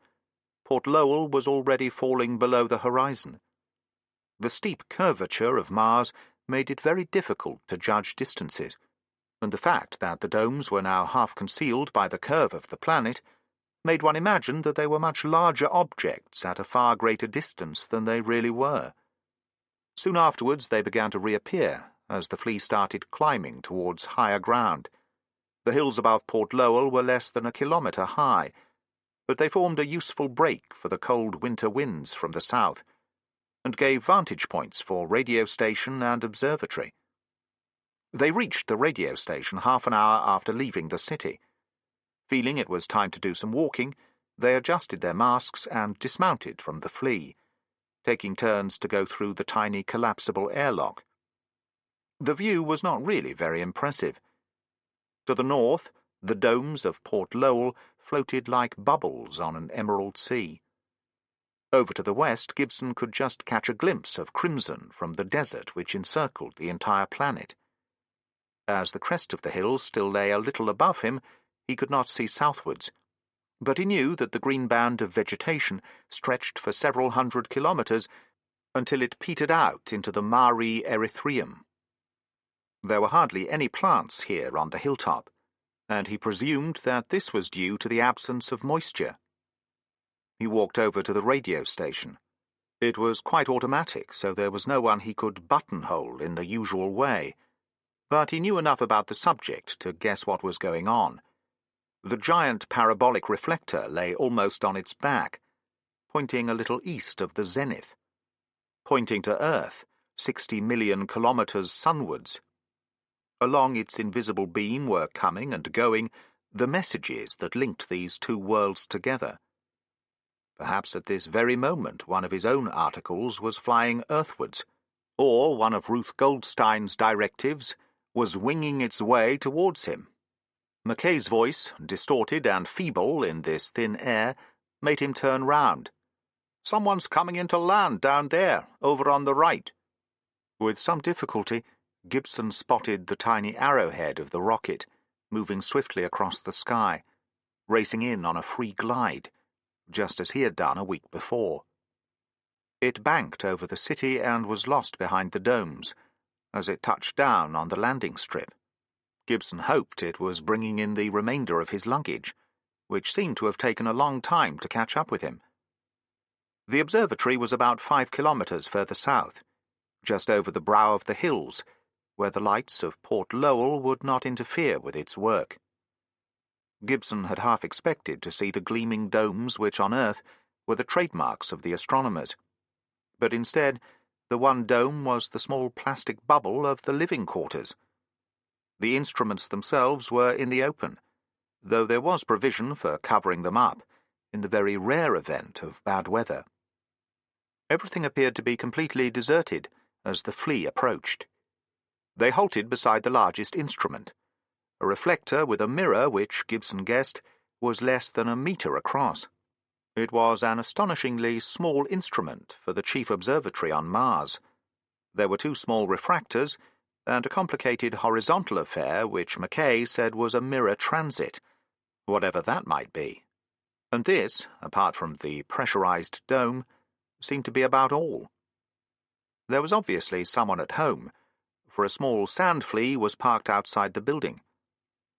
Port Lowell was already falling below the horizon. The steep curvature of Mars made it very difficult to judge distances, and the fact that the domes were now half concealed by the curve of the planet made one imagine that they were much larger objects at a far greater distance than they really were. Soon afterwards they began to reappear as the Flea started climbing towards higher ground. The hills above Port Lowell were less than a kilometre high, but they formed a useful break for the cold winter winds from the south, and gave vantage points for radio station and observatory. They reached the radio station half an hour after leaving the city. Feeling it was time to do some walking, they adjusted their masks and dismounted from the Flea, taking turns to go through the tiny collapsible airlock. The view was not really very impressive. To the north, the domes of Port Lowell floated like bubbles on an emerald sea. Over to the west, Gibson could just catch a glimpse of crimson from the desert which encircled the entire planet. As the crest of the hills still lay a little above him, he could not see southwards, but he knew that the green band of vegetation stretched for several hundred kilometres until it petered out into the Mare Erythraeum. There were hardly any plants here on the hilltop, and he presumed that this was due to the absence of moisture. He walked over to the radio station. It was quite automatic, so there was no one he could buttonhole in the usual way, but he knew enough about the subject to guess what was going on. The giant parabolic reflector lay almost on its back, pointing a little east of the zenith, pointing to Earth, 60 million kilometers sunwards. Along its invisible beam were coming and going the messages that linked these two worlds together. Perhaps at this very moment one of his own articles was flying earthwards, or one of Ruth Goldstein's directives was winging its way towards him. Mackay's voice, distorted and feeble in this thin air, made him turn round. "Someone's coming into land down there, over on the right." With some difficulty, Gibson spotted the tiny arrowhead of the rocket, moving swiftly across the sky, racing in on a free glide, just as he had done a week before. It banked over the city and was lost behind the domes, as it touched down on the landing strip. Gibson hoped it was bringing in the remainder of his luggage, which seemed to have taken a long time to catch up with him. The observatory was about 5 kilometers further south, just over the brow of the hills, where the lights of Port Lowell would not interfere with its work. Gibson had half expected to see the gleaming domes which on Earth were the trademarks of the astronomers, but instead the one dome was the small plastic bubble of the living quarters. The instruments themselves were in the open, though there was provision for covering them up in the very rare event of bad weather. Everything appeared to be completely deserted as the Flea approached. They halted beside the largest instrument, a reflector with a mirror which, Gibson guessed, was less than a meter across. It was an astonishingly small instrument for the chief observatory on Mars. There were 2 small refractors and a complicated horizontal affair which Mackay said was a mirror transit, whatever that might be. And this, apart from the pressurized dome, seemed to be about all. There was obviously someone at home, for a small sand flea was parked outside the building.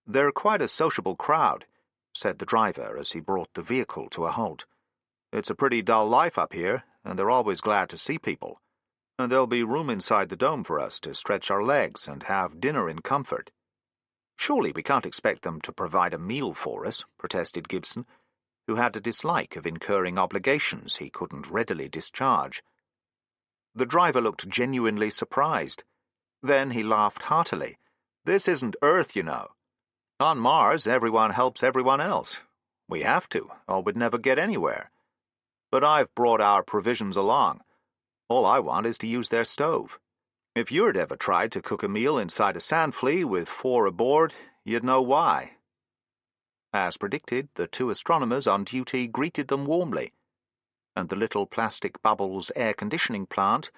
"They're quite a sociable crowd," said the driver as he brought the vehicle to a halt. "It's a pretty dull life up here, and they're always glad to see people. And there'll be room inside the dome for us to stretch our legs and have dinner in comfort." "Surely we can't expect them to provide a meal for us," protested Gibson, who had a dislike of incurring obligations he couldn't readily discharge. The driver looked genuinely surprised. Then he laughed heartily. "This isn't Earth, you know. On Mars, everyone helps everyone else. We have to, or we'd never get anywhere. But I've brought our provisions along. All I want is to use their stove. If you'd ever tried to cook a meal inside a sand flea with 4 aboard, you'd know why." As predicted, the 2 astronomers on duty greeted them warmly, and the little plastic bubbles air conditioning plant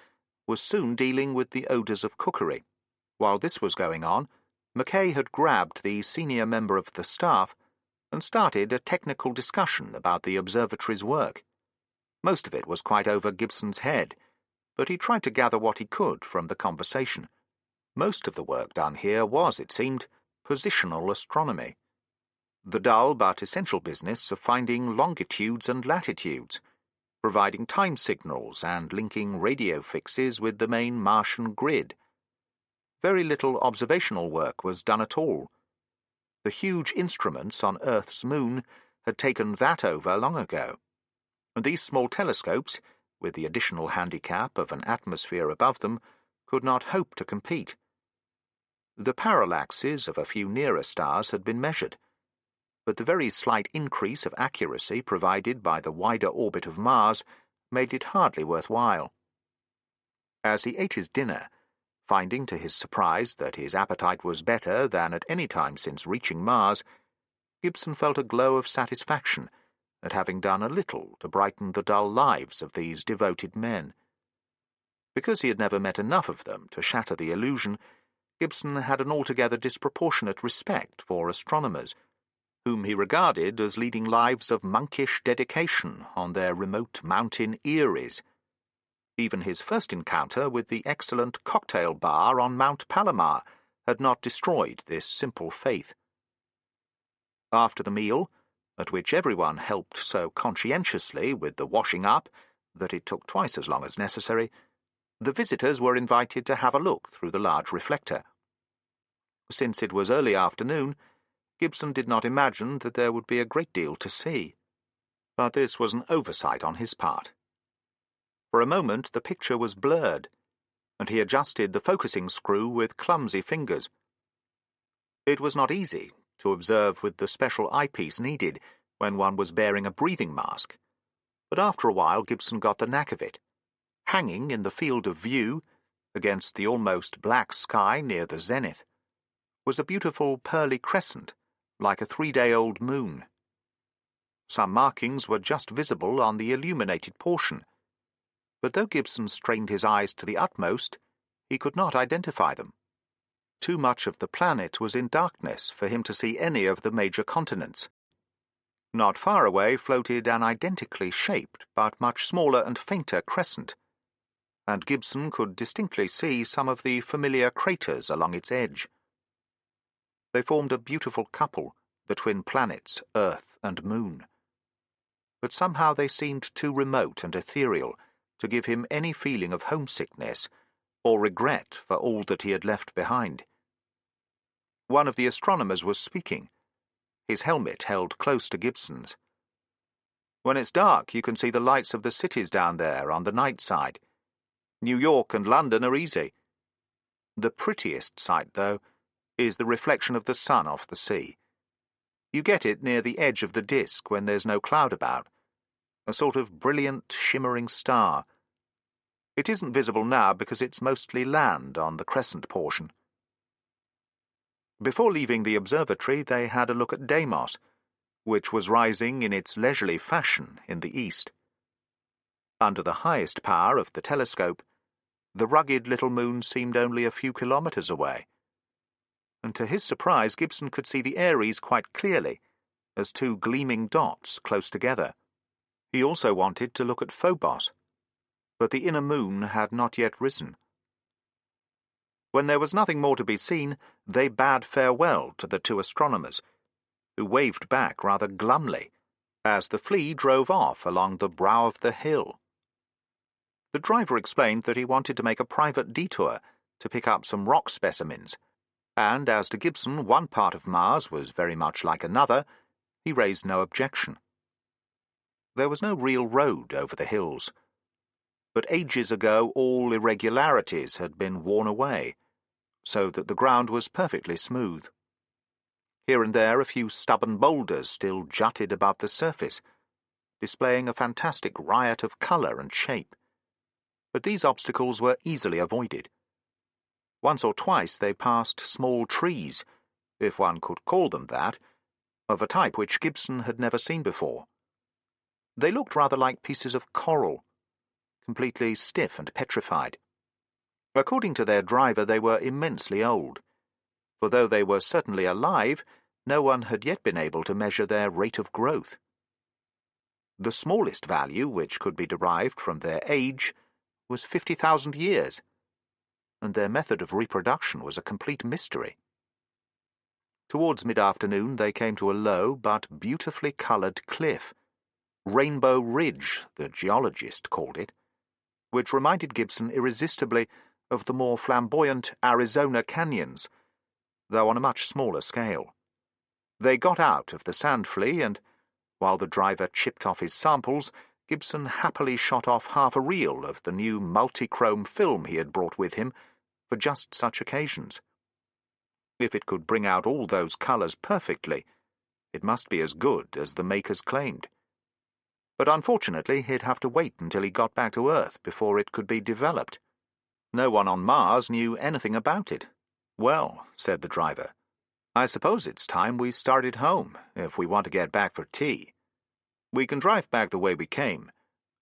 was soon dealing with the odours of cookery. While this was going on, Mackay had grabbed the senior member of the staff and started a technical discussion about the observatory's work. Most of it was quite over Gibson's head, but he tried to gather what he could from the conversation. Most of the work done here was, it seemed, positional astronomy. The dull but essential business of finding longitudes and latitudes, providing time signals and linking radio fixes with the main Martian grid. Very little observational work was done at all. The huge instruments on Earth's moon had taken that over long ago, and these small telescopes, with the additional handicap of an atmosphere above them, could not hope to compete. The parallaxes of a few nearer stars had been measured, but the very slight increase of accuracy provided by the wider orbit of Mars made it hardly worthwhile. As he ate his dinner, finding to his surprise that his appetite was better than at any time since reaching Mars, Gibson felt a glow of satisfaction at having done a little to brighten the dull lives of these devoted men. Because he had never met enough of them to shatter the illusion, Gibson had an altogether disproportionate respect for astronomers, whom he regarded as leading lives of monkish dedication on their remote mountain eyries. Even his first encounter with the excellent cocktail bar on Mount Palomar had not destroyed this simple faith. After the meal, at which everyone helped so conscientiously with the washing up that it took twice as long as necessary, the visitors were invited to have a look through the large reflector. Since it was early afternoon, Gibson did not imagine that there would be a great deal to see, but this was an oversight on his part. For a moment the picture was blurred, and he adjusted the focusing screw with clumsy fingers. It was not easy to observe with the special eyepiece needed when one was bearing a breathing mask, but after a while Gibson got the knack of it. Hanging in the field of view, against the almost black sky near the zenith, was a beautiful pearly crescent, like a 3-day-old moon. Some markings were just visible on the illuminated portion, but though Gibson strained his eyes to the utmost, he could not identify them. Too much of the planet was in darkness for him to see any of the major continents. Not far away floated an identically shaped but much smaller and fainter crescent, and Gibson could distinctly see some of the familiar craters along its edge. They formed a beautiful couple, the twin planets, Earth and Moon. But somehow they seemed too remote and ethereal to give him any feeling of homesickness or regret for all that he had left behind. One of the astronomers was speaking, his helmet held close to Gibson's. "When it's dark, you can see the lights of the cities down there on the night side. New York and London are easy. The prettiest sight, though, is the reflection of the sun off the sea. You get it near the edge of the disk when there's no cloud about, a sort of brilliant, shimmering star. It isn't visible now because it's mostly land on the crescent portion." Before leaving the observatory, they had a look at Deimos, which was rising in its leisurely fashion in the east. Under the highest power of the telescope, the rugged little moon seemed only a few kilometers away, and to his surprise Gibson could see the Aries quite clearly, as two gleaming dots close together. He also wanted to look at Phobos, but the inner moon had not yet risen. When there was nothing more to be seen, they bade farewell to the two astronomers, who waved back rather glumly as the flea drove off along the brow of the hill. The driver explained that he wanted to make a private detour to pick up some rock specimens, and as to Gibson one part of Mars was very much like another, he raised no objection. There was no real road over the hills, but ages ago all irregularities had been worn away, so that the ground was perfectly smooth. Here and there a few stubborn boulders still jutted above the surface, displaying a fantastic riot of colour and shape. But these obstacles were easily avoided. Once or twice they passed small trees, if one could call them that, of a type which Gibson had never seen before. They looked rather like pieces of coral, completely stiff and petrified. According to their driver, they were immensely old, for though they were certainly alive, no one had yet been able to measure their rate of growth. The smallest value which could be derived from their age was 50,000 years, and their method of reproduction was a complete mystery. Towards mid-afternoon they came to a low but beautifully coloured cliff, Rainbow Ridge, the geologist called it, which reminded Gibson irresistibly of the more flamboyant Arizona canyons, though on a much smaller scale. They got out of the sand flea, and, while the driver chipped off his samples, Gibson happily shot off half a reel of the new multichrome film he had brought with him for just such occasions. If it could bring out all those colours perfectly, it must be as good as the makers claimed. But unfortunately he'd have to wait until he got back to Earth before it could be developed. No one on Mars knew anything about it. "Well," said the driver, "I suppose it's time we started home, if we want to get back for tea. We can drive back the way we came,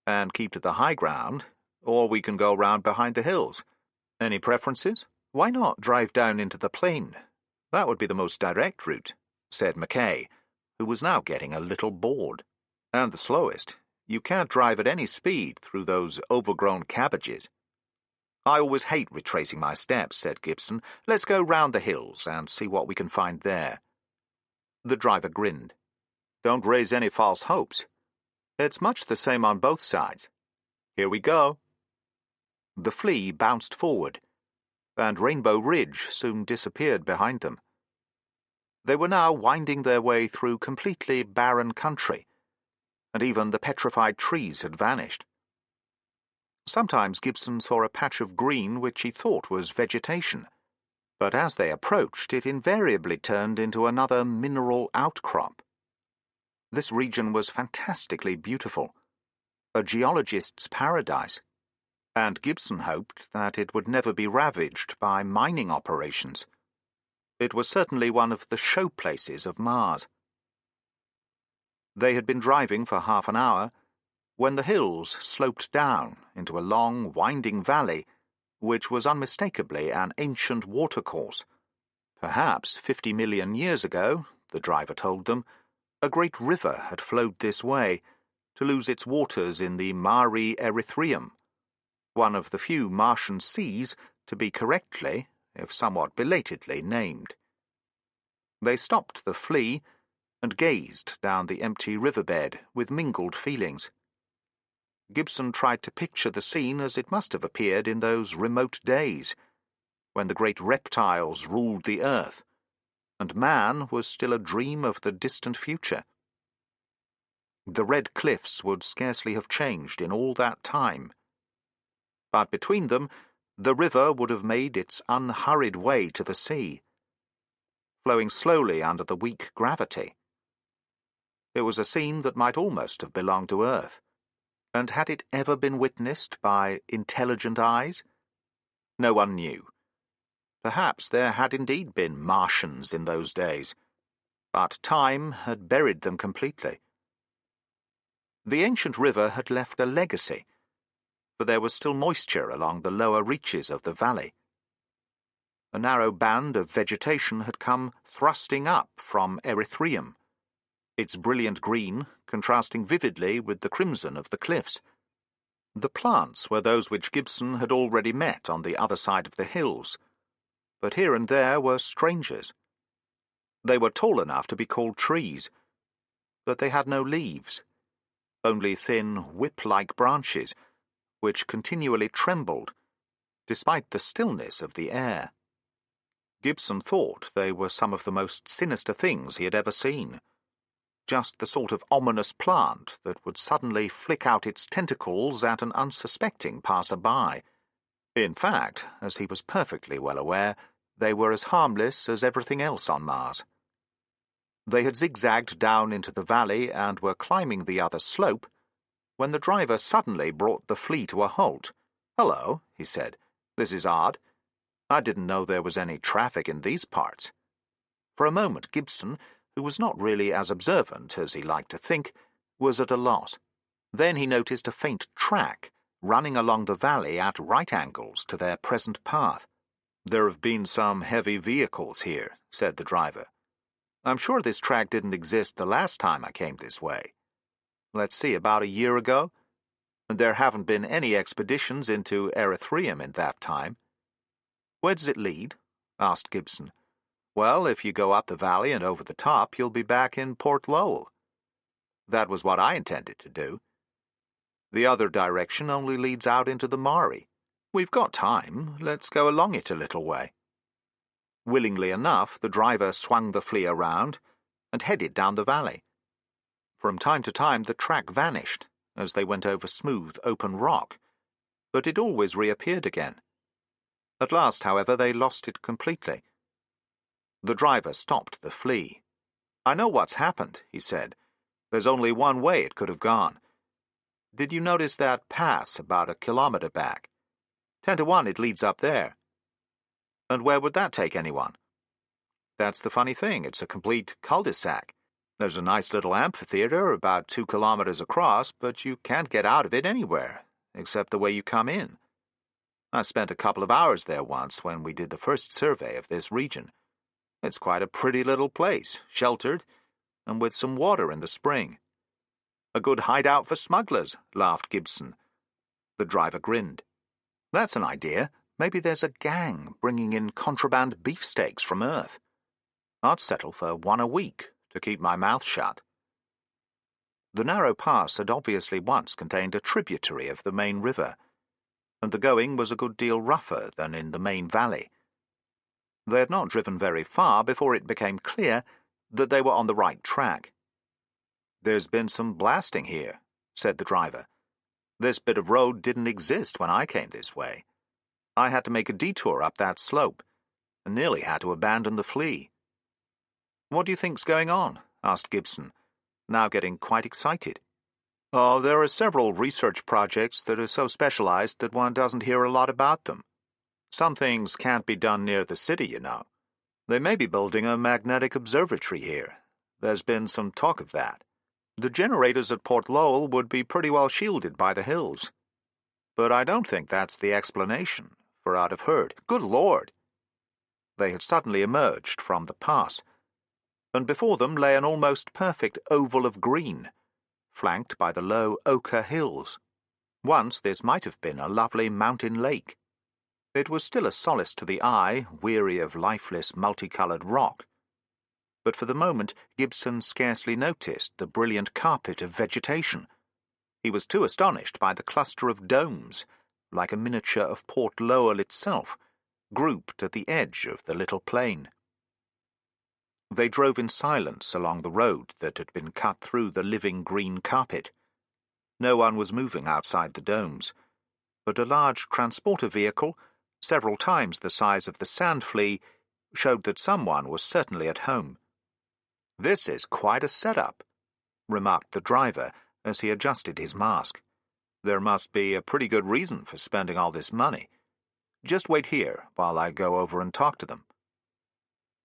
and keep to the high ground, or we can go round behind the hills. Any preferences?" "Why not drive down into the plain? That would be the most direct route," said Mackay, who was now getting a little bored. "And the slowest. You can't drive at any speed through those overgrown cabbages." I always hate retracing my steps, said Gibson. Let's go round the hills and see what we can find there. The driver grinned. Don't raise any false hopes. It's much the same on both sides. Here we go. The flea bounced forward, and Rainbow Ridge soon disappeared behind them. They were now winding their way through completely barren country, and even the petrified trees had vanished. Sometimes Gibson saw a patch of green which he thought was vegetation, but as they approached it invariably turned into another mineral outcrop. This region was fantastically beautiful, a geologist's paradise, and Gibson hoped that it would never be ravaged by mining operations. It was certainly one of the show places of Mars. They had been driving for half an hour when the hills sloped down into a long, winding valley which was unmistakably an ancient watercourse. Perhaps 50 million years ago, the driver told them, a great river had flowed this way to lose its waters in the Mare Erythraeum, one of the few Martian seas to be correctly, if somewhat belatedly, named. They stopped the flea and gazed down the empty riverbed with mingled feelings. Gibson tried to picture the scene as it must have appeared in those remote days, when the great reptiles ruled the earth, and man was still a dream of the distant future. The red cliffs would scarcely have changed in all that time, but between them the river would have made its unhurried way to the sea, flowing slowly under the weak gravity. It was a scene that might almost have belonged to Earth, and had it ever been witnessed by intelligent eyes? No one knew. Perhaps there had indeed been Martians in those days, but time had buried them completely. The ancient river had left a legacy, for there was still moisture along the lower reaches of the valley. A narrow band of vegetation had come thrusting up from Erythraeum, its brilliant green contrasting vividly with the crimson of the cliffs. The plants were those which Gibson had already met on the other side of the hills, but here and there were strangers. They were tall enough to be called trees, but they had no leaves, only thin, whip-like branches, which continually trembled, despite the stillness of the air. Gibson thought they were some of the most sinister things he had ever seen. Just the sort of ominous plant that would suddenly flick out its tentacles at an unsuspecting passer-by. In fact, as he was perfectly well aware, they were as harmless as everything else on Mars. They had zigzagged down into the valley and were climbing the other slope when the driver suddenly brought the flea to a halt. "Hello," he said. "This is odd. I didn't know there was any traffic in these parts." For a moment Gibson, who was not really as observant as he liked to think, was at a loss. Then he noticed a faint track running along the valley at right angles to their present path. "There have been some heavy vehicles here," said the driver. "I'm sure this track didn't exist the last time I came this way. Let's see, about a year ago? And there haven't been any expeditions into Erythraeum in that time." "Where does it lead?" asked Gibson. "Well, if you go up the valley and over the top, you'll be back in Port Lowell." "That was what I intended to do. The other direction only leads out into the Mare. We've got time. Let's go along it a little way." Willingly enough, the driver swung the flea around and headed down the valley. From time to time the track vanished as they went over smooth, open rock, but it always reappeared again. At last, however, they lost it completely. The driver stopped the flea. "I know what's happened," he said. "There's only one way it could have gone. Did you notice that pass about a kilometer back? 10 to 1 it leads up there. And where would that take anyone?" "That's the funny thing. It's a complete cul-de-sac. There's a nice little amphitheater about 2 kilometers across, but you can't get out of it anywhere, except the way you come in. I spent a couple of hours there once when we did the first survey of this region. It's quite a pretty little place, sheltered, and with some water in the spring." "A good hideout for smugglers," laughed Gibson. The driver grinned. That's an idea. Maybe there's a gang bringing in contraband beefsteaks from Earth. I'd settle for one a week to keep my mouth shut. The narrow pass had obviously once contained a tributary of the main river, and the going was a good deal rougher than in the main valley. They had not driven very far before it became clear that they were on the right track. "There's been some blasting here," said the driver. "This bit of road didn't exist when I came this way. I had to make a detour up that slope, and nearly had to abandon the flea." "What do you think's going on?" asked Gibson, now getting quite excited. "Oh, there are several research projects that are so specialized that one doesn't hear a lot about them. Some things can't be done near the city, you know. They may be building a magnetic observatory here. There's been some talk of that. The generators at Port Lowell would be pretty well shielded by the hills. But I don't think that's the explanation, for I'd have heard. Good Lord!" They had suddenly emerged from the pass, and before them lay an almost perfect oval of green, flanked by the low ochre hills. Once this might have been a lovely mountain lake. It was still a solace to the eye, weary of lifeless, multicoloured rock. But for the moment Gibson scarcely noticed the brilliant carpet of vegetation. He was too astonished by the cluster of domes, like a miniature of Port Lowell itself, grouped at the edge of the little plain. They drove in silence along the road that had been cut through the living green carpet. No one was moving outside the domes, but a large transporter vehicle, several times the size of the sand flea, showed that someone was certainly at home. "This is quite a setup," remarked the driver as he adjusted his mask. "There must be a pretty good reason for spending all this money. Just wait here while I go over and talk to them."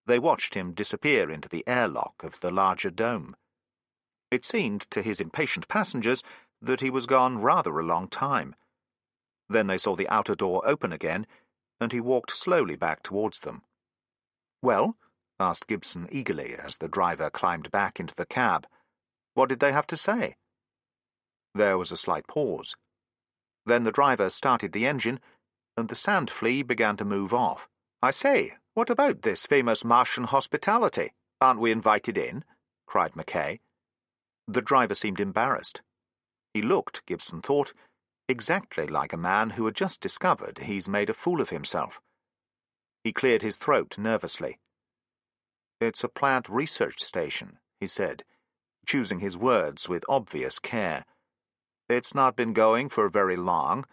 They watched him disappear into the airlock of the larger dome. It seemed to his impatient passengers that he was gone rather a long time. Then they saw the outer door open again, and he walked slowly back towards them. "Well?" asked Gibson eagerly as the driver climbed back into the cab. "What did they have to say?" There was a slight pause. Then the driver started the engine, and the sand flea began to move off. "I say, what about this famous Martian hospitality? Aren't we invited in?" cried Mackay. The driver seemed embarrassed. He looked, Gibson thought, exactly like a man who had just discovered he's made a fool of himself. He cleared his throat nervously. "It's a plant research station," he said, choosing his words with obvious care. "It's not been going for very long,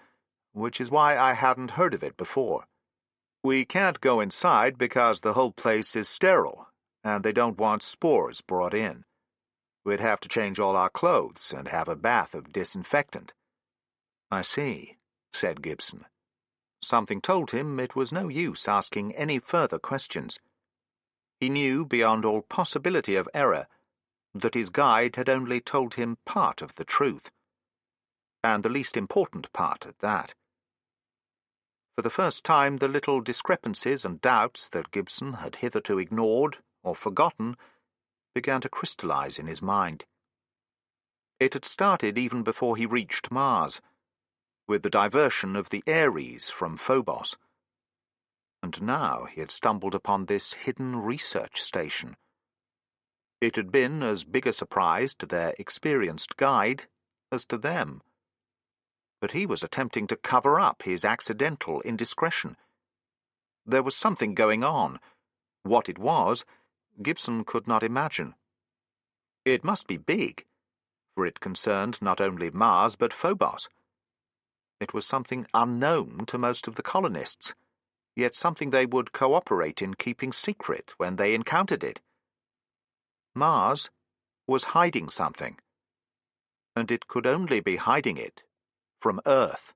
which is why I hadn't heard of it before. We can't go inside because the whole place is sterile, and they don't want spores brought in. We'd have to change all our clothes and have a bath of disinfectant." "I see," said Gibson. Something told him it was no use asking any further questions. He knew, beyond all possibility of error, that his guide had only told him part of the truth, and the least important part at that. For the first time the little discrepancies and doubts that Gibson had hitherto ignored or forgotten began to crystallize in his mind. It had started even before he reached Mars, with the diversion of the Ares from Phobos. And now he had stumbled upon this hidden research station. It had been as big a surprise to their experienced guide as to them. But he was attempting to cover up his accidental indiscretion. There was something going on. What it was, Gibson could not imagine. It must be big, for it concerned not only Mars but Phobos. It was something unknown to most of the colonists, yet something they would cooperate in keeping secret when they encountered it. Mars was hiding something, and it could only be hiding it from Earth.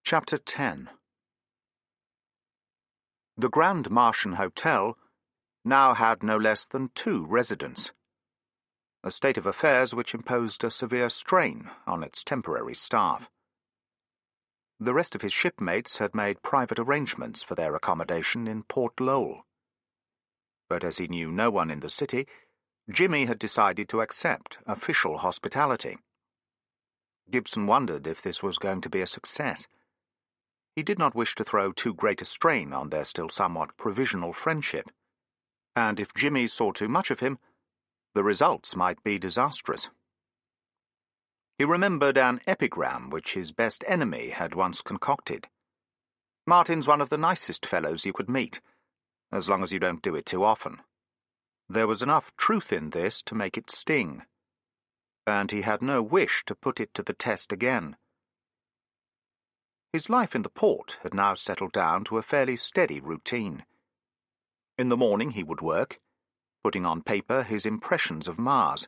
Chapter 10. The Grand Martian Hotel now had no less than 2 residents, a state of affairs which imposed a severe strain on its temporary staff. The rest of his shipmates had made private arrangements for their accommodation in Port Lowell. But as he knew no one in the city, Jimmy had decided to accept official hospitality. Gibson wondered if this was going to be a success. He did not wish to throw too great a strain on their still somewhat provisional friendship, and if Jimmy saw too much of him, the results might be disastrous. He remembered an epigram which his best enemy had once concocted. "Martin's one of the nicest fellows you could meet, as long as you don't do it too often." There was enough truth in this to make it sting, and he had no wish to put it to the test again. His life in the port had now settled down to a fairly steady routine. In the morning he would work, putting on paper his impressions of Mars,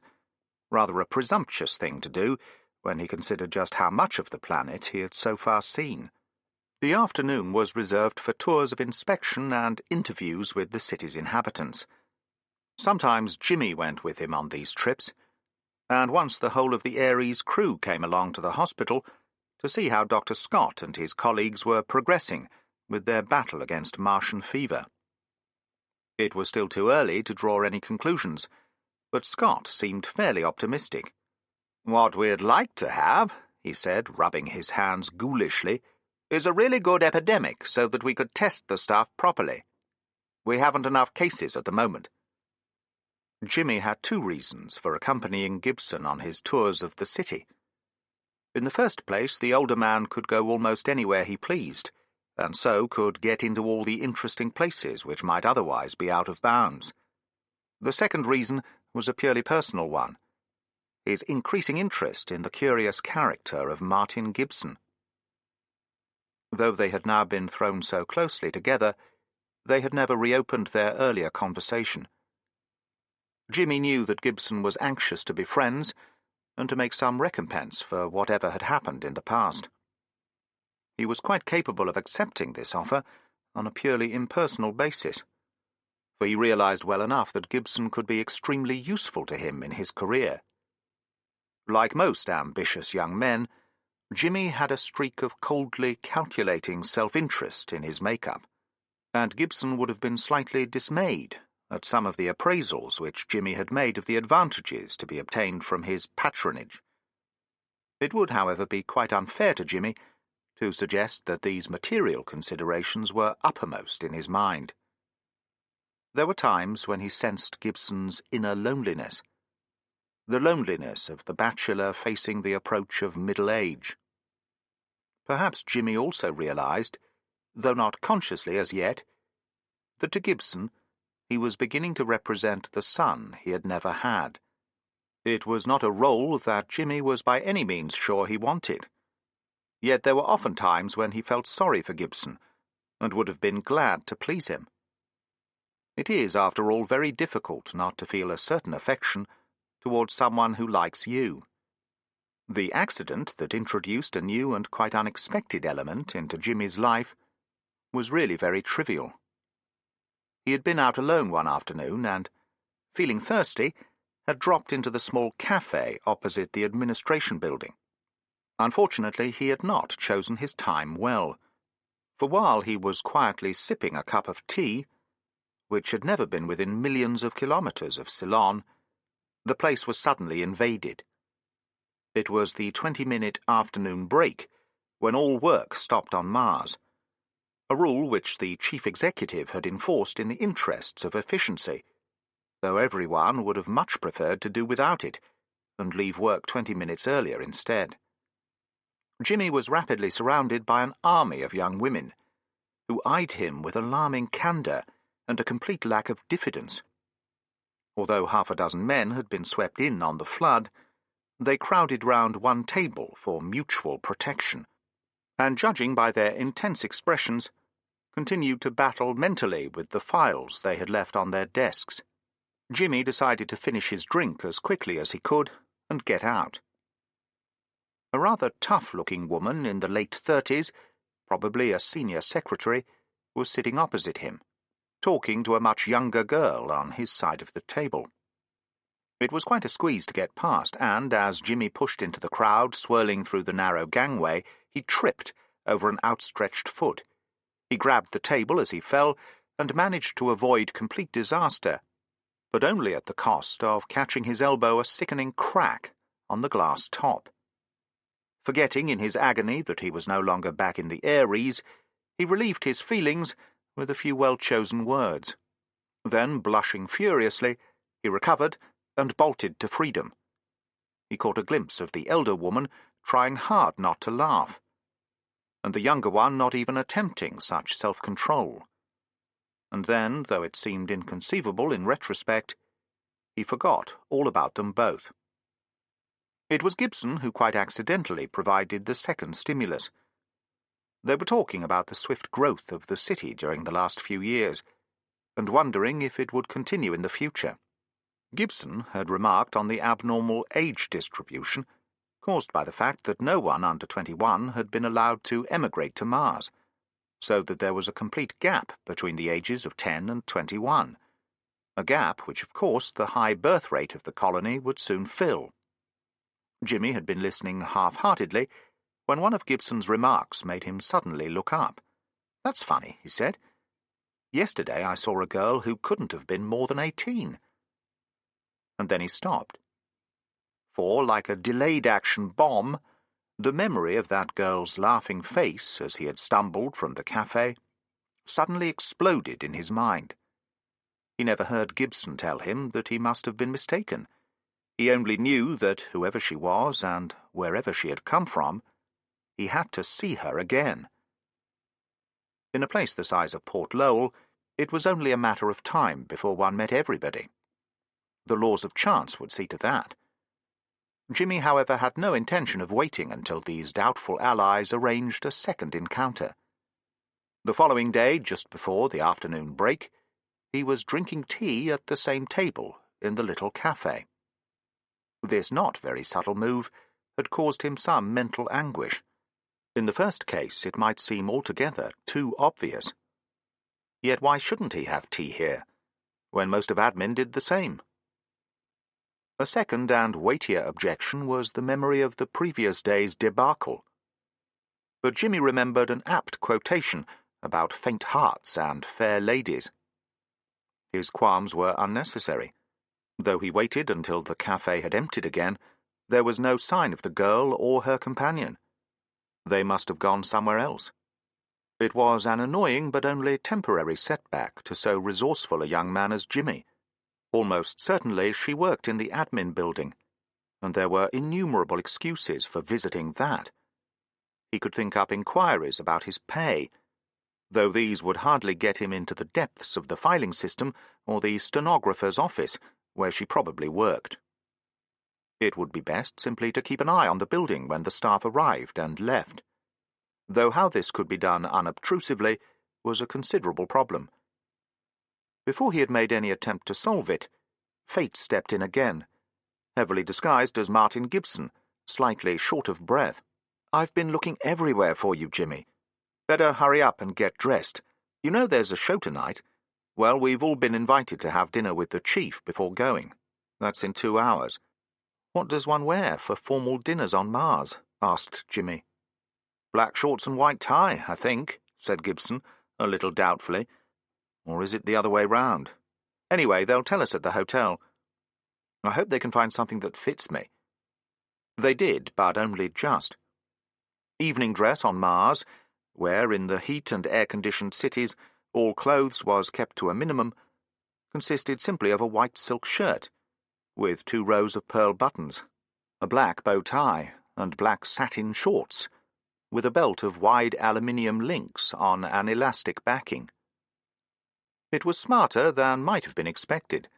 rather a presumptuous thing to do when he considered just how much of the planet he had so far seen. The afternoon was reserved for tours of inspection and interviews with the city's inhabitants. Sometimes Jimmy went with him on these trips, and once the whole of the Ares crew came along to the hospital to see how Dr. Scott and his colleagues were progressing with their battle against Martian fever. It was still too early to draw any conclusions, but Scott seemed fairly optimistic. "What we'd like to have," he said, rubbing his hands ghoulishly, "is a really good epidemic so that we could test the stuff properly. We haven't enough cases at the moment." Jimmy had two reasons for accompanying Gibson on his tours of the city. In the first place, the older man could go almost anywhere he pleased, and so could get into all the interesting places which might otherwise be out of bounds. The second reason was a purely personal one: his increasing interest in the curious character of Martin Gibson. Though they had now been thrown so closely together, they had never reopened their earlier conversation. Jimmy knew that Gibson was anxious to be friends and to make some recompense for whatever had happened in the past. He was quite capable of accepting this offer on a purely impersonal basis, for he realized well enough that Gibson could be extremely useful to him in his career. Like most ambitious young men, Jimmy had a streak of coldly calculating self-interest in his makeup, and Gibson would have been slightly dismayed at some of the appraisals which Jimmy had made of the advantages to be obtained from his patronage. It would, however, be quite unfair to Jimmy to suggest that these material considerations were uppermost in his mind. There were times when he sensed Gibson's inner loneliness, the loneliness of the bachelor facing the approach of middle age. Perhaps Jimmy also realized, though not consciously as yet, that to Gibson he was beginning to represent the son he had never had. It was not a role that Jimmy was by any means sure he wanted. Yet there were often times when he felt sorry for Gibson, and would have been glad to please him. It is, after all, very difficult not to feel a certain affection towards someone who likes you. The accident that introduced a new and quite unexpected element into Jimmy's life was really very trivial. He had been out alone one afternoon and, feeling thirsty, had dropped into the small cafe opposite the administration building. Unfortunately, he had not chosen his time well, for while he was quietly sipping a cup of tea, which had never been within millions of kilometers of Ceylon, the place was suddenly invaded. It was the 20-minute afternoon break, when all work stopped on Mars, a rule which the chief executive had enforced in the interests of efficiency, though everyone would have much preferred to do without it, and leave work 20 minutes earlier instead. Jimmy was rapidly surrounded by an army of young women, who eyed him with alarming candour and a complete lack of diffidence. Although half a dozen men had been swept in on the flood, they crowded round one table for mutual protection, and judging by their intense expressions, continued to battle mentally with the files they had left on their desks. Jimmy decided to finish his drink as quickly as he could and get out. A rather tough-looking woman in the late 30s, probably a senior secretary, was sitting opposite him, talking to a much younger girl on his side of the table. It was quite a squeeze to get past, and as Jimmy pushed into the crowd swirling through the narrow gangway, he tripped over an outstretched foot. He grabbed the table as he fell and managed to avoid complete disaster, but only at the cost of catching his elbow a sickening crack on the glass top. Forgetting in his agony that he was no longer back in the Aries, he relieved his feelings with a few well-chosen words. Then, blushing furiously, he recovered and bolted to freedom. He caught a glimpse of the elder woman trying hard not to laugh, and the younger one not even attempting such self-control. And then, though it seemed inconceivable in retrospect, he forgot all about them both. It was Gibson who quite accidentally provided the second stimulus. They were talking about the swift growth of the city during the last few years, and wondering if it would continue in the future. Gibson had remarked on the abnormal age distribution, caused by the fact that no one under 21 had been allowed to emigrate to Mars, so that there was a complete gap between the ages of 10 and 21, a gap which, of course, the high birth rate of the colony would soon fill. Jimmy had been listening half-heartedly when one of Gibson's remarks made him suddenly look up. "That's funny," he said. "Yesterday I saw a girl who couldn't have been more than 18. And then he stopped. For, like a delayed-action bomb, the memory of that girl's laughing face as he had stumbled from the cafe suddenly exploded in his mind. He never heard Gibson tell him that he must have been mistaken. He only knew that, whoever she was and wherever she had come from, he had to see her again. In a place the size of Port Lowell, it was only a matter of time before one met everybody. The laws of chance would see to that. Jimmy, however, had no intention of waiting until these doubtful allies arranged a second encounter. The following day, just before the afternoon break, he was drinking tea at the same table in the little cafe. This not very subtle move had caused him some mental anguish. In the first case, it might seem altogether too obvious. Yet why shouldn't he have tea here, when most of admin did the same? A second and weightier objection was the memory of the previous day's debacle. But Jimmy remembered an apt quotation about faint hearts and fair ladies. His qualms were unnecessary. Though he waited until the cafe had emptied again, there was no sign of the girl or her companion. They must have gone somewhere else. It was an annoying but only temporary setback to so resourceful a young man as Jimmy. Almost certainly she worked in the admin building, and there were innumerable excuses for visiting that. He could think up inquiries about his pay, though these would hardly get him into the depths of the filing system or the stenographer's office, where she probably worked. It would be best simply to keep an eye on the building when the staff arrived and left, though how this could be done unobtrusively was a considerable problem. Before he had made any attempt to solve it, fate stepped in again, heavily disguised as Martin Gibson, slightly short of breath. "I've been looking everywhere for you, Jimmy. Better hurry up and get dressed. You know there's a show tonight. Well, we've all been invited to have dinner with the chief before going. That's in 2 hours. What does one wear for formal dinners on Mars?" asked Jimmy. "Black shorts and white tie, I think," said Gibson, a little doubtfully. "Or is it the other way round? Anyway, they'll tell us at the hotel. I hope they can find something that fits me." They did, but only just. Evening dress on Mars, where in the heat and air-conditioned cities all clothes was kept to a minimum, consisted simply of a white silk shirt, with 2 rows of pearl buttons, a black bow tie, and black satin shorts, with a belt of wide aluminium links on an elastic backing. It was smarter than might have been expected,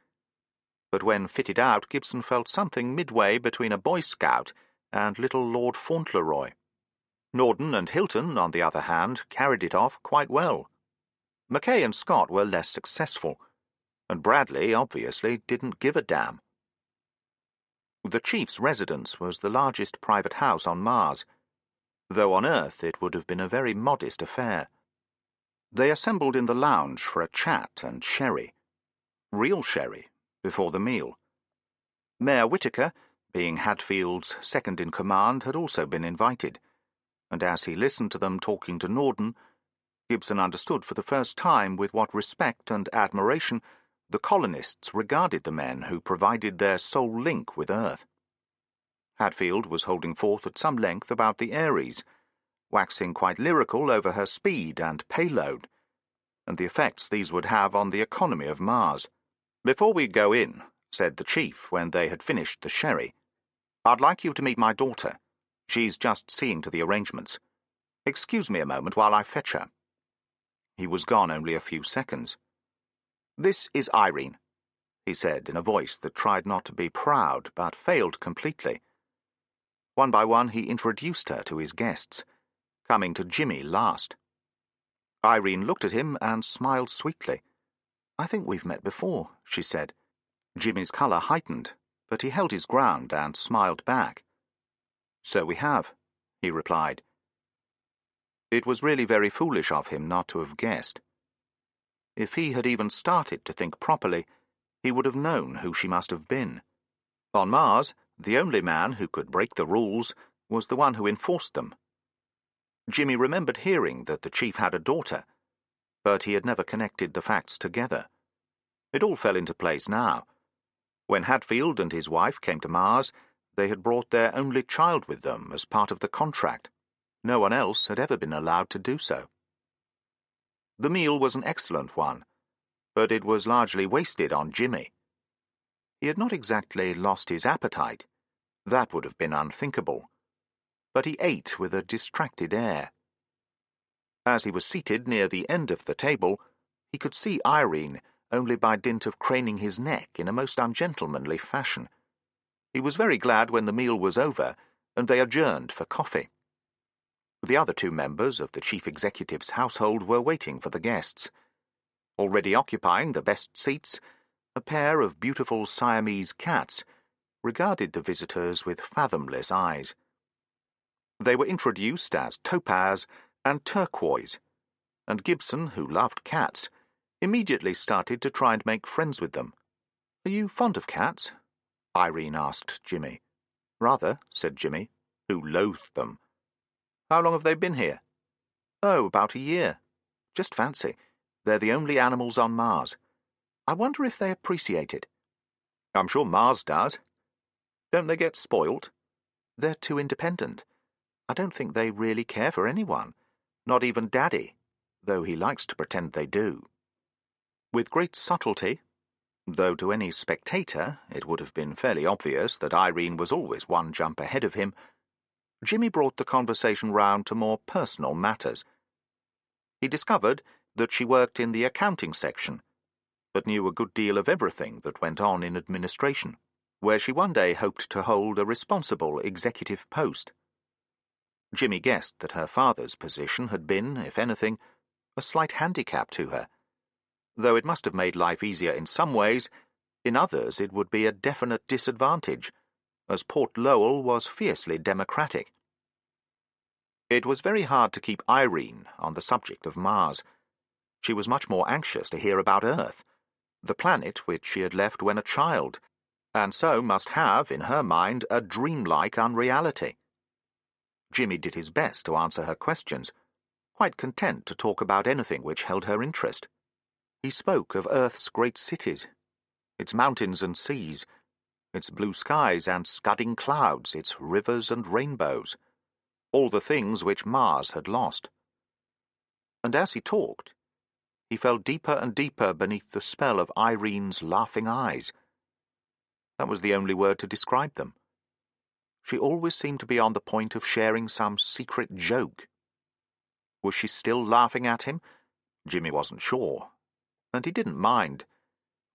but when fitted out, Gibson felt something midway between a Boy Scout and little Lord Fauntleroy. Norden and Hilton, on the other hand, carried it off quite well. Mackay and Scott were less successful, and Bradley obviously didn't give a damn. The chief's residence was the largest private house on Mars, though on Earth it would have been a very modest affair. They assembled in the lounge for a chat and sherry. Real sherry, before the meal. Mayor Whitaker, being Hadfield's second-in-command, had also been invited, and as he listened to them talking to Norden, Gibson understood for the first time with what respect and admiration the colonists regarded the men who provided their sole link with Earth. Hatfield was holding forth at some length about the Aries, waxing quite lyrical over her speed and payload, and the effects these would have on the economy of Mars. "Before we go in," said the chief when they had finished the sherry, "I'd like you to meet my daughter. She's just seeing to the arrangements. Excuse me a moment while I fetch her." He was gone only a few seconds. "This is Irene," he said in a voice that tried not to be proud, but failed completely. One by one he introduced her to his guests, coming to Jimmy last. Irene looked at him and smiled sweetly. "I think we've met before," she said. Jimmy's colour heightened, but he held his ground and smiled back. "So we have," he replied. It was really very foolish of him not to have guessed. If he had even started to think properly, he would have known who she must have been. On Mars, the only man who could break the rules was the one who enforced them. Jimmy remembered hearing that the chief had a daughter, but he had never connected the facts together. It all fell into place now. When Hatfield and his wife came to Mars, they had brought their only child with them as part of the contract. No one else had ever been allowed to do so. The meal was an excellent one, but it was largely wasted on Jimmy. He had not exactly lost his appetite. That would have been unthinkable. But he ate with a distracted air. As he was seated near the end of the table, he could see Irene only by dint of craning his neck in a most ungentlemanly fashion. He was very glad when the meal was over, and they adjourned for coffee. The other two members of the chief executive's household were waiting for the guests. Already occupying the best seats, a pair of beautiful Siamese cats regarded the visitors with fathomless eyes. They were introduced as Topaz and Turquoise, and Gibson, who loved cats, immediately started to try and make friends with them. "Are you fond of cats?" Irene asked Jimmy. "Rather," said Jimmy, who loathed them. "How long have they been here?" "Oh, about a year. Just fancy, they're the only animals on Mars. I wonder if they appreciate it." "I'm sure Mars does. Don't they get spoilt?" "They're too independent. I don't think they really care for anyone, not even Daddy, though he likes to pretend they do." With great subtlety, though to any spectator it would have been fairly obvious that Irene was always one jump ahead of him, Jimmy brought the conversation round to more personal matters. He discovered that she worked in the accounting section, but knew a good deal of everything that went on in administration, where she one day hoped to hold a responsible executive post. Jimmy guessed that her father's position had been, if anything, a slight handicap to her. Though it must have made life easier in some ways, in others it would be a definite disadvantage, as Port Lowell was fiercely democratic. It was very hard to keep Irene on the subject of Mars. She was much more anxious to hear about Earth, the planet which she had left when a child, and so must have, in her mind, a dreamlike unreality. Jimmy did his best to answer her questions, quite content to talk about anything which held her interest. He spoke of Earth's great cities, its mountains and seas, its blue skies and scudding clouds, its rivers and rainbows, all the things which Mars had lost. And as he talked, he fell deeper and deeper beneath the spell of Irene's laughing eyes. That was the only word to describe them. She always seemed to be on the point of sharing some secret joke. Was she still laughing at him? Jimmy wasn't sure, and he didn't mind.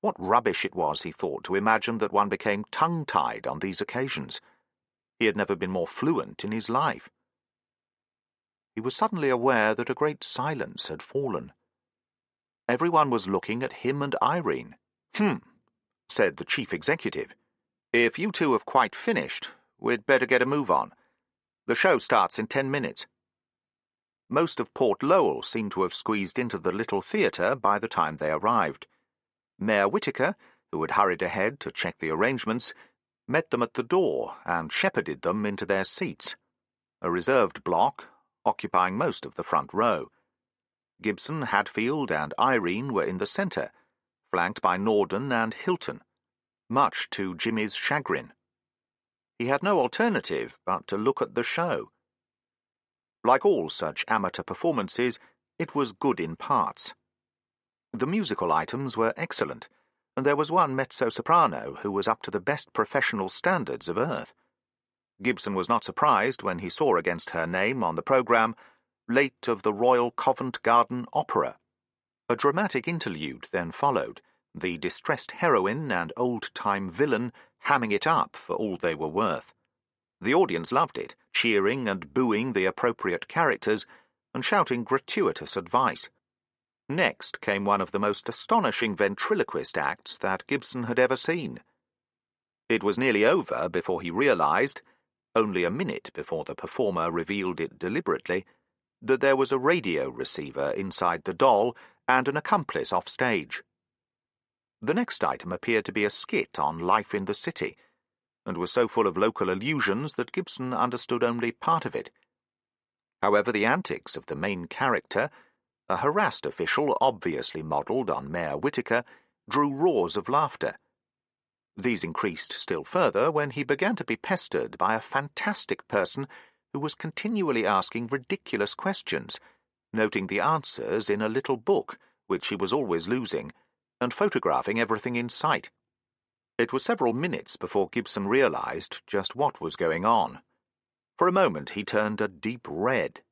What rubbish it was, he thought, to imagine that one became tongue-tied on these occasions. He had never been more fluent in his life. He was suddenly aware that a great silence had fallen. Everyone was looking at him and Irene. Said the chief executive. "If you two have quite finished, we'd better get a move on. The show starts in 10 minutes. Most of Port Lowell seemed to have squeezed into the little theatre by the time they arrived. Mayor Whitaker, who had hurried ahead to check the arrangements, met them at the door and shepherded them into their seats, a reserved block occupying most of the front row. Gibson, Hatfield, and Irene were in the centre, flanked by Norden and Hilton, much to Jimmy's chagrin. He had no alternative but to look at the show. Like all such amateur performances, it was good in parts. The musical items were excellent, and there was one mezzo-soprano who was up to the best professional standards of Earth. Gibson was not surprised when he saw against her name on the programme, "Late of the Royal Covent Garden Opera." A dramatic interlude then followed, the distressed heroine and old-time villain hamming it up for all they were worth. The audience loved it, cheering and booing the appropriate characters and shouting gratuitous advice. Next came one of the most astonishing ventriloquist acts that Gibson had ever seen. It was nearly over before he realized, only a minute before the performer revealed it deliberately, that there was a radio receiver inside the doll and an accomplice off stage. The next item appeared to be a skit on life in the city, and was so full of local allusions that Gibson understood only part of it. However, the antics of the main character, a harassed official obviously modelled on Mayor Whittaker, drew roars of laughter. These increased still further when he began to be pestered by a fantastic person who was continually asking ridiculous questions, noting the answers in a little book, which he was always losing, and photographing everything in sight. It was several minutes before Gibson realized just what was going on. For a moment he turned a deep red.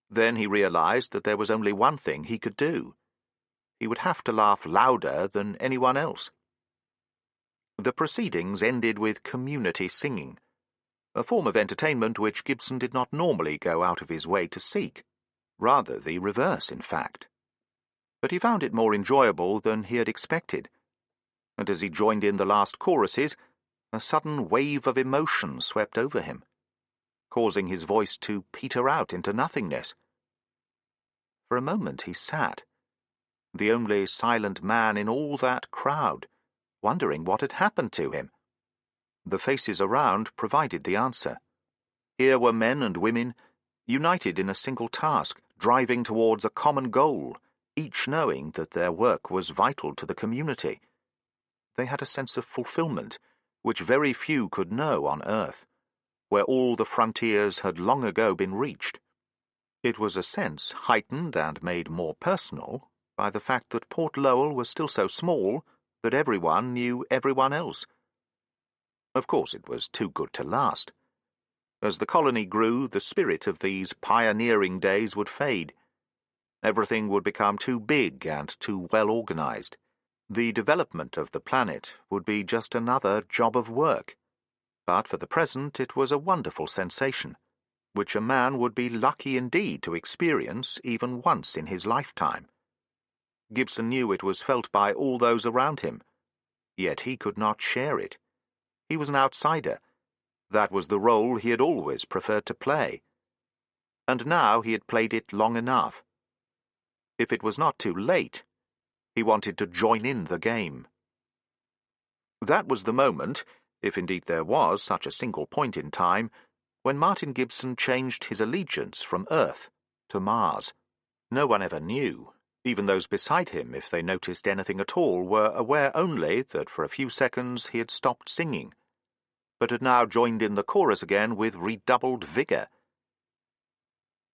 Then he realized that there was only one thing he could do. He would have to laugh louder than anyone else. The proceedings ended with community singing, a form of entertainment which Gibson did not normally go out of his way to seek. Rather the reverse, in fact. But he found it more enjoyable than he had expected, and as he joined in the last choruses, a sudden wave of emotion swept over him, causing his voice to peter out into nothingness. For a moment he sat, the only silent man in all that crowd, wondering what had happened to him. The faces around provided the answer. Here were men and women, united in a single task, driving towards a common goal, each knowing that their work was vital to the community. They had a sense of fulfillment, which very few could know on Earth, where all the frontiers had long ago been reached. It was a sense heightened and made more personal by the fact that Port Lowell was still so small that everyone knew everyone else. Of course, it was too good to last. As the colony grew, the spirit of these pioneering days would fade. Everything would become too big and too well organized. The development of the planet would be just another job of work. But for the present it was a wonderful sensation, which a man would be lucky indeed to experience even once in his lifetime. Gibson knew it was felt by all those around him, yet he could not share it. He was an outsider. That was the role he had always preferred to play. And now he had played it long enough. If it was not too late, he wanted to join in the game. That was the moment, if indeed there was such a single point in time, when Martin Gibson changed his allegiance from Earth to Mars. No one ever knew. Even those beside him, if they noticed anything at all, were aware only that for a few seconds he had stopped singing, but had now joined in the chorus again with redoubled vigour.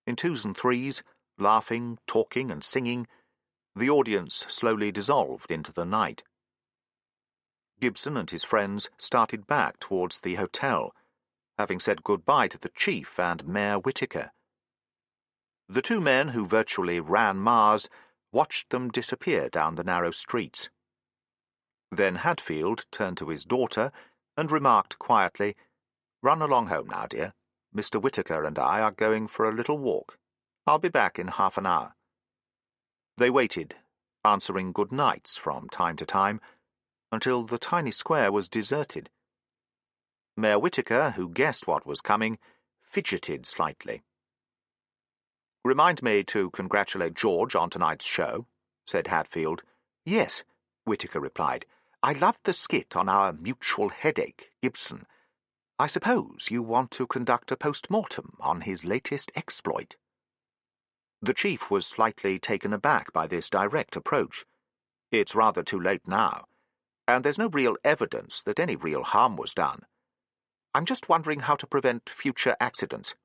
In twos and threes, laughing, talking, and singing, the audience slowly dissolved into the night. Gibson and his friends started back towards the hotel, having said goodbye to the chief and Mayor Whittaker. The two men who virtually ran Mars watched them disappear down the narrow streets. Then Hadfield turned to his daughter and remarked quietly, "Run along home now, dear. Mr. Whittaker and I are going for a little walk. I'll be back in half an hour." They waited, answering good nights from time to time, until the tiny square was deserted. Mayor Whittaker, who guessed what was coming, fidgeted slightly. "Remind me to congratulate George on tonight's show," said Hadfield. "Yes," Whittaker replied. "I loved the skit on our mutual headache, Gibson. I suppose you want to conduct a post-mortem on his latest exploit." The chief was slightly taken aback by this direct approach. "It's rather too late now, and there's no real evidence that any real harm was done. I'm just wondering how to prevent future accidents.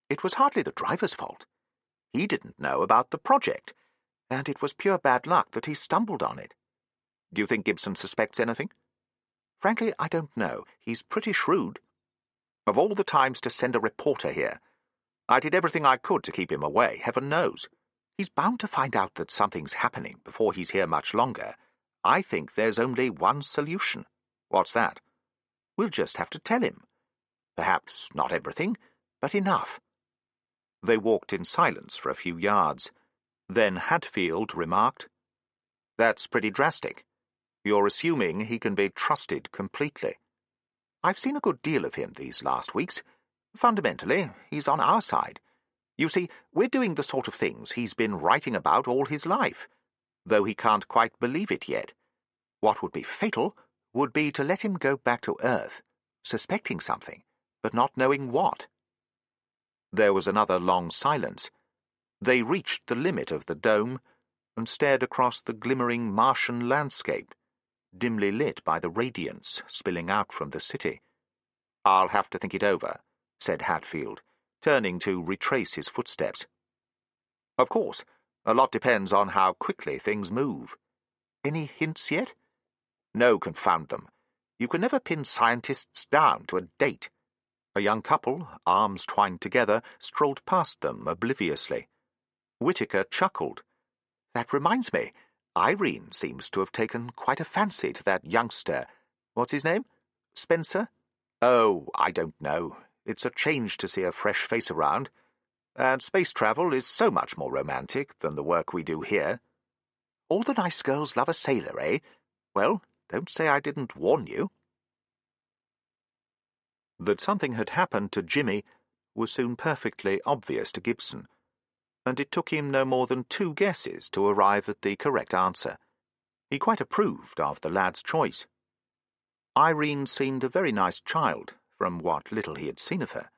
It was hardly the driver's fault. He didn't know about the project, and it was pure bad luck that he stumbled on it. Do you think Gibson suspects anything? Frankly, I don't know. He's pretty shrewd. Of all the times to send a reporter here, I did everything I could to keep him away, heaven knows. He's bound to find out that something's happening before he's here much longer. I think there's only one solution. What's that? We'll just have to tell him. Perhaps not everything, but enough. They walked in silence for a few yards. Then Hadfield remarked, That's pretty drastic. You're assuming he can be trusted completely. I've seen a good deal of him these last weeks. Fundamentally, he's on our side. You see, we're doing the sort of things he's been writing about all his life, though he can't quite believe it yet. What would be fatal would be to let him go back to Earth, suspecting something, but not knowing what. There was another long silence. They reached the limit of the dome and stared across the glimmering Martian landscape, dimly lit by the radiance spilling out from the city. I'll have to think it over, said Hadfield, turning to retrace his footsteps. Of course, a lot depends on how quickly things move. Any hints yet? No, confound them. You can never pin scientists down to a date. A young couple, arms twined together, strolled past them obliviously. Whittaker chuckled. That reminds me, Irene seems to have taken quite a fancy to that youngster. What's his name? Spencer? Oh, I don't know. It's a change to see a fresh face around. And space travel is so much more romantic than the work we do here. All the nice girls love a sailor, eh? Well, don't say I didn't warn you. That something had happened to Jimmy was soon perfectly obvious to Gibson, and it took him no more than 2 guesses to arrive at the correct answer. He quite approved of the lad's choice. Irene seemed a very nice child, from what little he had seen of her.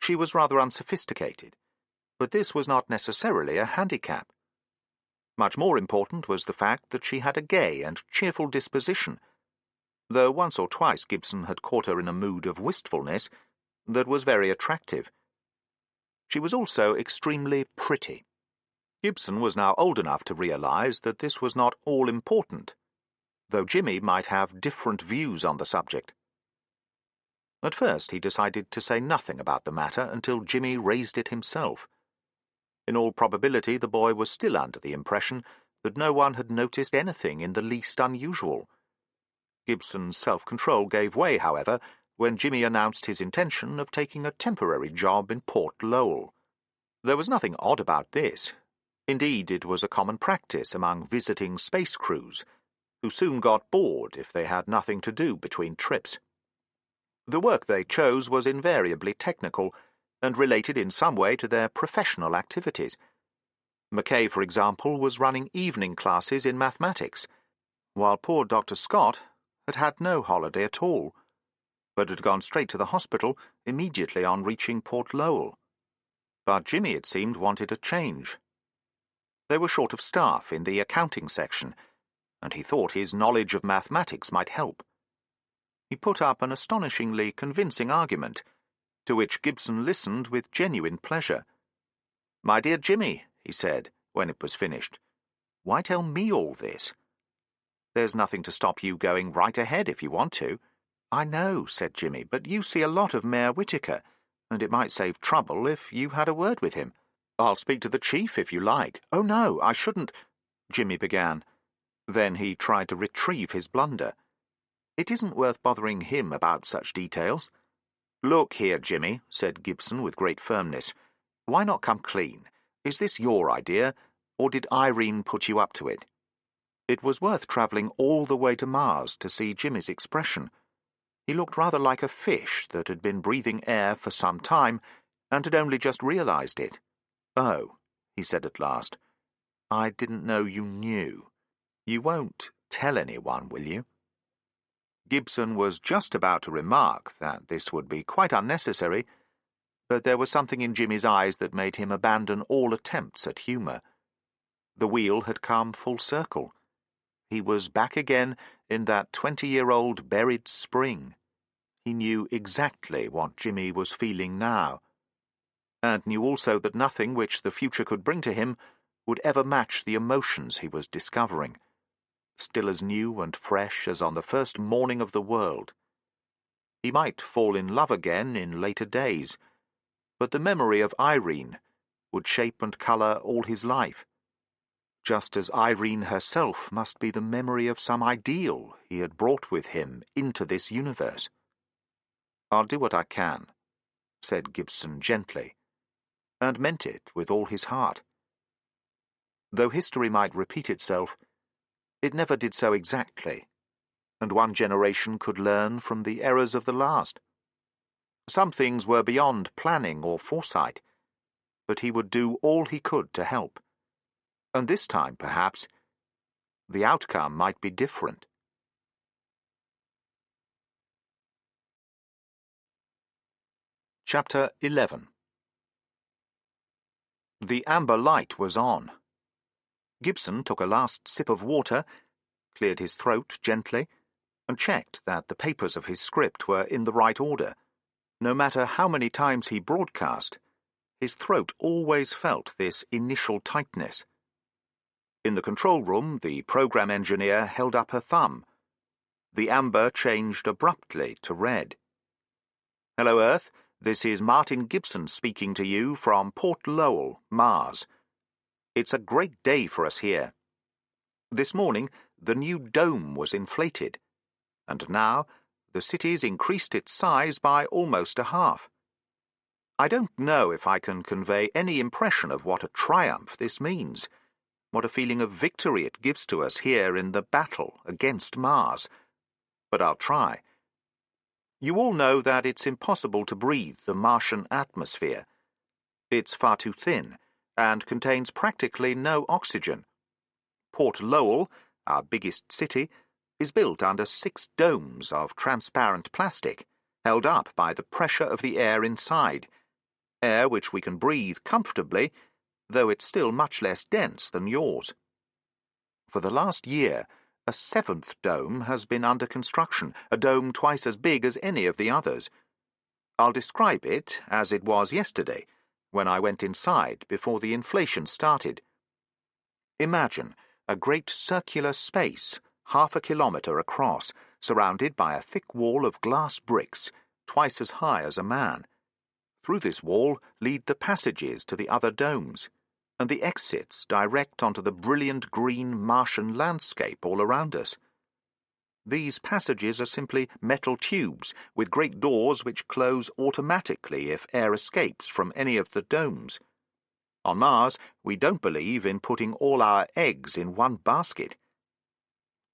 She was rather unsophisticated, but this was not necessarily a handicap. Much more important was the fact that she had a gay and cheerful disposition, though once or twice Gibson had caught her in a mood of wistfulness that was very attractive. She was also extremely pretty. Gibson was now old enough to realize that this was not all important, though Jimmy might have different views on the subject. At first he decided to say nothing about the matter until Jimmy raised it himself. In all probability the boy was still under the impression that no one had noticed anything in the least unusual. Gibson's self-control gave way, however, when Jimmy announced his intention of taking a temporary job in Port Lowell. There was nothing odd about this. Indeed, it was a common practice among visiting space crews, who soon got bored if they had nothing to do between trips. The work they chose was invariably technical, and related in some way to their professional activities. Mackay, for example, was running evening classes in mathematics, while poor Dr. Scott had had no holiday at all, but had gone straight to the hospital immediately on reaching Port Lowell. But Jimmy, it seemed, wanted a change. They were short of staff in the accounting section, and he thought his knowledge of mathematics might help. He put up an astonishingly convincing argument, to which Gibson listened with genuine pleasure. "My dear Jimmy," he said, when it was finished, "why tell me all this? There's nothing to stop you going right ahead if you want to." "I know," said Jimmy, "but you see a lot of Mayor Whittaker, and it might save trouble if you had a word with him." "I'll speak to the chief if you like." "Oh, no, I shouldn't," Jimmy began. Then he tried to retrieve his blunder. "It isn't worth bothering him about such details." "Look here, Jimmy," said Gibson with great firmness. "Why not come clean? Is this your idea, or did Irene put you up to it?" It was worth travelling all the way to Mars to see Jimmy's expression. He looked rather like a fish that had been breathing air for some time and had only just realized it. "Oh," he said at last, "I didn't know you knew. You won't tell anyone, will you?" Gibson was just about to remark that this would be quite unnecessary, but there was something in Jimmy's eyes that made him abandon all attempts at humour. The wheel had come full circle. He was back again in that 20-year-old buried spring. He knew exactly what Jimmy was feeling now, and knew also that nothing which the future could bring to him would ever match the emotions he was discovering, still as new and fresh as on the first morning of the world. He might fall in love again in later days, but the memory of Irene would shape and colour all his life, just as Irene herself must be the memory of some ideal he had brought with him into this universe. "I'll do what I can," said Gibson gently, and meant it with all his heart. Though history might repeat itself, it never did so exactly, and one generation could learn from the errors of the last. Some things were beyond planning or foresight, but he would do all he could to help. And this time, perhaps, the outcome might be different. Chapter 11. The amber light was on. Gibson took a last sip of water, cleared his throat gently, and checked that the papers of his script were in the right order. No matter how many times he broadcast, his throat always felt this initial tightness. In the control room, the program engineer held up her thumb. The amber changed abruptly to red. "Hello, Earth. This is Martin Gibson speaking to you from Port Lowell, Mars. It's a great day for us here. This morning, the new dome was inflated, and now the city's increased its size by almost a half. I don't know if I can convey any impression of what a triumph this means, what a feeling of victory it gives to us here in the battle against Mars, but I'll try. You all know that it's impossible to breathe the Martian atmosphere. It's far too thin, and contains practically no oxygen. Port Lowell, our biggest city, is built under 6 domes of transparent plastic, held up by the pressure of the air inside, air which we can breathe comfortably, though it's still much less dense than yours. For the last year, a 7th dome has been under construction, a dome twice as big as any of the others. I'll describe it as it was yesterday, when I went inside before the inflation started. Imagine a great circular space, half a kilometre across, surrounded by a thick wall of glass bricks, twice as high as a man. Through this wall lead the passages to the other domes, and the exits direct onto the brilliant green Martian landscape all around us. These passages are simply metal tubes with great doors which close automatically if air escapes from any of the domes. On Mars, we don't believe in putting all our eggs in one basket.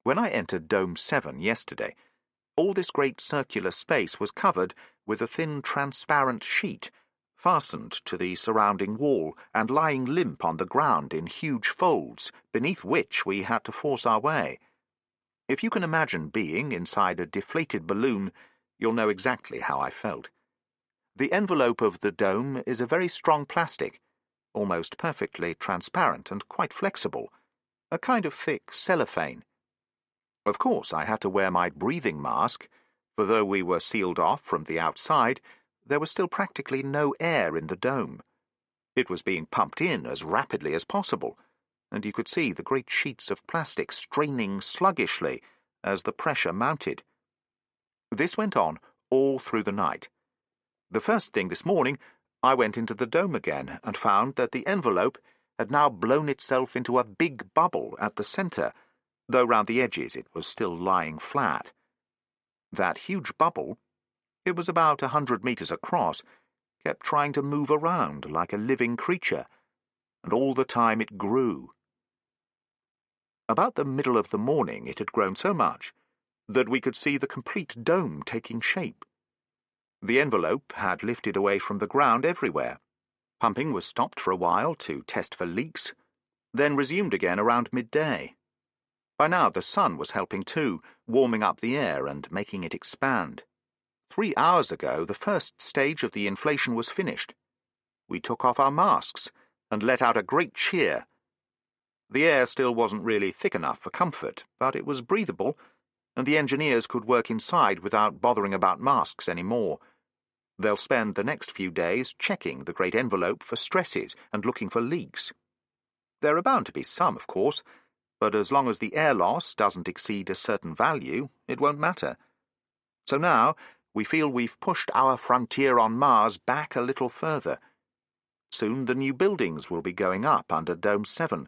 When I entered Dome 7 yesterday, all this great circular space was covered with a thin transparent sheet, fastened to the surrounding wall and lying limp on the ground in huge folds, beneath which we had to force our way. If you can imagine being inside a deflated balloon, you'll know exactly how I felt. The envelope of the dome is a very strong plastic, almost perfectly transparent and quite flexible, a kind of thick cellophane. Of course, I had to wear my breathing mask, for though we were sealed off from the outside, there was still practically no air in the dome. It was being pumped in as rapidly as possible, and you could see the great sheets of plastic straining sluggishly as the pressure mounted. This went on all through the night. The first thing this morning, I went into the dome again and found that the envelope had now blown itself into a big bubble at the centre, though round the edges it was still lying flat. That huge bubble, it was about 100 metres across, kept trying to move around like a living creature, and all the time it grew. About the middle of the morning it had grown so much that we could see the complete dome taking shape. The envelope had lifted away from the ground everywhere. Pumping was stopped for a while to test for leaks, then resumed again around midday. By now the sun was helping too, warming up the air and making it expand. 3 hours ago the first stage of the inflation was finished. We took off our masks and let out a great cheer. The air still wasn't really thick enough for comfort, but it was breathable, and the engineers could work inside without bothering about masks anymore. They'll spend the next few days checking the great envelope for stresses and looking for leaks. There are bound to be some, of course, but as long as the air loss doesn't exceed a certain value, it won't matter. So now we feel we've pushed our frontier on Mars back a little further. Soon the new buildings will be going up under Dome 7,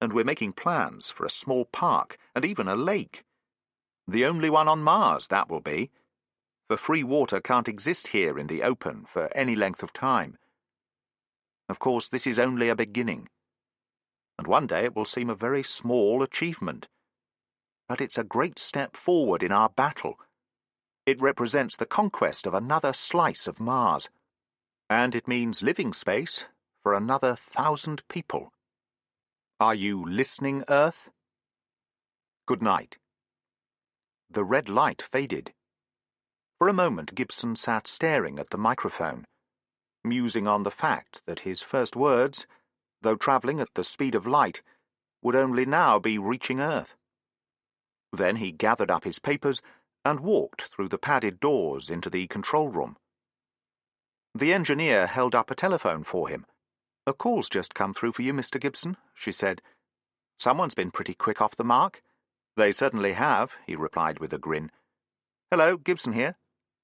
and we're making plans for a small park and even a lake. The only one on Mars, that will be. For free water can't exist here in the open for any length of time. Of course, this is only a beginning, and one day it will seem a very small achievement. But it's a great step forward in our battle. It represents the conquest of another slice of Mars, and it means living space for another 1,000 people. Are you listening, Earth? Good night. The red light faded. For a moment Gibson sat staring at the microphone, musing on the fact that his first words, though travelling at the speed of light, would only now be reaching Earth. Then he gathered up his papers and walked through the padded doors into the control room. The engineer held up a telephone for him. "A call's just come through for you, Mr. Gibson," she said. "Someone's been pretty quick off the mark." "They certainly have," he replied with a grin. "Hello, Gibson here.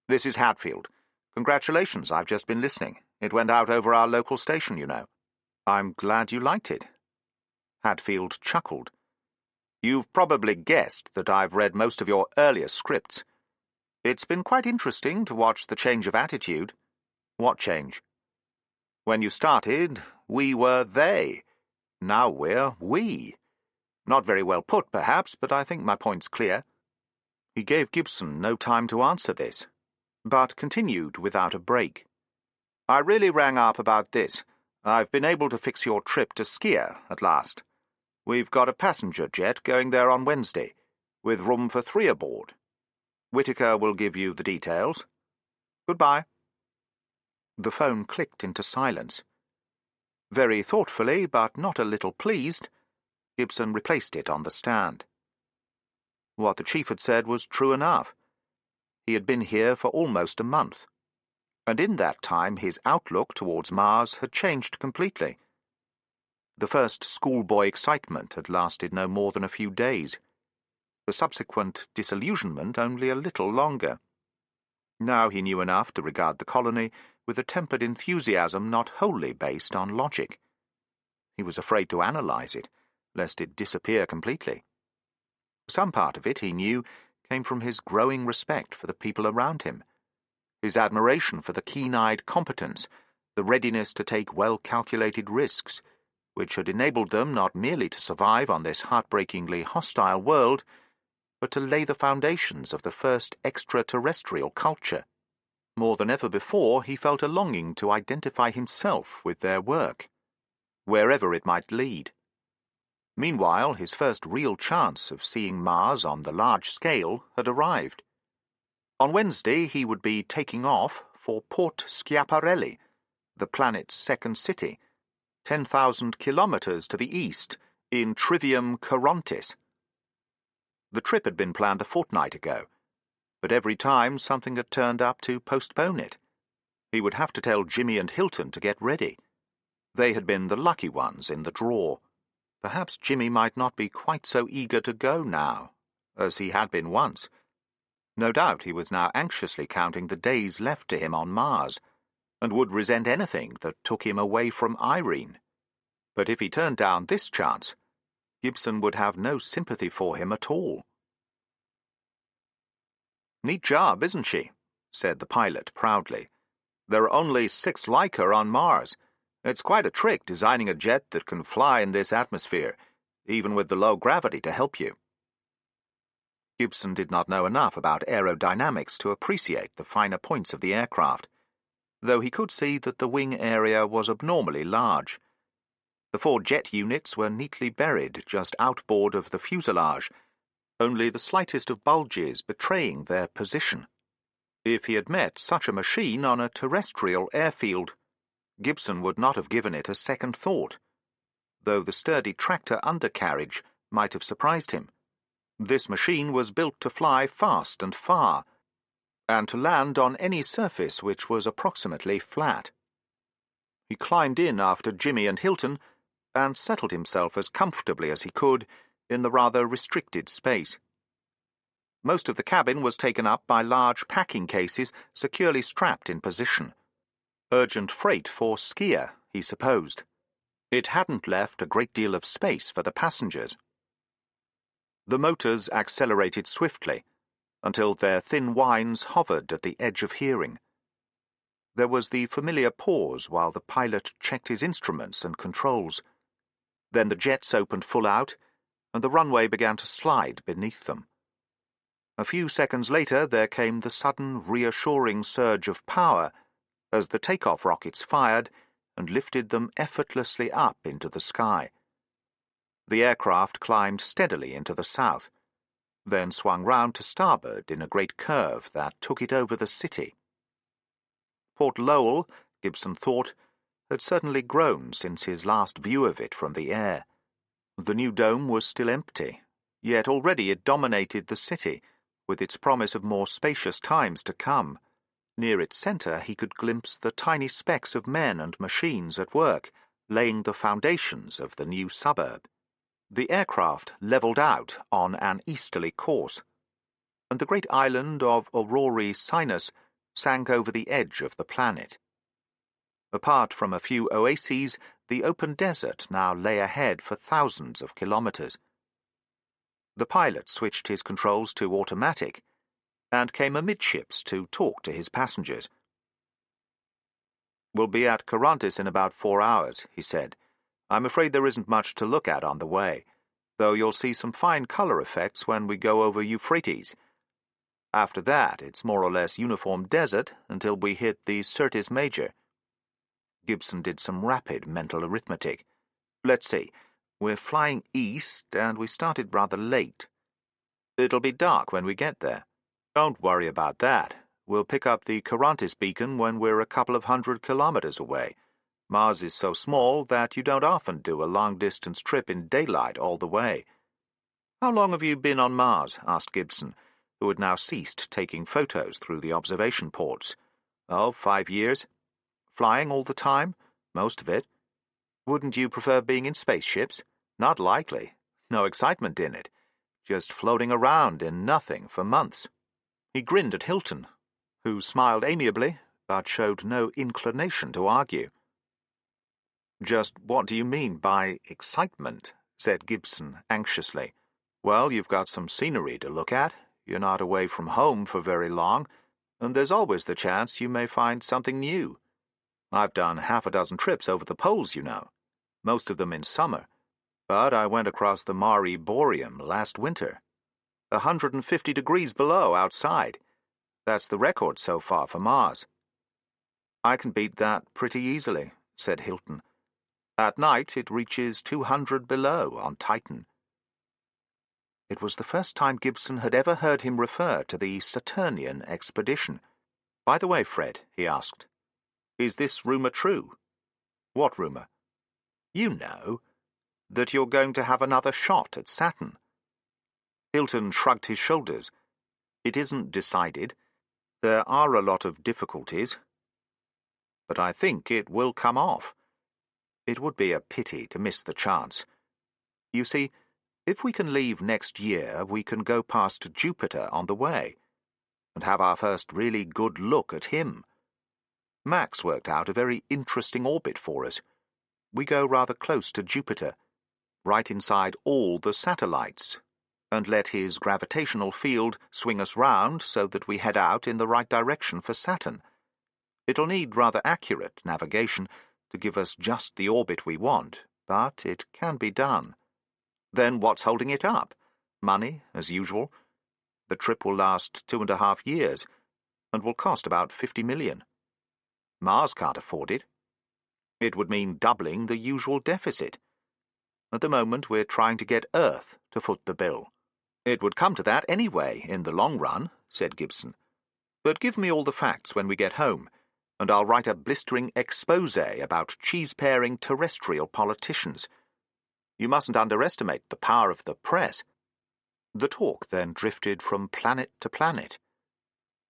This is Hatfield. Congratulations, I've just been listening. It went out over our local station, you know." "I'm glad you liked it." Hatfield chuckled. "You've probably guessed that I've read most of your earlier scripts. It's been quite interesting to watch the change of attitude." "What change?" "When you started, we were they. Now we're we. Not very well put, perhaps, but I think my point's clear." He gave Gibson no time to answer this, but continued without a break. "I really rang up about this. I've been able to fix your trip to Skier at last. We've got a passenger jet going there on Wednesday, with room for 3 aboard. Whitaker will give you the details. Goodbye." The phone clicked into silence. Very thoughtfully, but not a little pleased, Gibson replaced it on the stand. What the chief had said was true enough. He had been here for almost a month, and in that time his outlook towards Mars had changed completely. The first schoolboy excitement had lasted no more than a few days. The subsequent disillusionment only a little longer. Now he knew enough to regard the colony with a tempered enthusiasm not wholly based on logic. He was afraid to analyze it, lest it disappear completely. Some part of it, he knew, came from his growing respect for the people around him, his admiration for the keen-eyed competence, the readiness to take well-calculated risks, which had enabled them not merely to survive on this heartbreakingly hostile world, but to lay the foundations of the first extraterrestrial culture. More than ever before, he felt a longing to identify himself with their work, wherever it might lead. Meanwhile, his first real chance of seeing Mars on the large scale had arrived. On Wednesday he would be taking off for Port Schiaparelli, the planet's second city, 10,000 kilometers to the east, in Trivium Corontis. The trip had been planned a fortnight ago, but every time something had turned up to postpone it. He would have to tell Jimmy and Hilton to get ready. They had been the lucky ones in the draw. Perhaps Jimmy might not be quite so eager to go now, as he had been once. No doubt he was now anxiously counting the days left to him on Mars, and would resent anything that took him away from Irene. But if he turned down this chance, Gibson would have no sympathy for him at all. "Neat job, isn't she?" said the pilot proudly. "There are only 6 like her on Mars. It's quite a trick designing a jet that can fly in this atmosphere, even with the low gravity to help you." Gibson did not know enough about aerodynamics to appreciate the finer points of the aircraft, though he could see that the wing area was abnormally large. The 4 jet units were neatly buried just outboard of the fuselage, only the slightest of bulges betraying their position. If he had met such a machine on a terrestrial airfield, Gibson would not have given it a second thought, though the sturdy tractor undercarriage might have surprised him. This machine was built to fly fast and far, and to land on any surface which was approximately flat. He climbed in after Jimmy and Hilton and settled himself as comfortably as he could in the rather restricted space. Most of the cabin was taken up by large packing cases securely strapped in position. Urgent freight for Skier, he supposed. It hadn't left a great deal of space for the passengers. The motors accelerated swiftly until their thin whines hovered at the edge of hearing. There was the familiar pause while the pilot checked his instruments and controls. Then the jets opened full out, and the runway began to slide beneath them. A few seconds later there came the sudden, reassuring surge of power as the takeoff rockets fired and lifted them effortlessly up into the sky. The aircraft climbed steadily into the south, then swung round to starboard in a great curve that took it over the city. Port Lowell, Gibson thought, had certainly grown since his last view of it from the air. The new dome was still empty, yet already it dominated the city, with its promise of more spacious times to come. Near its centre he could glimpse the tiny specks of men and machines at work, laying the foundations of the new suburb. The aircraft levelled out on an easterly course, and the great island of Aurora Sinus sank over the edge of the planet. Apart from a few oases, the open desert now lay ahead for thousands of kilometres. The pilot switched his controls to automatic and came amidships to talk to his passengers. "We'll be at Carantis in about 4 hours," he said. "I'm afraid there isn't much to look at on the way, though you'll see some fine colour effects when we go over Euphrates. After that, it's more or less uniform desert until we hit the Syrtis Major." Gibson did some rapid mental arithmetic. "Let's see. We're flying east, and we started rather late. It'll be dark when we get there. Don't worry about that. We'll pick up the Carantis beacon when we're a couple of 100 kilometres away. Mars is so small that you don't often do a long-distance trip in daylight all the way." "How long have you been on Mars?" asked Gibson, who had now ceased taking photos through the observation ports. "Oh, 5 years. Flying all the time? Most of it. Wouldn't you prefer being in spaceships? Not likely. No excitement in it. Just floating around in nothing for months." He grinned at Hilton, who smiled amiably, but showed no inclination to argue. "Just what do you mean by excitement?" said Gibson anxiously. "Well, you've got some scenery to look at. You're not away from home for very long, and there's always the chance you may find something new. I've done half a dozen trips over the poles, you know, most of them in summer, but I went across the Mare Boreum last winter. 150 degrees below outside. That's the record so far for Mars." "I can beat that pretty easily," said Hilton. "At night it reaches 200 below on Titan." It was the first time Gibson had ever heard him refer to the Saturnian expedition. "By the way, Fred," he asked, "is this rumour true?" "What rumour?" "You know, that you're going to have another shot at Saturn." Hilton shrugged his shoulders. "It isn't decided. There are a lot of difficulties. But I think it will come off. It would be a pity to miss the chance. You see, if we can leave next year, we can go past Jupiter on the way, and have our first really good look at him. Max worked out a very interesting orbit for us. We go rather close to Jupiter, right inside all the satellites, and let his gravitational field swing us round so that we head out in the right direction for Saturn. It'll need rather accurate navigation to give us just the orbit we want, but it can be done. Then what's holding it up? Money, as usual. The trip will last 2.5 years, and will cost about 50 million. Mars can't afford it. It would mean doubling the usual deficit. At the moment we're trying to get Earth to foot the bill." "It would come to that anyway, in the long run," said Gibson. "But give me all the facts when we get home, and I'll write a blistering exposé about cheese-paring terrestrial politicians. You mustn't underestimate the power of the press." The talk then drifted from planet to planet,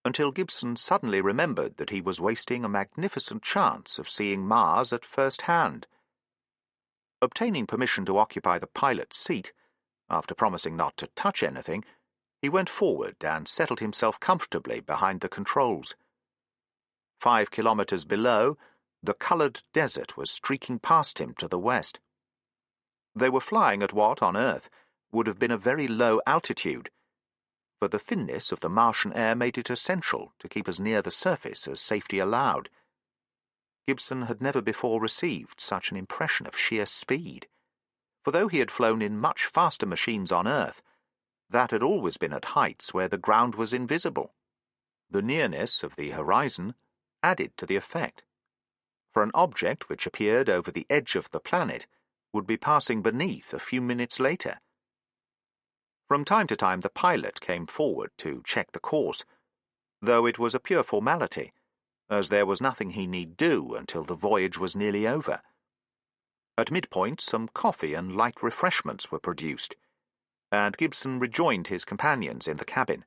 until Gibson suddenly remembered that he was wasting a magnificent chance of seeing Mars at first hand. Obtaining permission to occupy the pilot's seat, after promising not to touch anything, he went forward and settled himself comfortably behind the controls. 5 kilometers below, the coloured desert was streaking past him to the west. They were flying at what, on Earth, would have been a very low altitude, for the thinness of the Martian air made it essential to keep as near the surface as safety allowed. Gibson had never before received such an impression of sheer speed, for though he had flown in much faster machines on Earth, that had always been at heights where the ground was invisible. The nearness of the horizon added to the effect, for an object which appeared over the edge of the planet would be passing beneath a few minutes later. From time to time the pilot came forward to check the course, though it was a pure formality, as there was nothing he need do until the voyage was nearly over. At midpoint some coffee and light refreshments were produced, and Gibson rejoined his companions in the cabin.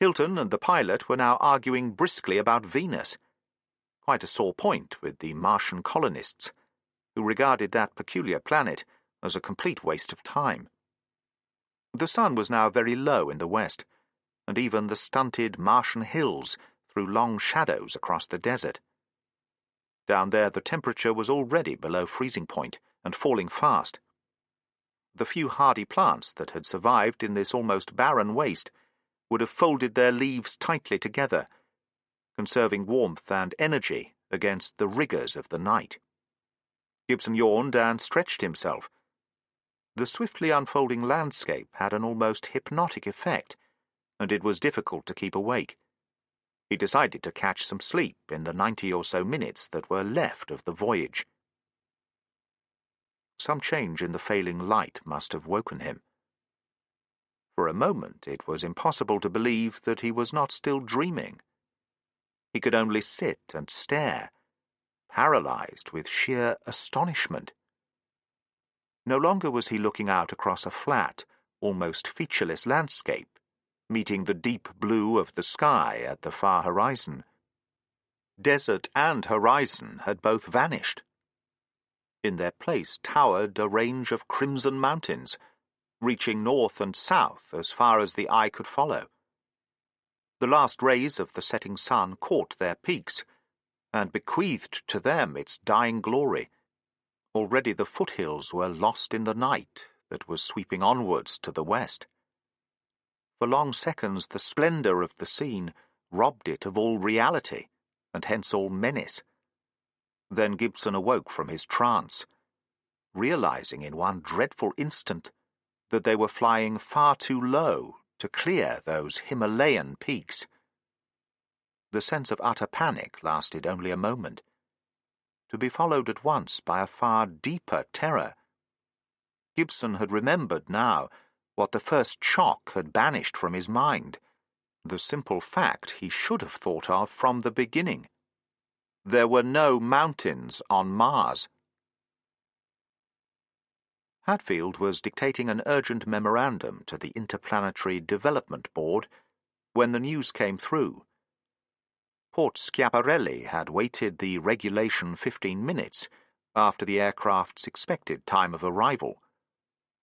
Hilton and the pilot were now arguing briskly about Venus, quite a sore point with the Martian colonists, who regarded that peculiar planet as a complete waste of time. The sun was now very low in the west, and even the stunted Martian hills threw long shadows across the desert. Down there the temperature was already below freezing point and falling fast. The few hardy plants that had survived in this almost barren waste would have folded their leaves tightly together, conserving warmth and energy against the rigours of the night. Gibson yawned and stretched himself. The swiftly unfolding landscape had an almost hypnotic effect, and it was difficult to keep awake. He decided to catch some sleep in the 90 or so minutes that were left of the voyage. Some change in the failing light must have woken him. For a moment it was impossible to believe that he was not still dreaming. He could only sit and stare, paralyzed with sheer astonishment. No longer was he looking out across a flat, almost featureless landscape, meeting the deep blue of the sky at the far horizon. Desert and horizon had both vanished. In their place towered a range of crimson mountains, reaching north and south as far as the eye could follow. The last rays of the setting sun caught their peaks, and bequeathed to them its dying glory. Already the foothills were lost in the night that was sweeping onwards to the west. For long seconds the splendour of the scene robbed it of all reality, and hence all menace. Then Gibson awoke from his trance, realizing in one dreadful instant that they were flying far too low to clear those Himalayan peaks. The sense of utter panic lasted only a moment, to be followed at once by a far deeper terror. Gibson had remembered now what the first shock had banished from his mind, the simple fact he should have thought of from the beginning. There were no mountains on Mars. Hatfield was dictating an urgent memorandum to the Interplanetary Development Board when the news came through. Port Schiaparelli had waited the regulation 15 minutes after the aircraft's expected time of arrival,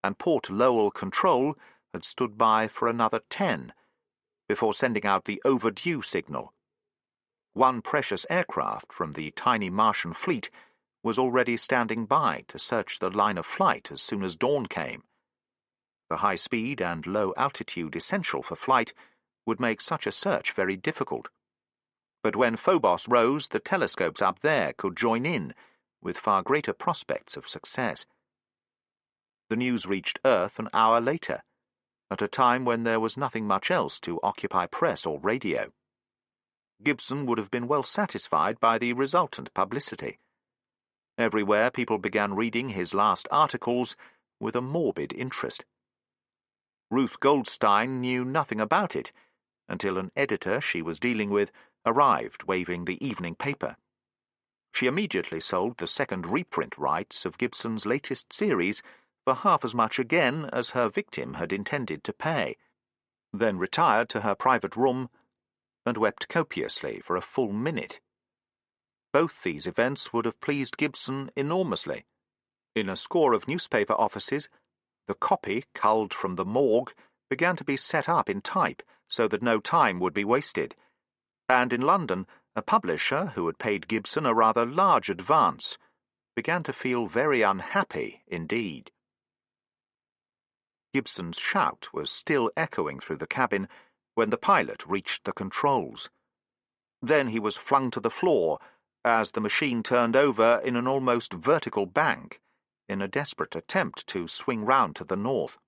and Port Lowell Control had stood by for another 10 before sending out the overdue signal. One precious aircraft from the tiny Martian fleet was already standing by to search the line of flight as soon as dawn came. The high speed and low altitude essential for flight would make such a search very difficult. But when Phobos rose, the telescopes up there could join in, with far greater prospects of success. The news reached Earth an hour later, at a time when there was nothing much else to occupy press or radio. Gibson would have been well satisfied by the resultant publicity. Everywhere people began reading his last articles with a morbid interest. Ruth Goldstein knew nothing about it until an editor she was dealing with arrived waving the evening paper. She immediately sold the second reprint rights of Gibson's latest series for half as much again as her victim had intended to pay, then retired to her private room and wept copiously for a full minute. Both these events would have pleased Gibson enormously. In a score of newspaper offices, the copy, culled from the morgue, began to be set up in type so that no time would be wasted, and in London a publisher, who had paid Gibson a rather large advance, began to feel very unhappy indeed. Gibson's shout was still echoing through the cabin when the pilot reached the controls. Then he was flung to the floor as the machine turned over in an almost vertical bank in a desperate attempt to swing round to the north.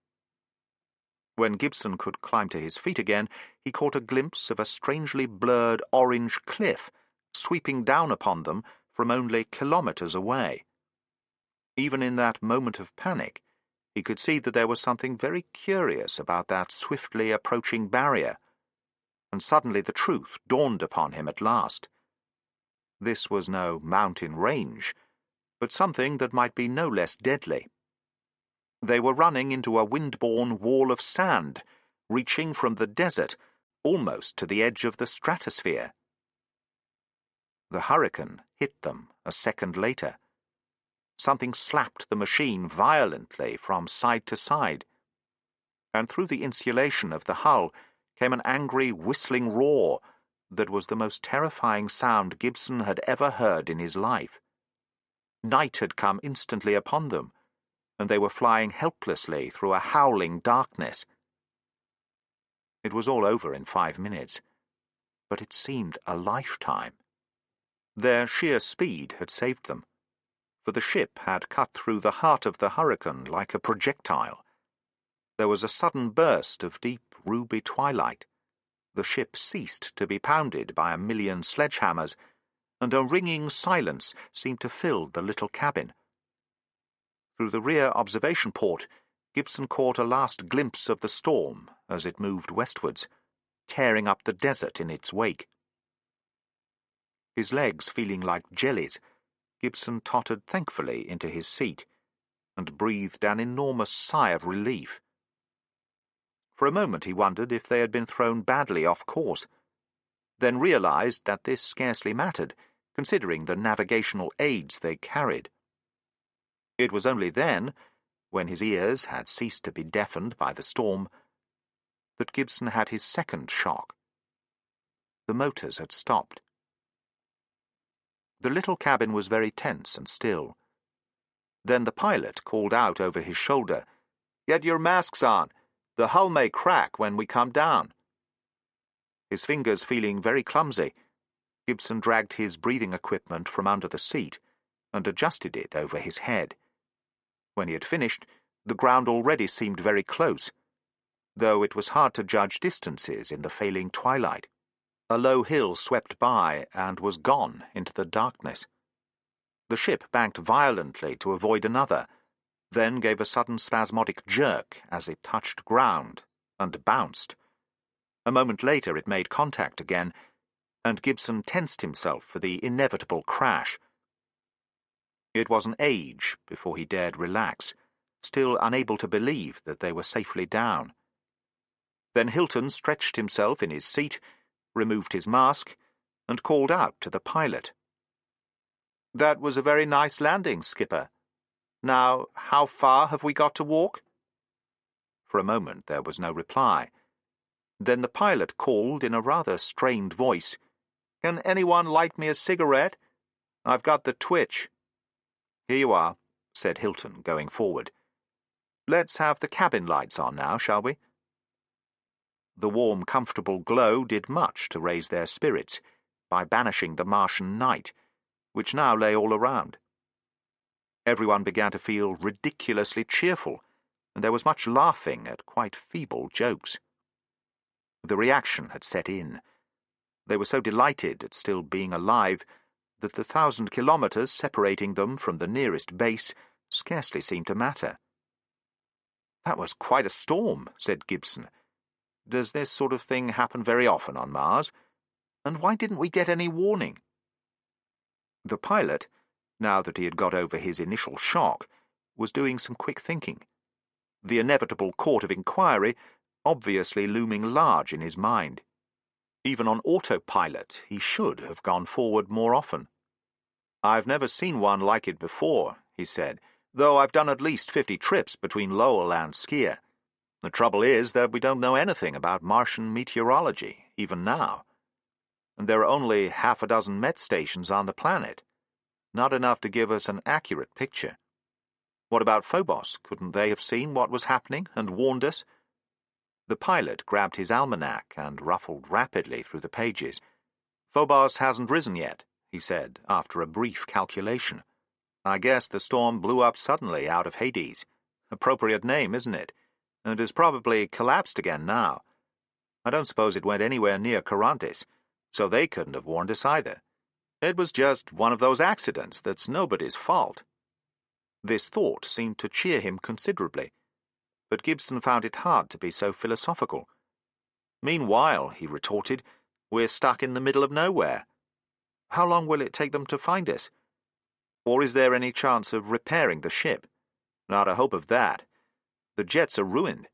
When Gibson could climb to his feet again, he caught a glimpse of a strangely blurred orange cliff sweeping down upon them from only kilometres away. Even in that moment of panic, he could see that there was something very curious about that swiftly approaching barrier, and suddenly the truth dawned upon him at last. This was no mountain range, but something that might be no less deadly. They were running into a wind-borne wall of sand, reaching from the desert almost to the edge of the stratosphere. The hurricane hit them a second later. Something slapped the machine violently from side to side, and through the insulation of the hull came an angry, whistling roar that was the most terrifying sound Gibson had ever heard in his life. Night had come instantly upon them, and they were flying helplessly through a howling darkness. It was all over in 5 minutes, but it seemed a lifetime. Their sheer speed had saved them, for the ship had cut through the heart of the hurricane like a projectile. There was a sudden burst of deep ruby twilight. The ship ceased to be pounded by a million sledgehammers, and a ringing silence seemed to fill the little cabin. Through the rear observation port, Gibson caught a last glimpse of the storm as it moved westwards, tearing up the desert in its wake. His legs feeling like jellies, Gibson tottered thankfully into his seat and breathed an enormous sigh of relief. For a moment he wondered if they had been thrown badly off course, then realized that this scarcely mattered, considering the navigational aids they carried. It was only then, when his ears had ceased to be deafened by the storm, that Gibson had his second shock. The motors had stopped. The little cabin was very tense and still. Then the pilot called out over his shoulder, "Get your masks on. The hull may crack when we come down." His fingers feeling very clumsy, Gibson dragged his breathing equipment from under the seat and adjusted it over his head. When he had finished, the ground already seemed very close, though it was hard to judge distances in the failing twilight. A low hill swept by and was gone into the darkness. The ship banked violently to avoid another, then gave a sudden spasmodic jerk as it touched ground and bounced. A moment later it made contact again, and Gibson tensed himself for the inevitable crash. It was an age before he dared relax, still unable to believe that they were safely down. Then Hilton stretched himself in his seat, removed his mask, and called out to the pilot. "That was a very nice landing, Skipper. Now, how far have we got to walk?" For a moment there was no reply. Then the pilot called in a rather strained voice, "Can anyone light me a cigarette? I've got the twitch." "Here you are," said Hilton, going forward. "Let's have the cabin lights on now, shall we?" The warm, comfortable glow did much to raise their spirits by banishing the Martian night, which now lay all around. Everyone began to feel ridiculously cheerful, and there was much laughing at quite feeble jokes. The reaction had set in. They were so delighted at still being alive that the 1,000 kilometres separating them from the nearest base scarcely seemed to matter. "That was quite a storm," said Gibson. "Does this sort of thing happen very often on Mars? And why didn't we get any warning?" The pilot, now that he had got over his initial shock, was doing some quick thinking. the inevitable court of inquiry obviously looming large in his mind. Even on autopilot, he should have gone forward more often. "I've never seen one like it before," he said, "though I've done at least 50 trips between Lowell and Skier. The trouble is that we don't know anything about Martian meteorology, even now. And there are only half a dozen Met stations on the planet. Not enough to give us an accurate picture. What about Phobos? Couldn't they have seen what was happening and warned us?" The pilot grabbed his almanac and ruffled rapidly through the pages. "Phobos hasn't risen yet," he said, after a brief calculation. "I guess the storm blew up suddenly out of Hades. Appropriate name, isn't it? And has probably collapsed again now. I don't suppose it went anywhere near Carontis, so they couldn't have warned us either. It was just one of those accidents that's nobody's fault." This thought seemed to cheer him considerably, but Gibson found it hard to be so philosophical. "Meanwhile," he retorted, "we're stuck in the middle of nowhere. How long will it take them to find us? Or is there any chance of repairing the ship? Not a hope of that. The jets are ruined.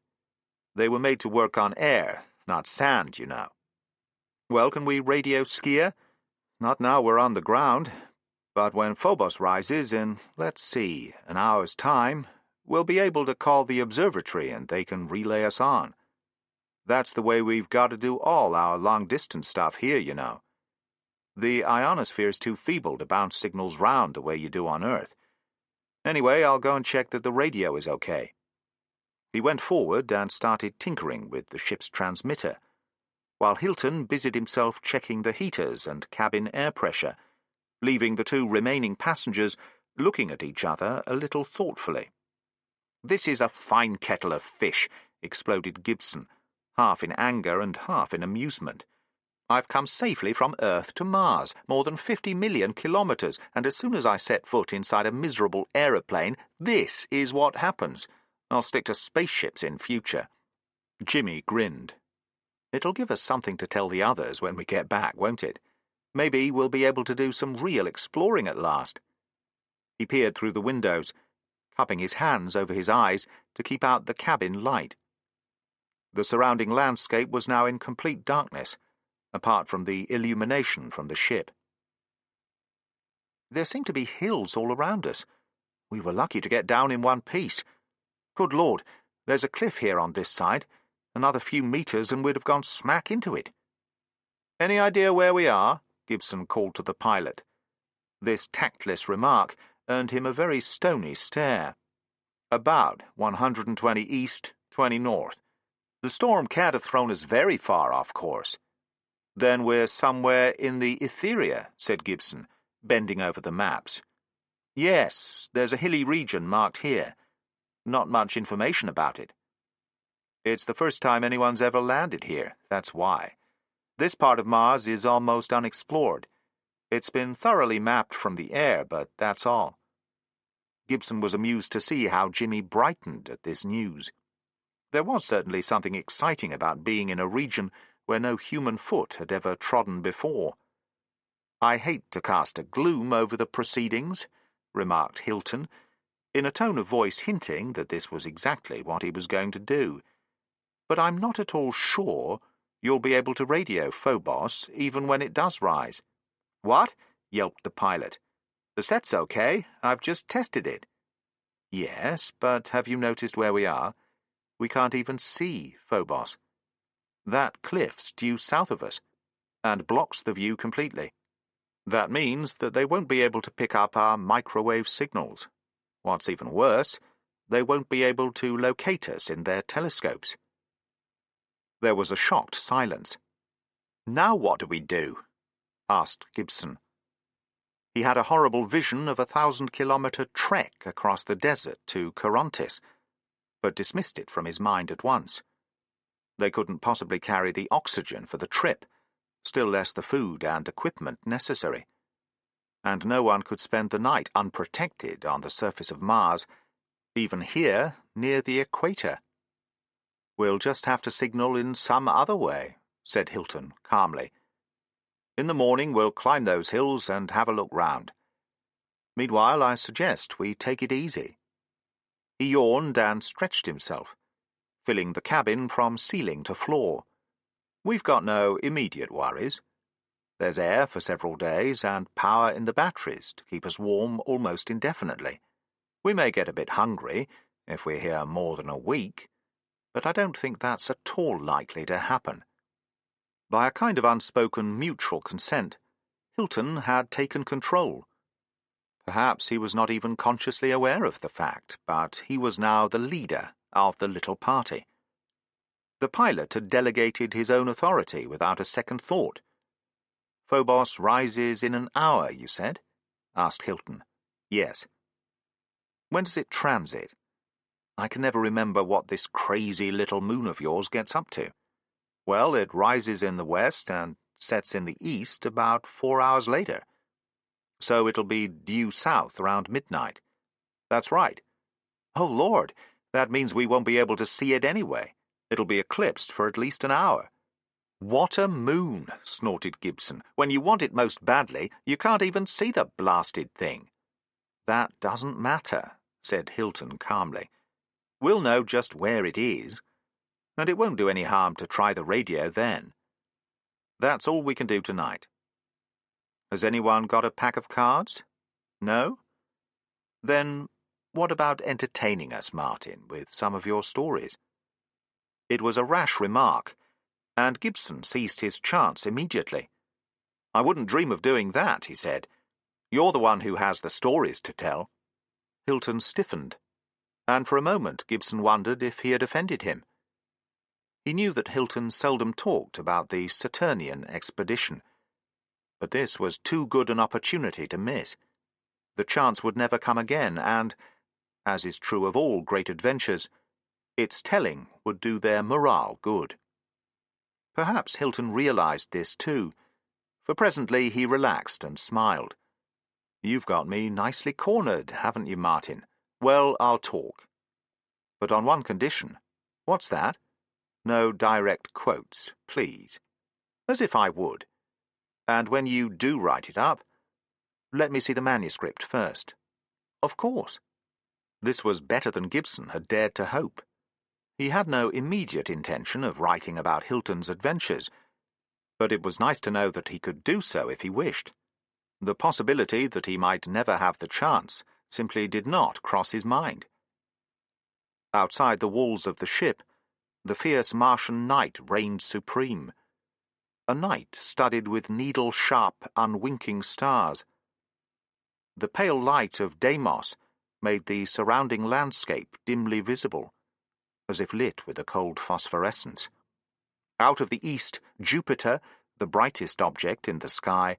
They were made to work on air, not sand, you know." "Well, can we radio Skier?" "Not now we're on the ground. But when Phobos rises in, let's see, an hour's time, we'll be able to call the observatory and they can relay us on. That's the way we've got to do all our long-distance stuff here, you know. The ionosphere's too feeble to bounce signals round the way you do on Earth. Anyway, I'll go and check that the radio is okay." He went forward and started tinkering with the ship's transmitter, while Hilton busied himself checking the heaters and cabin air pressure, leaving the two remaining passengers looking at each other a little thoughtfully. "This is a fine kettle of fish," exploded Gibson, half in anger and half in amusement. "I've come safely from Earth to Mars, more than 50 million kilometers, and as soon as I set foot inside a miserable aeroplane, this is what happens. I'll stick to spaceships in future." Jimmy grinned. "It'll give us something to tell the others when we get back, won't it? Maybe we'll be able to do some real exploring at last." He peered through the windows, cupping his hands over his eyes to keep out the cabin light. The surrounding landscape was now in complete darkness, apart from the illumination from the ship. There seemed to be hills all around us. We were lucky to get down in one piece. Good Lord, there's a cliff here on this side. Another few meters and we'd have gone smack into it. "Any idea where we are?" Gibson called to the pilot. This tactless remark earned him a very stony stare. "About 120 east, 20 north. The storm can't have thrown us very far off course." "Then we're somewhere in the Etheria," said Gibson, bending over the maps. "Yes, there's a hilly region marked here. Not much information about it. It's the first time anyone's ever landed here, that's why. This part of Mars is almost unexplored. It's been thoroughly mapped from the air, but that's all." Gibson was amused to see how Jimmy brightened at this news. There was certainly something exciting about being in a region where no human foot had ever trodden before. "I hate to cast a gloom over the proceedings," remarked Hilton, in a tone of voice hinting that this was exactly what he was going to do. "But I'm not at all sure you'll be able to radio Phobos even when it does rise." "What?" yelped the pilot. "The set's okay. I've just tested it." "Yes, but have you noticed where we are? We can't even see Phobos. That cliff's due south of us, and blocks the view completely. That means that they won't be able to pick up our microwave signals. What's even worse, they won't be able to locate us in their telescopes." There was a shocked silence. "Now what do we do?" asked Gibson. He had a horrible vision of a 1,000-kilometer trek across the desert to Carontis, but dismissed it from his mind at once. They couldn't possibly carry the oxygen for the trip, still less the food and equipment necessary. And no one could spend the night unprotected on the surface of Mars, even here, near the equator. "We'll just have to signal in some other way," said Hilton calmly. "In the morning we'll climb those hills and have a look round. Meanwhile, I suggest we take it easy." He yawned and stretched himself, filling the cabin from ceiling to floor. "We've got no immediate worries. There's air for several days and power in the batteries to keep us warm almost indefinitely. We may get a bit hungry if we're here more than a week, but I don't think that's at all likely to happen." By a kind of unspoken mutual consent, Hilton had taken control. Perhaps he was not even consciously aware of the fact, but he was now the leader of the little party. The pilot had delegated his own authority without a second thought. "Phobos rises in an hour, you said?" asked Hilton. "Yes." "When does it transit? I can never remember what this crazy little moon of yours gets up to." "Well, it rises in the west and sets in the east about 4 hours later. So it'll be due south around midnight." "That's right." "Oh, Lord, that means we won't be able to see it anyway. It'll be eclipsed for at least an hour." "What a moon!" snorted Gibson. "When you want it most badly, you can't even see the blasted thing." "That doesn't matter," said Hilton calmly. "We'll know just where it is, and it won't do any harm to try the radio then. That's all we can do tonight. Has anyone got a pack of cards? No? Then what about entertaining us, Martin, with some of your stories?" It was a rash remark, and Gibson seized his chance immediately. "I wouldn't dream of doing that," he said. "You're the one who has the stories to tell." Hilton stiffened, and for a moment Gibson wondered if he had offended him. He knew that Hilton seldom talked about the Saturnian expedition, but this was too good an opportunity to miss. The chance would never come again, and, as is true of all great adventures, its telling would do their morale good. Perhaps Hilton realized this too, for presently he relaxed and smiled. "You've got me nicely cornered, haven't you, Martin? Well, I'll talk. But on one condition." "What's that?" "No direct quotes, please." "As if I would. And when you do write it up, let me see the manuscript first." "Of course." This was better than Gibson had dared to hope. He had no immediate intention of writing about Hilton's adventures, but it was nice to know that he could do so if he wished. The possibility that he might never have the chance simply did not cross his mind. Outside the walls of the ship, the fierce Martian night reigned supreme. A night studded with needle-sharp, unwinking stars. The pale light of Deimos made the surrounding landscape dimly visible, as if lit with a cold phosphorescence. Out of the east, Jupiter, the brightest object in the sky,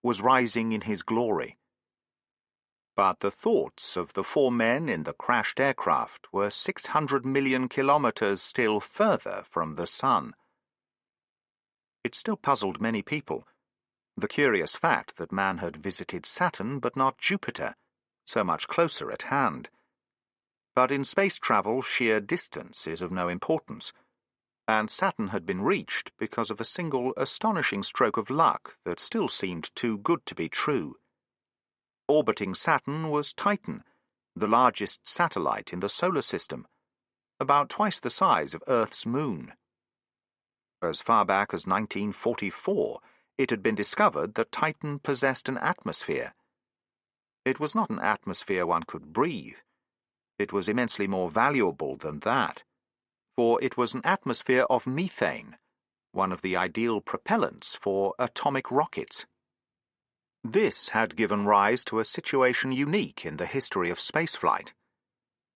was rising in his glory. But the thoughts of the 4 men in the crashed aircraft were 600 million kilometers still further from the sun. It still puzzled many people, the curious fact that man had visited Saturn but not Jupiter, so much closer at hand. But in space travel, sheer distance is of no importance, and Saturn had been reached because of a single astonishing stroke of luck that still seemed too good to be true. Orbiting Saturn was Titan, the largest satellite in the solar system, about twice the size of Earth's moon. As far back as 1944, it had been discovered that Titan possessed an atmosphere. It was not an atmosphere one could breathe. It was immensely more valuable than that, for it was an atmosphere of methane, one of the ideal propellants for atomic rockets. This had given rise to a situation unique in the history of spaceflight.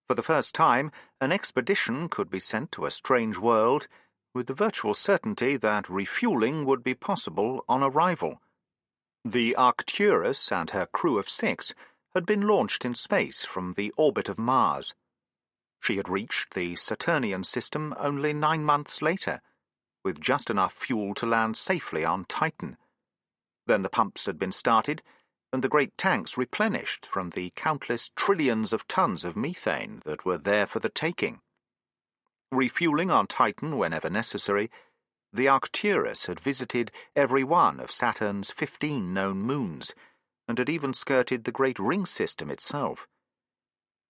For the first time, an expedition could be sent to a strange world with the virtual certainty that refueling would be possible on arrival. The Arcturus and her crew of 6 had been launched in space from the orbit of Mars. She had reached the Saturnian system only 9 months later, with just enough fuel to land safely on Titan. Then the pumps had been started, and the great tanks replenished from the countless trillions of tons of methane that were there for the taking. Refueling on Titan whenever necessary, the Arcturus had visited every one of Saturn's 15 known moons, and had even skirted the great ring system itself.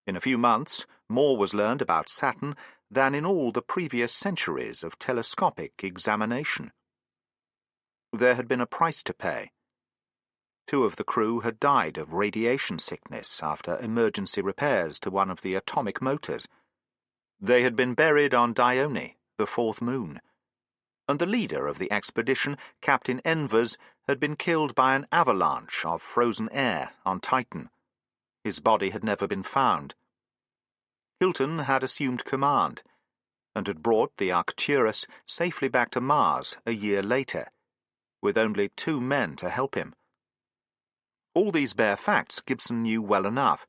In a few months, more was learned about Saturn than in all the previous centuries of telescopic examination. There had been a price to pay. 2 of the crew had died of radiation sickness after emergency repairs to one of the atomic motors. They had been buried on Dione, the 4th moon, and the leader of the expedition, Captain Envers, had been killed by an avalanche of frozen air on Titan. His body had never been found. Hilton had assumed command, and had brought the Arcturus safely back to Mars a year later, with only 2 men to help him. All these bare facts Gibson knew well enough.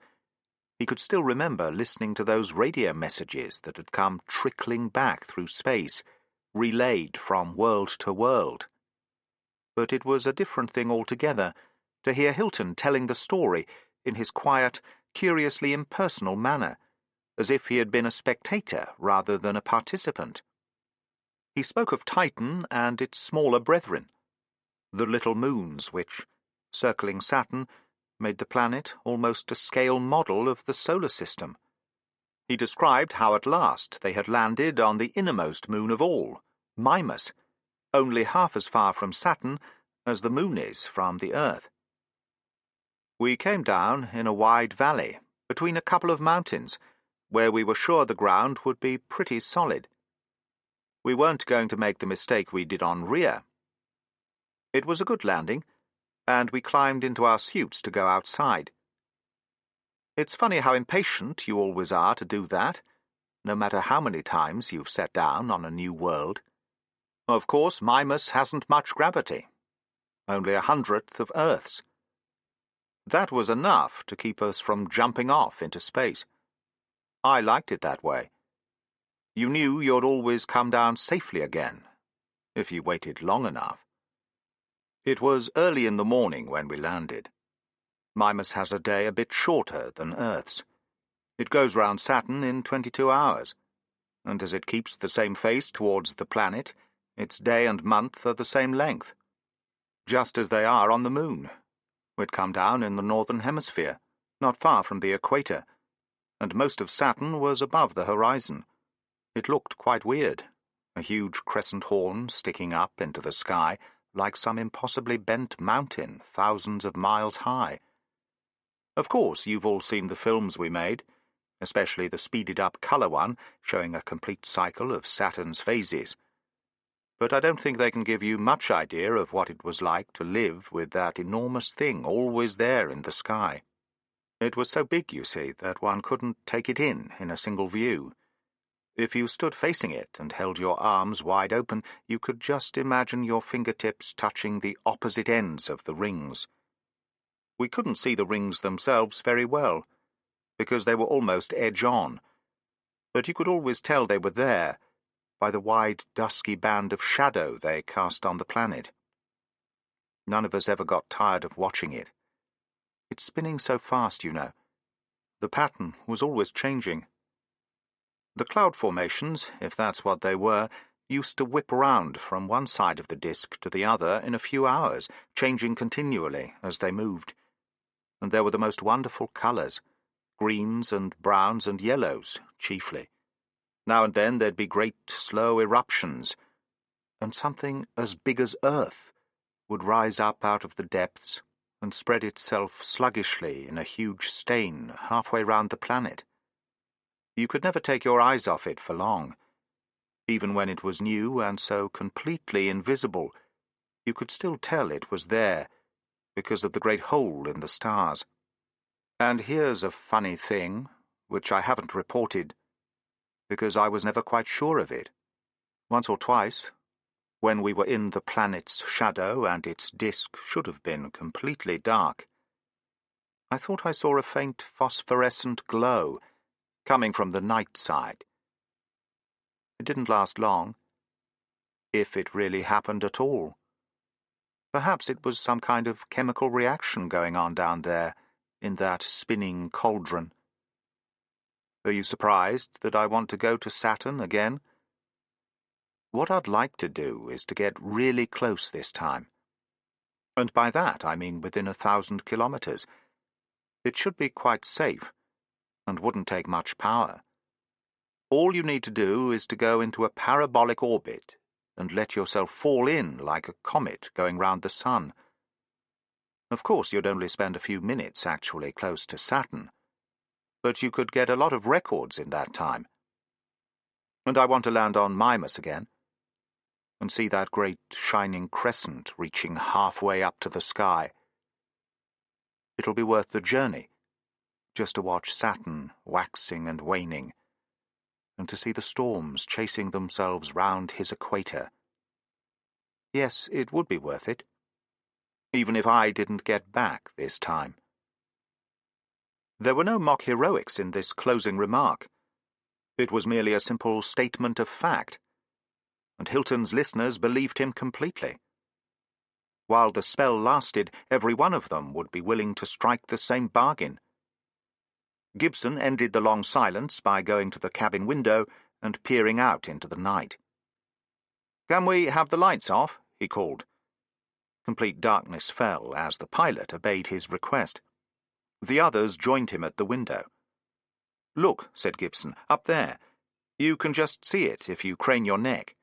He could still remember listening to those radio messages that had come trickling back through space, relayed from world to world. But it was a different thing altogether to hear Hilton telling the story in his quiet, curiously impersonal manner, as if he had been a spectator rather than a participant. He spoke of Titan and its smaller brethren, the little moons which, circling Saturn, made the planet almost a scale model of the solar system. He described how at last they had landed on the innermost moon of all, Mimas, only half as far from Saturn as the moon is from the Earth. We came down in a wide valley, between a couple of mountains, where we were sure the ground would be pretty solid. We weren't going to make the mistake we did on Rhea. It was a good landing, and we climbed into our suits to go outside. It's funny how impatient you always are to do that, no matter how many times you've set down on a new world. Of course, Mimas hasn't much gravity, only 100th of Earth's. That was enough to keep us from jumping off into space. I liked it that way. You knew you'd always come down safely again, if you waited long enough. It was early in the morning when we landed. Mimas has a day a bit shorter than Earth's. It goes round Saturn in 22 hours, and as it keeps the same face towards the planet, its day and month are the same length, just as they are on the moon. We'd come down in the northern hemisphere, not far from the equator, and most of Saturn was above the horizon. It looked quite weird, a huge crescent horn sticking up into the sky, like some impossibly bent mountain thousands of miles high. Of course, you've all seen the films we made, especially the speeded-up colour one, showing a complete cycle of Saturn's phases. But I don't think they can give you much idea of what it was like to live with that enormous thing always there in the sky. It was so big, you see, that one couldn't take it in a single view. If you stood facing it and held your arms wide open, you could just imagine your fingertips touching the opposite ends of the rings. We couldn't see the rings themselves very well, because they were almost edge-on, but you could always tell they were there by the wide, dusky band of shadow they cast on the planet. None of us ever got tired of watching it. It's spinning so fast, you know. The pattern was always changing. The cloud formations, if that's what they were, used to whip round from one side of the disk to the other in a few hours, changing continually as they moved. And there were the most wonderful colours, greens and browns and yellows, chiefly. Now and then there'd be great, slow eruptions, and something as big as Earth would rise up out of the depths and spread itself sluggishly in a huge stain halfway round the planet. You could never take your eyes off it for long. Even when it was new and so completely invisible, you could still tell it was there because of the great hole in the stars. And here's a funny thing, which I haven't reported, because I was never quite sure of it. Once or twice, when we were in the planet's shadow and its disk should have been completely dark, I thought I saw a faint phosphorescent glow coming from the night side. It didn't last long, if it really happened at all. Perhaps it was some kind of chemical reaction going on down there, in that spinning cauldron. Are you surprised that I want to go to Saturn again? What I'd like to do is to get really close this time. And by that I mean within 1,000 kilometers. It should be quite safe, and wouldn't take much power. All you need to do is to go into a parabolic orbit and let yourself fall in like a comet going round the sun. Of course, you'd only spend a few minutes actually close to Saturn, but you could get a lot of records in that time. And I want to land on Mimas again, and see that great shining crescent reaching halfway up to the sky. It'll be worth the journey, just to watch Saturn waxing and waning, and to see the storms chasing themselves round his equator. Yes, it would be worth it, even if I didn't get back this time. There were no mock heroics in this closing remark. It was merely a simple statement of fact, and Hilton's listeners believed him completely. While the spell lasted, every one of them would be willing to strike the same bargain. Gibson ended the long silence by going to the cabin window and peering out into the night. "Can we have the lights off?" he called. Complete darkness fell as the pilot obeyed his request. The others joined him at the window. "Look," said Gibson, "up there. You can just see it if you crane your neck."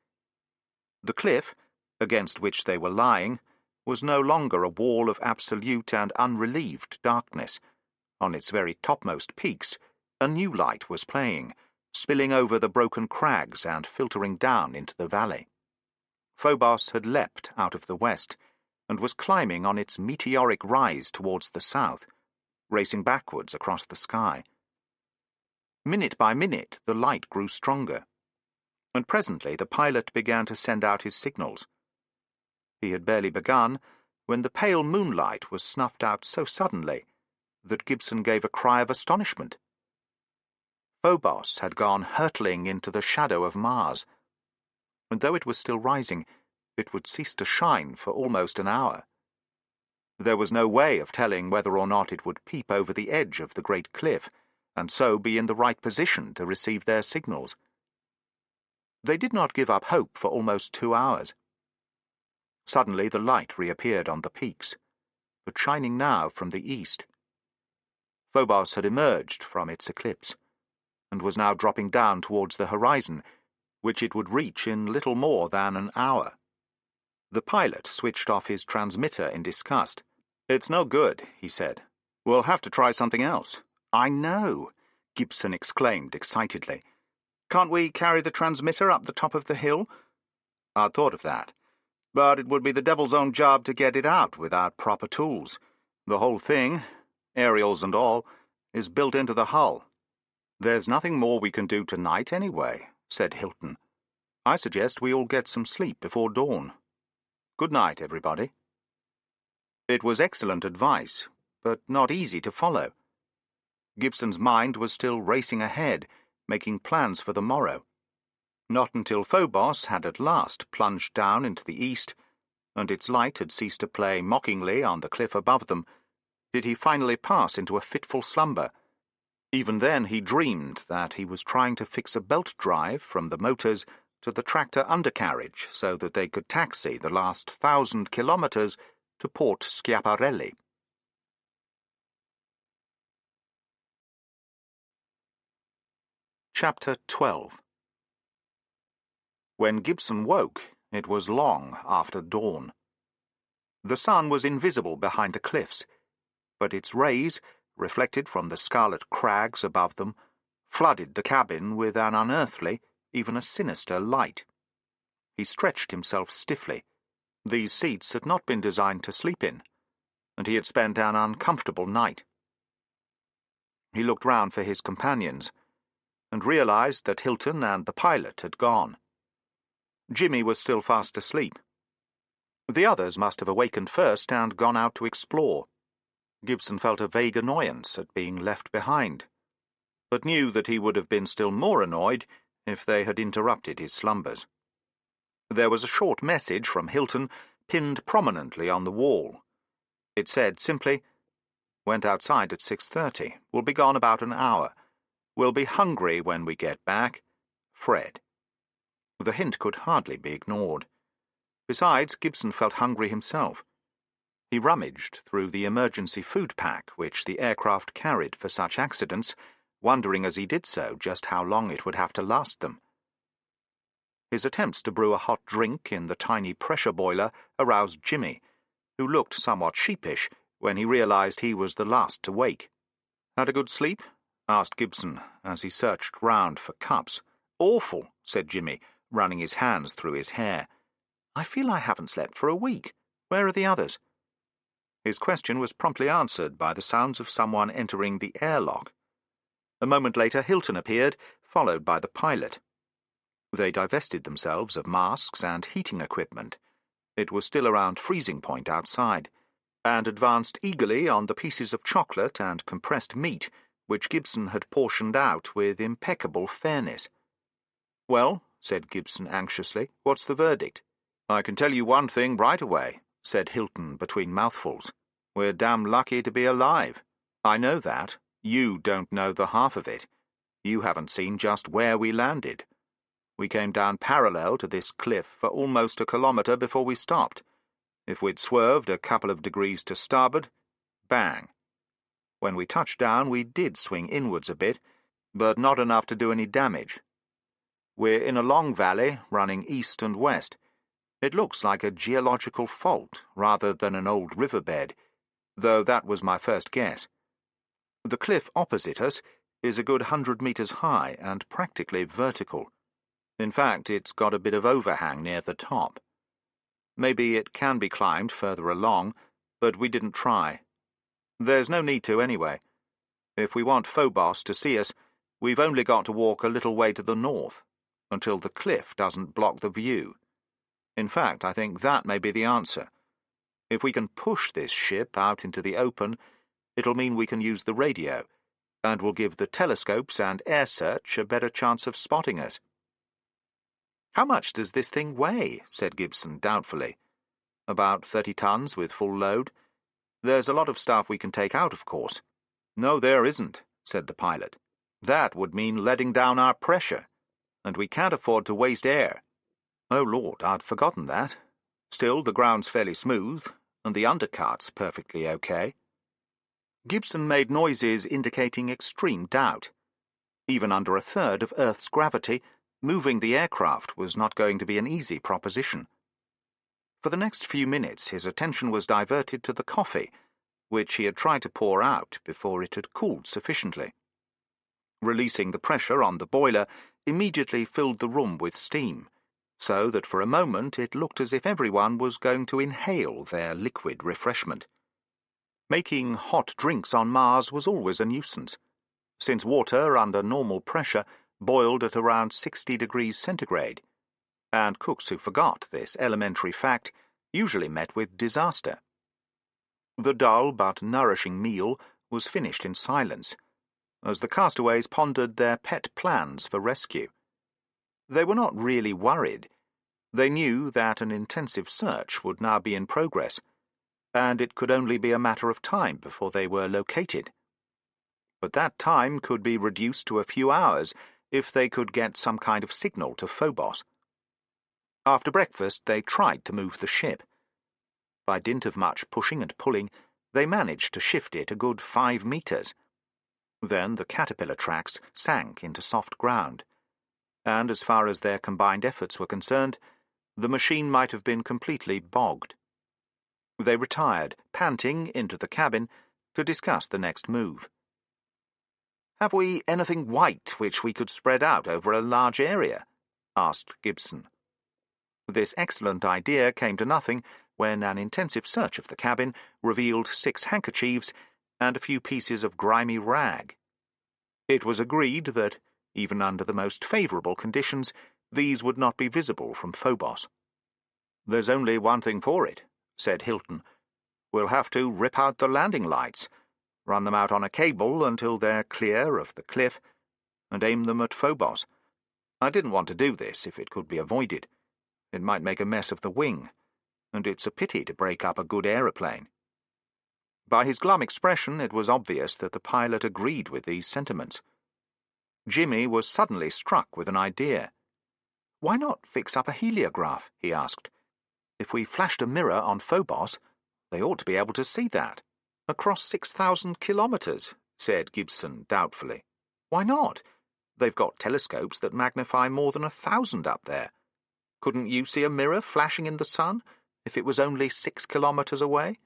The cliff, against which they were lying, was no longer a wall of absolute and unrelieved darkness. On its very topmost peaks, a new light was playing, spilling over the broken crags and filtering down into the valley. Phobos had leapt out of the west, and was climbing on its meteoric rise towards the south, racing backwards across the sky. Minute by minute, the light grew stronger, and presently the pilot began to send out his signals. He had barely begun when the pale moonlight was snuffed out so suddenly that Gibson gave a cry of astonishment. Phobos had gone hurtling into the shadow of Mars, and though it was still rising, it would cease to shine for almost an hour. There was no way of telling whether or not it would peep over the edge of the great cliff, and so be in the right position to receive their signals. They did not give up hope for almost 2 hours. Suddenly the light reappeared on the peaks, but shining now from the east. Phobos had emerged from its eclipse, and was now dropping down towards the horizon, which it would reach in little more than an hour. The pilot switched off his transmitter in disgust. "It's no good," he said. "We'll have to try something else." "I know," Gibson exclaimed excitedly. "Can't we carry the transmitter up the top of the hill?" "I'd thought of that, but it would be the devil's own job to get it out without proper tools. The whole thing, aerials and all, is built into the hull." "There's nothing more we can do tonight anyway," said Hilton. "I suggest we all get some sleep before dawn. Good night, everybody." It was excellent advice, but not easy to follow. Gibson's mind was still racing ahead, making plans for the morrow. Not until Phobos had at last plunged down into the east, and its light had ceased to play mockingly on the cliff above them, did he finally pass into a fitful slumber. Even then he dreamed that he was trying to fix a belt drive from the motors to the tractor undercarriage so that they could taxi the last 1,000 kilometers to Port Schiaparelli. Chapter 12. When Gibson woke, it was long after dawn. The sun was invisible behind the cliffs, but its rays, reflected from the scarlet crags above them, flooded the cabin with an unearthly, even a sinister light. He stretched himself stiffly. These seats had not been designed to sleep in, and he had spent an uncomfortable night. He looked round for his companions, and realized that Hilton and the pilot had gone. Jimmy was still fast asleep. The others must have awakened first and gone out to explore. Gibson felt a vague annoyance at being left behind, but knew that he would have been still more annoyed if they had interrupted his slumbers. There was a short message from Hilton pinned prominently on the wall. It said simply, "Went outside at 6:30. Will be gone about an hour. Will be hungry when we get back. Fred." The hint could hardly be ignored. Besides, Gibson felt hungry himself. He rummaged through the emergency food pack which the aircraft carried for such accidents, wondering as he did so just how long it would have to last them. His attempts to brew a hot drink in the tiny pressure boiler aroused Jimmy, who looked somewhat sheepish when he realized he was the last to wake. "Had a good sleep?" asked Gibson, as he searched round for cups. "Awful," said Jimmy, running his hands through his hair. "I feel I haven't slept for a week. Where are the others?" His question was promptly answered by the sounds of someone entering the airlock. A moment later Hilton appeared, followed by the pilot. They divested themselves of masks and heating equipment. It was still around freezing point outside, and advanced eagerly on the pieces of chocolate and compressed meat which Gibson had portioned out with impeccable fairness. "Well," said Gibson anxiously, "what's the verdict?" "I can tell you one thing right away," said Hilton between mouthfuls. "We're damn lucky to be alive." "I know that. You don't know the half of it. You haven't seen just where we landed. We came down parallel to this cliff for almost a kilometre before we stopped. If we'd swerved a couple of degrees to starboard, bang. When we touched down, we did swing inwards a bit, but not enough to do any damage. We're in a long valley running east and west. It looks like a geological fault rather than an old riverbed, though that was my first guess. The cliff opposite us is a good 100 metres high and practically vertical. In fact, it's got a bit of overhang near the top. Maybe it can be climbed further along, but we didn't try. There's no need to anyway. If we want Phobos to see us, we've only got to walk a little way to the north, until the cliff doesn't block the view. In fact, I think that may be the answer. If we can push this ship out into the open, it'll mean we can use the radio, and will give the telescopes and air search a better chance of spotting us." "How much does this thing weigh?" said Gibson doubtfully. "About 30 tons with full load. There's a lot of stuff we can take out, of course." "No, there isn't," said the pilot. "That would mean letting down our pressure, and we can't afford to waste air." "Oh, Lord, I'd forgotten that. Still, the ground's fairly smooth, and the undercut's perfectly okay." Gibson made noises indicating extreme doubt. Even under a third of Earth's gravity, moving the aircraft was not going to be an easy proposition. For the next few minutes his attention was diverted to the coffee, which he had tried to pour out before it had cooled sufficiently. Releasing the pressure on the boiler immediately filled the room with steam, so that for a moment it looked as if everyone was going to inhale their liquid refreshment. Making hot drinks on Mars was always a nuisance, since water under normal pressure boiled at around 60 degrees centigrade, and cooks who forgot this elementary fact usually met with disaster. The dull but nourishing meal was finished in silence, as the castaways pondered their pet plans for rescue. They were not really worried. They knew that an intensive search would now be in progress, and it could only be a matter of time before they were located. But that time could be reduced to a few hours if they could get some kind of signal to Phobos. After breakfast they tried to move the ship. By dint of much pushing and pulling, they managed to shift it a good 5 meters. Then the caterpillar tracks sank into soft ground, and as far as their combined efforts were concerned, the machine might have been completely bogged. They retired, panting, into the cabin to discuss the next move. "Have we anything white which we could spread out over a large area?" asked Gibson. This excellent idea came to nothing when an intensive search of the cabin revealed 6 handkerchiefs and a few pieces of grimy rag. It was agreed that, even under the most favourable conditions, these would not be visible from Phobos. "There's only one thing for it," said Hilton. "We'll have to rip out the landing lights, run them out on a cable until they're clear of the cliff, and aim them at Phobos. I didn't want to do this if it could be avoided. It might make a mess of the wing, and it's a pity to break up a good aeroplane." By his glum expression it was obvious that the pilot agreed with these sentiments. Jimmy was suddenly struck with an idea. "Why not fix up a heliograph?" he asked. "If we flashed a mirror on Phobos, they ought to be able to see that." "Across 6,000 kilometres," said Gibson doubtfully. Why not? They've got telescopes that magnify more than 1,000 up there. Couldn't you see a mirror flashing in the sun if it was only 6 kilometres away?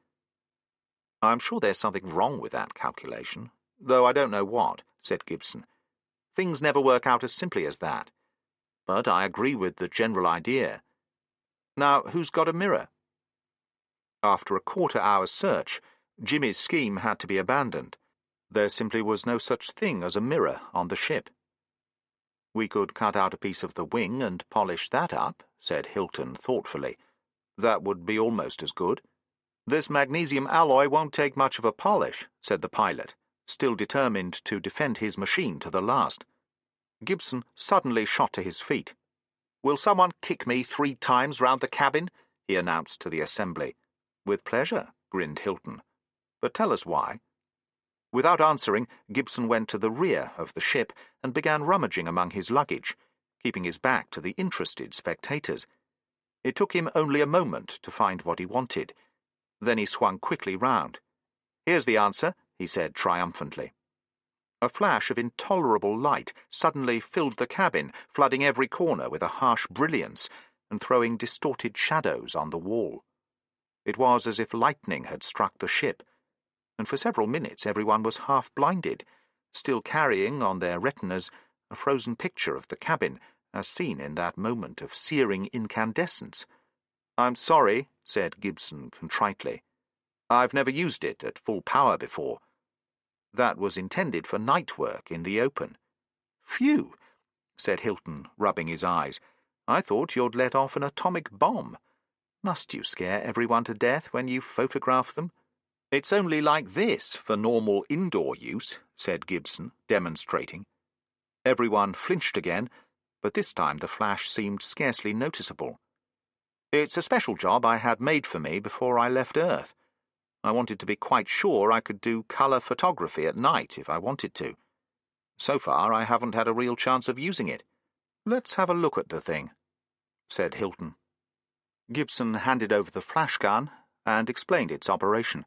I'm sure there's something wrong with that calculation, though I don't know what, said Gibson. Things never work out as simply as that. But I agree with the general idea. Now, who's got a mirror? After a quarter-hour's search, Jimmy's scheme had to be abandoned. There simply was no such thing as a mirror on the ship. We could cut out a piece of the wing and polish that up, said Hilton thoughtfully. That would be almost as good. This magnesium alloy won't take much of a polish, said the pilot, still determined to defend his machine to the last. Gibson suddenly shot to his feet. Will someone kick me 3 times round the cabin? He announced to the assembly. With pleasure, grinned Hilton. But tell us why. Without answering, Gibson went to the rear of the ship and began rummaging among his luggage, keeping his back to the interested spectators. It took him only a moment to find what he wanted. Then he swung quickly round. Here's the answer, he said triumphantly. A flash of intolerable light suddenly filled the cabin, flooding every corner with a harsh brilliance and throwing distorted shadows on the wall. It was as if lightning had struck the ship, and for several minutes everyone was half-blinded, still carrying on their retinas a frozen picture of the cabin as seen in that moment of searing incandescence. I'm sorry, said Gibson contritely. I've never used it at full power before. That was intended for night work in the open. Phew, said Hilton, rubbing his eyes. I thought you'd let off an atomic bomb. Must you scare everyone to death when you photograph them? It's only like this for normal indoor use, said Gibson, demonstrating. Everyone flinched again, but this time the flash seemed scarcely noticeable. It's a special job I had made for me before I left Earth. I wanted to be quite sure I could do colour photography at night if I wanted to. So far, I haven't had a real chance of using it. Let's have a look at the thing, said Hilton. Gibson handed over the flash gun and explained its operation.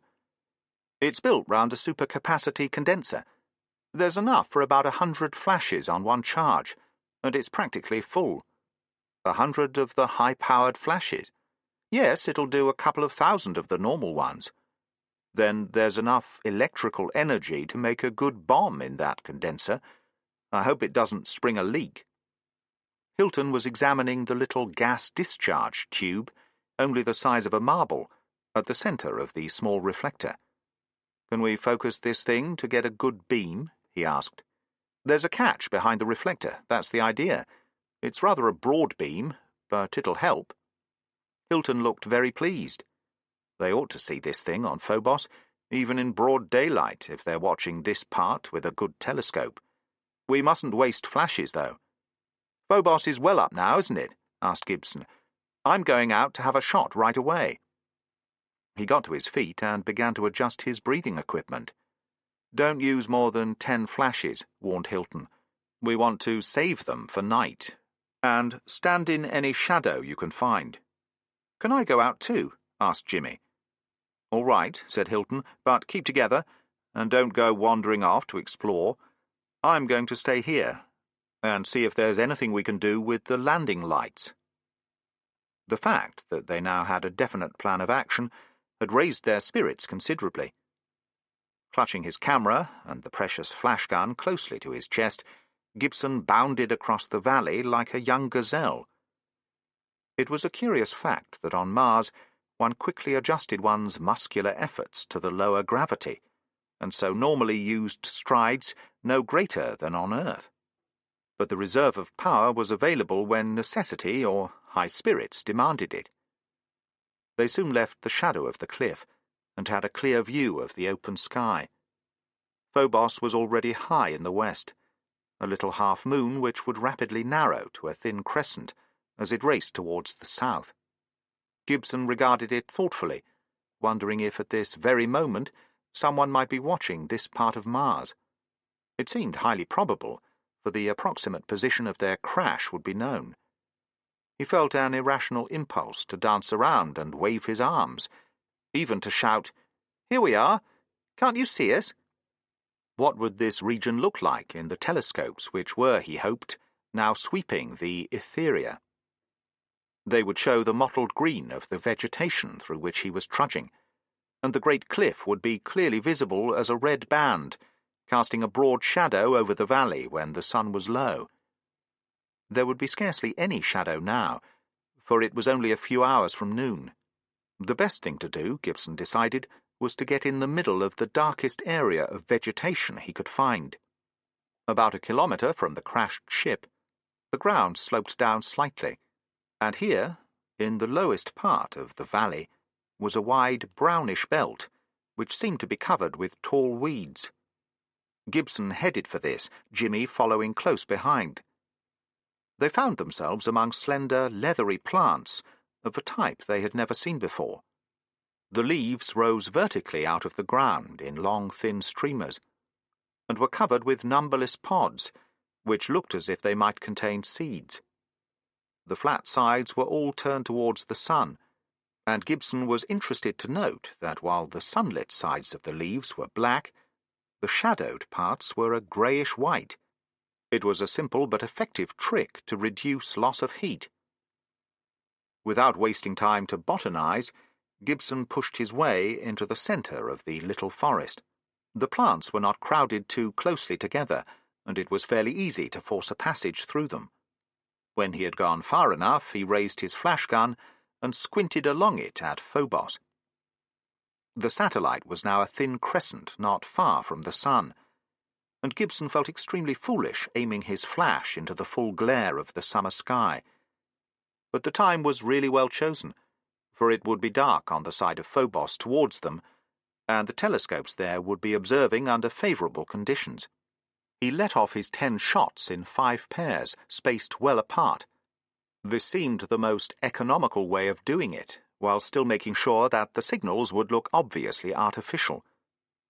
It's built round a supercapacity condenser. There's enough for about 100 flashes on one charge, and it's practically full. 100 of the high-powered flashes. Yes, it'll do a couple of thousand of the normal ones. Then there's enough electrical energy to make a good bomb in that condenser. I hope it doesn't spring a leak. Hilton was examining the little gas discharge tube, only the size of a marble, at the centre of the small reflector. Can we focus this thing to get a good beam? He asked. There's a catch behind the reflector, that's the idea. It's rather a broad beam, but it'll help. Hilton looked very pleased. They ought to see this thing on Phobos, even in broad daylight, if they're watching this part with a good telescope. We mustn't waste flashes, though. Phobos is well up now, isn't it? Asked Gibson. I'm going out to have a shot right away. He got to his feet and began to adjust his breathing equipment. Don't use more than 10 flashes, warned Hilton. We want to save them for night. And stand in any shadow you can find. Can I go out too? Asked Jimmy. All right, said Hilton, but keep together, and don't go wandering off to explore. I'm going to stay here, and see if there's anything we can do with the landing lights. The fact that they now had a definite plan of action had raised their spirits considerably. Clutching his camera and the precious flash gun closely to his chest, Gibson bounded across the valley like a young gazelle. It was a curious fact that on Mars one quickly adjusted one's muscular efforts to the lower gravity, and so normally used strides no greater than on Earth. But the reserve of power was available when necessity or high spirits demanded it. They soon left the shadow of the cliff and had a clear view of the open sky. Phobos was already high in the west, a little half-moon which would rapidly narrow to a thin crescent as it raced towards the south. Gibson regarded it thoughtfully, wondering if at this very moment someone might be watching this part of Mars. It seemed highly probable, for the approximate position of their crash would be known. He felt an irrational impulse to dance around and wave his arms, even to shout, "Here we are! Can't you see us?" What would this region look like in the telescopes which were, he hoped, now sweeping the Etheria? They would show the mottled green of the vegetation through which he was trudging, and the great cliff would be clearly visible as a red band, casting a broad shadow over the valley when the sun was low. There would be scarcely any shadow now, for it was only a few hours from noon. The best thing to do, Gibson decided, was to get in the middle of the darkest area of vegetation he could find. About a kilometre from the crashed ship, the ground sloped down slightly, and here, in the lowest part of the valley, was a wide brownish belt, which seemed to be covered with tall weeds. Gibson headed for this, Jimmy following close behind. They found themselves among slender, leathery plants of a type they had never seen before. The leaves rose vertically out of the ground in long, thin streamers, and were covered with numberless pods, which looked as if they might contain seeds. The flat sides were all turned towards the sun, and Gibson was interested to note that while the sunlit sides of the leaves were black, the shadowed parts were a greyish-white. It was a simple but effective trick to reduce loss of heat. Without wasting time to botanize, Gibson pushed his way into the centre of the little forest. The plants were not crowded too closely together, and it was fairly easy to force a passage through them. When he had gone far enough, he raised his flash gun and squinted along it at Phobos. The satellite was now a thin crescent not far from the sun, and Gibson felt extremely foolish aiming his flash into the full glare of the summer sky. But the time was really well chosen, for it would be dark on the side of Phobos towards them, and the telescopes there would be observing under favourable conditions. He let off his 10 shots in 5 pairs, spaced well apart. This seemed the most economical way of doing it, while still making sure that the signals would look obviously artificial.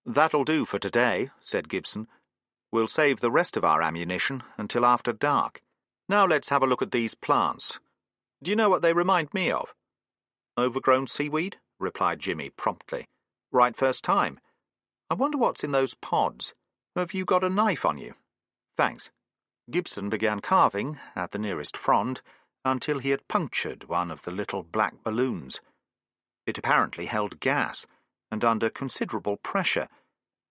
"That'll do for today," said Gibson. "We'll save the rest of our ammunition until after dark. Now let's have a look at these plants. Do you know what they remind me of?" "Overgrown seaweed," replied Jimmy promptly. "Right first time. I wonder what's in those pods. Have you got a knife on you?" "Thanks." Gibson began carving at the nearest frond until he had punctured one of the little black balloons. It apparently held gas, and under considerable pressure,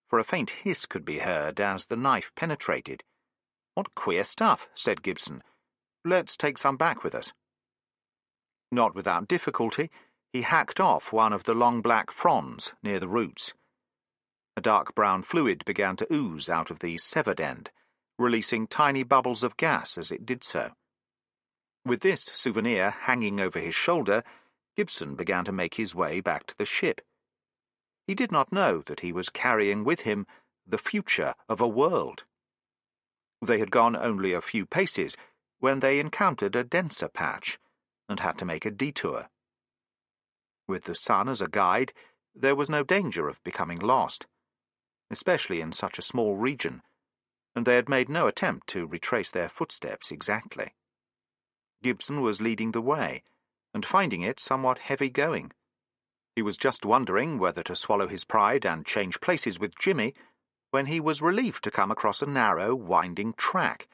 for a faint hiss could be heard as the knife penetrated. "What queer stuff," said Gibson. "Let's take some back with us." Not without difficulty, he hacked off one of the long black fronds near the roots. A dark brown fluid began to ooze out of the severed end, releasing tiny bubbles of gas as it did so. With this souvenir hanging over his shoulder, Gibson began to make his way back to the ship. He did not know that he was carrying with him the future of a world. They had gone only a few paces when they encountered a denser patch, and had to make a detour. With the sun as a guide, there was no danger of becoming lost, especially in such a small region, and they had made no attempt to retrace their footsteps exactly. Gibson was leading the way, and finding it somewhat heavy going. He was just wondering whether to swallow his pride and change places with Jimmy, when he was relieved to come across a narrow, winding track,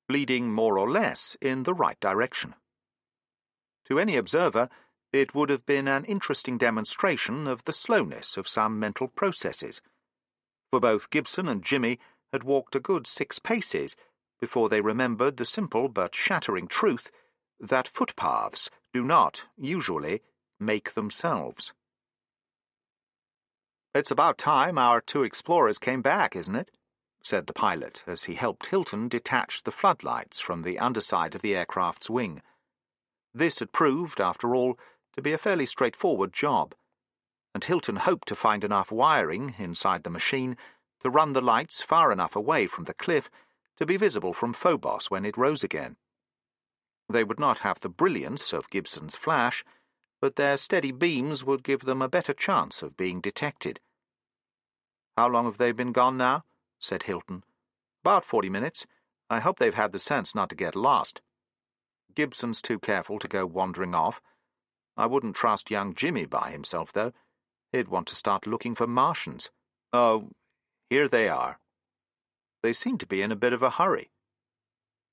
leading more or less in the right direction. To any observer, it would have been an interesting demonstration of the slowness of some mental processes, for both Gibson and Jimmy had walked a good 6 paces before they remembered the simple but shattering truth that footpaths do not, usually, make themselves. "It's about time our 2 explorers came back, isn't it?" said the pilot, as he helped Hilton detach the floodlights from the underside of the aircraft's wing. This had proved, after all, to be a fairly straightforward job, and Hilton hoped to find enough wiring inside the machine to run the lights far enough away from the cliff to be visible from Phobos when it rose again. They would not have the brilliance of Gibson's flash, but their steady beams would give them a better chance of being detected. "How long have they been gone now?" said Hilton. "About 40 minutes. I hope they've had the sense not to get lost. Gibson's too careful to go wandering off. I wouldn't trust young Jimmy by himself, though. He'd want to start looking for Martians. Oh, here they are." They seemed to be in a bit of a hurry.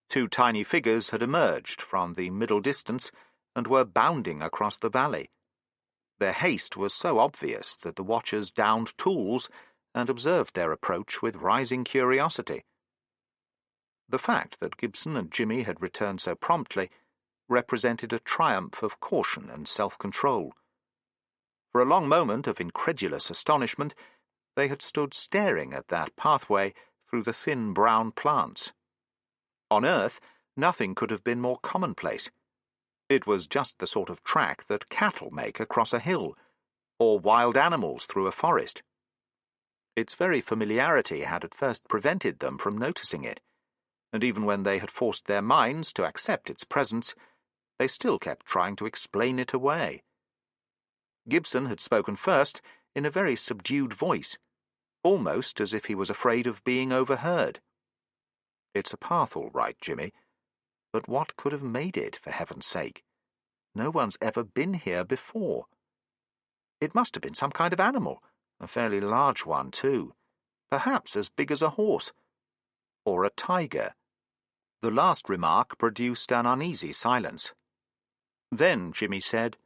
Two tiny figures had emerged from the middle distance and were bounding across the valley. Their haste was so obvious that the watchers downed tools and observed their approach with rising curiosity. The fact that Gibson and Jimmy had returned so promptly represented a triumph of caution and self-control. For a long moment of incredulous astonishment, they had stood staring at that pathway through the thin brown plants. On Earth, nothing could have been more commonplace. It was just the sort of track that cattle make across a hill, or wild animals through a forest. Its very familiarity had at first prevented them from noticing it, and even when they had forced their minds to accept its presence, they still kept trying to explain it away. Gibson had spoken first in a very subdued voice, almost as if he was afraid of being overheard. "It's a path, all right, Jimmy. But what could have made it, for heaven's sake? No one's ever been here before. It must have been some kind of animal, a fairly large one, too, perhaps as big as a horse. Or a tiger." The last remark produced an uneasy silence. Then Jimmy said,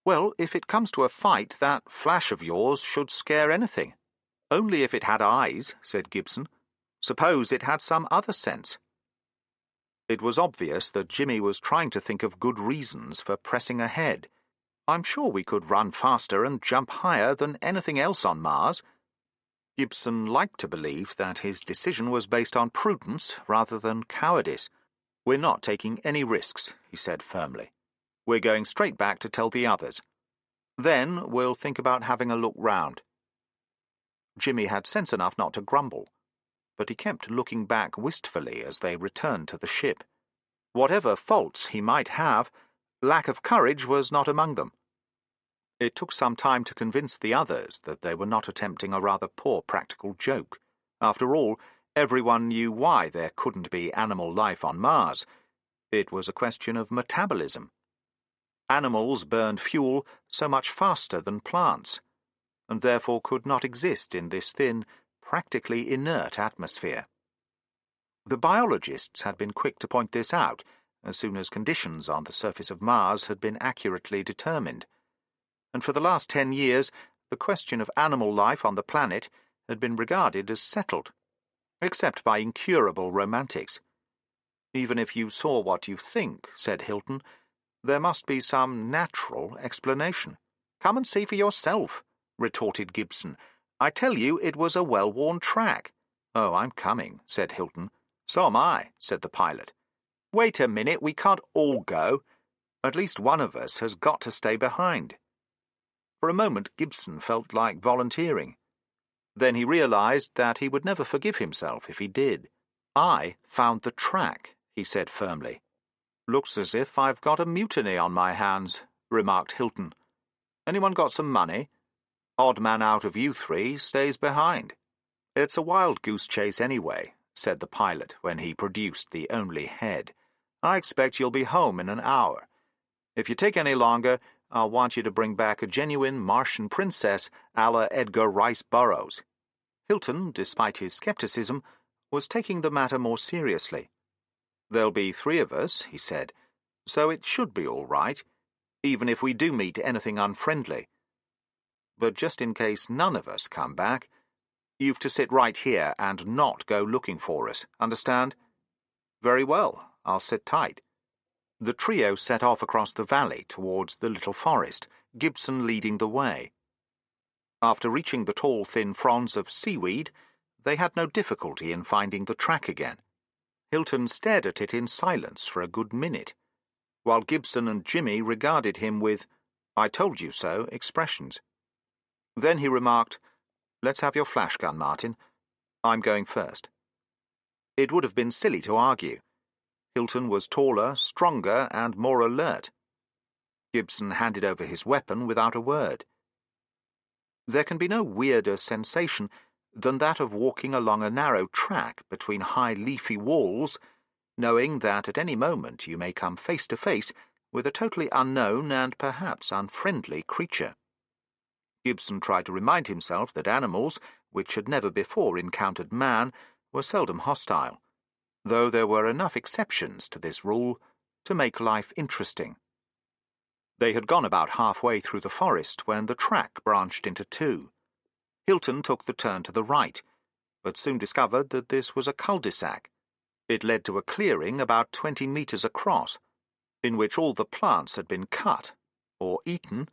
"Well, if it comes to a fight, that flash of yours should scare anything." "Only if it had eyes," said Gibson. "Suppose it had some other sense." It was obvious that Jimmy was trying to think of good reasons for pressing ahead. "I'm sure we could run faster and jump higher than anything else on Mars." Gibson liked to believe that his decision was based on prudence rather than cowardice. "We're not taking any risks," he said firmly. "We're going straight back to tell the others. Then we'll think about having a look round." Jimmy had sense enough not to grumble, but he kept looking back wistfully as they returned to the ship. Whatever faults he might have, lack of courage was not among them. It took some time to convince the others that they were not attempting a rather poor practical joke. After all, everyone knew why there couldn't be animal life on Mars. It was a question of metabolism. Animals burned fuel so much faster than plants, and therefore could not exist in this thin, practically inert atmosphere. The biologists had been quick to point this out as soon as conditions on the surface of Mars had been accurately determined, and for the last 10 years the question of animal life on the planet had been regarded as settled, except by incurable romantics. "Even if you saw what you think," said Hilton, "there must be some natural explanation." "Come and see for yourself," retorted Gibson. "I tell you it was a well-worn track." "Oh, I'm coming," said Hilton. "So am I," said the pilot. "Wait a minute, we can't all go. At least one of us has got to stay behind." For a moment Gibson felt like volunteering. Then he realized that he would never forgive himself if he did. "I found the track," he said firmly. "Looks as if I've got a mutiny on my hands," remarked Hilton. "Anyone got some money? Odd man out of you three stays behind." "It's a wild goose chase anyway," said the pilot when he produced the only head. "I expect you'll be home in an hour. If you take any longer, I'll want you to bring back a genuine Martian princess a la Edgar Rice Burroughs." Hilton, despite his skepticism, was taking the matter more seriously. "There'll be 3 of us," he said, "so it should be all right, even if we do meet anything unfriendly. But just in case none of us come back, you've to sit right here and not go looking for us, understand?" "Very well, I'll sit tight." The trio set off across the valley towards the little forest, Gibson leading the way. After reaching the tall, thin fronds of seaweed, they had no difficulty in finding the track again. Hilton stared at it in silence for a good minute, while Gibson and Jimmy regarded him with "I told you so" expressions. Then he remarked, "Let's have your flash gun, Martin. I'm going first." It would have been silly to argue. Hilton was taller, stronger, and more alert. Gibson handed over his weapon without a word. There can be no weirder sensation than that of walking along a narrow track between high leafy walls, knowing that at any moment you may come face to face with a totally unknown and perhaps unfriendly creature. Gibson tried to remind himself that animals, which had never before encountered man, were seldom hostile, though there were enough exceptions to this rule to make life interesting. They had gone about halfway through the forest when the track branched into two. Hilton took the turn to the right, but soon discovered that this was a cul-de-sac. It led to a clearing about 20 meters across, in which all the plants had been cut, or eaten,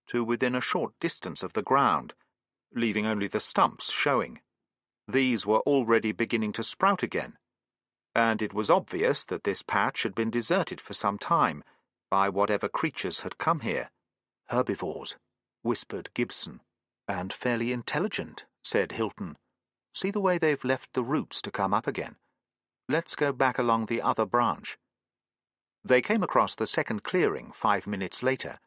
to within a short distance of the ground, leaving only the stumps showing. These were already beginning to sprout again, and it was obvious that this patch had been deserted for some time by whatever creatures had come here. "Herbivores," whispered Gibson. "And fairly intelligent," said Hilton. "See the way they've left the roots to come up again. Let's go back along the other branch." They came across the second clearing 5 minutes later.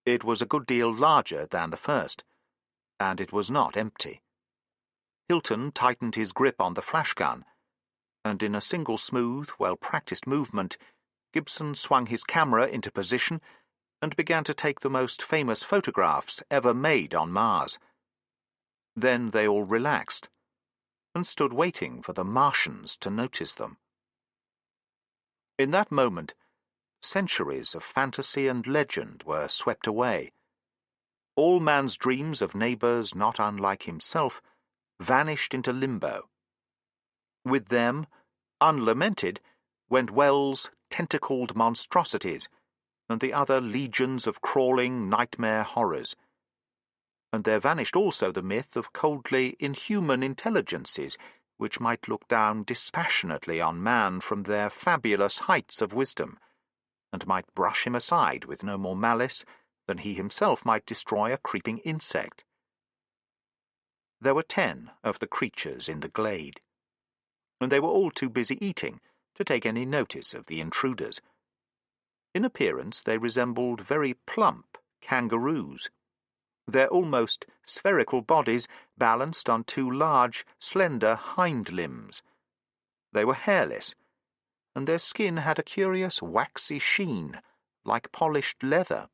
It was a good deal larger than the first, and it was not empty. Hilton tightened his grip on the flash gun, and in a single smooth, well-practiced movement, Gibson swung his camera into position and began to take the most famous photographs ever made on Mars. Then they all relaxed and stood waiting for the Martians to notice them. In that moment, centuries of fantasy and legend were swept away. All man's dreams of neighbors not unlike himself vanished into limbo. With them, unlamented, went Wells' tentacled monstrosities and the other legions of crawling nightmare horrors. And there vanished also the myth of coldly inhuman intelligences which might look down dispassionately on man from their fabulous heights of wisdom, and might brush him aside with no more malice than he himself might destroy a creeping insect. There were 10 of the creatures in the glade, and they were all too busy eating to take any notice of the intruders. In appearance they resembled very plump kangaroos, their almost spherical bodies balanced on 2 large, slender hind limbs. They were hairless, and their skin had a curious waxy sheen, like polished leather.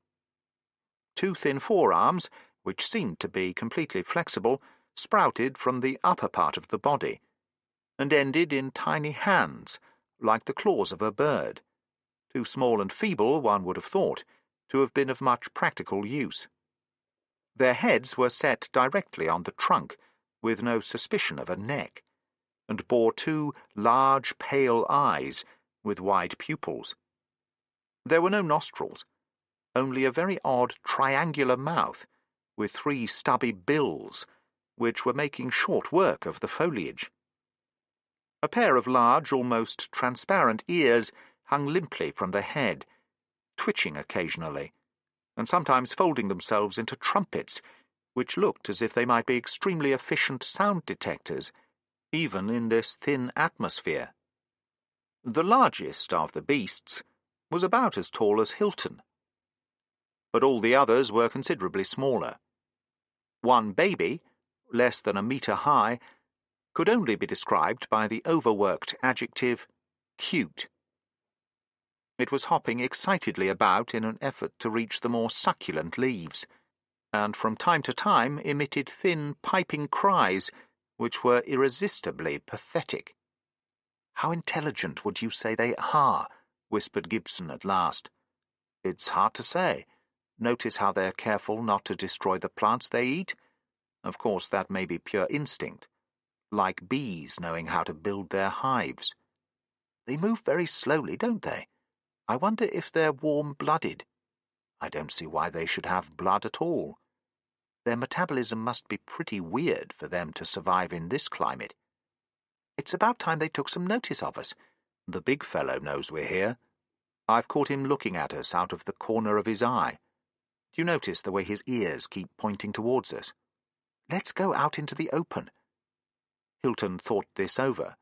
2 thin forearms, which seemed to be completely flexible, sprouted from the upper part of the body, and ended in tiny hands, like the claws of a bird, too small and feeble, one would have thought, to have been of much practical use. Their heads were set directly on the trunk, with no suspicion of a neck, and bore 2 large pale eyes with wide pupils. There were no nostrils, only a very odd triangular mouth, with 3 stubby bills, which were making short work of the foliage. A pair of large, almost transparent ears hung limply from the head, twitching occasionally, and sometimes folding themselves into trumpets, which looked as if they might be extremely efficient sound detectors, even in this thin atmosphere. The largest of the beasts was about as tall as Hilton, but all the others were considerably smaller. One baby, less than a metre high, could only be described by the overworked adjective cute. It was hopping excitedly about in an effort to reach the more succulent leaves, and from time to time emitted thin, piping cries which were irresistibly pathetic. "How intelligent would you say they are?" whispered Gibson at last. "It's hard to say. Notice how they're careful not to destroy the plants they eat. Of course, that may be pure instinct, like bees knowing how to build their hives. They move very slowly, don't they? I wonder if they're warm-blooded. I don't see why they should have blood at all. Their metabolism must be pretty weird for them to survive in this climate. It's about time they took some notice of us. The big fellow knows we're here. I've caught him looking at us out of the corner of his eye. Do you notice the way his ears keep pointing towards us? Let's go out into the open." Hilton thought this over.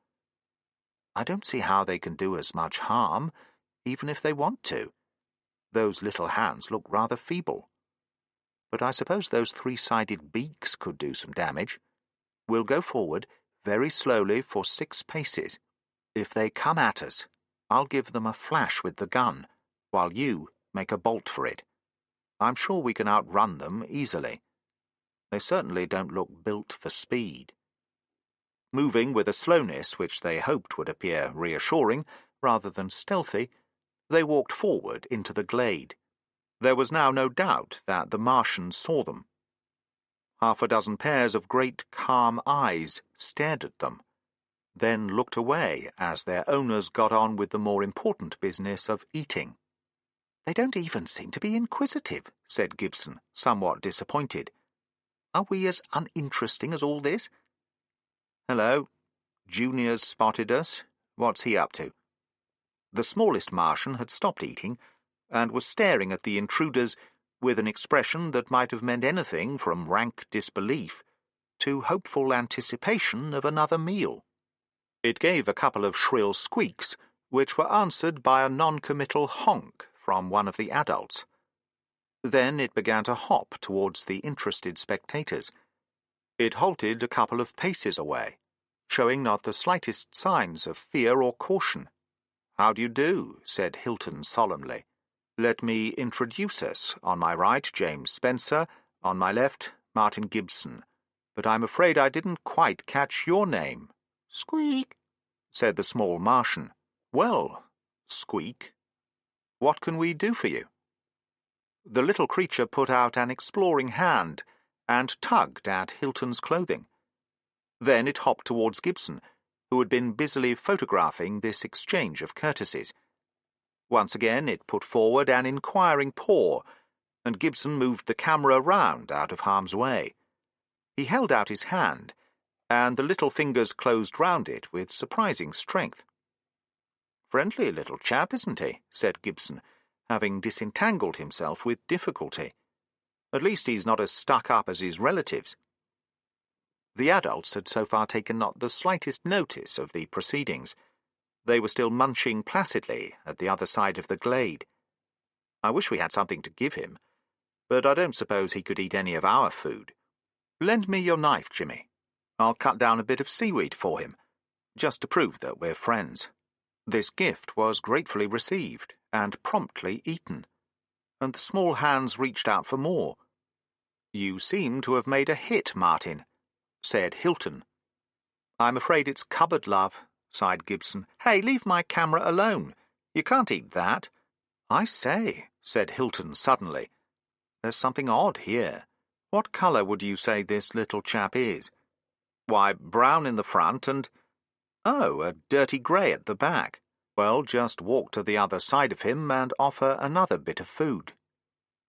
"I don't see how they can do us much harm, even if they want to. Those little hands look rather feeble. But I suppose those 3-sided beaks could do some damage. We'll go forward, very slowly for 6 paces. If they come at us, I'll give them a flash with the gun, while you make a bolt for it. I'm sure we can outrun them easily. They certainly don't look built for speed." Moving with a slowness which they hoped would appear reassuring rather than stealthy, they walked forward into the glade. There was now no doubt that the Martian saw them. Half a dozen pairs of great calm eyes stared at them, then looked away as their owners got on with the more important business of eating. "They don't even seem to be inquisitive," said Gibson, somewhat disappointed. "Are we as uninteresting as all this?" "Hello. Junior's spotted us. What's he up to?" The smallest Martian had stopped eating and was staring at the intruders with an expression that might have meant anything from rank disbelief to hopeful anticipation of another meal. It gave a couple of shrill squeaks, which were answered by a non-committal honk from one of the adults. Then it began to hop towards the interested spectators. It halted a couple of paces away, showing not the slightest signs of fear or caution. "How do you do?" said Hilton solemnly. "Let me introduce us. On my right, James Spencer. On my left, Martin Gibson. But I'm afraid I didn't quite catch your name." "Squeak," said the small Martian. "Well, Squeak, what can we do for you?" The little creature put out an exploring hand and tugged at Hilton's clothing. Then it hopped towards Gibson, who had been busily photographing this exchange of courtesies. Once again it put forward an inquiring paw, and Gibson moved the camera round out of harm's way. He held out his hand, and the little fingers closed round it with surprising strength. "Friendly little chap, isn't he?" said Gibson, having disentangled himself with difficulty. "At least he's not as stuck up as his relatives." The adults had so far taken not the slightest notice of the proceedings. They were still munching placidly at the other side of the glade. "I wish we had something to give him, but I don't suppose he could eat any of our food. Lend me your knife, Jimmy. I'll cut down a bit of seaweed for him, just to prove that we're friends." This gift was gratefully received and promptly eaten, and the small hands reached out for more. "You seem to have made a hit, Martin," said Hilton. "I'm afraid it's cupboard love," sighed Gibson. "Hey, leave my camera alone. You can't eat that." "I say," said Hilton suddenly, "there's something odd here. What colour would you say this little chap is?" "Why, brown in the front and— oh, a dirty grey at the back." "Well, just walk to the other side of him and offer another bit of food."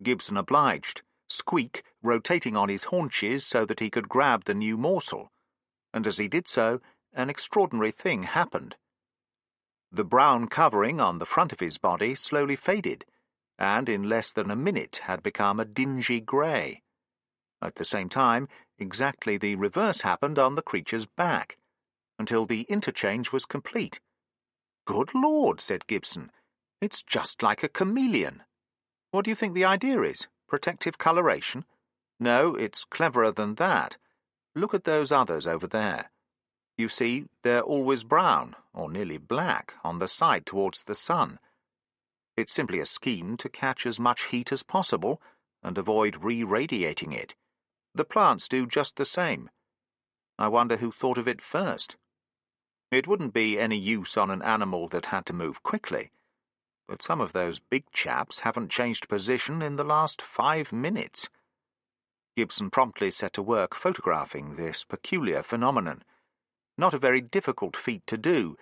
Gibson obliged, Squeak rotating on his haunches so that he could grab the new morsel, and as he did so, an extraordinary thing happened. The brown covering on the front of his body slowly faded, and in less than a minute had become a dingy grey. At the same time, exactly the reverse happened on the creature's back, until the interchange was complete. "Good Lord," said Gibson, "it's just like a chameleon. What do you think the idea is? Protective coloration? No, it's cleverer than that. Look at those others over there. You see, they're always brown, or nearly black, on the side towards the sun. It's simply a scheme to catch as much heat as possible and avoid re-radiating it. The plants do just the same. I wonder who thought of it first. It wouldn't be any use on an animal that had to move quickly, but some of those big chaps haven't changed position in the last 5 minutes." Gibson promptly set to work photographing this peculiar phenomenon. Not a very difficult feat to do,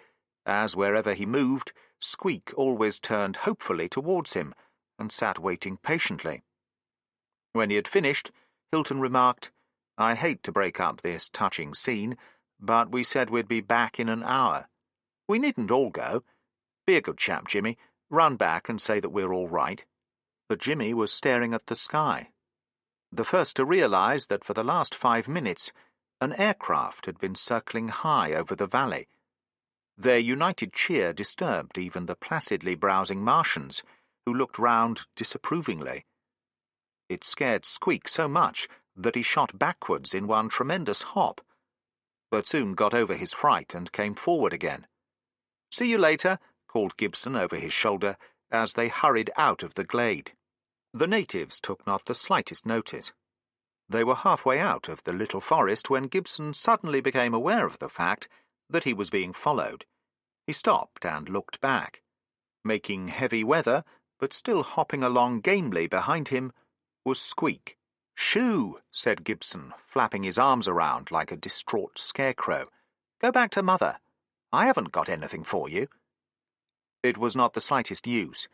as wherever he moved, Squeak always turned hopefully towards him and sat waiting patiently. When he had finished, Hilton remarked, "I hate to break up this touching scene, but we said we'd be back in an hour. We needn't all go. Be a good chap, Jimmy. Run back and say that we're all right." But Jimmy was staring at the sky, the first to realize that for the last 5 minutes an aircraft had been circling high over the valley. Their united cheer disturbed even the placidly browsing Martians, who looked round disapprovingly. It scared Squeak so much that he shot backwards in one tremendous hop, but soon got over his fright and came forward again. "See you later," called Gibson over his shoulder as they hurried out of the glade. The natives took not the slightest notice. They were halfway out of the little forest when Gibson suddenly became aware of the fact that he was being followed. He stopped and looked back. Making heavy weather, but still hopping along gamely behind him, was Squeak. "Shoo!" said Gibson, flapping his arms around like a distraught scarecrow. "Go back to Mother. I haven't got anything for you." It was not the slightest use,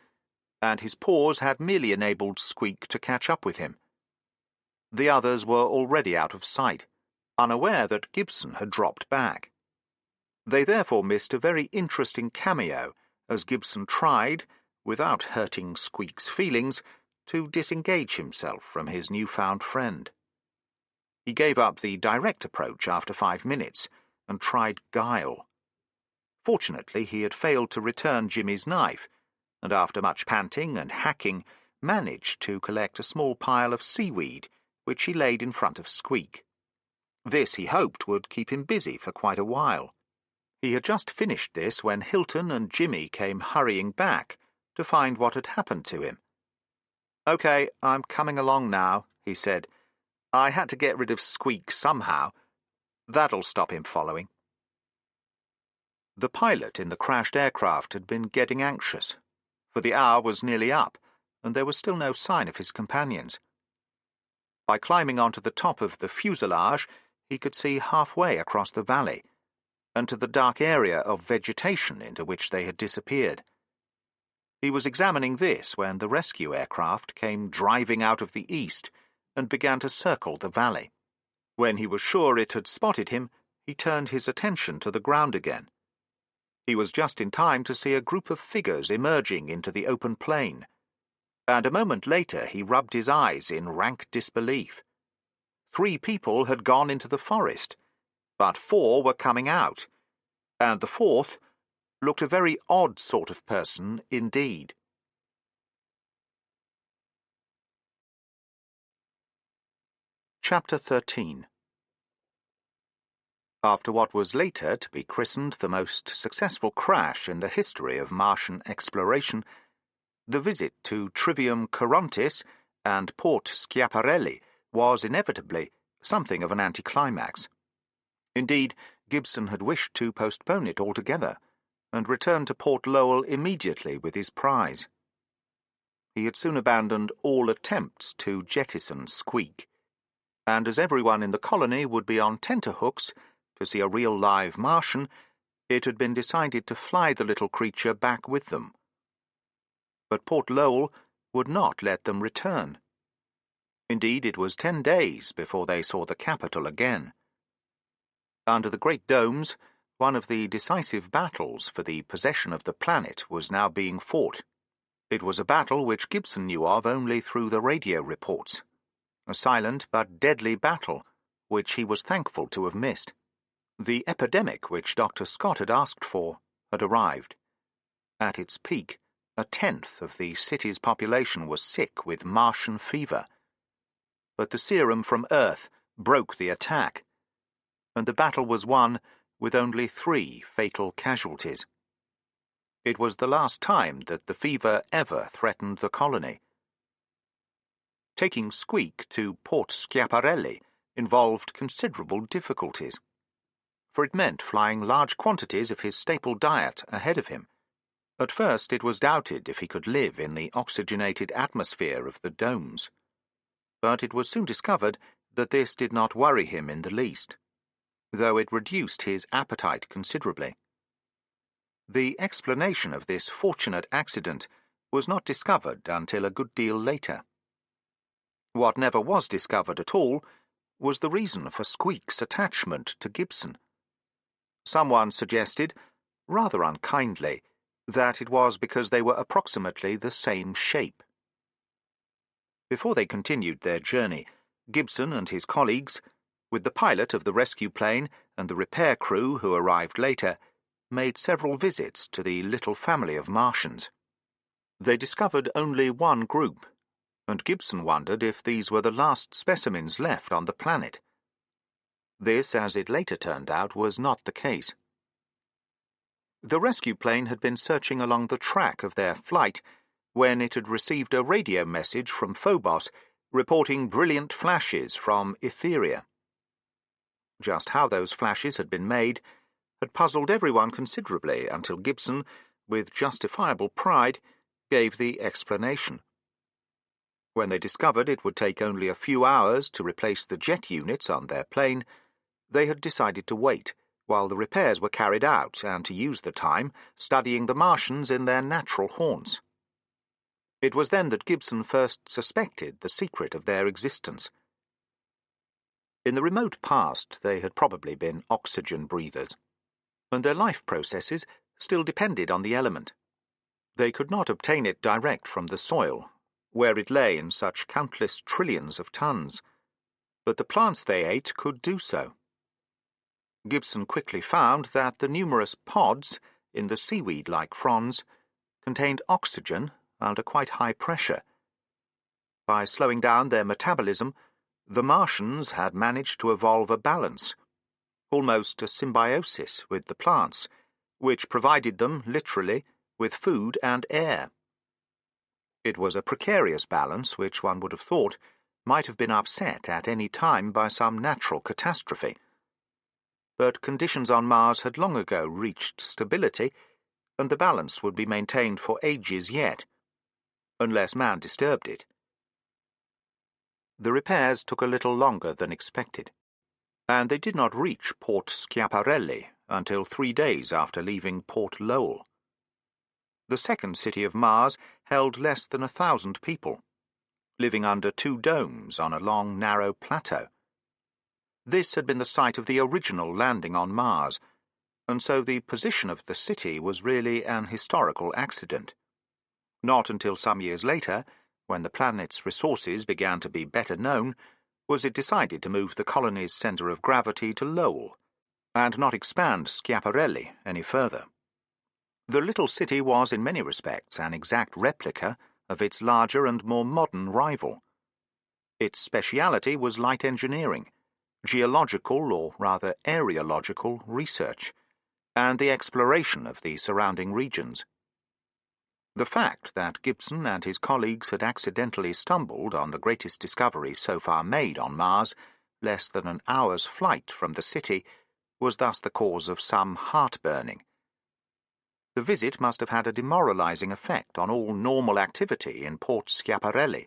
and his paws had merely enabled Squeak to catch up with him. The others were already out of sight, unaware that Gibson had dropped back. They therefore missed a very interesting cameo as Gibson tried, without hurting Squeak's feelings, to disengage himself from his newfound friend. He gave up the direct approach after 5 minutes and tried guile. Fortunately, he had failed to return Jimmy's knife, and after much panting and hacking, managed to collect a small pile of seaweed, which he laid in front of Squeak. This, he hoped, would keep him busy for quite a while. He had just finished this when Hilton and Jimmy came hurrying back to find what had happened to him. "Okay, I'm coming along now," he said. "I had to get rid of Squeak somehow. That'll stop him following." The pilot in the crashed aircraft had been getting anxious, for the hour was nearly up, and there was still no sign of his companions. By climbing onto the top of the fuselage, he could see halfway across the valley, and to the dark area of vegetation into which they had disappeared. He was examining this when the rescue aircraft came driving out of the east and began to circle the valley. When he was sure it had spotted him, he turned his attention to the ground again. He was just in time to see a group of figures emerging into the open plain, and a moment later he rubbed his eyes in rank disbelief. 3 people had gone into the forest, but 4 were coming out, and the 4th looked a very odd sort of person indeed. Chapter 13. After what was later to be christened the most successful crash in the history of Martian exploration, the visit to Trivium Corontis and Port Schiaparelli was inevitably something of an anticlimax. Indeed, Gibson had wished to postpone it altogether, and return to Port Lowell immediately with his prize. He had soon abandoned all attempts to jettison Squeak, and as everyone in the colony would be on tenterhooks to see a real live Martian, it had been decided to fly the little creature back with them. But Port Lowell would not let them return. Indeed, it was 10 days before they saw the capital again. Under the great domes, one of the decisive battles for the possession of the planet was now being fought. It was a battle which Gibson knew of only through the radio reports, a silent but deadly battle which he was thankful to have missed. The epidemic which Dr. Scott had asked for had arrived. At its peak, 1/10 of the city's population was sick with Martian fever. But the serum from Earth broke the attack, and the battle was won with only 3 fatal casualties. It was the last time that the fever ever threatened the colony. Taking Squeak to Port Schiaparelli involved considerable difficulties, for it meant flying large quantities of his staple diet ahead of him. At first it was doubted if he could live in the oxygenated atmosphere of the domes, but it was soon discovered that this did not worry him in the least, though it reduced his appetite considerably. The explanation of this fortunate accident was not discovered until a good deal later. What never was discovered at all was the reason for Squeak's attachment to Gibson. Someone suggested, rather unkindly, that it was because they were approximately the same shape. Before they continued their journey, Gibson and his colleagues, with the pilot of the rescue plane and the repair crew who arrived later, made several visits to the little family of Martians. They discovered only one group, and Gibson wondered if these were the last specimens left on the planet. This, as it later turned out, was not the case. The rescue plane had been searching along the track of their flight when it had received a radio message from Phobos reporting brilliant flashes from Etheria. Just how those flashes had been made had puzzled everyone considerably until Gibson, with justifiable pride, gave the explanation. When they discovered it would take only a few hours to replace the jet units on their plane, they had decided to wait while the repairs were carried out and to use the time studying the Martians in their natural haunts. It was then that Gibson first suspected the secret of their existence. In the remote past, they had probably been oxygen breathers, and their life processes still depended on the element. They could not obtain it direct from the soil, where it lay in such countless trillions of tons, but the plants they ate could do so. Gibson quickly found that the numerous pods in the seaweed-like fronds contained oxygen under quite high pressure. By slowing down their metabolism, the Martians had managed to evolve a balance, almost a symbiosis with the plants, which provided them, literally, with food and air. It was a precarious balance which one would have thought might have been upset at any time by some natural catastrophe. But conditions on Mars had long ago reached stability, and the balance would be maintained for ages yet, unless man disturbed it. The repairs took a little longer than expected, and they did not reach Port Schiaparelli until 3 days after leaving Port Lowell. The second city of Mars held less than 1,000 people, living under 2 domes on a long, narrow plateau. This had been the site of the original landing on Mars, and so the position of the city was really an historical accident. Not until some years later, when the planet's resources began to be better known, was it decided to move the colony's centre of gravity to Lowell, and not expand Schiaparelli any further. The little city was in many respects an exact replica of its larger and more modern rival. Its speciality was light engineering, geological or rather areological research, and the exploration of the surrounding regions. The fact that Gibson and his colleagues had accidentally stumbled on the greatest discovery so far made on Mars, less than an hour's flight from the city, was thus the cause of some heartburning. The visit must have had a demoralizing effect on all normal activity in Port Schiaparelli,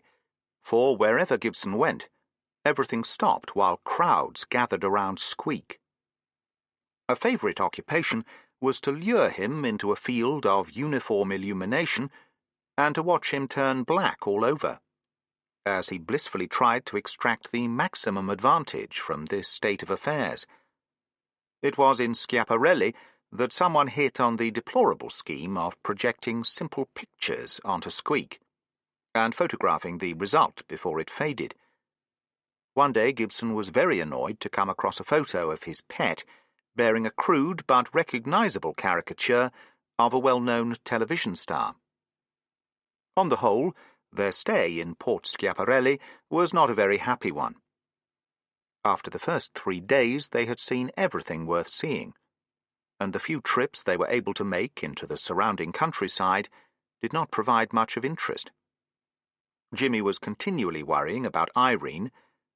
for wherever Gibson went, everything stopped while crowds gathered around Squeak. A favourite occupation was to lure him into a field of uniform illumination and to watch him turn black all over, as he blissfully tried to extract the maximum advantage from this state of affairs. It was in Schiaparelli that someone hit on the deplorable scheme of projecting simple pictures onto Squeak, and photographing the result before it faded. One day Gibson was very annoyed to come across a photo of his pet bearing a crude but recognizable caricature of a well-known television star. On the whole, their stay in Port Schiaparelli was not a very happy one. After the first 3 days they had seen everything worth seeing, and the few trips they were able to make into the surrounding countryside did not provide much of interest. Jimmy was continually worrying about Irene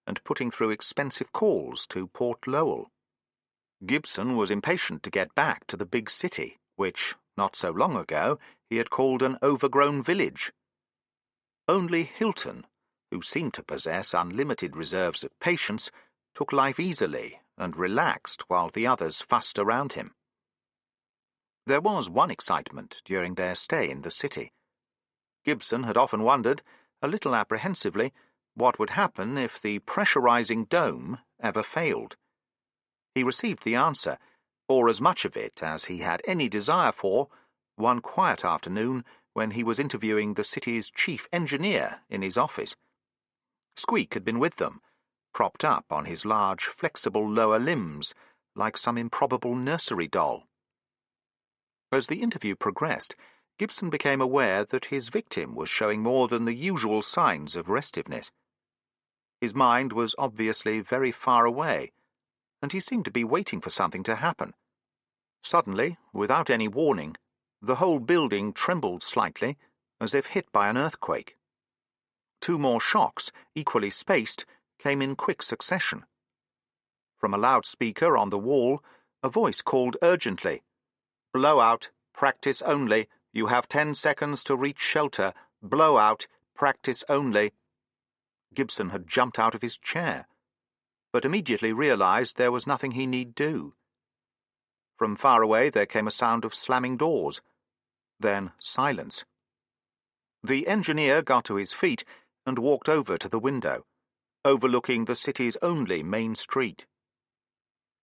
and putting through expensive calls to Port Lowell. Gibson was impatient to get back to the big city, which, not so long ago, he had called an overgrown village. Only Hilton, who seemed to possess unlimited reserves of patience, took life easily and relaxed while the others fussed around him. There was one excitement during their stay in the city. Gibson had often wondered, a little apprehensively, what would happen if the pressurizing dome ever failed. He received the answer, or as much of it as he had any desire for, one quiet afternoon when he was interviewing the city's chief engineer in his office. Squeak had been with them, propped up on his large, flexible lower limbs, like some improbable nursery doll. As the interview progressed, Gibson became aware that his victim was showing more than the usual signs of restiveness. His mind was obviously very far away, and he seemed to be waiting for something to happen. Suddenly, without any warning, the whole building trembled slightly, as if hit by an earthquake. Two more shocks, equally spaced, came in quick succession. From a loudspeaker on the wall, a voice called urgently, "Blowout, practice only. You have 10 seconds to reach shelter. Blowout, practice only." Gibson had jumped out of his chair, but immediately realized there was nothing he need do. From far away there came a sound of slamming doors. Then silence. The engineer got to his feet and walked over to the window, overlooking the city's only main street.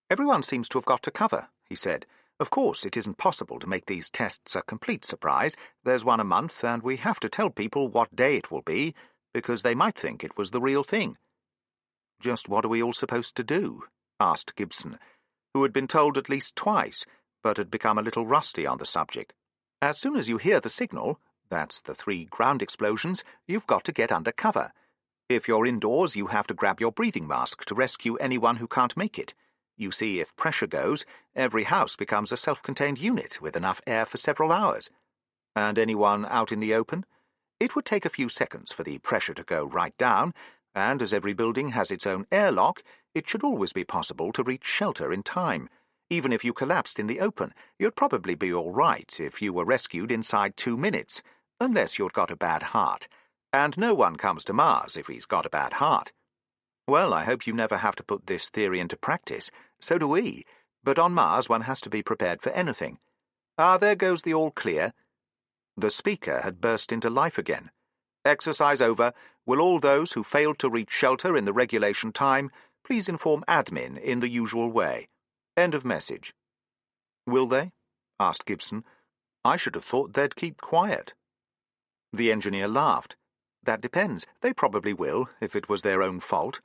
"Everyone seems to have got to cover," he said. "Of course, it isn't possible to make these tests a complete surprise. There's one a month, and we have to tell people what day it will be, because they might think it was the real thing." "Just what are we all supposed to do?" asked Gibson, who had been told at least twice, but had become a little rusty on the subject. "As soon as you hear the signal, that's the 3 ground explosions, you've got to get under cover. If you're indoors, you have to grab your breathing mask to rescue anyone who can't make it. You see, if pressure goes, every house becomes a self-contained unit with enough air for several hours. And anyone out in the open? It would take a few seconds for the pressure to go right down, and as every building has its own airlock, it should always be possible to reach shelter in time. Even if you collapsed in the open, you'd probably be all right if you were rescued inside 2 minutes, unless you'd got a bad heart. And no one comes to Mars if he's got a bad heart. Well, I hope you never have to put this theory into practice. So do we. But on Mars one has to be prepared for anything. There goes the all clear." The speaker had burst into life again. "Exercise over. Will all those who failed to reach shelter in the regulation time please inform admin in the usual way. End of message." "Will they?" asked Gibson. "I should have thought they'd keep quiet." The engineer laughed. "That depends. They probably will, if it was their own fault.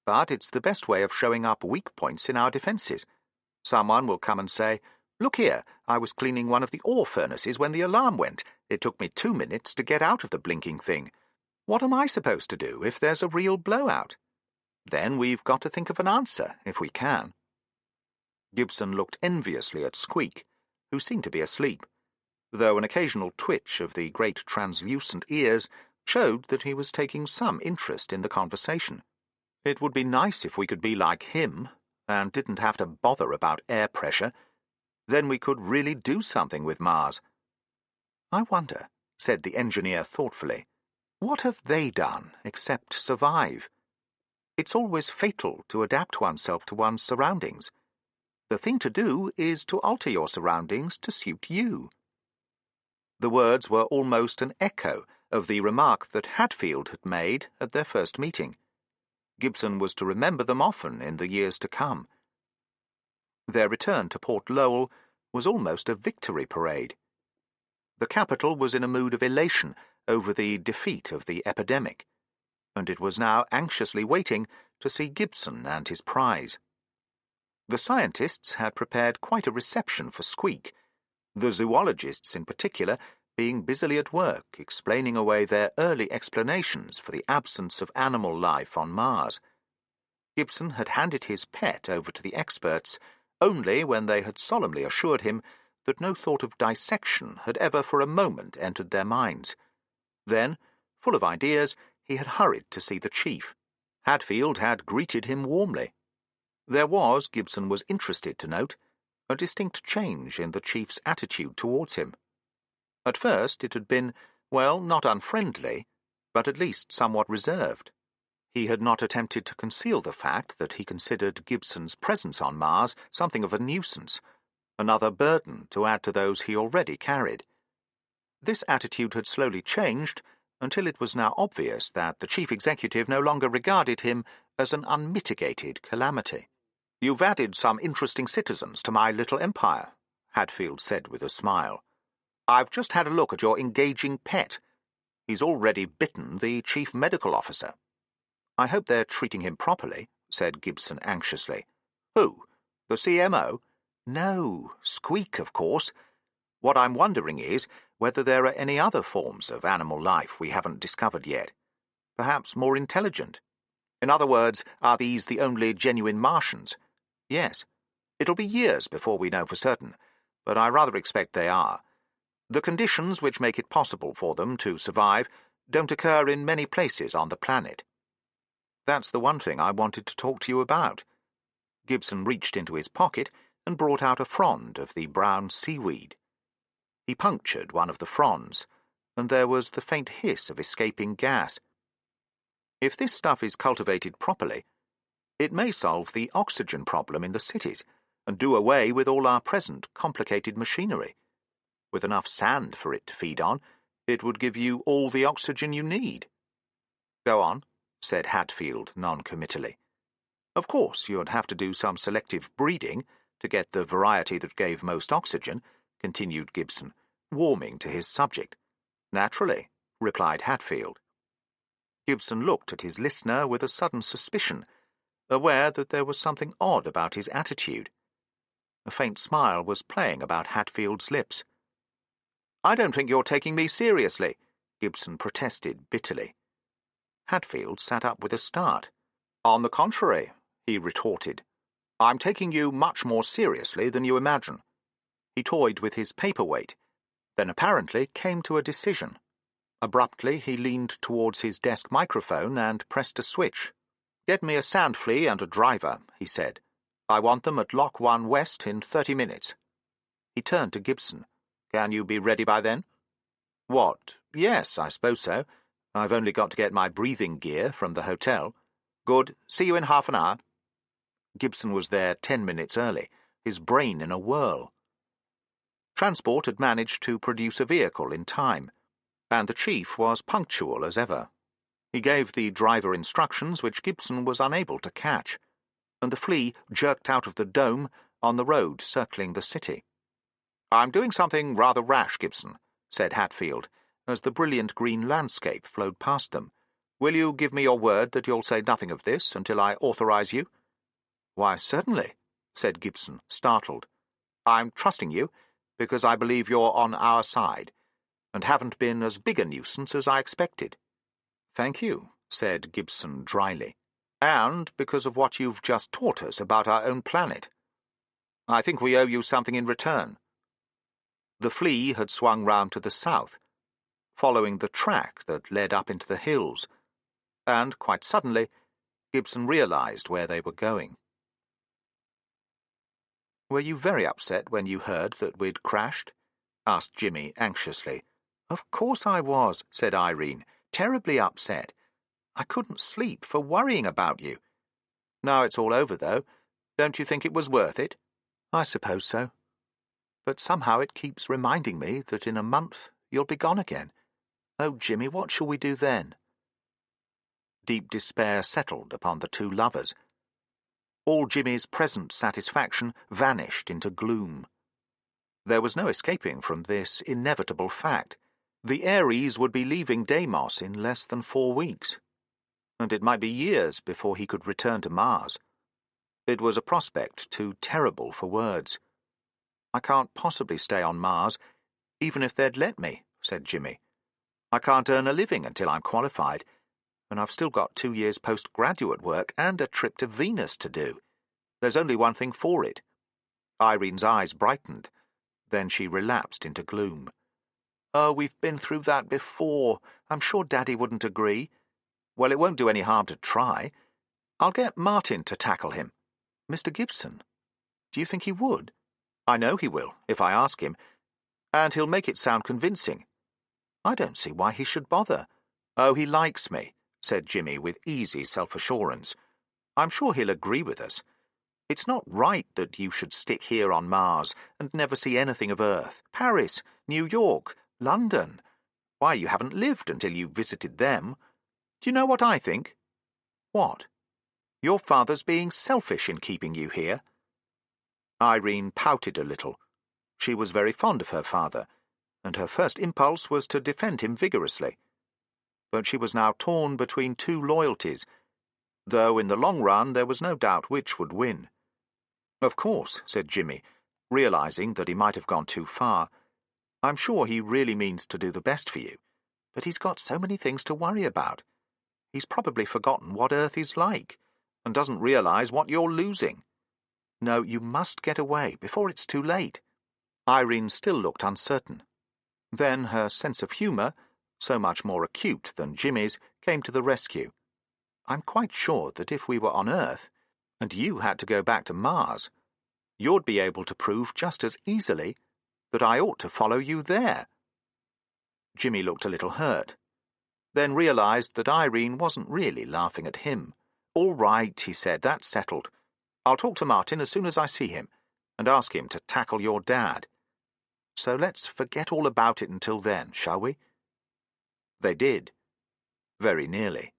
But it's the best way of showing up weak points in our defences. Someone will come and say, 'Look here, I was cleaning one of the ore furnaces when the alarm went. It took me 2 minutes to get out of the blinking thing. What am I supposed to do if there's a real blowout?' Then we've got to think of an answer, if we can." Gibson looked enviously at Squeak, who seemed to be asleep, though an occasional twitch of the great translucent ears showed that he was taking some interest in the conversation. "It would be nice if we could be like him, and didn't have to bother about air pressure. Then we could really do something with Mars." "I wonder," said the engineer thoughtfully, "what have they done except survive? It's always fatal to adapt oneself to one's surroundings. The thing to do is to alter your surroundings to suit you." The words were almost an echo of the remark that Hadfield had made at their first meeting. Gibson was to remember them often in the years to come. Their return to Port Lowell was almost a victory parade. The capital was in a mood of elation over the defeat of the epidemic, and it was now anxiously waiting to see Gibson and his prize. The scientists had prepared quite a reception for Squeak, the zoologists in particular being busily at work explaining away their early explanations for the absence of animal life on Mars. Gibson had handed his pet over to the experts only when they had solemnly assured him that no thought of dissection had ever for a moment entered their minds. Then, full of ideas, he had hurried to see the chief. Hadfield had greeted him warmly. There was, Gibson was interested to note, a distinct change in the chief's attitude towards him. At first it had been, well, not unfriendly, but at least somewhat reserved. He had not attempted to conceal the fact that he considered Gibson's presence on Mars something of a nuisance, another burden to add to those he already carried. This attitude had slowly changed until it was now obvious that the chief executive no longer regarded him as an unmitigated calamity. "You've added some interesting citizens to my little empire," Hadfield said with a smile. "I've just had a look at your engaging pet. He's already bitten the chief medical officer." "I hope they're treating him properly," said Gibson anxiously. "Who? The CMO?" "No, Squeak, of course. What I'm wondering is whether there are any other forms of animal life we haven't discovered yet. Perhaps more intelligent. In other words, are these the only genuine Martians? Yes. It'll be years before we know for certain, but I rather expect they are. The conditions which make it possible for them to survive don't occur in many places on the planet. That's the one thing I wanted to talk to you about. Gibson reached into his pocket and brought out a frond of the brown seaweed. He punctured one of the fronds, and there was the faint hiss of escaping gas. If this stuff is cultivated properly, it may solve the oxygen problem in the cities and do away with all our present complicated machinery. With enough sand for it to feed on, it would give you all the oxygen you need. Go on, said Hatfield non-committally. Of course, you'd have to do some selective breeding to get the variety that gave most oxygen, continued Gibson, warming to his subject. Naturally, replied Hatfield. Gibson looked at his listener with a sudden suspicion, aware that there was something odd about his attitude. A faint smile was playing about Hatfield's lips. I don't think you're taking me seriously, Gibson protested bitterly. Hatfield sat up with a start. On the contrary, he retorted. I'm taking you much more seriously than you imagine. He toyed with his paperweight, then apparently came to a decision. Abruptly, he leaned towards his desk microphone and pressed a switch. Get me a sand flea and a driver, he said. I want them at Lock 1 West in 30 minutes. He turned to Gibson. Can you be ready by then? What? Yes, I suppose so. I've only got to get my breathing gear from the hotel. Good. See you in half an hour. Gibson was there 10 minutes early, his brain in a whirl. Transport had managed to produce a vehicle in time, and the chief was punctual as ever. He gave the driver instructions which Gibson was unable to catch, and the flea jerked out of the dome on the road circling the city. I'm doing something rather rash, Gibson, said Hatfield, as the brilliant green landscape flowed past them. Will you give me your word that you'll say nothing of this until I authorize you? Why, certainly, said Gibson, startled. I'm trusting you, because I believe you're on our side, and haven't been as big a nuisance as I expected. Thank you, said Gibson dryly, and because of what you've just taught us about our own planet. I think we owe you something in return. The flea had swung round to the south, following the track that led up into the hills, and, quite suddenly, Gibson realized where they were going. Were you very upset when you heard that we'd crashed? Asked Jimmy anxiously. Of course I was, said Irene, terribly upset. I couldn't sleep for worrying about you. Now it's all over, though. Don't you think it was worth it? I suppose so. But somehow it keeps reminding me that in a month you'll be gone again. Oh, Jimmy, what shall we do then? Deep despair settled upon the two lovers. All Jimmy's present satisfaction vanished into gloom. There was no escaping from this inevitable fact. The Ares would be leaving Deimos in less than 4 weeks, and it might be years before he could return to Mars. It was a prospect too terrible for words. I can't possibly stay on Mars, even if they'd let me, said Jimmy. I can't earn a living until I'm qualified, and I've still got 2 years postgraduate work and a trip to Venus to do. There's only one thing for it. Irene's eyes brightened. Then she relapsed into gloom. Oh, we've been through that before. I'm sure Daddy wouldn't agree. Well, it won't do any harm to try. I'll get Martin to tackle him. Mr. Gibson, do you think he would? I know he will, if I ask him, and he'll make it sound convincing. I don't see why he should bother. Oh, he likes me, said Jimmy with easy self-assurance. I'm sure he'll agree with us. It's not right that you should stick here on Mars and never see anything of Earth. Paris, New York, London. Why, you haven't lived until you visited them. Do you know what I think? What? Your father's being selfish in keeping you here. Irene pouted a little. She was very fond of her father, and her first impulse was to defend him vigorously. But she was now torn between 2 loyalties, though in the long run there was no doubt which would win. Of course, said Jimmy, realizing that he might have gone too far. I'm sure he really means to do the best for you, but he's got so many things to worry about. He's probably forgotten what Earth is like, and doesn't realize what you're losing. No, you must get away before it's too late. Irene still looked uncertain. Then her sense of humor, so much more acute than Jimmy's, came to the rescue. "I'm quite sure that if we were on Earth, and you had to go back to Mars, you'd be able to prove just as easily that I ought to follow you there." Jimmy looked a little hurt, then realized that Irene wasn't really laughing at him. "All right," he said, "that's settled. I'll talk to Martin as soon as I see him, and ask him to tackle your dad. So let's forget all about it until then, shall we?" They did. Very nearly.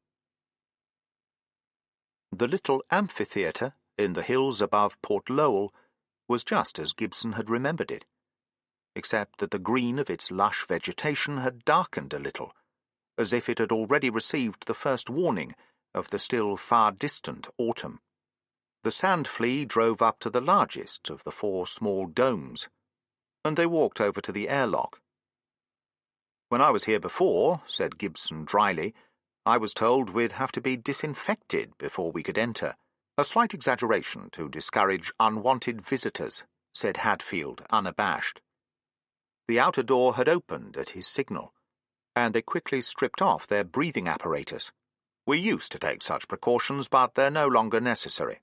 The little amphitheatre in the hills above Port Lowell was just as Gibson had remembered it, except that the green of its lush vegetation had darkened a little, as if it had already received the first warning of the still far distant autumn. The sand flea drove up to the largest of the 4 small domes, and they walked over to the airlock. "When I was here before," said Gibson dryly, "I was told we'd have to be disinfected before we could enter." "A slight exaggeration to discourage unwanted visitors," said Hadfield, unabashed. The outer door had opened at his signal, and they quickly stripped off their breathing apparatus. "We used to take such precautions, but they're no longer necessary."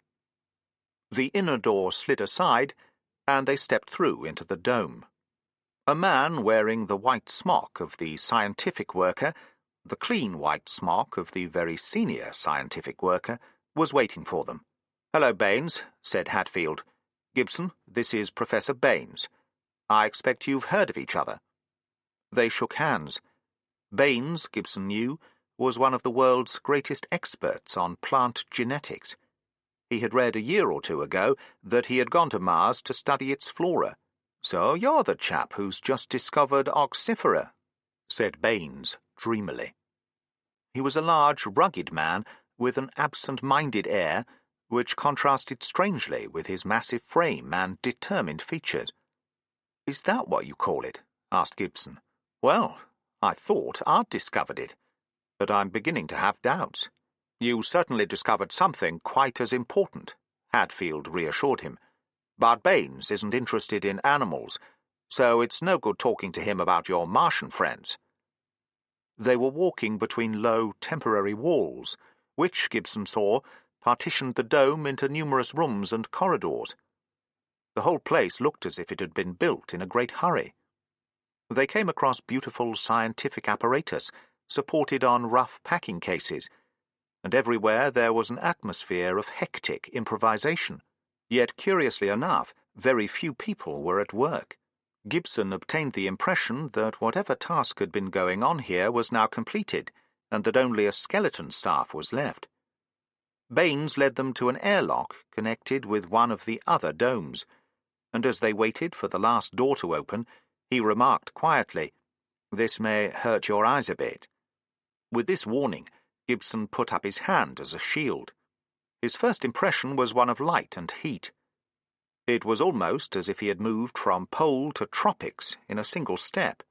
The inner door slid aside, and they stepped through into the dome. A man wearing the white smock of the scientific worker, the clean white smock of the very senior scientific worker, was waiting for them. "Hello, Baines," said Hadfield. "Gibson, this is Professor Baines. I expect you've heard of each other." They shook hands. Baines, Gibson knew, was one of the world's greatest experts on plant genetics. He had read a year or two ago that he had gone to Mars to study its flora. "So you're the chap who's just discovered Oxyphora," said Baines dreamily. He was a large, rugged man with an absent-minded air, which contrasted strangely with his massive frame and determined features. "Is that what you call it?" asked Gibson. "Well, I thought I'd discovered it, but I'm beginning to have doubts." "You certainly discovered something quite as important," Hadfield reassured him. "But Baines isn't interested in animals, so it's no good talking to him about your Martian friends." They were walking between low, temporary walls, which, Gibson saw, partitioned the dome into numerous rooms and corridors. The whole place looked as if it had been built in a great hurry. They came across beautiful scientific apparatus, supported on rough packing cases, and everywhere there was an atmosphere of hectic improvisation. Yet, curiously enough, very few people were at work. Gibson obtained the impression that whatever task had been going on here was now completed, and that only a skeleton staff was left. Baines led them to an airlock connected with one of the other domes, and as they waited for the last door to open, he remarked quietly, "This may hurt your eyes a bit." With this warning, Gibson put up his hand as a shield. His first impression was one of light and heat. It was almost as if he had moved from pole to tropics in a single step.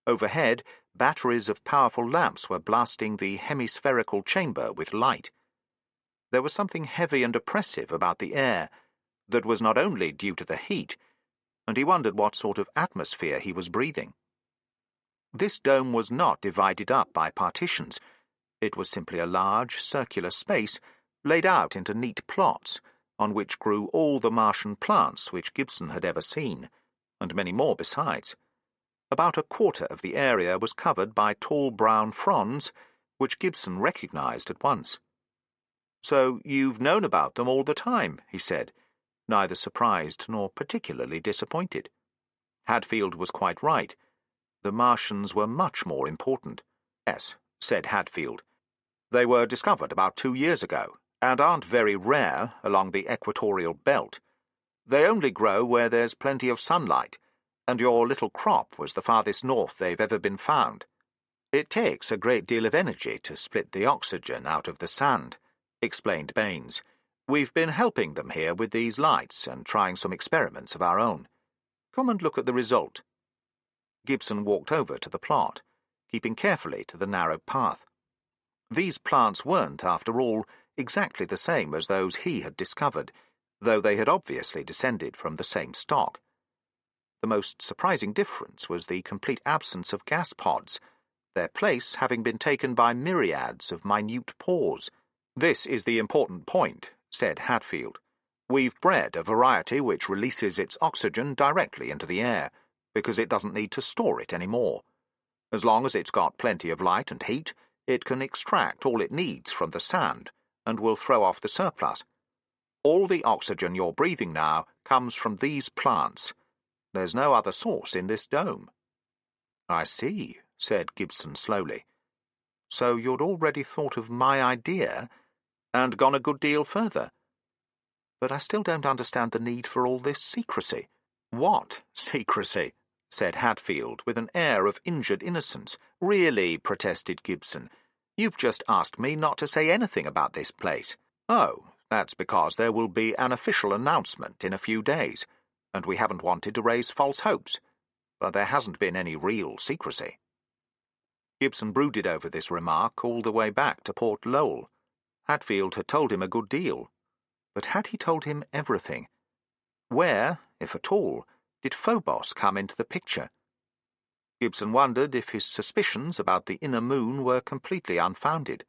Overhead, batteries of powerful lamps were blasting the hemispherical chamber with light. There was something heavy and oppressive about the air that was not only due to the heat, and he wondered what sort of atmosphere he was breathing. This dome was not divided up by partitions. It was simply a large, circular space laid out into neat plots, on which grew all the Martian plants which Gibson had ever seen, and many more besides. About a quarter of the area was covered by tall brown fronds, which Gibson recognized at once. "So you've known about them all the time," he said, neither surprised nor particularly disappointed. Hadfield was quite right. The Martians were much more important. "Yes," said Hadfield. "They were discovered about 2 years ago, and aren't very rare along the equatorial belt. They only grow where there's plenty of sunlight, and your little crop was the farthest north they've ever been found. It takes a great deal of energy to split the oxygen out of the sand," explained Baines. "We've been helping them here with these lights and trying some experiments of our own. Come and look at the result." Gibson walked over to the plot, keeping carefully to the narrow path. These plants weren't, after all, exactly the same as those he had discovered, though they had obviously descended from the same stock. The most surprising difference was the complete absence of gas pods, their place having been taken by myriads of minute pores. "This is the important point," said Hatfield. "We've bred a variety which releases its oxygen directly into the air, because it doesn't need to store it any more. As long as it's got plenty of light and heat, it can extract all it needs from the sand, and will throw off the surplus. All the oxygen you're breathing now comes from these plants. There's no other source in this dome." "I see," said Gibson slowly. "So you'd already thought of my idea, and gone a good deal further. But I still don't understand the need for all this secrecy." "What secrecy?" said Hatfield, with an air of injured innocence. "Really," protested Gibson, "you've just asked me not to say anything about this place." "Oh, that's because there will be an official announcement in a few days, and we haven't wanted to raise false hopes. But there hasn't been any real secrecy." Gibson brooded over this remark all the way back to Port Lowell. Hatfield had told him a good deal. But had he told him everything? Where, if at all, did Phobos come into the picture? Gibson wondered if his suspicions about the inner moon were completely unfounded.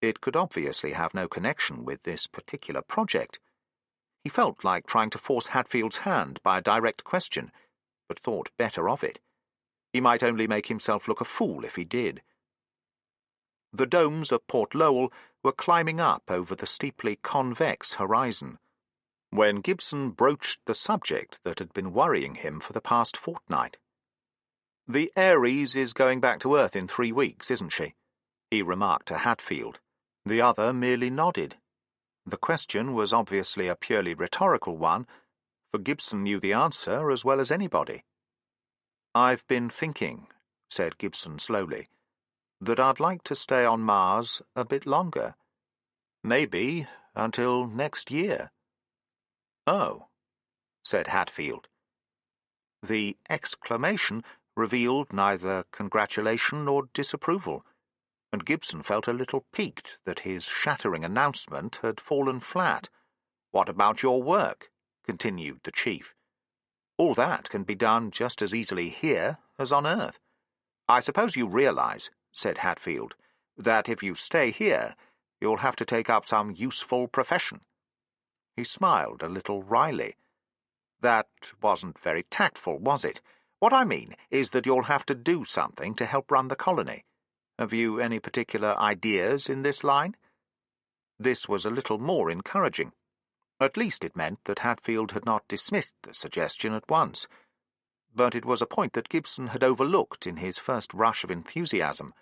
It could obviously have no connection with this particular project. He felt like trying to force Hatfield's hand by a direct question, but thought better of it. He might only make himself look a fool if he did. The domes of Port Lowell were climbing up over the steeply convex horizon, when Gibson broached the subject that had been worrying him for the past fortnight. "The Ares is going back to Earth in 3 weeks, isn't she?" he remarked to Hatfield. The other merely nodded. The question was obviously a purely rhetorical one, for Gibson knew the answer as well as anybody. "I've been thinking," said Gibson slowly, "that I'd like to stay on Mars a bit longer. Maybe until next year." "Oh," said Hatfield. The exclamation revealed neither congratulation nor disapproval, and Gibson felt a little piqued that his shattering announcement had fallen flat. "What about your work?" continued the chief. "All that can be done just as easily here as on Earth. I suppose you realize," said Hatfield, "that if you stay here, you'll have to take up some useful profession." He smiled a little wryly. "That wasn't very tactful, was it? What I mean is that you'll have to do something to help run the colony. Have you any particular ideas in this line?" This was a little more encouraging. At least it meant that Hatfield had not dismissed the suggestion at once. But it was a point that Gibson had overlooked in his first rush of enthusiasm.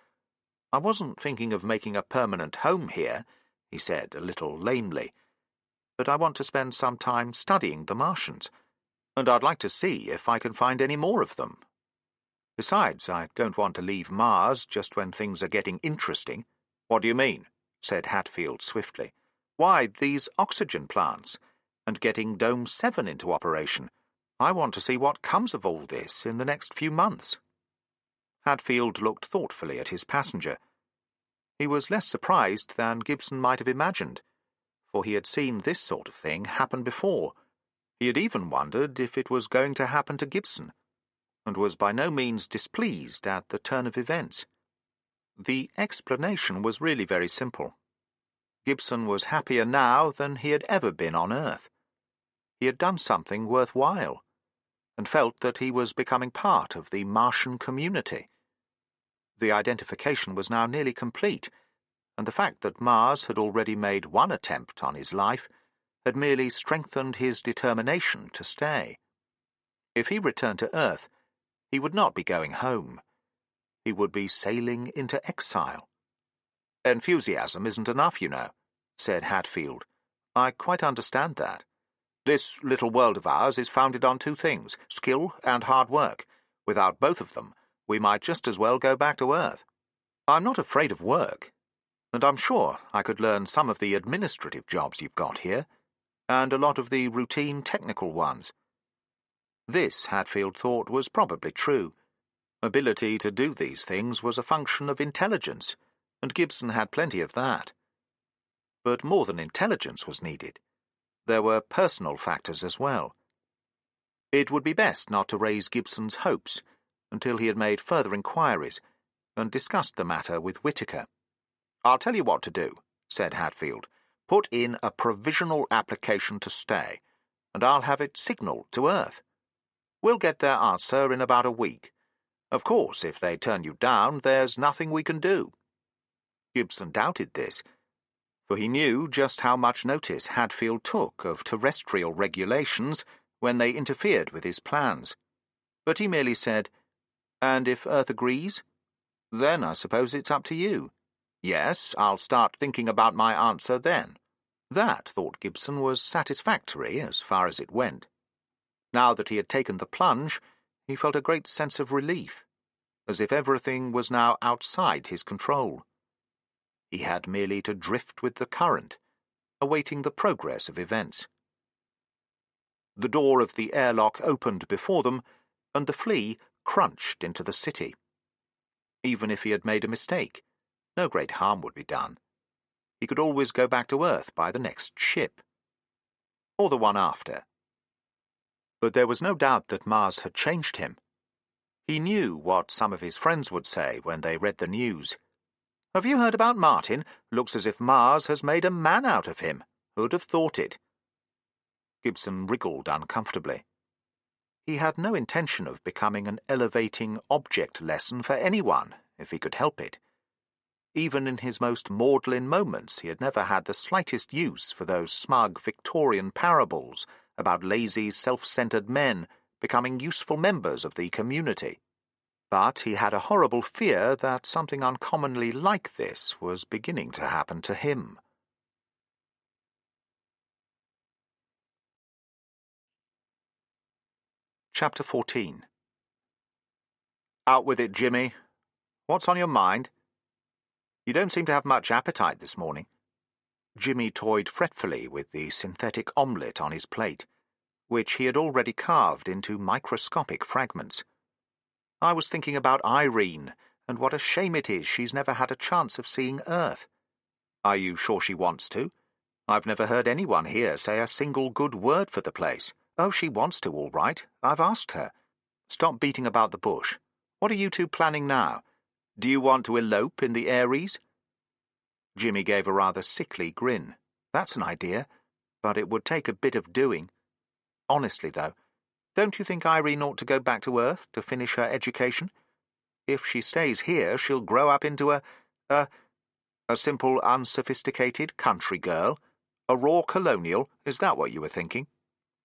"I wasn't thinking of making a permanent home here," he said a little lamely, "but I want to spend some time studying the Martians, and I'd like to see if I can find any more of them. Besides, I don't want to leave Mars just when things are getting interesting." "What do you mean?" said Hatfield swiftly. "Why, these oxygen plants, and getting Dome 7 into operation. I want to see what comes of all this in the next few months." Hatfield looked thoughtfully at his passenger. He was less surprised than Gibson might have imagined, for he had seen this sort of thing happen before. He had even wondered if it was going to happen to Gibson, and was by no means displeased at the turn of events. The explanation was really very simple. Gibson was happier now than he had ever been on Earth. He had done something worthwhile, and felt that he was becoming part of the Martian community. The identification was now nearly complete, and the fact that Mars had already made one attempt on his life had merely strengthened his determination to stay. If he returned to Earth, he would not be going home. He would be sailing into exile. "Enthusiasm isn't enough, you know," said Hatfield. "I quite understand that. This little world of ours is founded on 2 things, skill and hard work. Without both of them, we might just as well go back to Earth. I'm not afraid of work, and I'm sure I could learn some of the administrative jobs you've got here, and a lot of the routine technical ones." This, Hatfield thought, was probably true. Ability to do these things was a function of intelligence, and Gibson had plenty of that. But more than intelligence was needed. There were personal factors as well. It would be best not to raise Gibson's hopes until he had made further inquiries, and discussed the matter with Whittaker. "I'll tell you what to do," said Hatfield. "Put in a provisional application to stay, and I'll have it signalled to Earth. We'll get their answer in about a week. Of course, if they turn you down, there's nothing we can do." Gibson doubted this, for he knew just how much notice Hatfield took of terrestrial regulations when they interfered with his plans. But he merely said, "And if Earth agrees? Then I suppose it's up to you." "Yes, I'll start thinking about my answer then." That, thought Gibson, was satisfactory as far as it went. Now that he had taken the plunge, he felt a great sense of relief, as if everything was now outside his control. He had merely to drift with the current, awaiting the progress of events. The door of the airlock opened before them, and the Flea crunched into the city. Even if he had made a mistake, no great harm would be done. He could always go back to Earth by the next ship, or the one after. But there was no doubt that Mars had changed him. He knew what some of his friends would say when they read the news. "Have you heard about Martin? Looks as if Mars has made a man out of him. Who'd have thought it?" Gibson wriggled uncomfortably. He had no intention of becoming an elevating object lesson for anyone, if he could help it. Even in his most maudlin moments he had never had the slightest use for those smug Victorian parables about lazy, self-centred men becoming useful members of the community. But he had a horrible fear that something uncommonly like this was beginning to happen to him. Chapter 14. "Out with it, Jimmy. What's on your mind? You don't seem to have much appetite this morning." Jimmy toyed fretfully with the synthetic omelette on his plate, which he had already carved into microscopic fragments. "I was thinking about Irene, and what a shame it is she's never had a chance of seeing Earth." "Are you sure she wants to? I've never heard anyone here say a single good word for the place." "Oh, she wants to, all right. I've asked her." "Stop beating about the bush. What are you two planning now? Do you want to elope in the Aries?" Jimmy gave a rather sickly grin. "That's an idea, but it would take a bit of doing. Honestly, though, don't you think Irene ought to go back to Earth to finish her education? If she stays here, she'll grow up into a simple, unsophisticated country girl? A raw colonial? Is that what you were thinking?"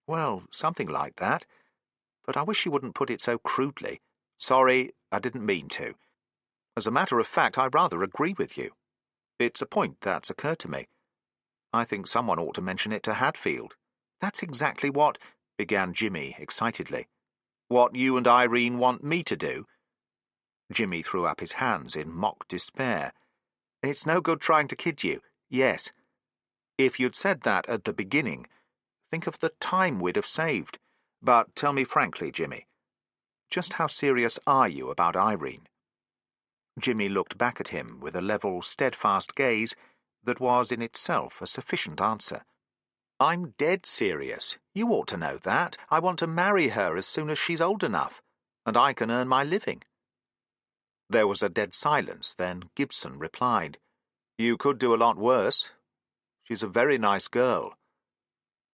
"Well, something like that. But I wish you wouldn't put it so crudely." "Sorry, I didn't mean to. As a matter of fact, I rather agree with you. It's a point that's occurred to me. I think someone ought to mention it to Hatfield." "That's exactly what—" began Jimmy excitedly. "What you and Irene want me to do?" Jimmy threw up his hands in mock despair. "It's no good trying to kid you. Yes. If you'd said that at the beginning, think of the time we'd have saved. But tell me frankly, Jimmy, just how serious are you about Irene?" Jimmy looked back at him with a level, steadfast gaze that was in itself a sufficient answer. "I'm dead serious. You ought to know that. I want to marry her as soon as she's old enough, and I can earn my living." There was a dead silence, then Gibson replied, "You could do a lot worse. She's a very nice girl,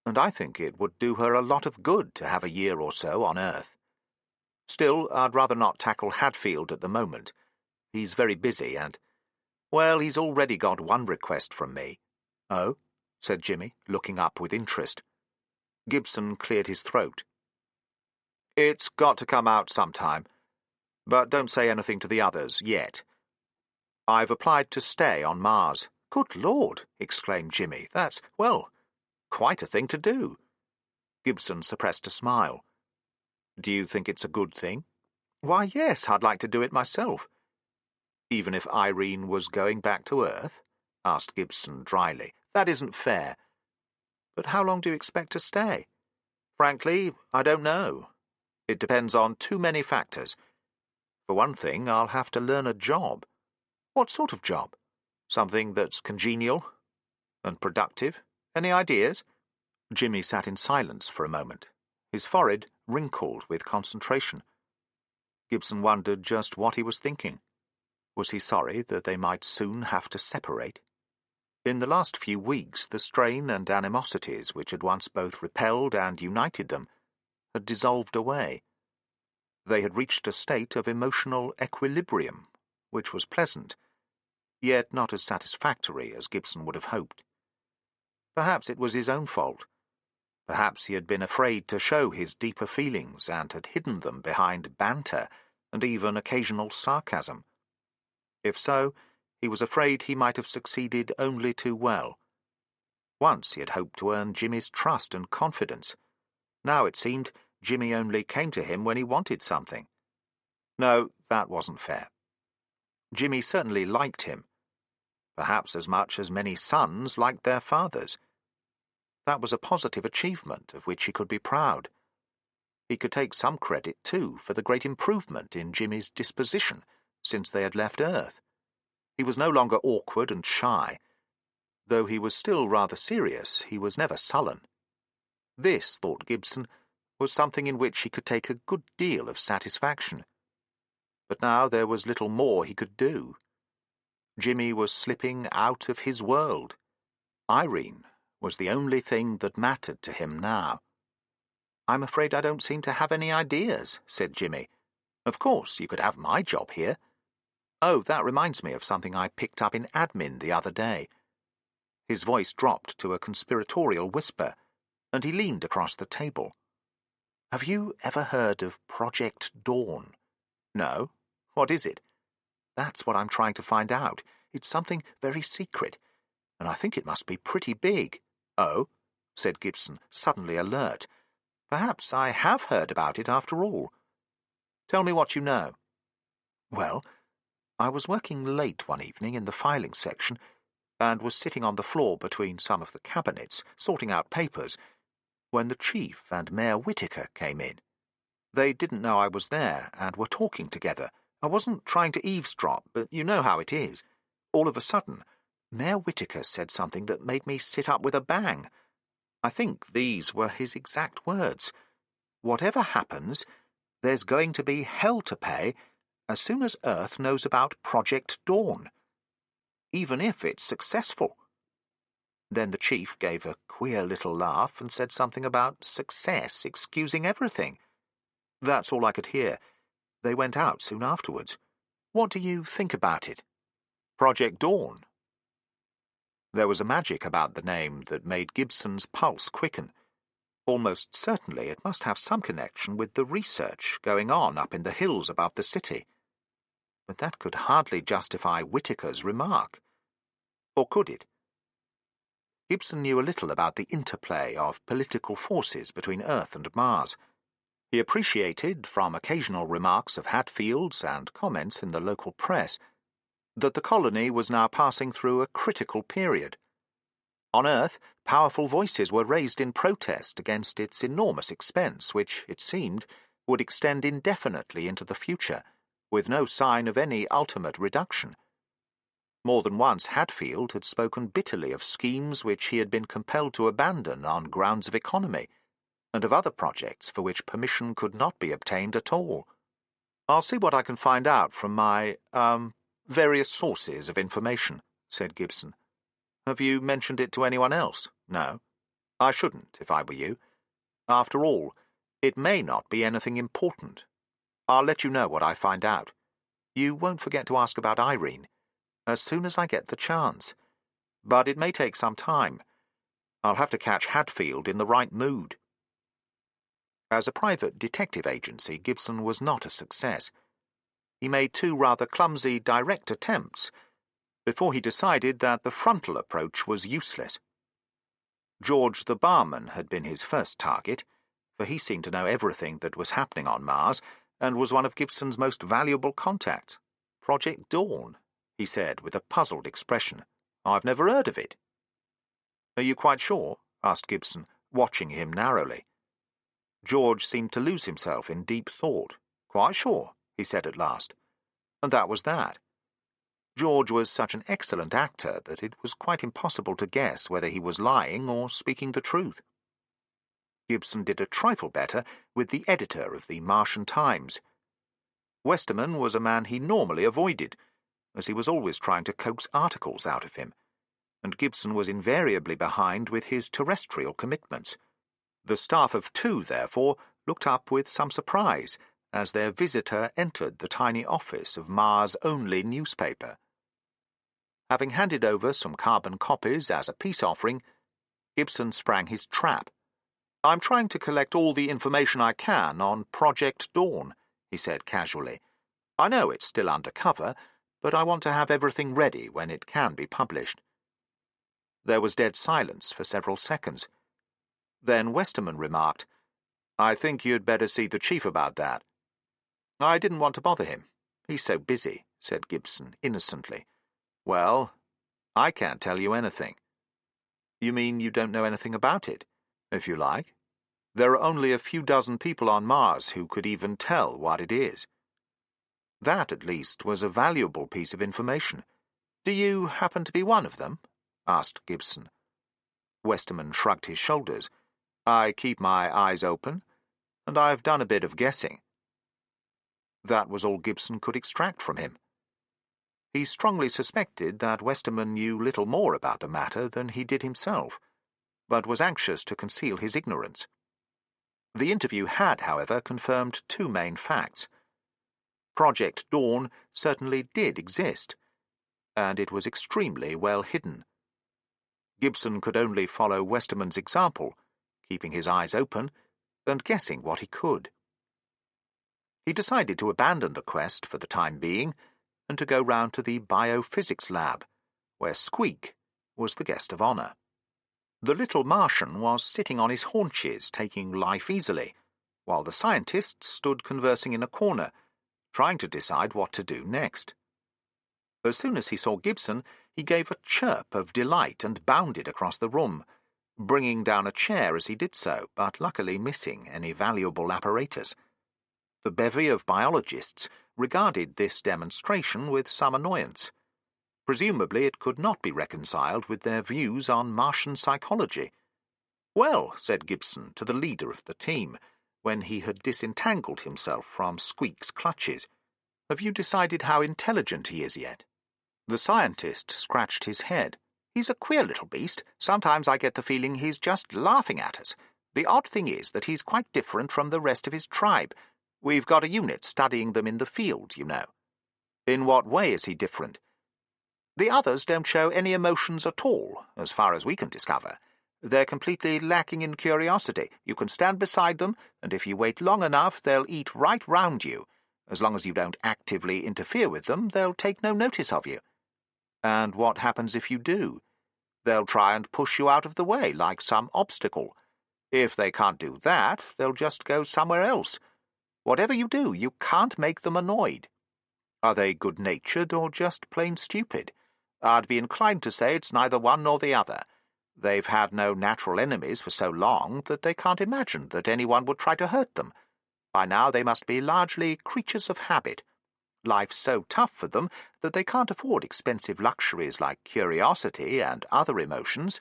and I think it would do her a lot of good to have a year or so on Earth. Still, I'd rather not tackle Hatfield at the moment. He's very busy, and, well, he's already got one request from me." "Oh?" said Jimmy, looking up with interest. Gibson cleared his throat. "It's got to come out sometime, but don't say anything to the others yet. I've applied to stay on Mars." "Good Lord!" exclaimed Jimmy. "That's, well, quite a thing to do." Gibson suppressed a smile. "Do you think it's a good thing?" "Why, yes, I'd like to do it myself." "Even if Irene was going back to Earth?" asked Gibson dryly. "That isn't fair." "But how long do you expect to stay?" "Frankly, I don't know. It depends on too many factors. For one thing, I'll have to learn a job." "What sort of job?" "Something that's congenial and productive. Any ideas?" Jimmy sat in silence for a moment, his forehead wrinkled with concentration. Gibson wondered just what he was thinking. Was he sorry that they might soon have to separate? In the last few weeks, the strain and animosities which had once both repelled and united them had dissolved away. They had reached a state of emotional equilibrium, which was pleasant, yet not as satisfactory as Gibson would have hoped. Perhaps it was his own fault. Perhaps he had been afraid to show his deeper feelings and had hidden them behind banter and even occasional sarcasm. If so, he was afraid he might have succeeded only too well. Once he had hoped to earn Jimmy's trust and confidence. Now it seemed Jimmy only came to him when he wanted something. No, that wasn't fair. Jimmy certainly liked him, perhaps as much as many sons liked their fathers. That was a positive achievement of which he could be proud. He could take some credit, too, for the great improvement in Jimmy's disposition since they had left Earth. He was no longer awkward and shy. Though he was still rather serious, he was never sullen. This, thought Gibson, was something in which he could take a good deal of satisfaction. But now there was little more he could do. Jimmy was slipping out of his world. Irene was the only thing that mattered to him now. "I'm afraid I don't seem to have any ideas," said Jimmy. "Of course, you could have my job here. Oh, that reminds me of something I picked up in admin the other day." His voice dropped to a conspiratorial whisper, and he leaned across the table. "Have you ever heard of Project Dawn?" "No. What is it?" "That's what I'm trying to find out. It's something very secret, and I think it must be pretty big." "Oh?" said Gibson, suddenly alert. "Perhaps I have heard about it after all. Tell me what you know." "Well, I was working late one evening in the filing section, and was sitting on the floor between some of the cabinets, sorting out papers, when the chief and Mayor Whittaker came in. They didn't know I was there, and were talking together. I wasn't trying to eavesdrop, but you know how it is. All of a sudden, Mayor Whittaker said something that made me sit up with a bang. I think these were his exact words. 'Whatever happens, there's going to be hell to pay as soon as Earth knows about Project Dawn, even if it's successful.' Then the chief gave a queer little laugh and said something about success excusing everything. That's all I could hear. They went out soon afterwards. What do you think about it?" "Project Dawn." There was a magic about the name that made Gibson's pulse quicken. Almost certainly it must have some connection with the research going on up in the hills above the city. But that could hardly justify Whittaker's remark. Or could it? Gibson knew a little about the interplay of political forces between Earth and Mars. He appreciated, from occasional remarks of Hatfield's and comments in the local press, that the colony was now passing through a critical period. On Earth, powerful voices were raised in protest against its enormous expense, which, it seemed, would extend indefinitely into the future, with no sign of any ultimate reduction. More than once Hatfield had spoken bitterly of schemes which he had been compelled to abandon on grounds of economy, and of other projects for which permission could not be obtained at all. "I'll see what I can find out from my, various sources of information," said Gibson. "Have you mentioned it to anyone else?" "No. I shouldn't, if I were you. After all, it may not be anything important. I'll let you know what I find out. You won't forget to ask about Irene, as soon as I get the chance. But it may take some time. I'll have to catch Hatfield in the right mood." As a private detective agency, Gibson was not a success. He made 2 rather clumsy direct attempts before he decided that the frontal approach was useless. George the barman had been his first target, for he seemed to know everything that was happening on Mars, and was one of Gibson's most valuable contacts. "Project Dawn," he said with a puzzled expression. "I've never heard of it." "Are you quite sure?" asked Gibson, watching him narrowly. George seemed to lose himself in deep thought. "Quite sure," he said at last. And that was that. George was such an excellent actor that it was quite impossible to guess whether he was lying or speaking the truth. Gibson did a trifle better with the editor of the Martian Times. Westerman was a man he normally avoided, as he was always trying to coax articles out of him, and Gibson was invariably behind with his terrestrial commitments. The staff of 2, therefore, looked up with some surprise as their visitor entered the tiny office of Mars' only newspaper. Having handed over some carbon copies as a peace offering, Gibson sprang his trap. "I'm trying to collect all the information I can on Project Dawn," he said casually. "I know it's still undercover, but I want to have everything ready when it can be published." There was dead silence for several seconds. Then Westerman remarked, "I think you'd better see the chief about that." "I didn't want to bother him. He's so busy," said Gibson innocently. "Well, I can't tell you anything." "You mean you don't know anything about it?" "If you like. There are only a few dozen people on Mars who could even tell what it is." That, at least, was a valuable piece of information. "Do you happen to be one of them?" asked Gibson. Westerman shrugged his shoulders. "I keep my eyes open, and I've done a bit of guessing." That was all Gibson could extract from him. He strongly suspected that Westerman knew little more about the matter than he did himself, but was anxious to conceal his ignorance. The interview had, however, confirmed 2 main facts. Project Dawn certainly did exist, and it was extremely well hidden. Gibson could only follow Westerman's example, keeping his eyes open and guessing what he could. He decided to abandon the quest for the time being and to go round to the biophysics lab, where Squeak was the guest of honor. The little Martian was sitting on his haunches, taking life easily, while the scientists stood conversing in a corner, trying to decide what to do next. As soon as he saw Gibson, he gave a chirp of delight and bounded across the room, bringing down a chair as he did so, but luckily missing any valuable apparatus. The bevy of biologists regarded this demonstration with some annoyance. Presumably it could not be reconciled with their views on Martian psychology. "Well," said Gibson to the leader of the team, when he had disentangled himself from Squeak's clutches, "have you decided how intelligent he is yet?" The scientist scratched his head. "He's a queer little beast. Sometimes I get the feeling he's just laughing at us. The odd thing is that he's quite different from the rest of his tribe. We've got a unit studying them in the field, you know." "In what way is he different?" "The others don't show any emotions at all, as far as we can discover. They're completely lacking in curiosity. You can stand beside them, and if you wait long enough, they'll eat right round you. As long as you don't actively interfere with them, they'll take no notice of you." "And what happens if you do?" "They'll try and push you out of the way, like some obstacle. If they can't do that, they'll just go somewhere else. Whatever you do, you can't make them annoyed." "Are they good-natured or just plain stupid?" "I'd be inclined to say it's neither one nor the other. They've had no natural enemies for so long that they can't imagine that anyone would try to hurt them. By now they must be largely creatures of habit. Life's so tough for them that they can't afford expensive luxuries like curiosity and other emotions."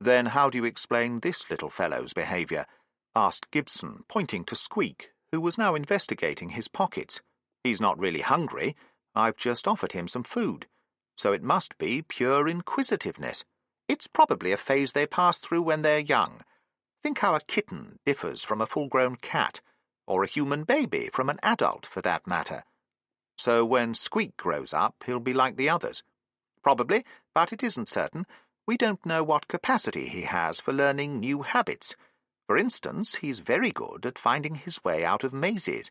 "Then how do you explain this little fellow's behavior?" asked Gibson, pointing to Squeak, who was now investigating his pockets. "He's not really hungry. I've just offered him some food. So it must be pure inquisitiveness. It's probably a phase they pass through when they're young. Think how a kitten differs from a full-grown cat, or a human baby from an adult, for that matter. So when Squeak grows up, he'll be like the others." "Probably, but it isn't certain. We don't know what capacity he has for learning new habits. For instance, he's very good at finding his way out of mazes,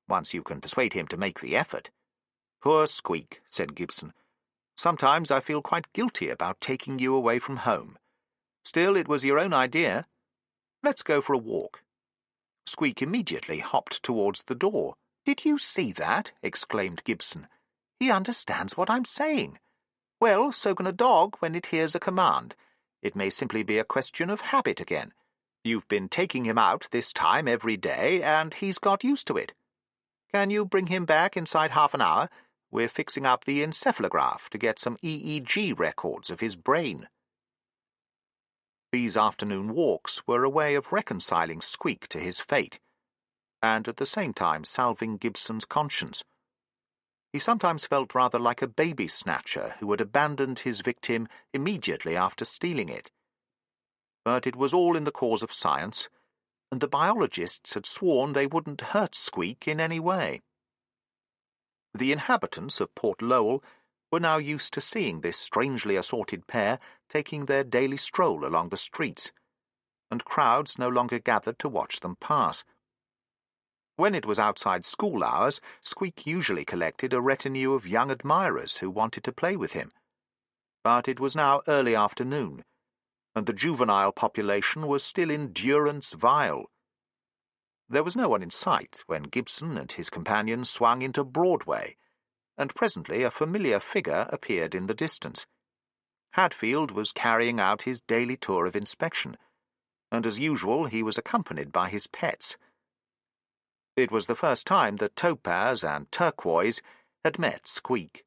once you can persuade him to make the effort." "Poor Squeak," said Gibson. "Sometimes I feel quite guilty about taking you away from home. Still, it was your own idea. Let's go for a walk." Squeak immediately hopped towards the door. "Did you see that?" exclaimed Gibson. "He understands what I'm saying. Well, so can a dog when it hears a command. It may simply be a question of habit again. You've been taking him out this time every day, and he's got used to it. Can you bring him back inside half an hour? We're fixing up the encephalograph to get some EEG records of his brain." These afternoon walks were a way of reconciling Squeak to his fate, and at the same time salving Gibson's conscience. He sometimes felt rather like a baby snatcher who had abandoned his victim immediately after stealing it. But it was all in the cause of science, and the biologists had sworn they wouldn't hurt Squeak in any way. The inhabitants of Port Lowell were now used to seeing this strangely assorted pair taking their daily stroll along the streets, and crowds no longer gathered to watch them pass. When it was outside school hours, Squeak usually collected a retinue of young admirers who wanted to play with him. But it was now early afternoon, and the juvenile population was still in durance vile. There was no one in sight when Gibson and his companion swung into Broadway, and presently a familiar figure appeared in the distance. Hadfield was carrying out his daily tour of inspection, and as usual he was accompanied by his pets. It was the first time that Topaz and Turquoise had met Squeak,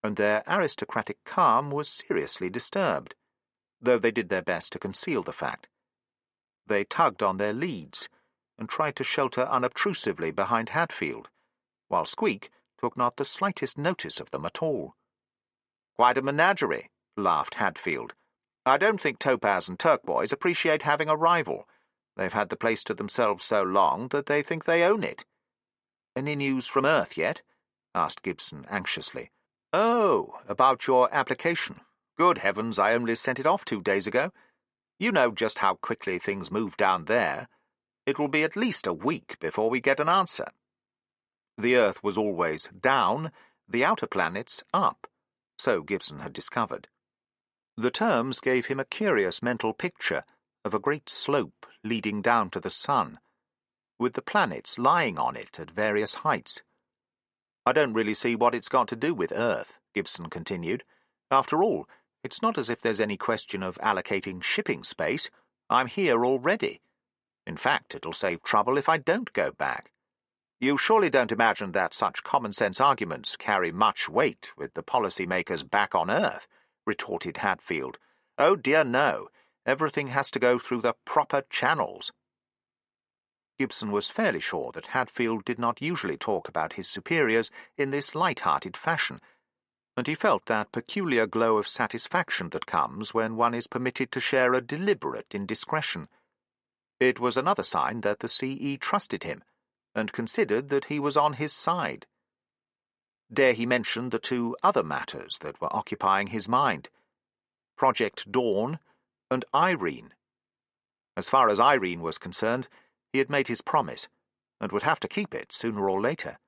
and their aristocratic calm was seriously disturbed, though they did their best to conceal the fact. They tugged on their leads, and tried to shelter unobtrusively behind Hadfield, while Squeak took not the slightest notice of them at all. "Quite a menagerie," laughed Hadfield. "I don't think Topaz and Turquoise appreciate having a rival. They've had the place to themselves so long that they think they own it." "Any news from Earth yet?" asked Gibson anxiously. "Oh, about your application. Good heavens, I only sent it off 2 days ago. You know just how quickly things move down there. It will be at least a week before we get an answer." The Earth was always down, the outer planets up, so Gibson had discovered. The terms gave him a curious mental picture of a great slope leading down to the sun, with the planets lying on it at various heights. "I don't really see what it's got to do with Earth," Gibson continued. "After all, it's not as if there's any question of allocating shipping space. I'm here already. In fact, it'll save trouble if I don't go back." "You surely don't imagine that such common-sense arguments carry much weight with the policy-makers back on Earth?" retorted Hadfield. "Oh dear, no. Everything has to go through the proper channels." Gibson was fairly sure that Hadfield did not usually talk about his superiors in this light-hearted fashion, and he felt that peculiar glow of satisfaction that comes when one is permitted to share a deliberate indiscretion. It was another sign that the C.E. trusted him, and considered that he was on his side. Dare he mention the 2 other matters that were occupying his mind? Project Dawn and Irene. As far as Irene was concerned, he had made his promise, and would have to keep it sooner or later.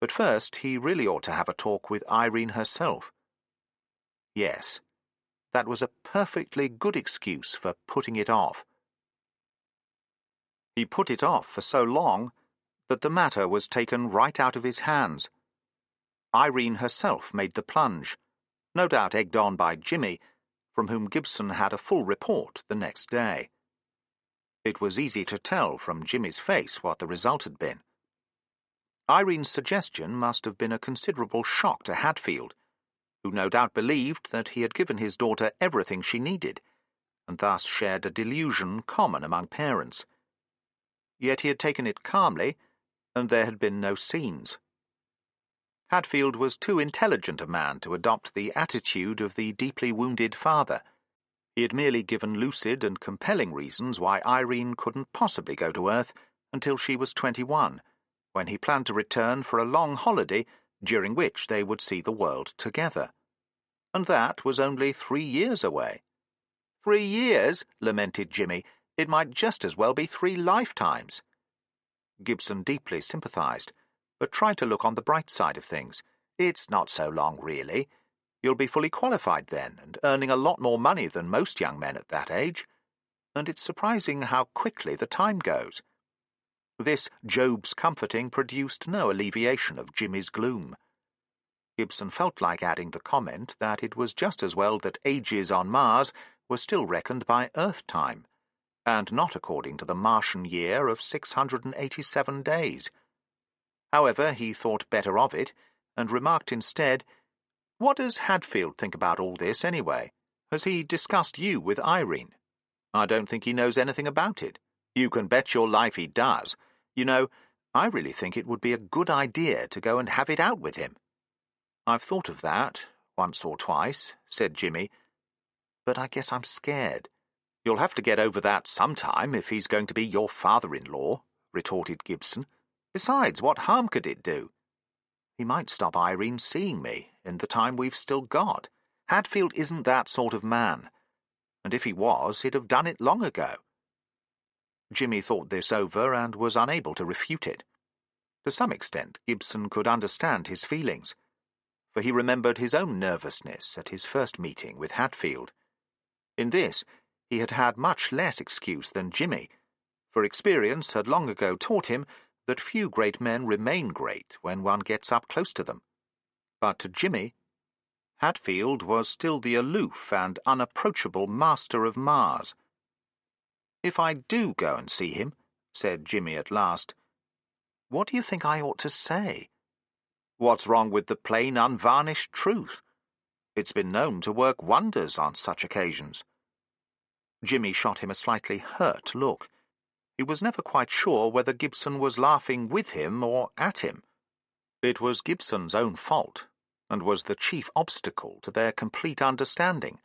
But first he really ought to have a talk with Irene herself. Yes, that was a perfectly good excuse for putting it off. He put it off for so long that the matter was taken right out of his hands. Irene herself made the plunge, no doubt egged on by Jimmy, from whom Gibson had a full report the next day. It was easy to tell from Jimmy's face what the result had been. Irene's suggestion must have been a considerable shock to Hadfield, who no doubt believed that he had given his daughter everything she needed, and thus shared a delusion common among parents. Yet he had taken it calmly, and there had been no scenes. Hadfield was too intelligent a man to adopt the attitude of the deeply wounded father. He had merely given lucid and compelling reasons why Irene couldn't possibly go to Earth until she was 21, when he planned to return for a long holiday during which they would see the world together. And that was only 3 years away. 3 years, lamented Jimmy. It might just as well be 3 lifetimes. Gibson deeply sympathized, but tried to look on the bright side of things. It's not so long, really. You'll be fully qualified then, and earning a lot more money than most young men at that age. And it's surprising how quickly the time goes. This Job's comforting produced no alleviation of Jimmy's gloom. Gibson felt like adding the comment that it was just as well that ages on Mars were still reckoned by Earth time, and not according to the Martian year of 687 days. However, he thought better of it, and remarked instead, "What does Hadfield think about all this, anyway? Has he discussed you with Irene?" "I don't think he knows anything about it." "You can bet your life he does. You know, I really think it would be a good idea to go and have it out with him. I've thought of that, once or twice, said Jimmy, but I guess I'm scared. You'll have to get over that sometime if he's going to be your father-in-law, retorted Gibson. Besides, what harm could it do? He might stop Irene seeing me in the time we've still got. Hadfield isn't that sort of man, and if he was, he'd have done it long ago. Jimmy thought this over and was unable to refute it. To some extent, Gibson could understand his feelings, for he remembered his own nervousness at his first meeting with Hadfield. In this, he had had much less excuse than Jimmy, for experience had long ago taught him that few great men remain great when one gets up close to them. But to Jimmy, Hadfield was still the aloof and unapproachable master of Mars. "If I do go and see him," said Jimmy at last, "what do you think I ought to say?" "What's wrong with the plain, unvarnished truth? It's been known to work wonders on such occasions." Jimmy shot him a slightly hurt look. He was never quite sure whether Gibson was laughing with him or at him. It was Gibson's own fault, and was the chief obstacle to their complete understanding.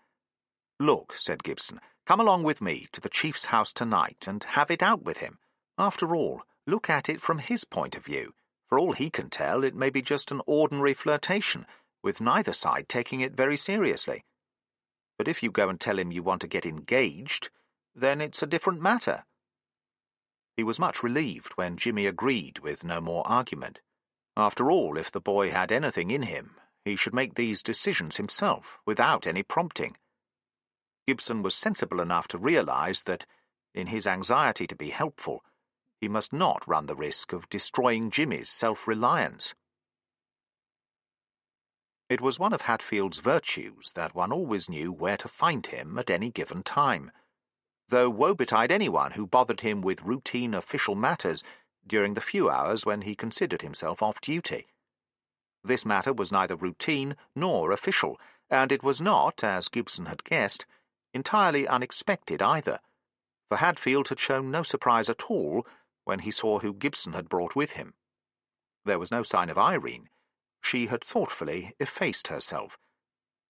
"Look," said Gibson, "come along with me to the chief's house tonight and have it out with him. After all, look at it from his point of view. For all he can tell, it may be just an ordinary flirtation, with neither side taking it very seriously. But if you go and tell him you want to get engaged, then it's a different matter." He was much relieved when Jimmy agreed with no more argument. After all, if the boy had anything in him, he should make these decisions himself, without any prompting. Gibson was sensible enough to realize that, in his anxiety to be helpful, he must not run the risk of destroying Jimmy's self-reliance. It was one of Hadfield's virtues that one always knew where to find him at any given time, though woe betide anyone who bothered him with routine official matters during the few hours when he considered himself off duty. This matter was neither routine nor official, and it was not, as Gibson had guessed, entirely unexpected either, for Hadfield had shown no surprise at all when he saw who Gibson had brought with him. There was no sign of Irene. She had thoughtfully effaced herself.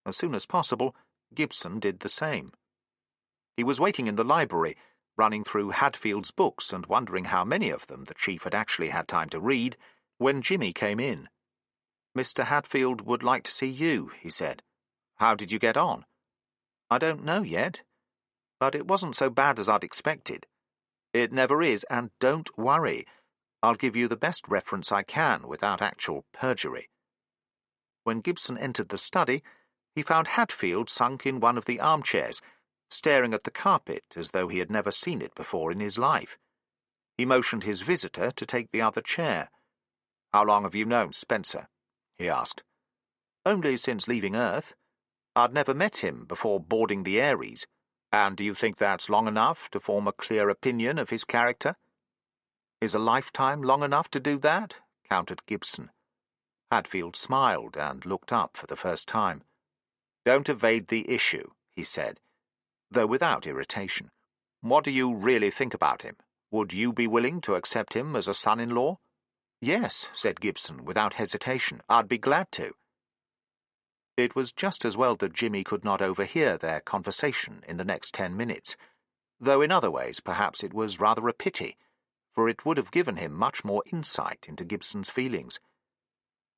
As soon as possible, Gibson did the same. He was waiting in the library, running through Hadfield's books and wondering how many of them the chief had actually had time to read, when Jimmy came in. "Mr. Hadfield would like to see you," he said. "How did you get on?" "I don't know yet, but it wasn't so bad as I'd expected." "It never is, and don't worry. I'll give you the best reference I can without actual perjury." When Gibson entered the study, he found Hadfield sunk in one of the armchairs, staring at the carpet as though he had never seen it before in his life. He motioned his visitor to take the other chair. "How long have you known Spencer?" he asked. "Only since leaving Earth. I'd never met him before boarding the Ares. And do you think that's long enough to form a clear opinion of his character?" "Is a lifetime long enough to do that?" countered Gibson. Hadfield smiled and looked up for the first time. "Don't evade the issue," he said, though without irritation. "What do you really think about him? Would you be willing to accept him as a son-in-law?" "Yes," said Gibson, without hesitation. "I'd be glad to." It was just as well that Jimmy could not overhear their conversation in the next 10 minutes, though in other ways perhaps it was rather a pity, for it would have given him much more insight into Gibson's feelings.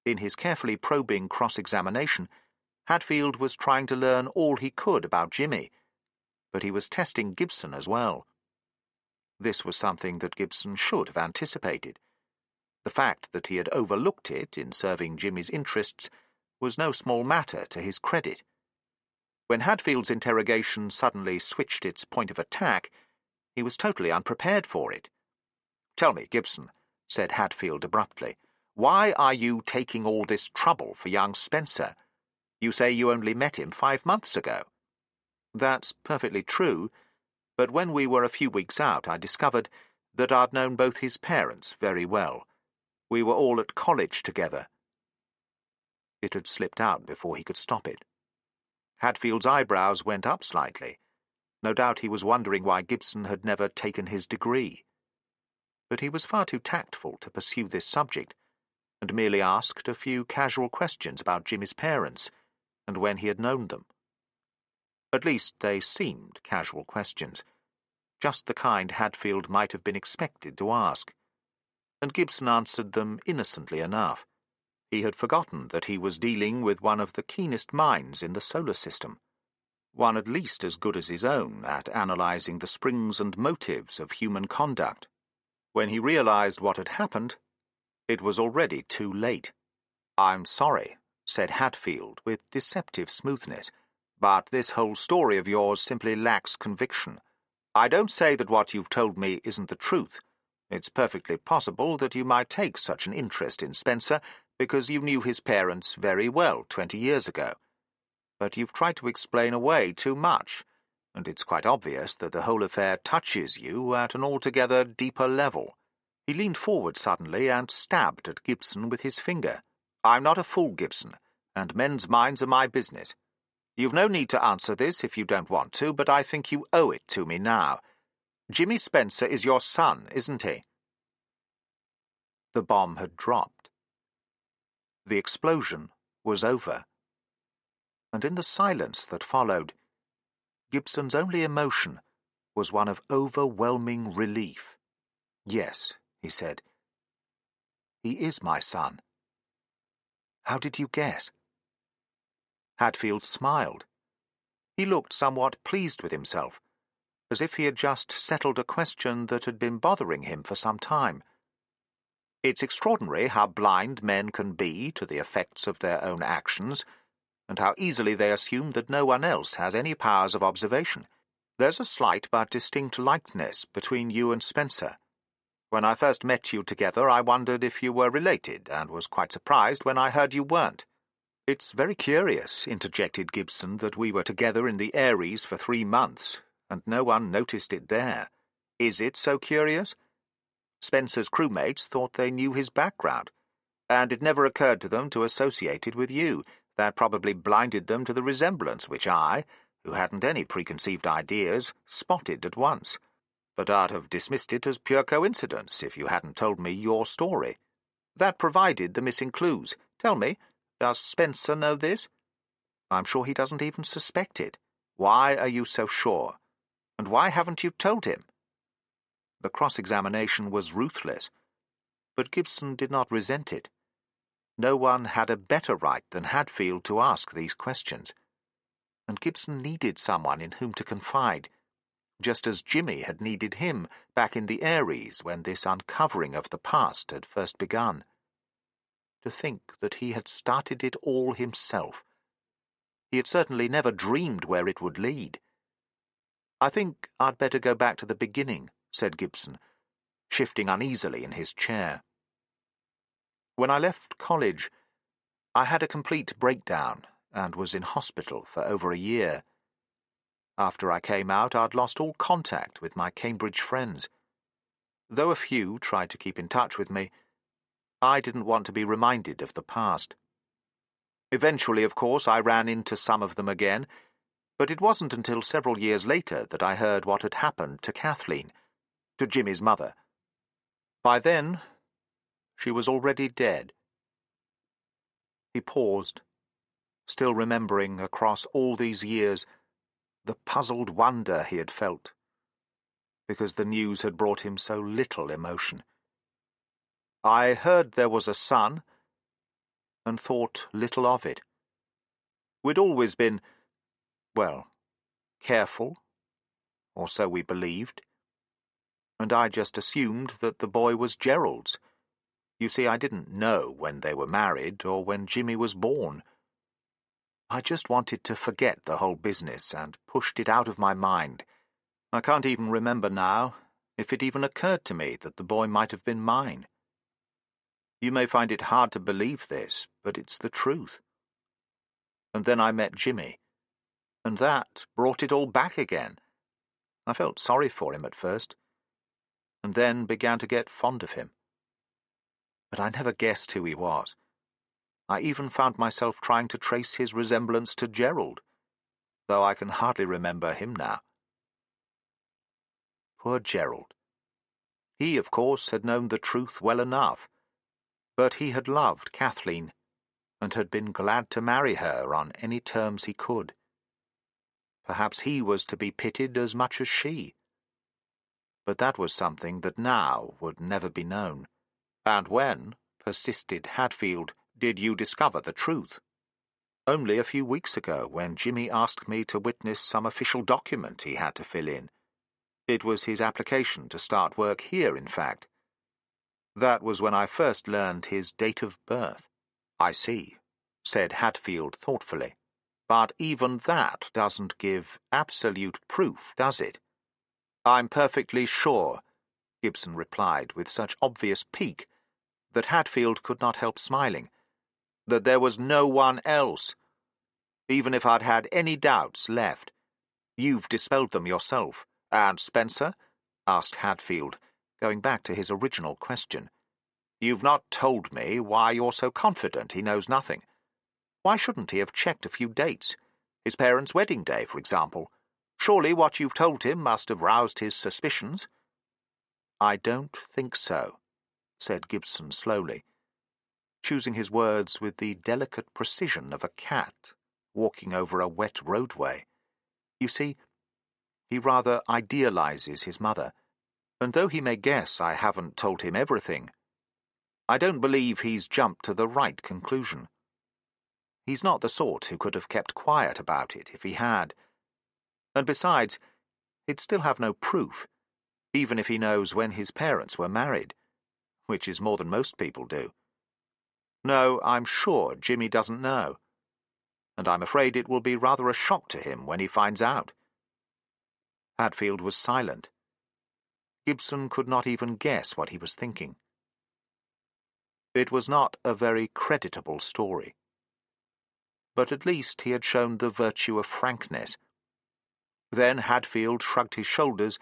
In his carefully probing cross-examination, Hadfield was trying to learn all he could about Jimmy, but he was testing Gibson as well. This was something that Gibson should have anticipated. The fact that he had overlooked it in serving Jimmy's interests was no small matter to his credit. When Hadfield's interrogation suddenly switched its point of attack, he was totally unprepared for it. "Tell me, Gibson," said Hadfield abruptly, "why are you taking all this trouble for young Spencer? You say you only met him 5 months ago." "That's perfectly true, but when we were a few weeks out, I discovered that I'd known both his parents very well. We were all at college together." It had slipped out before he could stop it. Hadfield's eyebrows went up slightly. No doubt he was wondering why Gibson had never taken his degree. but he was far too tactful to pursue this subject, and merely asked a few casual questions about Jimmy's parents and when he had known them. At least they seemed casual questions, just the kind Hadfield might have been expected to ask, and Gibson answered them innocently enough. He had forgotten that he was dealing with one of the keenest minds in the solar system, one at least as good as his own at analysing the springs and motives of human conduct. When he realised what had happened, it was already too late. "I'm sorry," said Hadfield with deceptive smoothness, "but this whole story of yours simply lacks conviction. I don't say that what you've told me isn't the truth. It's perfectly possible that you might take such an interest in Spencer because you knew his parents very well 20 years ago. But you've tried to explain away too much, and it's quite obvious that the whole affair touches you at an altogether deeper level." He leaned forward suddenly and stabbed at Gibson with his finger. "I'm not a fool, Gibson, and men's minds are my business. You've no need to answer this if you don't want to, but I think you owe it to me now. Jimmy Spencer is your son, isn't he?" The bomb had dropped. The explosion was over. And in the silence that followed, Gibson's only emotion was one of overwhelming relief. "Yes," he said. "He is my son." "How did you guess?" Hadfield smiled. He looked somewhat pleased with himself, as if he had just settled a question that had been bothering him for some time. It's extraordinary how blind men can be to the effects of their own actions, and how easily they assume that no one else has any powers of observation. There's a slight but distinct likeness between you and Spencer. When I first met you together, I wondered if you were related, and was quite surprised when I heard you weren't. It's very curious," interjected Gibson, "that we were together in the Aries for 3 months, and no one noticed it there. Is it so curious? Spencer's crewmates thought they knew his background, and it never occurred to them to associate it with you. That probably blinded them to the resemblance, which I, who hadn't any preconceived ideas, spotted at once. But I'd have dismissed it as pure coincidence if you hadn't told me your story. That provided the missing clues. Tell me, does Spencer know this?" "I'm sure he doesn't even suspect it." "Why are you so sure? And why haven't you told him?" The cross-examination was ruthless, but Gibson did not resent it. No one had a better right than Hadfield to ask these questions, and Gibson needed someone in whom to confide, just as Jimmy had needed him back in the Aries when this uncovering of the past had first begun. To think that he had started it all himself. He had certainly never dreamed where it would lead. "I think I'd better go back to the beginning," said Gibson, shifting uneasily in his chair. "When I left college, I had a complete breakdown and was in hospital for over a year. After I came out, I'd lost all contact with my Cambridge friends. Though a few tried to keep in touch with me, I didn't want to be reminded of the past. Eventually, of course, I ran into some of them again, but it wasn't until several years later that I heard what had happened to Kathleen, to Jimmy's mother. By then, she was already dead." He paused, still remembering across all these years the puzzled wonder he had felt, because the news had brought him so little emotion. "I heard there was a son, and thought little of it. We'd always been, well, careful, or so we believed, and I just assumed that the boy was Gerald's. You see, I didn't know when they were married or when Jimmy was born. I just wanted to forget the whole business and pushed it out of my mind. I can't even remember now if it even occurred to me that the boy might have been mine. You may find it hard to believe this, but it's the truth. And then I met Jimmy, and that brought it all back again. I felt sorry for him at first, and then began to get fond of him. But I never guessed who he was. I even found myself trying to trace his resemblance to Gerald, though I can hardly remember him now. Poor Gerald. He, of course, had known the truth well enough, but he had loved Kathleen, and had been glad to marry her on any terms he could. Perhaps he was to be pitied as much as she. But that was something that now would never be known. "And when," persisted Hadfield, "did you discover the truth?" "Only a few weeks ago, when Jimmy asked me to witness some official document he had to fill in. It was his application to start work here, in fact. That was when I first learned his date of birth." "I see," said Hadfield thoughtfully. "But even that doesn't give absolute proof, does it?" "I'm perfectly sure," Gibson replied with such obvious pique that Hadfield could not help smiling, "that there was no one else. Even if I'd had any doubts left. You've dispelled them yourself. And Spencer?" asked Hadfield, going back to his original question. "You've not told me why you're so confident he knows nothing. Why shouldn't he have checked a few dates? His parents' wedding day, for example. Surely what you've told him must have roused his suspicions." "I don't think so," said Gibson slowly, choosing his words with the delicate precision of a cat walking over a wet roadway. "You see, he rather idealizes his mother, and though he may guess I haven't told him everything, I don't believe he's jumped to the right conclusion. He's not the sort who could have kept quiet about it if he had. And besides, he'd still have no proof, even if he knows when his parents were married, which is more than most people do. No, I'm sure Jimmy doesn't know, and I'm afraid it will be rather a shock to him when he finds out." Hadfield was silent. Gibson could not even guess what he was thinking. It was not a very creditable story. But at least he had shown the virtue of frankness. Then Hadfield shrugged his shoulders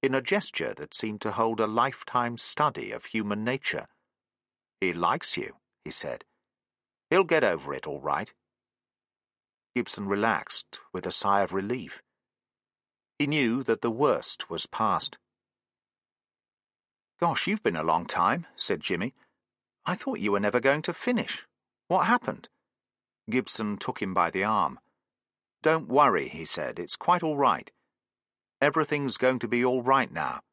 in a gesture that seemed to hold a lifetime study of human nature. "He likes you," he said. "He'll get over it all right." Gibson relaxed with a sigh of relief. He knew that the worst was past. "Gosh, you've been a long time," said Jimmy. "I thought you were never going to finish. What happened?" Gibson took him by the arm. "Don't worry," he said. "It's quite all right. Everything's going to be all right now."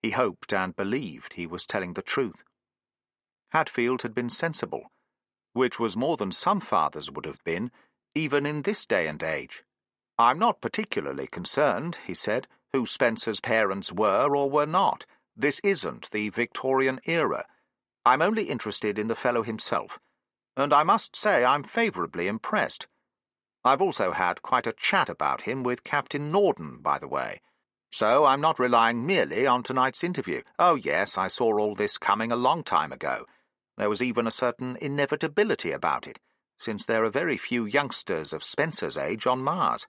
He hoped and believed he was telling the truth. Hadfield had been sensible, which was more than some fathers would have been, even in this day and age. "I'm not particularly concerned," he said, "who Spencer's parents were or were not. This isn't the Victorian era. I'm only interested in the fellow himself, and I must say I'm favourably impressed. I've also had quite a chat about him with Captain Norden, by the way. So I'm not relying merely on tonight's interview. Oh, yes, I saw all this coming a long time ago. There was even a certain inevitability about it, since there are very few youngsters of Spencer's age on Mars."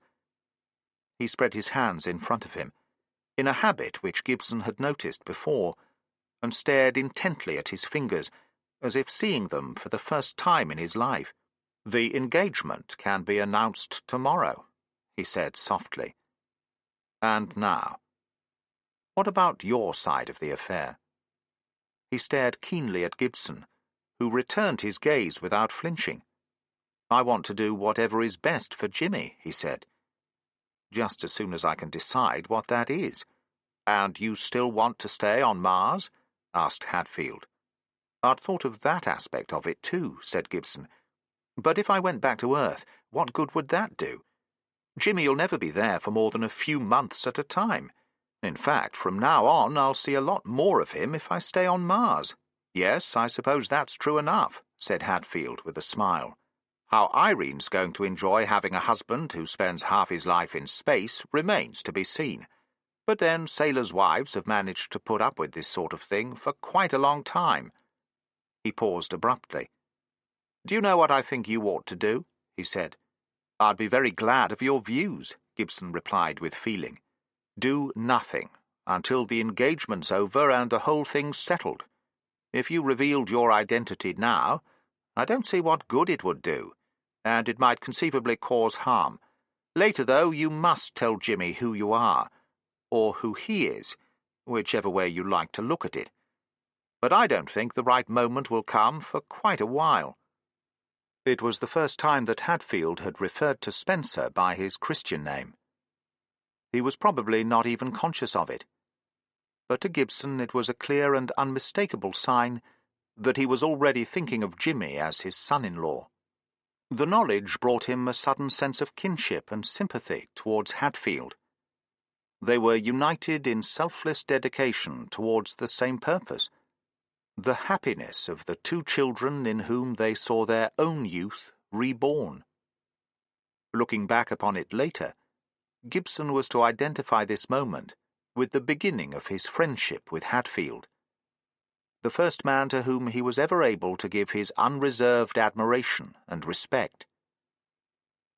He spread his hands in front of him, in a habit which Gibson had noticed before, and stared intently at his fingers, as if seeing them for the first time in his life. "The engagement can be announced tomorrow," he said softly. "And now, what about your side of the affair?" He stared keenly at Gibson, who returned his gaze without flinching. "I want to do whatever is best for Jimmy," he said. "Just as soon as I can decide what that is." "And you still want to stay on Mars?" asked Hadfield. "I'd thought of that aspect of it too," said Gibson. "But if I went back to Earth, what good would that do? Jimmy'll never be there for more than a few months at a time. In fact, from now on I'll see a lot more of him if I stay on Mars." "Yes, I suppose that's true enough," said Hadfield with a smile. "How Irene's going to enjoy having a husband who spends half his life in space remains to be seen. But then sailors' wives have managed to put up with this sort of thing for quite a long time." He paused abruptly. "Do you know what I think you ought to do?" he said. "I'd be very glad of your views," Gibson replied with feeling. "Do nothing until the engagement's over and the whole thing's settled. If you revealed your identity now, I don't see what good it would do, and it might conceivably cause harm. Later, though, you must tell Jimmy who you are, or who he is, whichever way you like to look at it. But I don't think the right moment will come for quite a while." It was the first time that Hadfield had referred to Spencer by his Christian name. He was probably not even conscious of it. But to Gibson it was a clear and unmistakable sign that he was already thinking of Jimmy as his son-in-law. The knowledge brought him a sudden sense of kinship and sympathy towards Hadfield. They were united in selfless dedication towards the same purpose, the happiness of the two children in whom they saw their own youth reborn. Looking back upon it later, Gibson was to identify this moment with the beginning of his friendship with Hadfield, the first man to whom he was ever able to give his unreserved admiration and respect.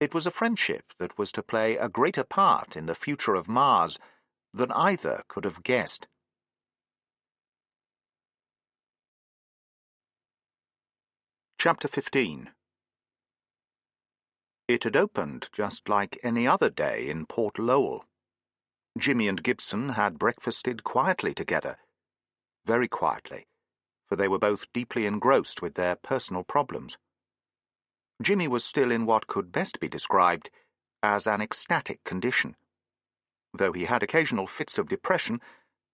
It was a friendship that was to play a greater part in the future of Mars than either could have guessed. Chapter 15. It had opened just like any other day in Port Lowell. Jimmy and Gibson had breakfasted quietly together, very quietly, for they were both deeply engrossed with their personal problems. Jimmy was still in what could best be described as an ecstatic condition, though he had occasional fits of depression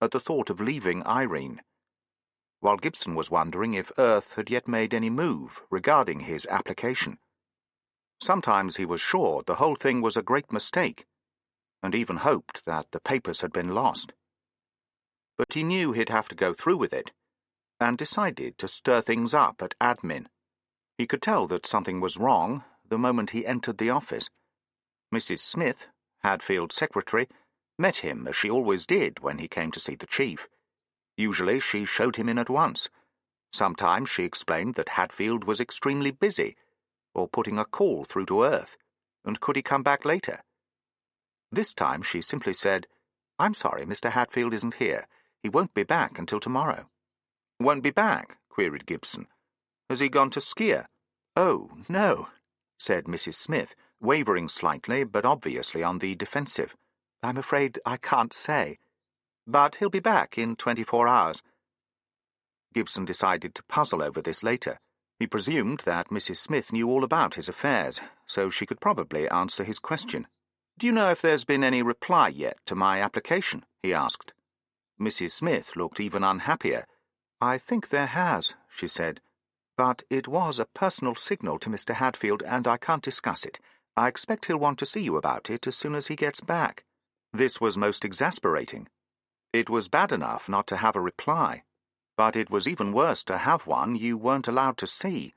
at the thought of leaving Irene, while Gibson was wondering if Earth had yet made any move regarding his application. Sometimes he was sure the whole thing was a great mistake, and even hoped that the papers had been lost. But he knew he'd have to go through with it, and decided to stir things up at admin. He could tell that something was wrong the moment he entered the office. Mrs. Smith, Hadfield's secretary, met him as she always did when he came to see the chief. Usually she showed him in at once. Sometimes she explained that Hadfield was extremely busy, or putting a call through to Earth, and could he come back later? This time she simply said, "I'm sorry, Mr. Hadfield isn't here. He won't be back until tomorrow." "Won't be back?" queried Gibson. "Has he gone to skier?" "Oh, no," said Mrs. Smith, wavering slightly, but obviously on the defensive. "I'm afraid I can't say. But he'll be back in 24 hours. Gibson decided to puzzle over this later. He presumed that Mrs. Smith knew all about his affairs, so she could probably answer his question. "Do you know if there's been any reply yet to my application?" he asked. Mrs. Smith looked even unhappier. "I think there has," she said. "But it was a personal signal to Mr. Hadfield, and I can't discuss it. I expect he'll want to see you about it as soon as he gets back." This was most exasperating. It was bad enough not to have a reply, but it was even worse to have one you weren't allowed to see.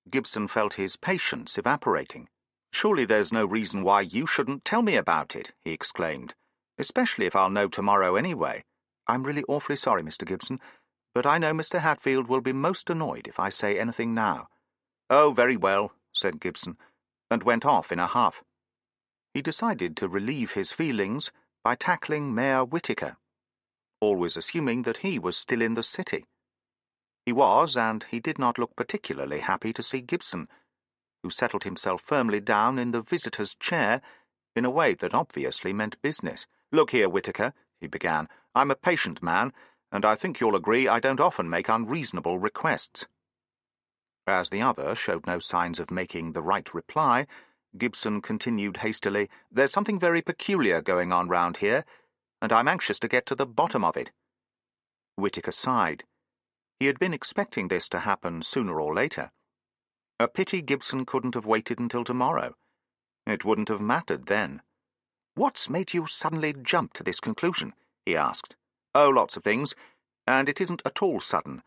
Gibson felt his patience evaporating. "Surely there's no reason why you shouldn't tell me about it," he exclaimed, "especially if I'll know tomorrow anyway." "I'm really awfully sorry, Mr. Gibson, but I know Mr. Hadfield will be most annoyed if I say anything now." "Oh, very well," said Gibson, and went off in a huff. He decided to relieve his feelings by tackling Mayor Whittaker, always assuming that he was still in the city. He was, and he did not look particularly happy to see Gibson, who settled himself firmly down in the visitor's chair in a way that obviously meant business. "Look here, Whittaker," he began, "I'm a patient man, and I think you'll agree I don't often make unreasonable requests." As the other showed no signs of making the right reply, Gibson continued hastily, "There's something very peculiar going on round here, and I'm anxious to get to the bottom of it." Whittaker sighed. He had been expecting this to happen sooner or later. A pity Gibson couldn't have waited until tomorrow. It wouldn't have mattered then. "What's made you suddenly jump to this conclusion?" he asked. "Oh, lots of things, and it isn't at all sudden.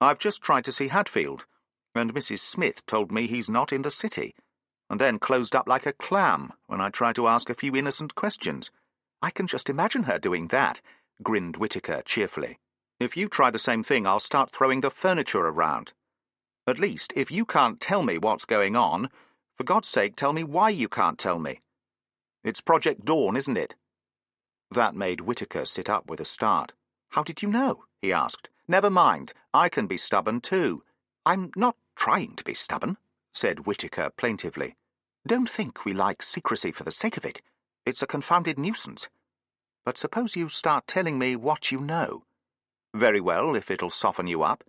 I've just tried to see Hadfield, and Mrs. Smith told me he's not in the city, and then closed up like a clam when I tried to ask a few innocent questions." "I can just imagine her doing that," grinned Whittaker cheerfully. "If you try the same thing, I'll start throwing the furniture around. At least, if you can't tell me what's going on, for God's sake tell me why you can't tell me. It's Project Dawn, isn't it?" That made Whittaker sit up with a start. "How did you know?" he asked. "Never mind, I can be stubborn too." "I'm not trying to be stubborn," said Whittaker plaintively. "Don't think we like secrecy for the sake of it. It's a confounded nuisance. But suppose you start telling me what you know. Very well, if it'll soften you up.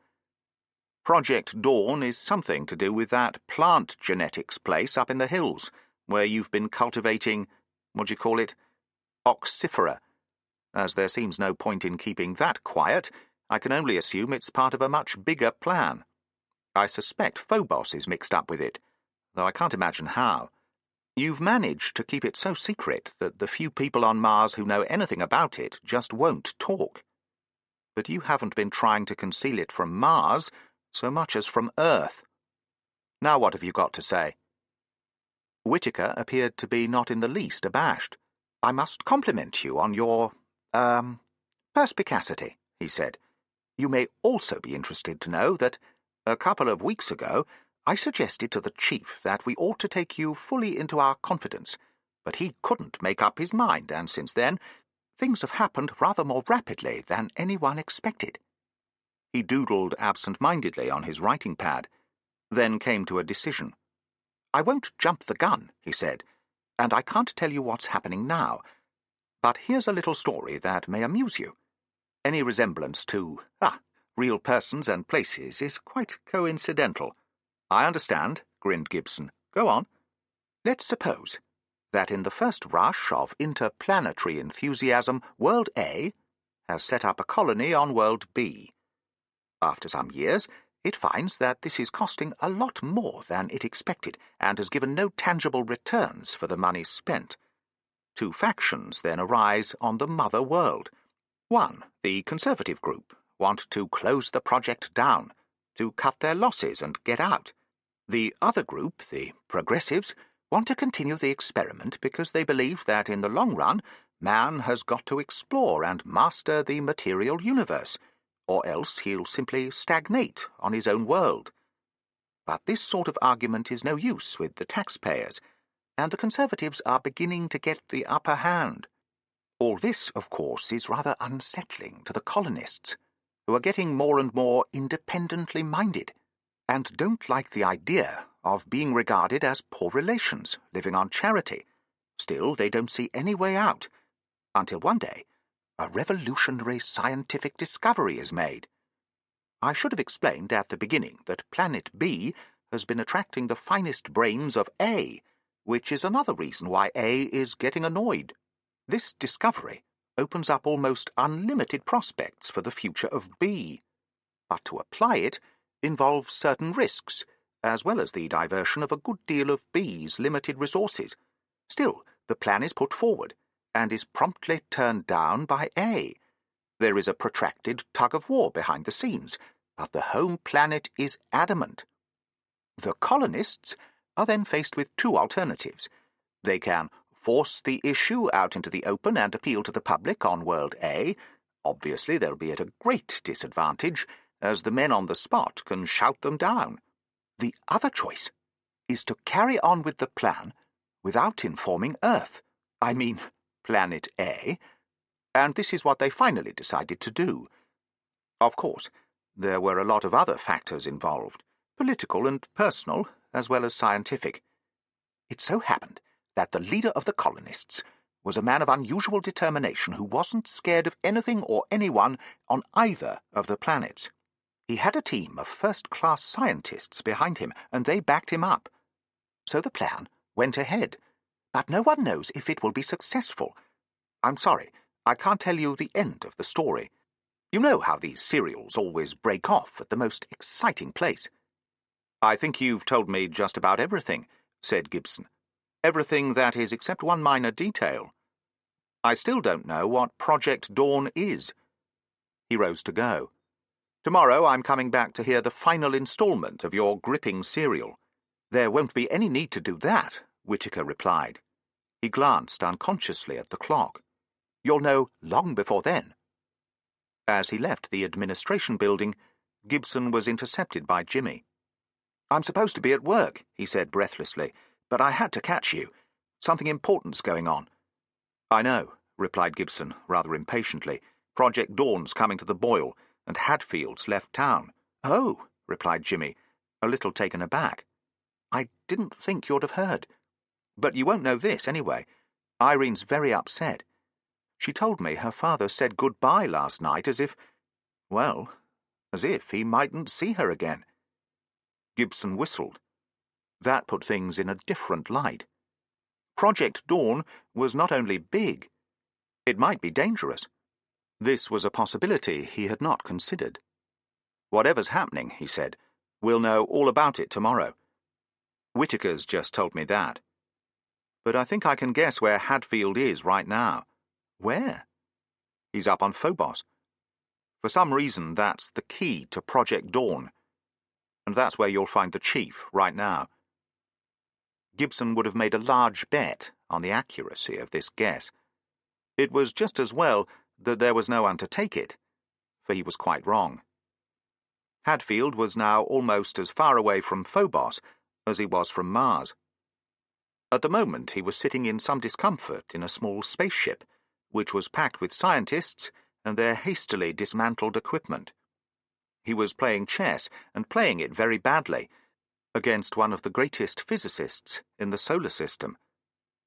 Project Dawn is something to do with that plant genetics place up in the hills, where you've been cultivating, what do you call it, oxifera. As there seems no point in keeping that quiet, I can only assume it's part of a much bigger plan. I suspect Phobos is mixed up with it, though I can't imagine how. You've managed to keep it so secret that the few people on Mars who know anything about it just won't talk. But you haven't been trying to conceal it from Mars so much as from Earth. Now what have you got to say? Whittaker appeared to be not in the least abashed. I must compliment you on your, perspicacity, he said. You may also be interested to know that, a couple of weeks ago, I suggested to the chief that we ought to take you fully into our confidence, but he couldn't make up his mind, and since then, things have happened rather more rapidly than anyone expected. He doodled absent-mindedly on his writing pad, then came to a decision. I won't jump the gun, he said, and I can't tell you what's happening now, but here's a little story that may amuse you. Any resemblance to, real persons and places is quite coincidental. I understand, grinned Gibson. Go on. Let's suppose that in the first rush of interplanetary enthusiasm, World A has set up a colony on World B. After some years, it finds that this is costing a lot more than it expected, and has given no tangible returns for the money spent. Two factions then arise on the mother world. One, the conservative group, want to close the project down, to cut their losses and get out. The other group, the progressives, want to continue the experiment because they believe that in the long run, man has got to explore and master the material universe, or else he'll simply stagnate on his own world. But this sort of argument is no use with the taxpayers, and the Conservatives are beginning to get the upper hand. All this, of course, is rather unsettling to the colonists, who are getting more and more independently minded, and don't like the idea of being regarded as poor relations living on charity. Still, they don't see any way out, until one day a revolutionary scientific discovery is made. I should have explained at the beginning that Planet B has been attracting the finest brains of A, which is another reason why A is getting annoyed. This discovery opens up almost unlimited prospects for the future of B, but to apply it involves certain risks, as well as the diversion of a good deal of B's limited resources. Still, the plan is put forward, and is promptly turned down by A. There is a protracted tug-of-war behind the scenes, but the home planet is adamant. The colonists are then faced with two alternatives. They can force the issue out into the open and appeal to the public on World A. Obviously, they'll be at a great disadvantage, as the men on the spot can shout them down. The other choice is to carry on with the plan without informing Earth, I mean Planet A, and this is what they finally decided to do. Of course, there were a lot of other factors involved, political and personal, as well as scientific. It so happened that the leader of the colonists was a man of unusual determination who wasn't scared of anything or anyone on either of the planets. He had a team of first-class scientists behind him, and they backed him up. So the plan went ahead, but no one knows if it will be successful. I'm sorry, I can't tell you the end of the story. You know how these serials always break off at the most exciting place. I think you've told me just about everything, said Gibson. Everything, that is, except one minor detail. I still don't know what Project Dawn is. He rose to go. Tomorrow I'm coming back to hear the final installment of your gripping serial. There won't be any need to do that, Whittaker replied. He glanced unconsciously at the clock. You'll know long before then. As he left the administration building, Gibson was intercepted by Jimmy. I'm supposed to be at work, he said breathlessly, but I had to catch you. Something important's going on. I know, replied Gibson, rather impatiently. Project Dawn's coming to the boil, and Hadfield's left town. Oh, replied Jimmy, a little taken aback. I didn't think you'd have heard. But you won't know this, anyway. Irene's very upset. She told me her father said goodbye last night as if he mightn't see her again. Gibson whistled. That put things in a different light. Project Dawn was not only big, it might be dangerous. This was a possibility he had not considered. "Whatever's happening," he said, "we'll know all about it tomorrow. Whitaker's just told me that. But I think I can guess where Hadfield is right now." "Where?" "He's up on Phobos. For some reason, that's the key to Project Dawn. And that's where you'll find the chief right now." Gibson would have made a large bet on the accuracy of this guess. It was just as well that there was no one to take it, for he was quite wrong. Hadfield was now almost as far away from Phobos as he was from Mars. At the moment he was sitting in some discomfort in a small spaceship, which was packed with scientists and their hastily dismantled equipment. He was playing chess, and playing it very badly, against one of the greatest physicists in the solar system.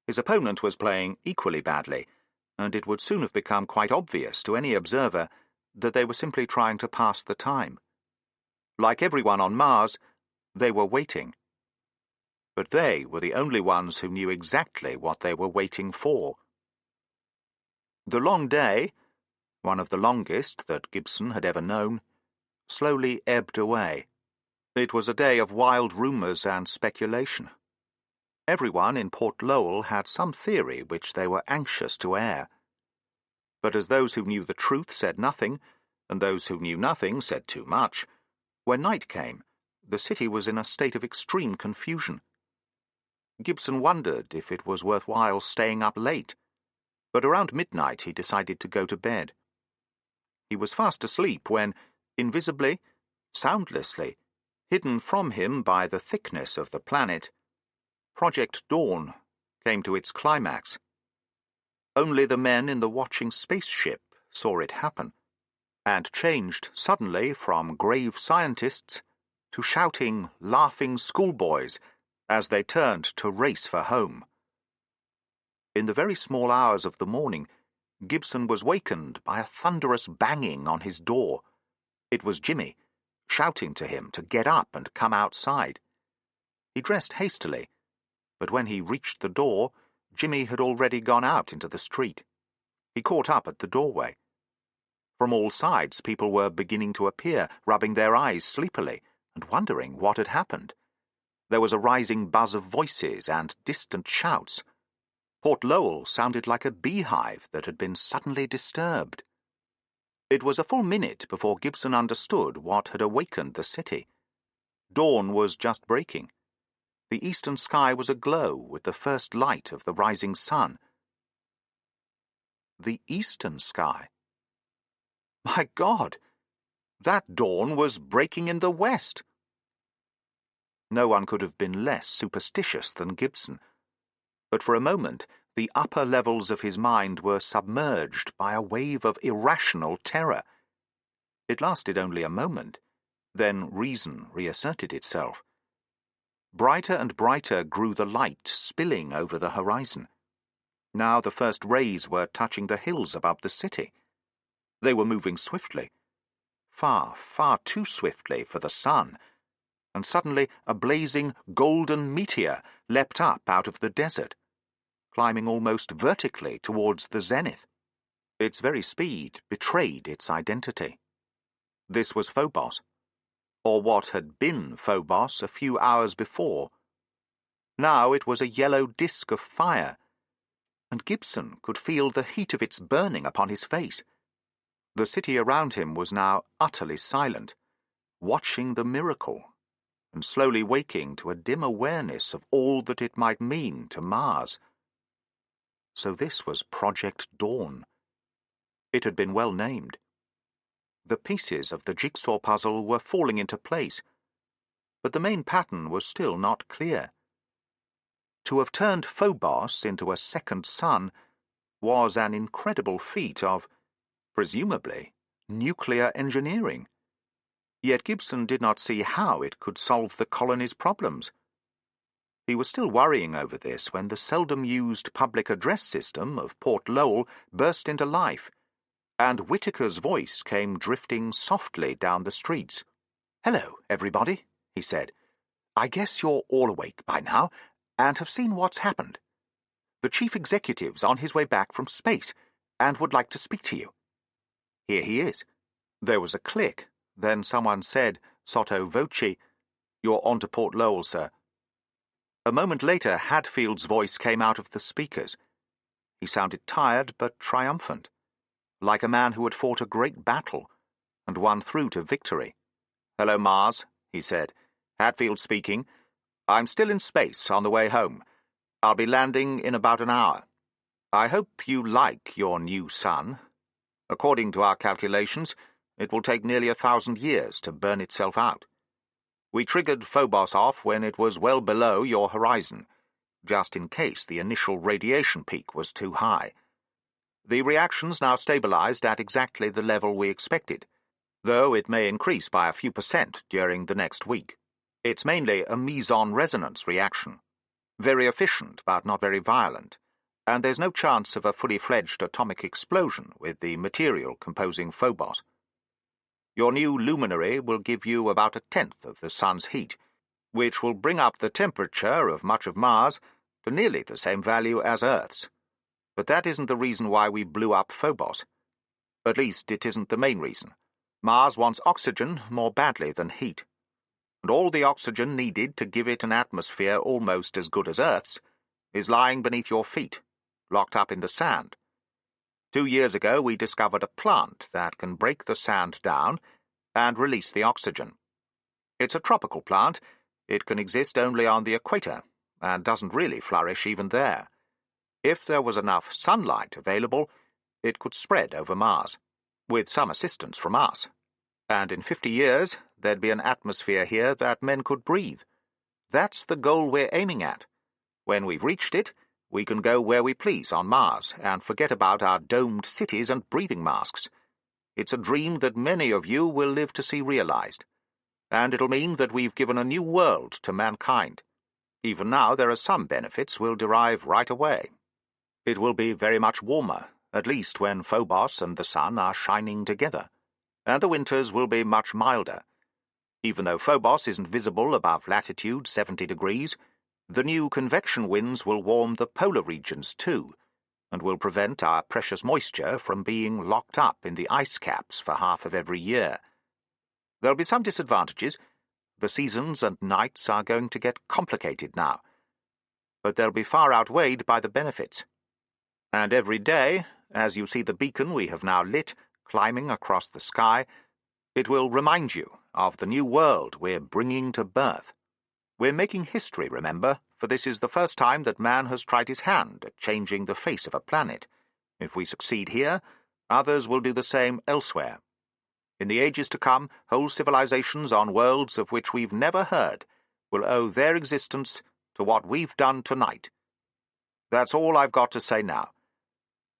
His opponent was playing equally badly, and it would soon have become quite obvious to any observer that they were simply trying to pass the time. Like everyone on Mars, they were waiting. But they were the only ones who knew exactly what they were waiting for. The long day, one of the longest that Gibson had ever known, slowly ebbed away. It was a day of wild rumours and speculation. Everyone in Port Lowell had some theory which they were anxious to air. But as those who knew the truth said nothing, and those who knew nothing said too much, when night came, the city was in a state of extreme confusion. Gibson wondered if it was worthwhile staying up late, but around midnight he decided to go to bed. He was fast asleep when, invisibly, soundlessly, hidden from him by the thickness of the planet, Project Dawn came to its climax. Only the men in the watching spaceship saw it happen, and changed suddenly from grave scientists to shouting, laughing schoolboys as they turned to race for home. In the very small hours of the morning, Gibson was wakened by a thunderous banging on his door. It was Jimmy, shouting to him to get up and come outside. He dressed hastily, but when he reached the door, Jimmy had already gone out into the street. He caught up at the doorway. From all sides people were beginning to appear, rubbing their eyes sleepily, and wondering what had happened. There was a rising buzz of voices and distant shouts. Port Lowell sounded like a beehive that had been suddenly disturbed. It was a full minute before Gibson understood what had awakened the city. Dawn was just breaking. The eastern sky was aglow with the first light of the rising sun. The eastern sky. My God! That dawn was breaking in the west. No one could have been less superstitious than Gibson, but for a moment the upper levels of his mind were submerged by a wave of irrational terror. It lasted only a moment, then reason reasserted itself. Brighter and brighter grew the light spilling over the horizon. Now the first rays were touching the hills above the city. They were moving swiftly, far, far too swiftly for the sun, and suddenly a blazing golden meteor leapt up out of the desert, climbing almost vertically towards the zenith. Its very speed betrayed its identity. This was Phobos, or what had been Phobos a few hours before. Now it was a yellow disk of fire, and Gibson could feel the heat of its burning upon his face. The city around him was now utterly silent, watching the miracle, and slowly waking to a dim awareness of all that it might mean to Mars. So this was Project Dawn. It had been well named. The pieces of the jigsaw puzzle were falling into place, but the main pattern was still not clear. To have turned Phobos into a second sun was an incredible feat of, presumably, nuclear engineering. Yet Gibson did not see how it could solve the colony's problems. He was still worrying over this when the seldom-used public address system of Port Lowell burst into life, and Whitaker's voice came drifting softly down the streets. "Hello, everybody," he said. "I guess you're all awake by now, and have seen what's happened. The chief executive's on his way back from space, and would like to speak to you. Here he is." There was a click. Then someone said, sotto voce, "You're on to Port Lowell, sir." A moment later, Hadfield's voice came out of the speakers. He sounded tired but triumphant, like a man who had fought a great battle and won through to victory. "Hello, Mars," he said. "Hadfield speaking. I'm still in space on the way home. I'll be landing in about an hour. I hope you like your new sun. According to our calculations, it will take nearly 1,000 years to burn itself out. We triggered Phobos off when it was well below your horizon, just in case the initial radiation peak was too high. The reaction's now stabilized at exactly the level we expected, though it may increase by a few % during the next week. It's mainly a meson resonance reaction. Very efficient, but not very violent, and there's no chance of a fully fledged atomic explosion with the material composing Phobos. Your new luminary will give you about 1/10 of the sun's heat, which will bring up the temperature of much of Mars to nearly the same value as Earth's. But that isn't the reason why we blew up Phobos. At least, it isn't the main reason. Mars wants oxygen more badly than heat. And all the oxygen needed to give it an atmosphere almost as good as Earth's is lying beneath your feet, locked up in the sand. 2 years ago, we discovered a plant that can break the sand down and release the oxygen. It's a tropical plant. It can exist only on the equator, and doesn't really flourish even there. If there was enough sunlight available, it could spread over Mars, with some assistance from us. And in 50 years, there'd be an atmosphere here that men could breathe. That's the goal we're aiming at. When we've reached it, we can go where we please on Mars and forget about our domed cities and breathing masks. It's a dream that many of you will live to see realized, and it'll mean that we've given a new world to mankind. Even now, there are some benefits we'll derive right away. It will be very much warmer, at least when Phobos and the sun are shining together, and the winters will be much milder. Even though Phobos isn't visible above latitude 70 degrees, the new convection winds will warm the polar regions too, and will prevent our precious moisture from being locked up in the ice caps for half of every year. There'll be some disadvantages. The seasons and nights are going to get complicated now, but they'll be far outweighed by the benefits. And every day, as you see the beacon we have now lit climbing across the sky, it will remind you of the new world we're bringing to birth. We're making history, remember, for this is the first time that man has tried his hand at changing the face of a planet. If we succeed here, others will do the same elsewhere. In the ages to come, whole civilizations on worlds of which we've never heard will owe their existence to what we've done tonight. That's all I've got to say now.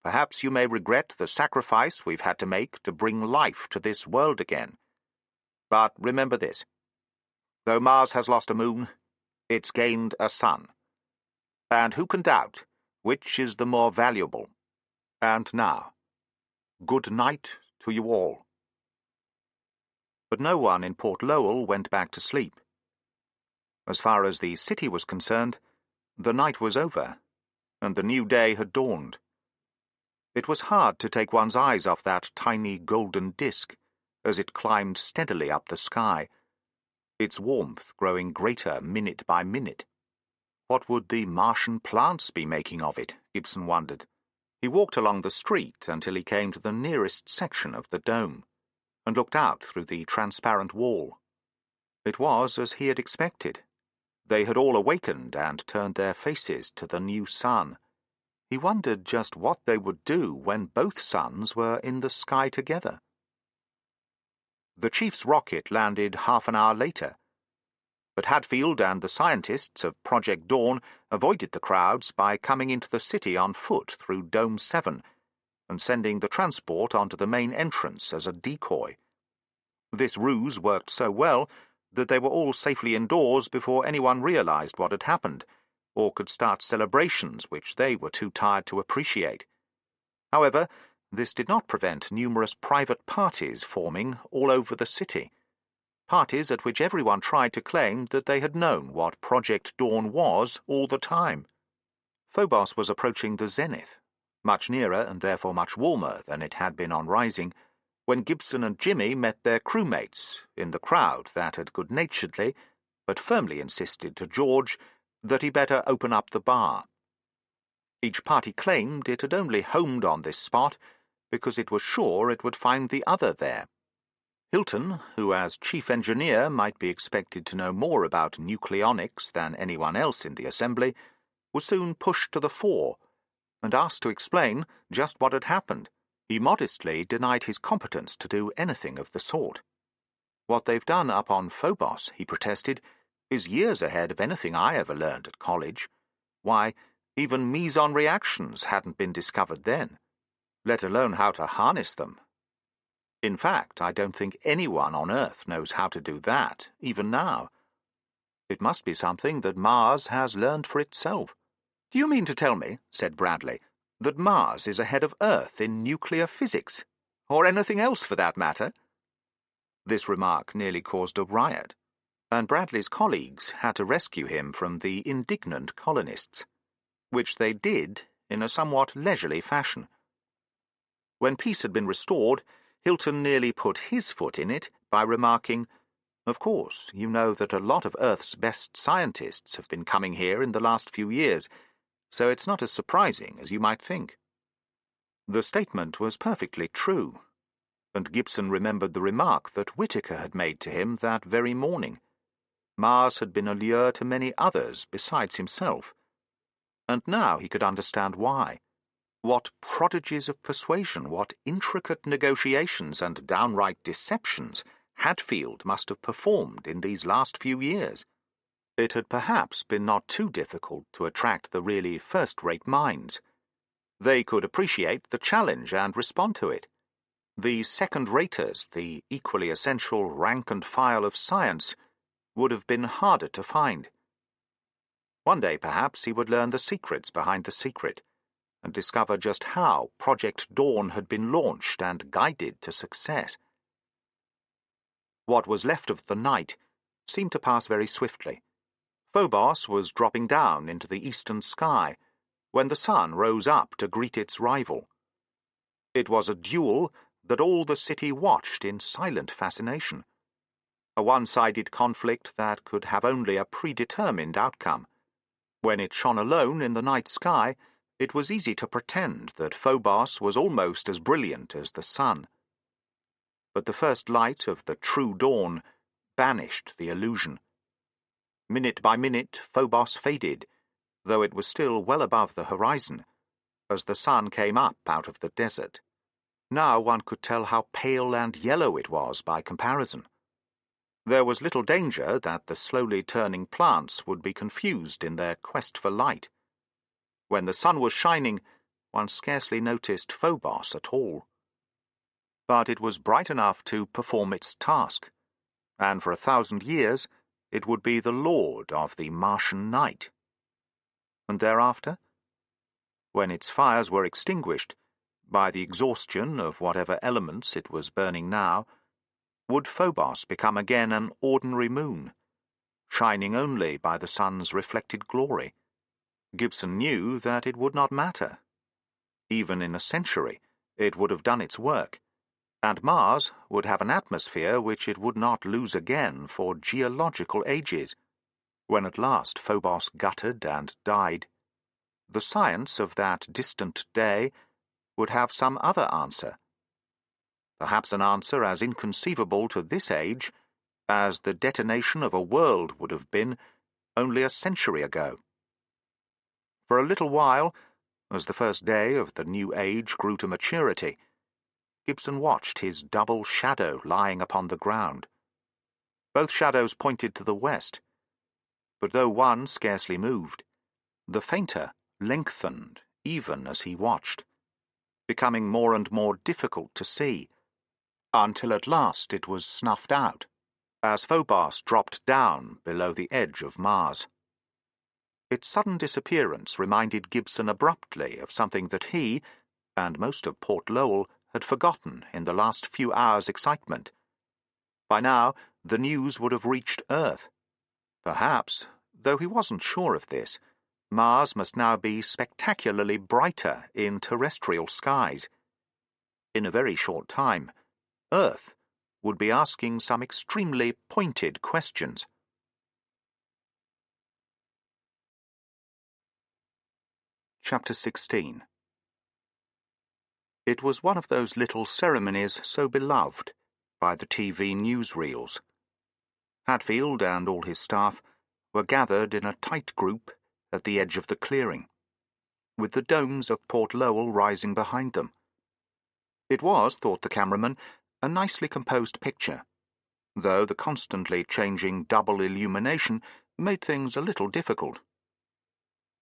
Perhaps you may regret the sacrifice we've had to make to bring life to this world again. But remember this. Though Mars has lost a moon, it's gained a sun. And who can doubt which is the more valuable? And now, good night to you all. But no one in Port Lowell went back to sleep. As far as the city was concerned, the night was over, and the new day had dawned. It was hard to take one's eyes off that tiny golden disk as it climbed steadily up the sky, its warmth growing greater minute by minute. What would the Martian plants be making of it, Gibson wondered. He walked along the street until he came to the nearest section of the dome, and looked out through the transparent wall. It was as he had expected. They had all awakened and turned their faces to the new sun. He wondered just what they would do when both suns were in the sky together. The chief's rocket landed half an hour later, but Hadfield and the scientists of Project Dawn avoided the crowds by coming into the city on foot through Dome 7 and sending the transport onto the main entrance as a decoy. This ruse worked so well that they were all safely indoors before anyone realized what had happened, or could start celebrations which they were too tired to appreciate. However, this did not prevent numerous private parties forming all over the city, parties at which everyone tried to claim that they had known what Project Dawn was all the time. Phobos was approaching the zenith, much nearer and therefore much warmer than it had been on rising, when Gibson and Jimmy met their crewmates in the crowd that had good-naturedly but firmly insisted to George that he better open up the bar. Each party claimed it had only homed on this spot because it was sure it would find the other there. Hilton, who as chief engineer might be expected to know more about nucleonics than anyone else in the assembly, was soon pushed to the fore and asked to explain just what had happened. He modestly denied his competence to do anything of the sort. What they've done up on Phobos, he protested, is years ahead of anything I ever learned at college. Why, even meson reactions hadn't been discovered then, let alone how to harness them. In fact, I don't think anyone on Earth knows how to do that, even now. It must be something that Mars has learned for itself. "Do you mean to tell me," said Bradley, "that Mars is ahead of Earth in nuclear physics? Or anything else, for that matter?" This remark nearly caused a riot, and Bradley's colleagues had to rescue him from the indignant colonists, which they did in a somewhat leisurely fashion. When peace had been restored, Hilton nearly put his foot in it by remarking, "Of course, you know that a lot of Earth's best scientists have been coming here in the last few years, so it's not as surprising as you might think." The statement was perfectly true, and Gibson remembered the remark that Whittaker had made to him that very morning. Mars had been a lure to many others besides himself, and now he could understand why. What prodigies of persuasion, what intricate negotiations and downright deceptions Hadfield must have performed in these last few years. It had perhaps been not too difficult to attract the really first-rate minds. They could appreciate the challenge and respond to it. The second-raters, the equally essential rank and file of science, would have been harder to find. One day, perhaps, he would learn the secrets behind the secret, and discover just how Project Dawn had been launched and guided to success. What was left of the night seemed to pass very swiftly. Phobos was dropping down into the eastern sky when the sun rose up to greet its rival. It was a duel that all the city watched in silent fascination, a one-sided conflict that could have only a predetermined outcome. When it shone alone in the night sky, it was easy to pretend that Phobos was almost as brilliant as the sun. But the first light of the true dawn banished the illusion. Minute by minute, Phobos faded, though it was still well above the horizon, as the sun came up out of the desert. Now one could tell how pale and yellow it was by comparison. There was little danger that the slowly turning plants would be confused in their quest for light. When the sun was shining, one scarcely noticed Phobos at all. But it was bright enough to perform its task, and for 1,000 years it would be the lord of the Martian night. And thereafter, when its fires were extinguished by the exhaustion of whatever elements it was burning now, would Phobos become again an ordinary moon, shining only by the sun's reflected glory? Gibson knew that it would not matter. Even in a century, it would have done its work, and Mars would have an atmosphere which it would not lose again for geological ages. When at last Phobos guttered and died, the science of that distant day would have some other answer. Perhaps an answer as inconceivable to this age as the detonation of a world would have been only a century ago. For a little while, as the first day of the new age grew to maturity, Gibson watched his double shadow lying upon the ground. Both shadows pointed to the west, but though one scarcely moved, the fainter lengthened even as he watched, becoming more and more difficult to see, until at last it was snuffed out. as Phobos dropped down below the edge of Mars. Its sudden disappearance reminded Gibson abruptly of something that he, and most of Port Lowell, had forgotten in the last few hours' excitement. By now, the news would have reached Earth. Perhaps, though he wasn't sure of this, Mars must now be spectacularly brighter in terrestrial skies. In a very short time, Earth would be asking some extremely pointed questions. Chapter 16. It was one of those little ceremonies so beloved by the TV newsreels. Hatfield and all his staff were gathered in a tight group at the edge of the clearing, with the domes of Port Lowell rising behind them. It was, thought the cameraman, a nicely composed picture, though the constantly changing double illumination made things a little difficult.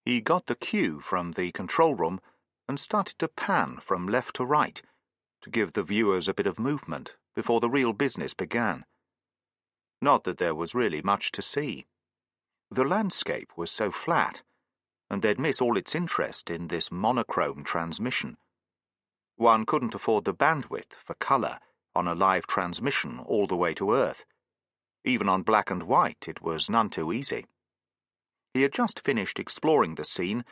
He got the cue from the control room and started to pan from left to right to give the viewers a bit of movement before the real business began. Not that there was really much to see. The landscape was so flat, and they'd miss all its interest in this monochrome transmission. One couldn't afford the bandwidth for colour on a live transmission all the way to Earth. Even on black and white it was none too easy. He had just finished exploring the scene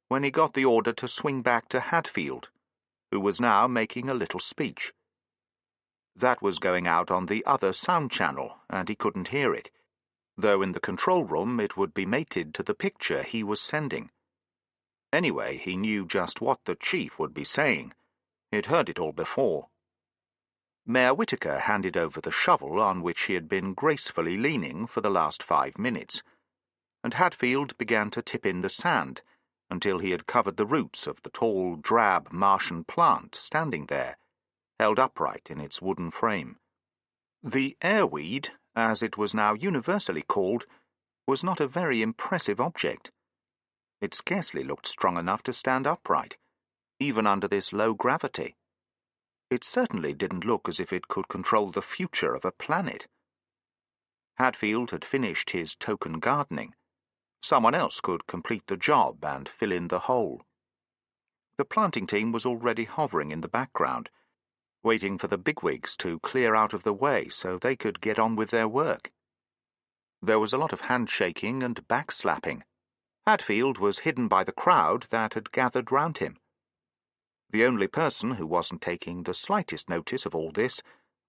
when he got the order to swing back to Hatfield, who was now making a little speech. That was going out on the other sound channel, and he couldn't hear it, though in the control room it would be mated to the picture he was sending. Anyway, he knew just what the chief would be saying. He'd heard it all before. Mayor Whitaker handed over the shovel on which he had been gracefully leaning for the last 5 minutes, and Hatfield began to tip in the sand until he had covered the roots of the tall, drab Martian plant standing there, held upright in its wooden frame. The airweed, as it was now universally called, was not a very impressive object. It scarcely looked strong enough to stand upright, even under this low gravity. It certainly didn't look as if it could control the future of a planet. Hatfield had finished his token gardening. Someone else could complete the job and fill in the hole. The planting team was already hovering in the background, waiting for the bigwigs to clear out of the way so they could get on with their work. There was a lot of handshaking and backslapping. Hatfield was hidden by the crowd that had gathered round him. The only person who wasn't taking the slightest notice of all this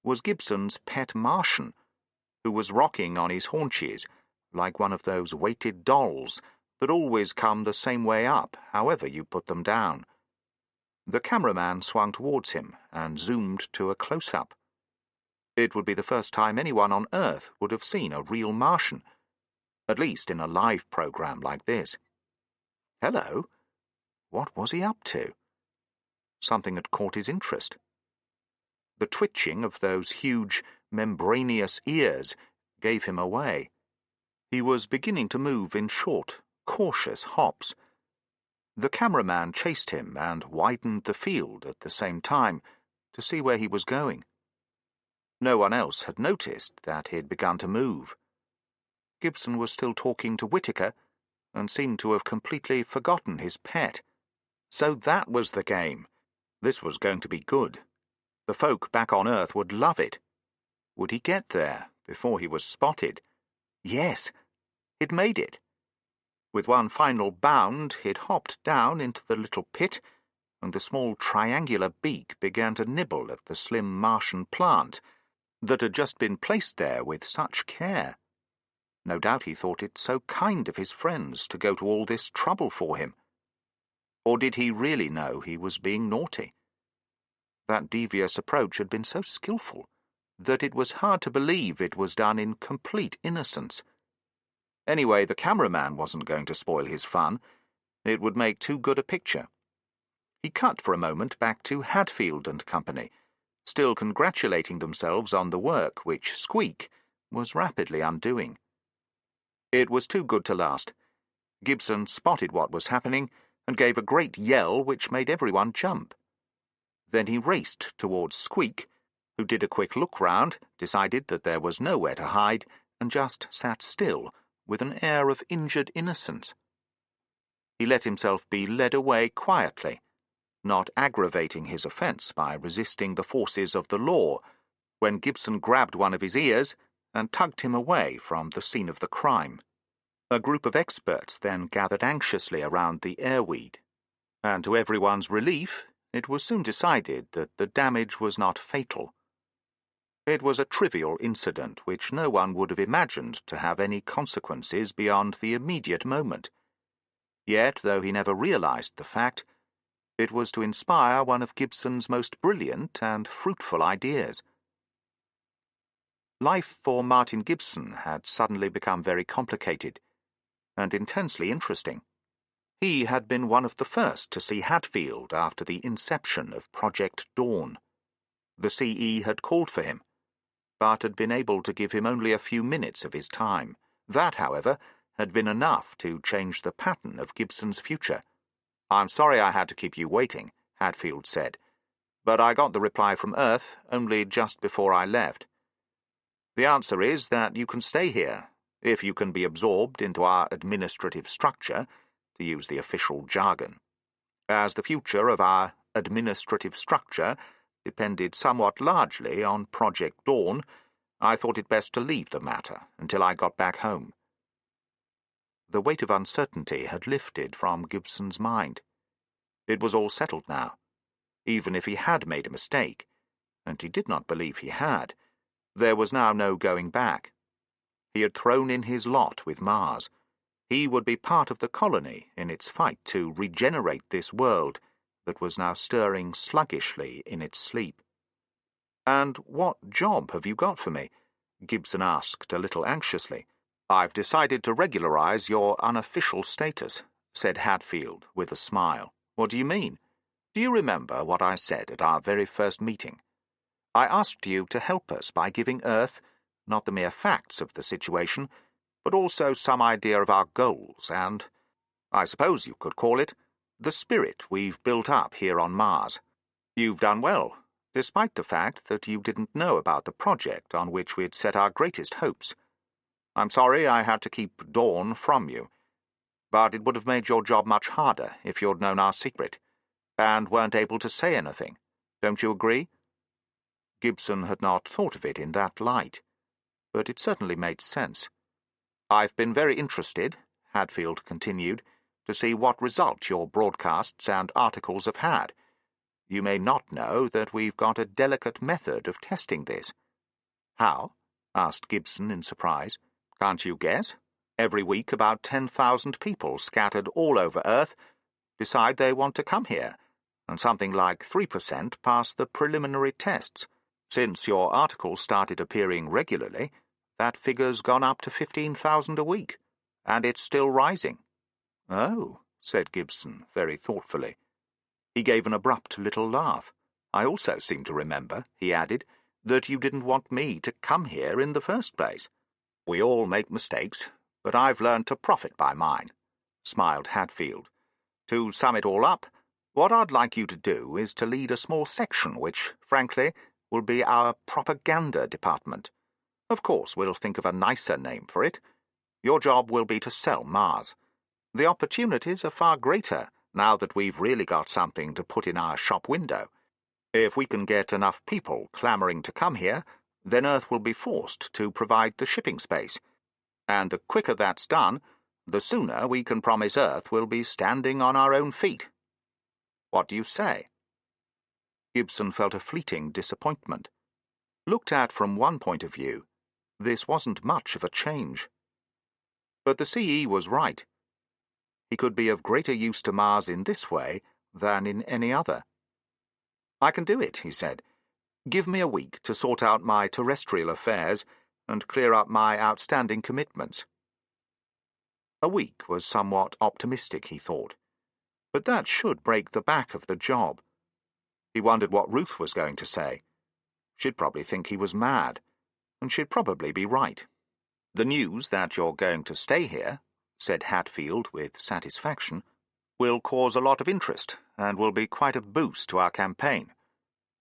was Gibson's pet Martian, who was rocking on his haunches like one of those weighted dolls that always come the same way up, however you put them down. The cameraman swung towards him and zoomed to a close-up. It would be the first time anyone on Earth would have seen a real Martian, at least in a live program like this. Hello? What was he up to? Something had caught his interest. The twitching of those huge, membranous ears gave him away. He was beginning to move in short, cautious hops. The cameraman chased him and widened the field at the same time to see where he was going. No one else had noticed that he had begun to move. Gibson was still talking to Whitaker and seemed to have completely forgotten his pet. So that was the game. This was going to be good. The folk back on Earth would love it. Would he get there before he was spotted? Yes, he'd made it. With one final bound, he'd hopped down into the little pit, and the small triangular beak began to nibble at the slim Martian plant that had just been placed there with such care. No doubt he thought it so kind of his friends to go to all this trouble for him. Or did he really know he was being naughty? That devious approach had been so skillful that it was hard to believe it was done in complete innocence. Anyway, the cameraman wasn't going to spoil his fun. It would make too good a picture. He cut for a moment back to Hatfield and Company, still congratulating themselves on the work which Squeak was rapidly undoing. It was too good to last. Gibson spotted what was happening and gave a great yell which made everyone jump. Then he raced towards Squeak who did a quick look round, decided that there was nowhere to hide, and just sat still, with an air of injured innocence. He let himself be led away quietly, not aggravating his offence by resisting the forces of the law, when Gibson grabbed one of his ears and tugged him away from the scene of the crime. A group of experts then gathered anxiously around the airweed, and to everyone's relief, it was soon decided that the damage was not fatal. It was a trivial incident which no one would have imagined to have any consequences beyond the immediate moment. Yet, though he never realized the fact, it was to inspire one of Gibson's most brilliant and fruitful ideas. Life for Martin Gibson had suddenly become very complicated and intensely interesting. He had been one of the first to see Hadfield after the inception of Project Dawn. The CE had called for him, but had been able to give him only a few minutes of his time. That, however, had been enough to change the pattern of Gibson's future. "I'm sorry I had to keep you waiting," Hadfield said, "but I got the reply from Earth only just before I left. The answer is that you can stay here, if you can be absorbed into our administrative structure, to use the official jargon. As the future of our administrative structure depended somewhat largely on Project Dawn, I thought it best to leave the matter until I got back home." The weight of uncertainty had lifted from Gibson's mind. It was all settled now. Even if he had made a mistake, and he did not believe he had, there was now no going back. He had thrown in his lot with Mars. He would be part of the colony in its fight to regenerate this world that was now stirring sluggishly in its sleep. "And what job have you got for me?" Gibson asked a little anxiously. "I've decided to regularize your unofficial status," said Hadfield with a smile. "What do you mean? Do you remember what I said at our very first meeting? I asked you to help us by giving Earth not the mere facts of the situation, but also some idea of our goals and, I suppose you could call it, the spirit we've built up here on Mars. You've done well, despite the fact that you didn't know about the project on which we'd set our greatest hopes. I'm sorry I had to keep Dawn from you, but it would have made your job much harder if you'd known our secret, and weren't able to say anything. Don't you agree?" Gibson had not thought of it in that light, but it certainly made sense. "I've been very interested," Hadfield continued, "to see what result your broadcasts and articles have had. You may not know that we've got a delicate method of testing this." "How?" asked Gibson in surprise. "Can't you guess? Every week about 10,000 people scattered all over Earth decide they want to come here, and something like 3% pass the preliminary tests. Since your articles started appearing regularly, that figure's gone up to 15,000 a week, and it's still rising." "Oh," said Gibson, very thoughtfully. He gave an abrupt little laugh. "I also seem to remember," he added, "that you didn't want me to come here in the first place." "We all make mistakes, but I've learned to profit by mine," smiled Hadfield. "To sum it all up, what I'd like you to do is to lead a small section which, frankly, will be our propaganda department. Of course, we'll think of a nicer name for it. Your job will be to sell Mars. The opportunities are far greater now that we've really got something to put in our shop window. If we can get enough people clamoring to come here, then Earth will be forced to provide the shipping space. And the quicker that's done, the sooner we can promise Earth we'll be standing on our own feet. What do you say?" Gibson felt a fleeting disappointment. Looked at from one point of view, this wasn't much of a change. But the CE was right. He could be of greater use to Mars in this way than in any other. "I can do it," he said. "Give me a week to sort out my terrestrial affairs and clear up my outstanding commitments." A week was somewhat optimistic, he thought, but that should break the back of the job. He wondered what Ruth was going to say. She'd probably think he was mad, and she'd probably be right. "The news that you're going to stay here," said Hadfield with satisfaction, "will cause a lot of interest and will be quite a boost to our campaign.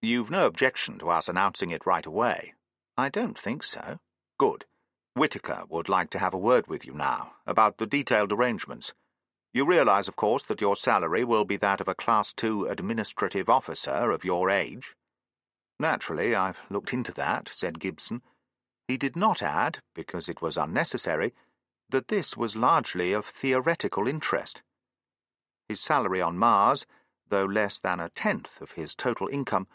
You've no objection to us announcing it right away? I don't think so. Good. Whitaker would like to have a word with you now, about the detailed arrangements. You realize, of course, that your salary will be that of a Class II administrative officer of your age? Naturally, I've looked into that, said Gibson. He did not add, because it was unnecessary, that this was largely of theoretical interest. His salary on Mars, though less than a tenth of his total income,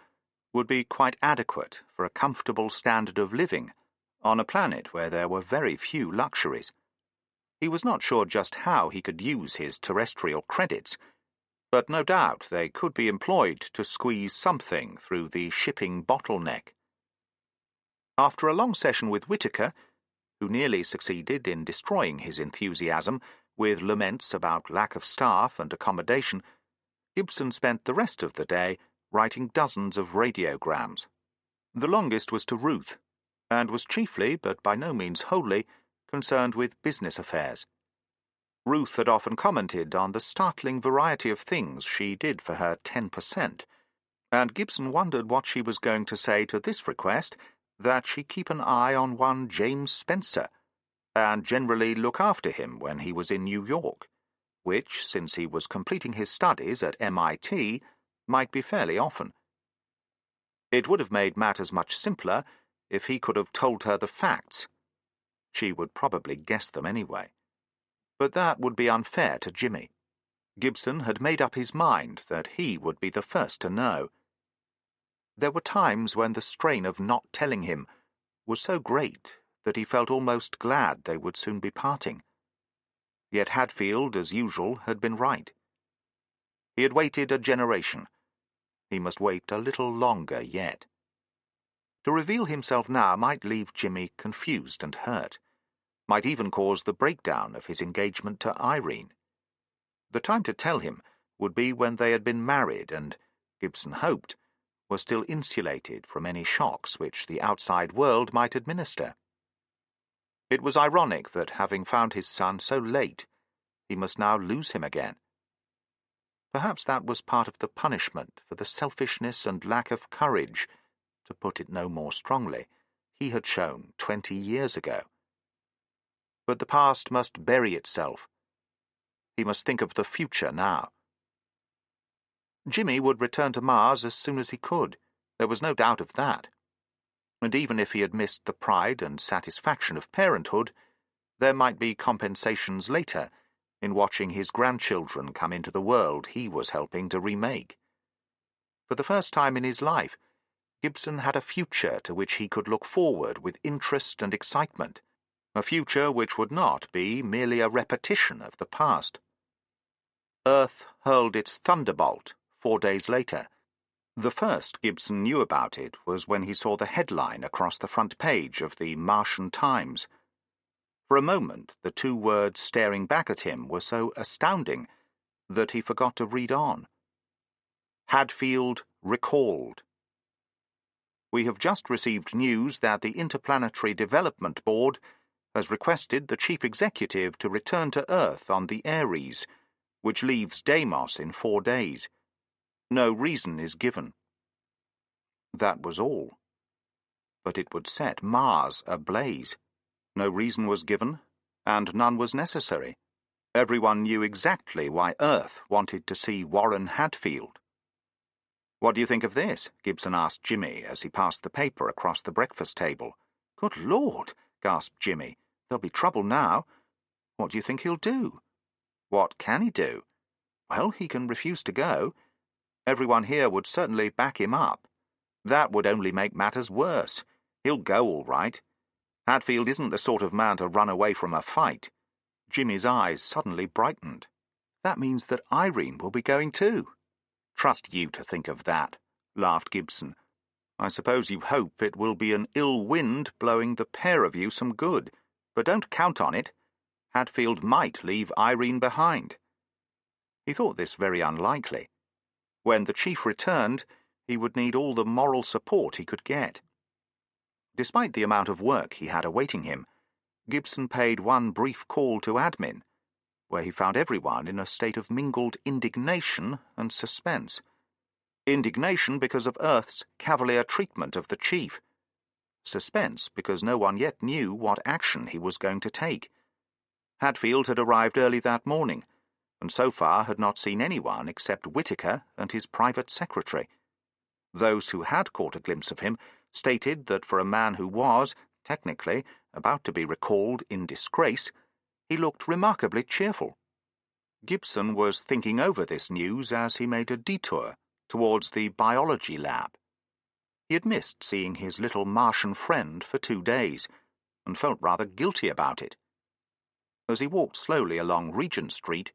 would be quite adequate for a comfortable standard of living on a planet where there were very few luxuries. He was not sure just how he could use his terrestrial credits, but no doubt they could be employed to squeeze something through the shipping bottleneck. After a long session with Whitaker, who nearly succeeded in destroying his enthusiasm with laments about lack of staff and accommodation, Gibson spent the rest of the day writing dozens of radiograms. The longest was to Ruth, and was chiefly, but by no means wholly, concerned with business affairs. Ruth had often commented on the startling variety of things she did for her 10%, and Gibson wondered what she was going to say to this request, that she keep an eye on one James Spencer, and generally look after him when he was in New York, which, since he was completing his studies at MIT, might be fairly often. It would have made matters much simpler if he could have told her the facts. She would probably guess them anyway. But that would be unfair to Jimmy. Gibson had made up his mind that he would be the first to know. There were times when the strain of not telling him was so great that he felt almost glad they would soon be parting. Yet Hadfield, as usual, had been right. He had waited a generation. He must wait a little longer yet. To reveal himself now might leave Jimmy confused and hurt, might even cause the breakdown of his engagement to Irene. The time to tell him would be when they had been married and, Gibson hoped, were still insulated from any shocks which the outside world might administer. It was ironic that, having found his son so late, he must now lose him again. Perhaps that was part of the punishment for the selfishness and lack of courage, to put it no more strongly, he had shown 20 years ago. But the past must bury itself. He must think of the future now. Jimmy would return to Mars as soon as he could. There was no doubt of that. And even if he had missed the pride and satisfaction of parenthood, there might be compensations later in watching his grandchildren come into the world he was helping to remake. For the first time in his life, Gibson had a future to which he could look forward with interest and excitement, a future which would not be merely a repetition of the past. Earth hurled its thunderbolt 4 days later. The first Gibson knew about it was when he saw the headline across the front page of the Martian Times. For a moment, the two words staring back at him were so astounding that he forgot to read on. Hadfield recalled. We have just received news that the Interplanetary Development Board has requested the Chief Executive to return to Earth on the Ares, which leaves Deimos in 4 days. No reason is given. That was all. But it would set Mars ablaze. No reason was given, and none was necessary. Everyone knew exactly why Earth wanted to see Warren Hadfield. "What do you think of this?" Gibson asked Jimmy as he passed the paper across the breakfast table. "Good Lord," gasped Jimmy. "There'll be trouble now. What do you think he'll do?" "What can he do?" "Well, he can refuse to go. Everyone here would certainly back him up. That would only make matters worse. He'll go all right. Hadfield isn't the sort of man to run away from a fight." Jimmy's eyes suddenly brightened. "That means that Irene will be going too." "Trust you to think of that," laughed Gibson. "I suppose you hope it will be an ill wind blowing the pair of you some good, but don't count on it. Hadfield might leave Irene behind." He thought this very unlikely. When the chief returned, he would need all the moral support he could get. Despite the amount of work he had awaiting him, Gibson paid one brief call to admin, where he found everyone in a state of mingled indignation and suspense. Indignation because of Earth's cavalier treatment of the chief. Suspense because no one yet knew what action he was going to take. Hadfield had arrived early that morning, and so far had not seen anyone except Whitaker and his private secretary. Those who had caught a glimpse of him stated that for a man who was, technically, about to be recalled in disgrace, he looked remarkably cheerful. Gibson was thinking over this news as he made a detour towards the biology lab. He had missed seeing his little Martian friend for 2 days, and felt rather guilty about it. As he walked slowly along Regent Street,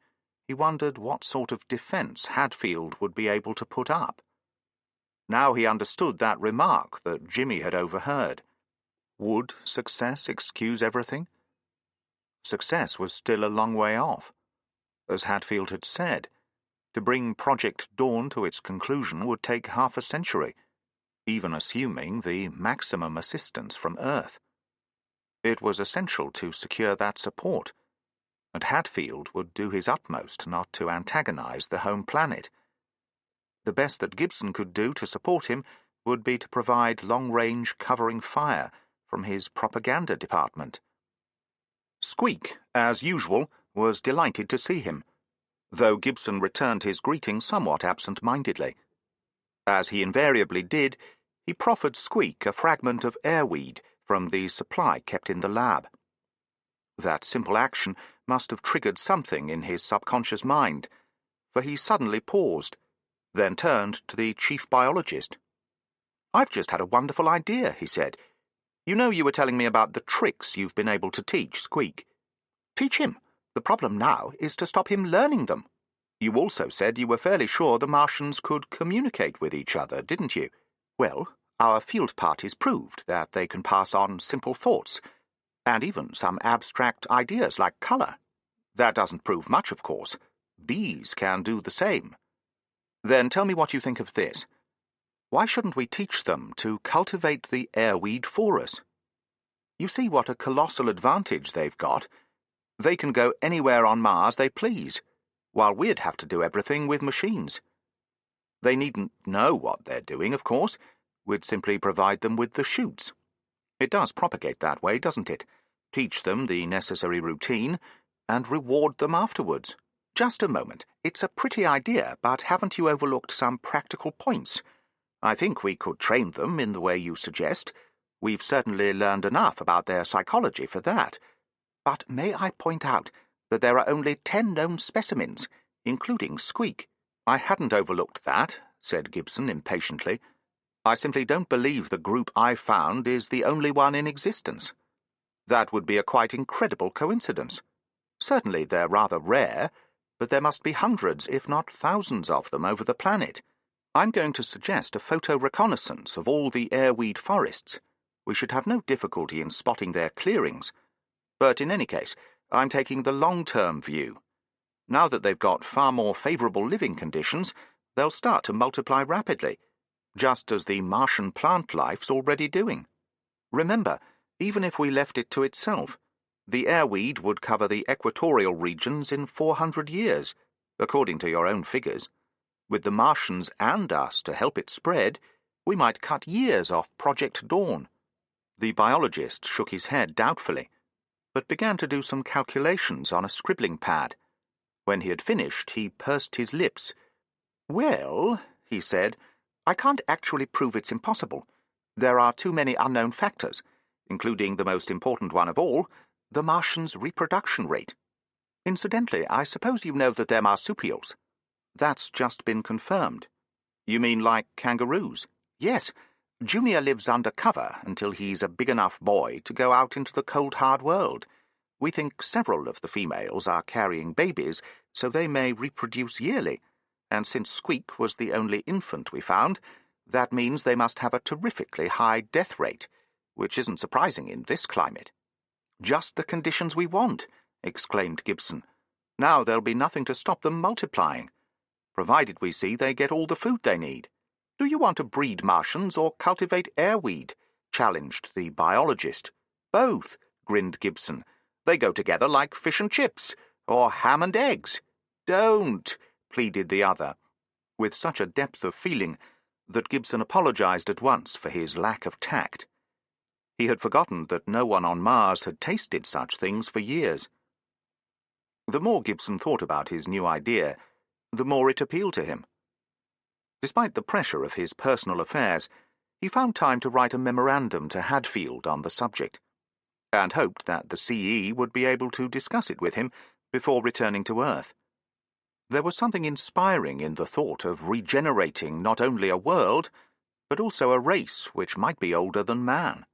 he wondered what sort of defence Hadfield would be able to put up. Now he understood that remark that Jimmy had overheard. Would success excuse everything? Success was still a long way off. As Hadfield had said, to bring Project Dawn to its conclusion would take half a century, even assuming the maximum assistance from Earth. It was essential to secure that support, and Hadfield would do his utmost not to antagonize the home planet. The best that Gibson could do to support him would be to provide long-range covering fire from his propaganda department. Squeak, as usual, was delighted to see him, though Gibson returned his greeting somewhat absent-mindedly. As he invariably did, he proffered Squeak a fragment of airweed from the supply kept in the lab. That simple action must have triggered something in his subconscious mind, for he suddenly paused, then turned to the chief biologist. "I've just had a wonderful idea," he said. "You know you were telling me about the tricks you've been able to teach Squeak. Teach him. The problem now is to stop him learning them. You also said you were fairly sure the Martians could communicate with each other, didn't you? Well, our field parties proved that they can pass on simple thoughts, and even some abstract ideas like colour. That doesn't prove much, of course. Bees can do the same. Then tell me what you think of this. Why shouldn't we teach them to cultivate the airweed for us? You see what a colossal advantage they've got. They can go anywhere on Mars they please, while we'd have to do everything with machines. They needn't know what they're doing, of course. We'd simply provide them with the shoots. It does propagate that way, doesn't it? Teach them the necessary routine, and reward them afterwards. Just a moment. It's a pretty idea, but haven't you overlooked some practical points? I think we could train them in the way you suggest. We've certainly learned enough about their psychology for that. But may I point out that there are only 10 known specimens, including Squeak. I hadn't overlooked that, said Gibson impatiently. I simply don't believe the group I found is the only one in existence. That would be a quite incredible coincidence. Certainly they're rather rare, but there must be hundreds, if not thousands of them over the planet. I'm going to suggest a photo reconnaissance of all the airweed forests. We should have no difficulty in spotting their clearings. But in any case, I'm taking the long-term view. Now that they've got far more favourable living conditions, they'll start to multiply rapidly, just as the Martian plant life's already doing. Remember, even if we left it to itself, the airweed would cover the equatorial regions in 400 years, according to your own figures. With the Martians and us to help it spread, we might cut years off Project Dawn. The biologist shook his head doubtfully, but began to do some calculations on a scribbling pad. When he had finished, he pursed his lips. "Well," he said, "I can't actually prove it's impossible. There are too many unknown factors, including the most important one of all, the Martians' reproduction rate. Incidentally, I suppose you know that they're marsupials. That's just been confirmed." "You mean like kangaroos?" "Yes. Junior lives under cover until he's a big enough boy to go out into the cold, hard world. We think several of the females are carrying babies, so they may reproduce yearly, and since Squeak was the only infant we found, that means they must have a terrifically high death rate, which isn't surprising in this climate." "Just the conditions we want," exclaimed Gibson. "Now there'll be nothing to stop them multiplying, provided we see they get all the food they need." "Do you want to breed Martians or cultivate airweed?" challenged the biologist. "Both," grinned Gibson. "They go together like fish and chips, or ham and eggs." "Don't," pleaded the other. with such a depth of feeling that Gibson apologized at once for his lack of tact. He had forgotten that no one on Mars had tasted such things for years. The more Gibson thought about his new idea, the more it appealed to him. Despite the pressure of his personal affairs, he found time to write a memorandum to Hadfield on the subject, and hoped that the CE would be able to discuss it with him before returning to Earth. There was something inspiring in the thought of regenerating not only a world, but also a race which might be older than man.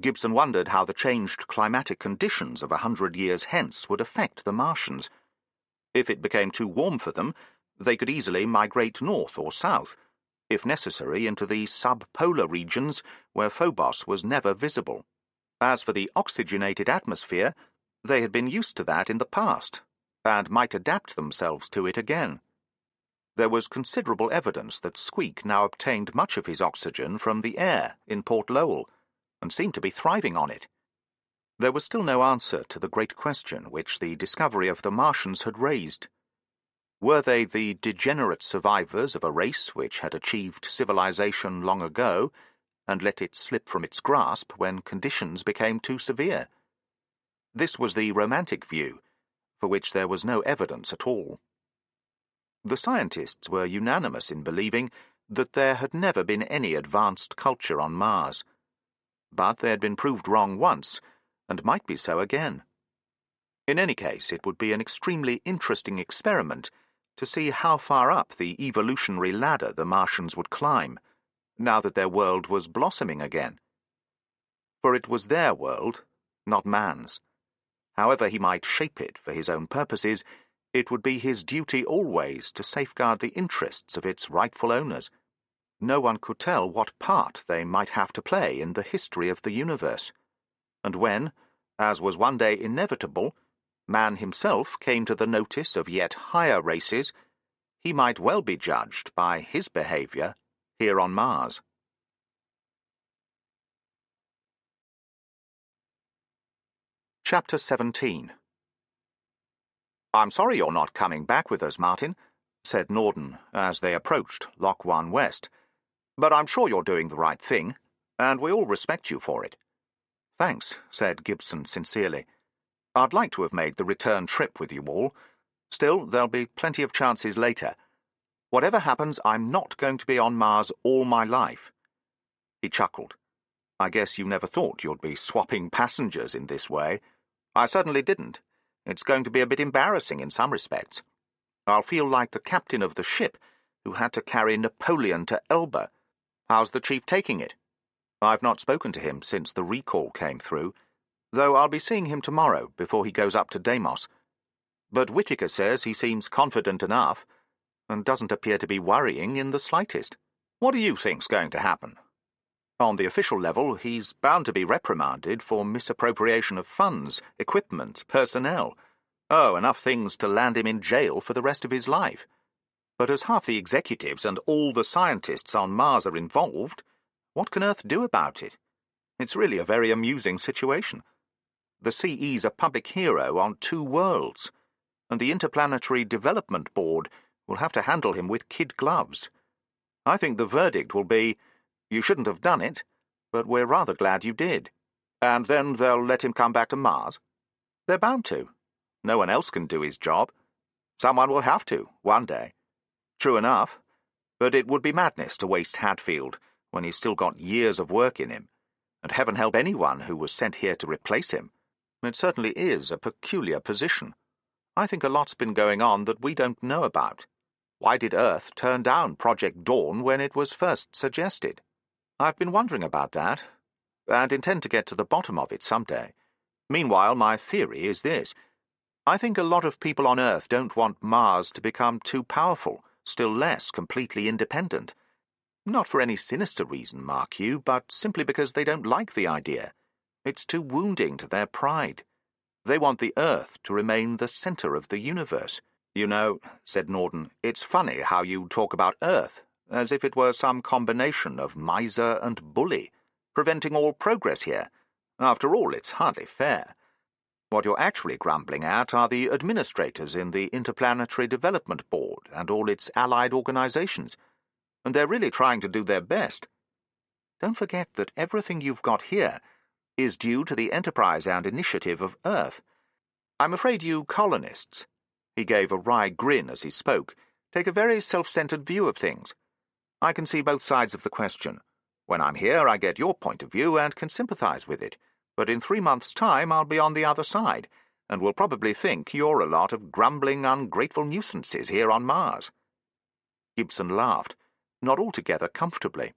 Gibson wondered how the changed climatic conditions of 100 years hence would affect the Martians. If it became too warm for them, they could easily migrate north or south, if necessary into the subpolar regions where Phobos was never visible. As for the oxygenated atmosphere, they had been used to that in the past, and might adapt themselves to it again. There was considerable evidence that Squeak now obtained much of his oxygen from the air in Port Lowell, and seemed to be thriving on it. There was still no answer to the great question which the discovery of the Martians had raised. Were they the degenerate survivors of a race which had achieved civilization long ago, and let it slip from its grasp when conditions became too severe? This was the romantic view, for which there was no evidence at all. The scientists were unanimous in believing that there had never been any advanced culture on Mars. But they had been proved wrong once, and might be so again. In any case, it would be an extremely interesting experiment to see how far up the evolutionary ladder the Martians would climb, now that their world was blossoming again. For it was their world, not man's. However he might shape it for his own purposes, it would be his duty always to safeguard the interests of its rightful owners. No one could tell what part they might have to play in the history of the universe. And when, as was one day inevitable, man himself came to the notice of yet higher races, he might well be judged by his behavior here on Mars. Chapter 17. "I'm sorry you're not coming back with us, Martin," said Norden as they approached Lock 1 West. "But I'm sure you're doing the right thing, and we all respect you for it." "Thanks," said Gibson sincerely. "I'd like to have made the return trip with you all. Still, there'll be plenty of chances later. Whatever happens, I'm not going to be on Mars all my life." He chuckled. "I guess you never thought you'd be swapping passengers in this way." "I certainly didn't. It's going to be a bit embarrassing in some respects. I'll feel like the captain of the ship who had to carry Napoleon to Elba. How's the chief taking it?" "I've not spoken to him since the recall came through, though I'll be seeing him tomorrow before he goes up to Deimos. But Whittaker says he seems confident enough, and doesn't appear to be worrying in the slightest." "What do you think's going to happen?" "On the official level, he's bound to be reprimanded for misappropriation of funds, equipment, personnel. Oh, enough things to land him in jail for the rest of his life. But as half the executives and all the scientists on Mars are involved, what can Earth do about it? It's really a very amusing situation. The CE's a public hero on 2 worlds, and the Interplanetary Development Board will have to handle him with kid gloves. I think the verdict will be, you shouldn't have done it, but we're rather glad you did. And then they'll let him come back to Mars? They're bound to. No one else can do his job. Someone will have to, one day. True enough, but it would be madness to waste Hadfield when he's still got years of work in him, and heaven help anyone who was sent here to replace him. It certainly is a peculiar position. I think a lot's been going on that we don't know about. Why did Earth turn down Project Dawn when it was first suggested? I've been wondering about that, and intend to get to the bottom of it someday. Meanwhile, my theory is this. I think a lot of people on Earth don't want Mars to become too powerful, still less completely independent. Not for any sinister reason, mark you, but simply because they don't like the idea. It's too wounding to their pride. They want the Earth to remain the center of the universe. "You know," said Norden, "it's funny how you talk about Earth, as if it were some combination of miser and bully, preventing all progress here. After all, it's hardly fair." What you're actually grumbling at are the administrators in the Interplanetary Development Board and all its allied organizations, and they're really trying to do their best. Don't forget that everything you've got here is due to the enterprise and initiative of Earth. I'm afraid you colonists," he gave a wry grin as he spoke, "take a very self-centered view of things. I can see both sides of the question. When I'm here, I get your point of view and can sympathize with it, but in 3 months' time I'll be on the other side, and will probably think you're a lot of grumbling, ungrateful nuisances here on Mars." Gibson laughed, not altogether comfortably.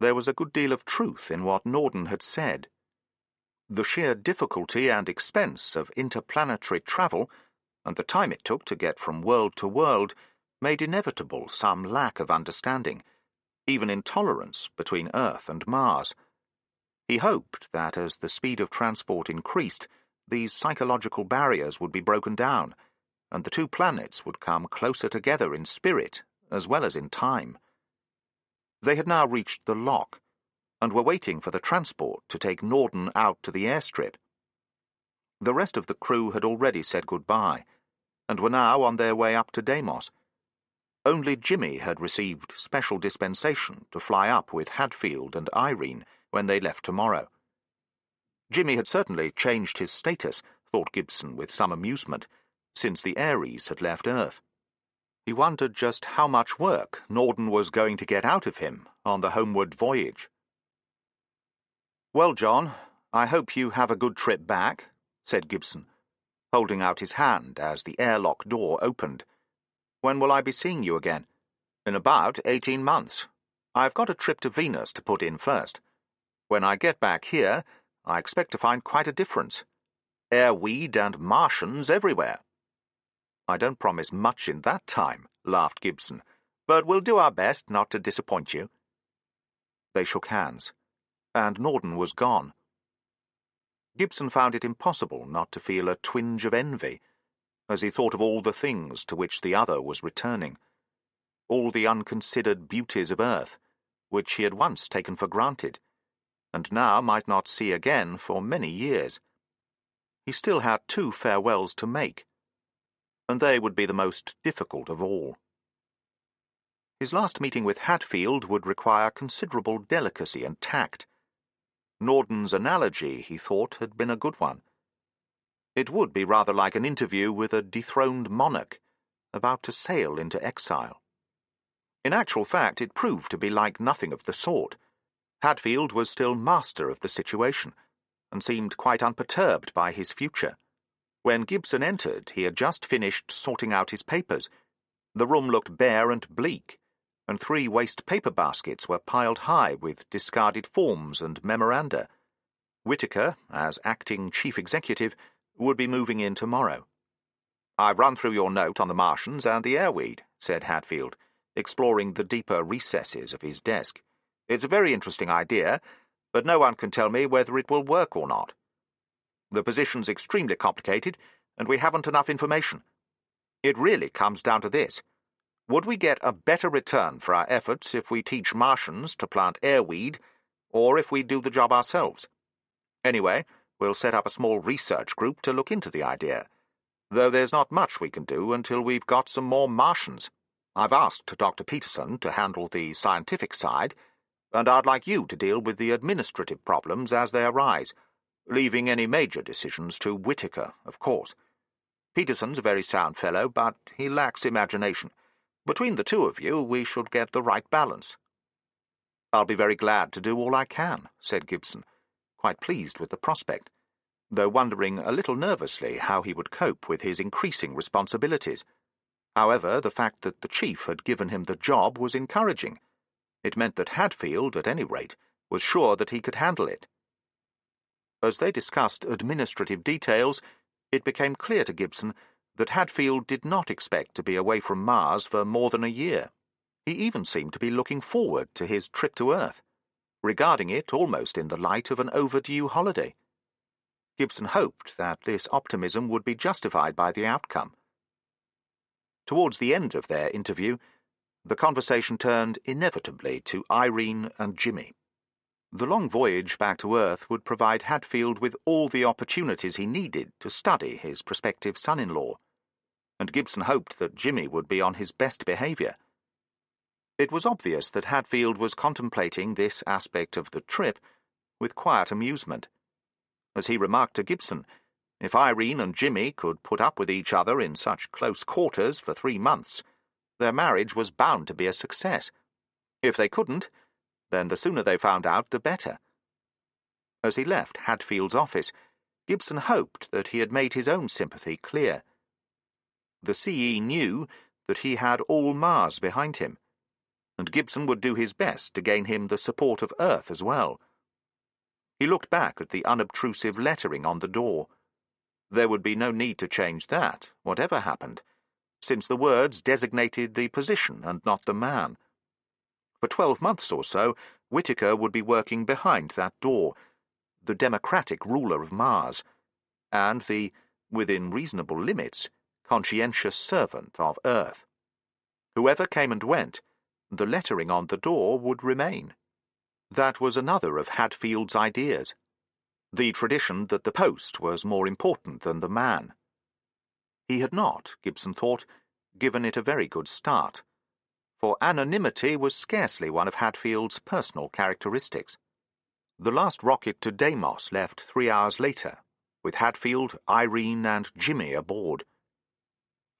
There was a good deal of truth in what Norden had said. The sheer difficulty and expense of interplanetary travel, and the time it took to get from world to world, made inevitable some lack of understanding, even intolerance between Earth and Mars. He hoped that as the speed of transport increased, these psychological barriers would be broken down, and the two planets would come closer together in spirit as well as in time. They had now reached the lock, and were waiting for the transport to take Norden out to the airstrip. The rest of the crew had already said goodbye, and were now on their way up to Deimos. Only Jimmy had received special dispensation to fly up with Hadfield and Irene when they left tomorrow. Jimmy had certainly changed his status, thought Gibson with some amusement, since the Ares had left Earth. He wondered just how much work Norden was going to get out of him on the homeward voyage. "Well, John, I hope you have a good trip back," said Gibson, holding out his hand as the airlock door opened. "When will I be seeing you again?" "In about 18 months. I've got a trip to Venus to put in first. When I get back here, I expect to find quite a difference. Airweed and Martians everywhere." "I don't promise much in that time," laughed Gibson, "but we'll do our best not to disappoint you." They shook hands, and Norden was gone. Gibson found it impossible not to feel a twinge of envy as he thought of all the things to which the other was returning, all the unconsidered beauties of Earth, which he had once taken for granted, and now might not see again for many years. He still had 2 farewells to make, and they would be the most difficult of all. His last meeting with Hadfield would require considerable delicacy and tact. Norden's analogy, he thought, had been a good one. It would be rather like an interview with a dethroned monarch, about to sail into exile. In actual fact, it proved to be like nothing of the sort. Hadfield was still master of the situation, and seemed quite unperturbed by his future. When Gibson entered, he had just finished sorting out his papers. The room looked bare and bleak, and 3 waste paper baskets were piled high with discarded forms and memoranda. Whittaker, as acting chief executive, would be moving in tomorrow. "I've run through your note on the Martians and the airweed," said Hadfield, exploring the deeper recesses of his desk. "It's a very interesting idea, but no one can tell me whether it will work or not. The position's extremely complicated, and we haven't enough information. It really comes down to this. Would we get a better return for our efforts if we teach Martians to plant airweed, or if we do the job ourselves? Anyway, we'll set up a small research group to look into the idea, though there's not much we can do until we've got some more Martians. I've asked Dr. Peterson to handle the scientific side, and I'd like you to deal with the administrative problems as they arise, leaving any major decisions to Whittaker, of course. Peterson's a very sound fellow, but he lacks imagination. Between the 2 of you, we should get the right balance." "I'll be very glad to do all I can," said Gibson, quite pleased with the prospect, though wondering a little nervously how he would cope with his increasing responsibilities. However, the fact that the chief had given him the job was encouraging. It meant that Hadfield, at any rate, was sure that he could handle it. As they discussed administrative details, it became clear to Gibson that Hadfield did not expect to be away from Mars for more than a year. He even seemed to be looking forward to his trip to Earth, regarding it almost in the light of an overdue holiday. Gibson hoped that this optimism would be justified by the outcome. Towards the end of their interview, the conversation turned inevitably to Irene and Jimmy. The long voyage back to Earth would provide Hadfield with all the opportunities he needed to study his prospective son-in-law, and Gibson hoped that Jimmy would be on his best behaviour. It was obvious that Hadfield was contemplating this aspect of the trip with quiet amusement. As he remarked to Gibson, if Irene and Jimmy could put up with each other in such close quarters for 3 months, their marriage was bound to be a success. If they couldn't, then the sooner they found out, the better. As he left Hadfield's office, Gibson hoped that he had made his own sympathy clear. The CE knew that he had all Mars behind him, and Gibson would do his best to gain him the support of Earth as well. He looked back at the unobtrusive lettering on the door. There would be no need to change that, whatever happened, since the words designated the position and not the man. For 12 months or so, Whittaker would be working behind that door, the democratic ruler of Mars, and the, within reasonable limits, conscientious servant of Earth. Whoever came and went, the lettering on the door would remain. That was another of Hadfield's ideas. The tradition that the post was more important than the man. He had not, Gibson thought, given it a very good start, for anonymity was scarcely one of Hadfield's personal characteristics. The last rocket to Deimos left 3 hours later, with Hadfield, Irene, and Jimmy aboard.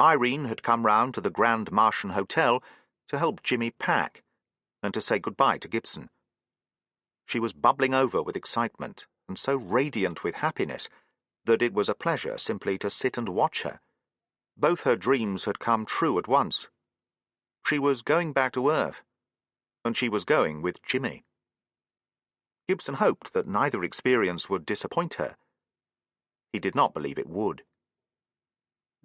Irene had come round to the Grand Martian Hotel to help Jimmy pack, and to say goodbye to Gibson. She was bubbling over with excitement, and so radiant with happiness that it was a pleasure simply to sit and watch her. Both her dreams had come true at once. She was going back to Earth, and she was going with Jimmy. Gibson hoped that neither experience would disappoint her. He did not believe it would.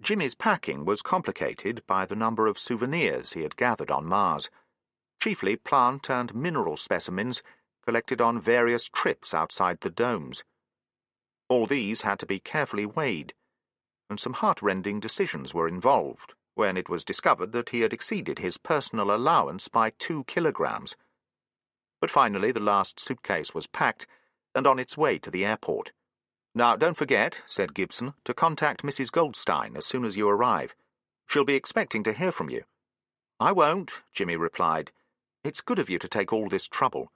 Jimmy's packing was complicated by the number of souvenirs he had gathered on Mars, chiefly plant and mineral specimens collected on various trips outside the domes. All these had to be carefully weighed, and some heart-rending decisions were involved when it was discovered that he had exceeded his personal allowance by 2 kilograms. But finally the last suitcase was packed and on its way to the airport. "Now, don't forget," said Gibson, "to contact Mrs. Goldstein as soon as you arrive. She'll be expecting to hear from you." "I won't," Jimmy replied. "It's good of you to take all this trouble.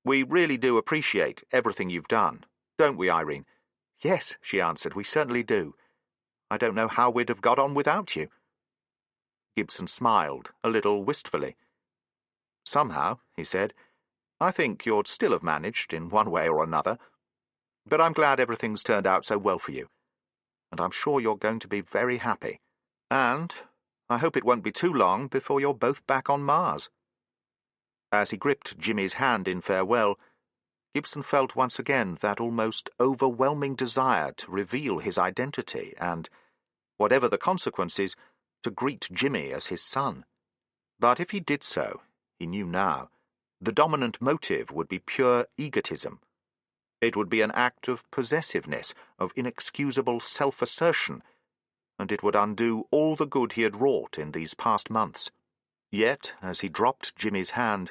We really do appreciate everything you've done, don't we, Irene?" "Yes," she answered, "we certainly do. I don't know how we'd have got on without you." Gibson smiled, a little wistfully. "Somehow," he said, "I think you'd still have managed in one way or another. But I'm glad everything's turned out so well for you, and I'm sure you're going to be very happy. And I hope it won't be too long before you're both back on Mars." As he gripped Jimmy's hand in farewell, Gibson felt once again that almost overwhelming desire to reveal his identity and, whatever the consequences, to greet Jimmy as his son. But if he did so, he knew now, the dominant motive would be pure egotism. It would be an act of possessiveness, of inexcusable self-assertion, and it would undo all the good he had wrought in these past months. Yet, as he dropped Jimmy's hand,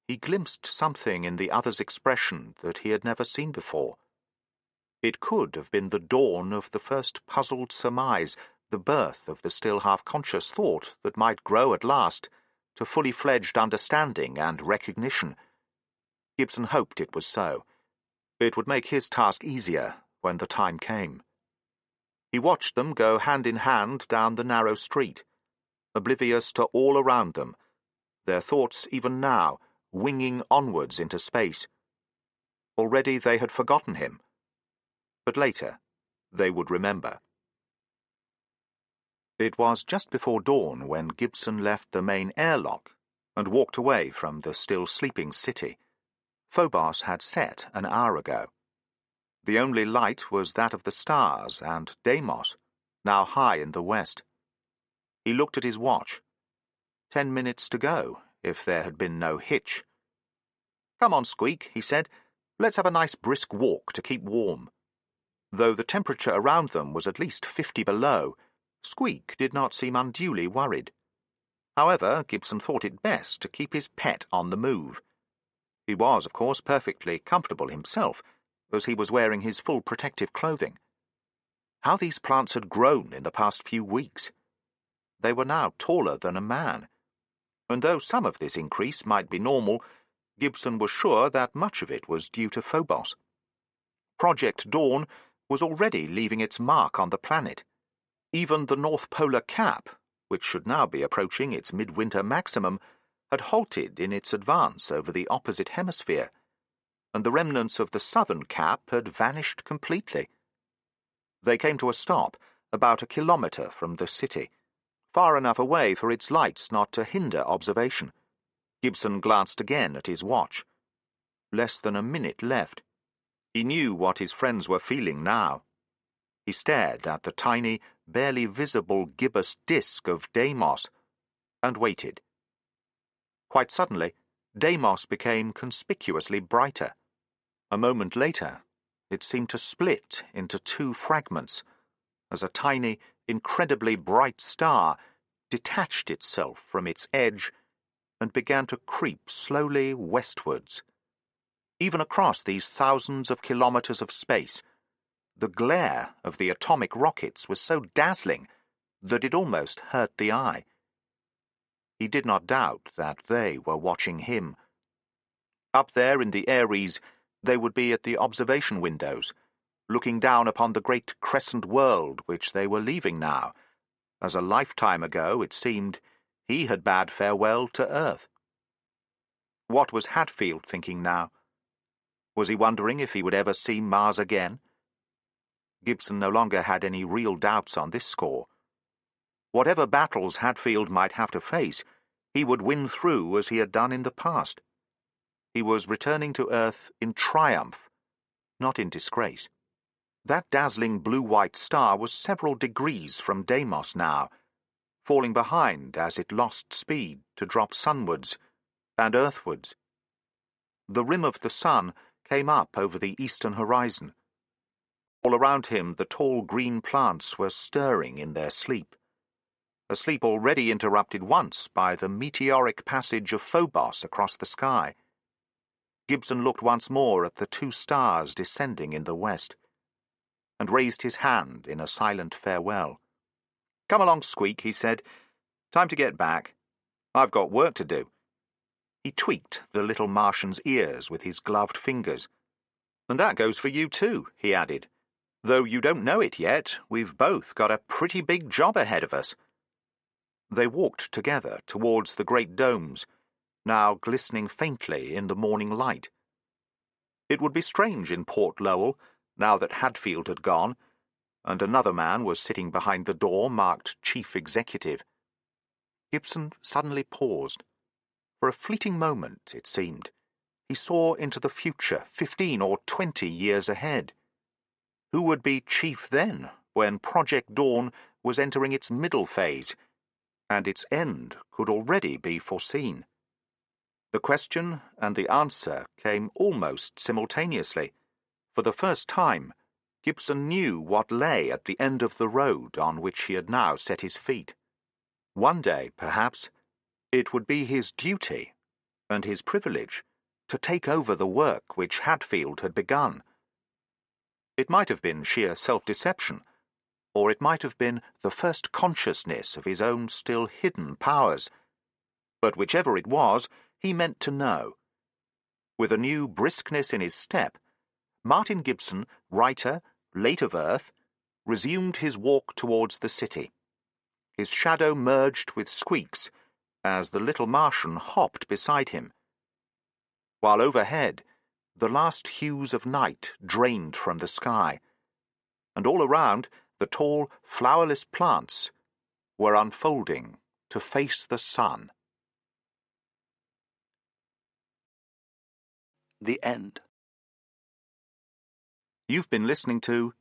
he glimpsed something in the other's expression that he had never seen before. It could have been the dawn of the first puzzled surmise, the birth of the still half-conscious thought that might grow at last to fully-fledged understanding and recognition. Gibson hoped it was so. It would make his task easier when the time came. He watched them go hand in hand down the narrow street, oblivious to all around them, their thoughts even now winging onwards into space. Already they had forgotten him, but later they would remember. It was just before dawn when Gibson left the main airlock and walked away from the still sleeping city. Phobos had set an hour ago. The only light was that of the stars and Deimos, now high in the west. He looked at his watch. 10 minutes to go, if there had been no hitch. "Come on, Squeak," he said. "Let's have a nice brisk walk to keep warm." Though the temperature around them was at least 50 below, Squeak did not seem unduly worried. However, Gibson thought it best to keep his pet on the move. He was, of course, perfectly comfortable himself, as he was wearing his full protective clothing. How these plants had grown in the past few weeks! They were now taller than a man, and though some of this increase might be normal, Gibson was sure that much of it was due to Phobos. Project Dawn was already leaving its mark on the planet. Even the North Polar Cap, which should now be approaching its midwinter maximum, had halted in its advance over the opposite hemisphere, and the remnants of the southern cap had vanished completely. They came to a stop about 1 kilometre from the city, far enough away for its lights not to hinder observation. Gibson glanced again at his watch. Less than a minute left. He knew what his friends were feeling now. He stared at the tiny, barely visible gibbous disk of Deimos, and waited. Quite suddenly, Deimos became conspicuously brighter. A moment later, it seemed to split into 2 fragments, as a tiny, incredibly bright star detached itself from its edge and began to creep slowly westwards. Even across these thousands of kilometres of space, the glare of the atomic rockets was so dazzling that it almost hurt the eye. He did not doubt that they were watching him. Up there in the Ares, they would be at the observation windows, looking down upon the great crescent world which they were leaving now, as a lifetime ago, it seemed, he had bade farewell to Earth. What was Hadfield thinking now? Was he wondering if he would ever see Mars again? Gibson no longer had any real doubts on this score. Whatever battles Hadfield might have to face, he would win through as he had done in the past. He was returning to Earth in triumph, not in disgrace. That dazzling blue-white star was several degrees from Deimos now, falling behind as it lost speed to drop sunwards and earthwards. The rim of the sun came up over the eastern horizon. All around him the tall green plants were stirring in their sleep, a sleep already interrupted once by the meteoric passage of Phobos across the sky. Gibson looked once more at the 2 stars descending in the west, and raised his hand in a silent farewell. "Come along, Squeak," he said. "Time to get back. I've got work to do." He tweaked the little Martian's ears with his gloved fingers. "And that goes for you too," he added. "Though you don't know it yet, we've both got a pretty big job ahead of us." They walked together towards the great domes, now glistening faintly in the morning light. It would be strange in Port Lowell, now that Hadfield had gone, and another man was sitting behind the door marked Chief Executive. Gibson suddenly paused. For a fleeting moment, it seemed, he saw into the future 15 or 20 years ahead. Who would be chief then, when Project Dawn was entering its middle phase, and its end could already be foreseen? The question and the answer came almost simultaneously. For the first time, Gibson knew what lay at the end of the road on which he had now set his feet. One day, perhaps, it would be his duty and his privilege to take over the work which Hadfield had begun. It might have been sheer self-deception, or it might have been the first consciousness of his own still hidden powers. But whichever it was, he meant to know. With a new briskness in his step, Martin Gibson, writer, late of Earth, resumed his walk towards the city. His shadow merged with Squeak's as the little Martian hopped beside him, while overhead the last hues of night drained from the sky, and all around the tall, flowerless plants were unfolding to face the sun. The end. You've been listening to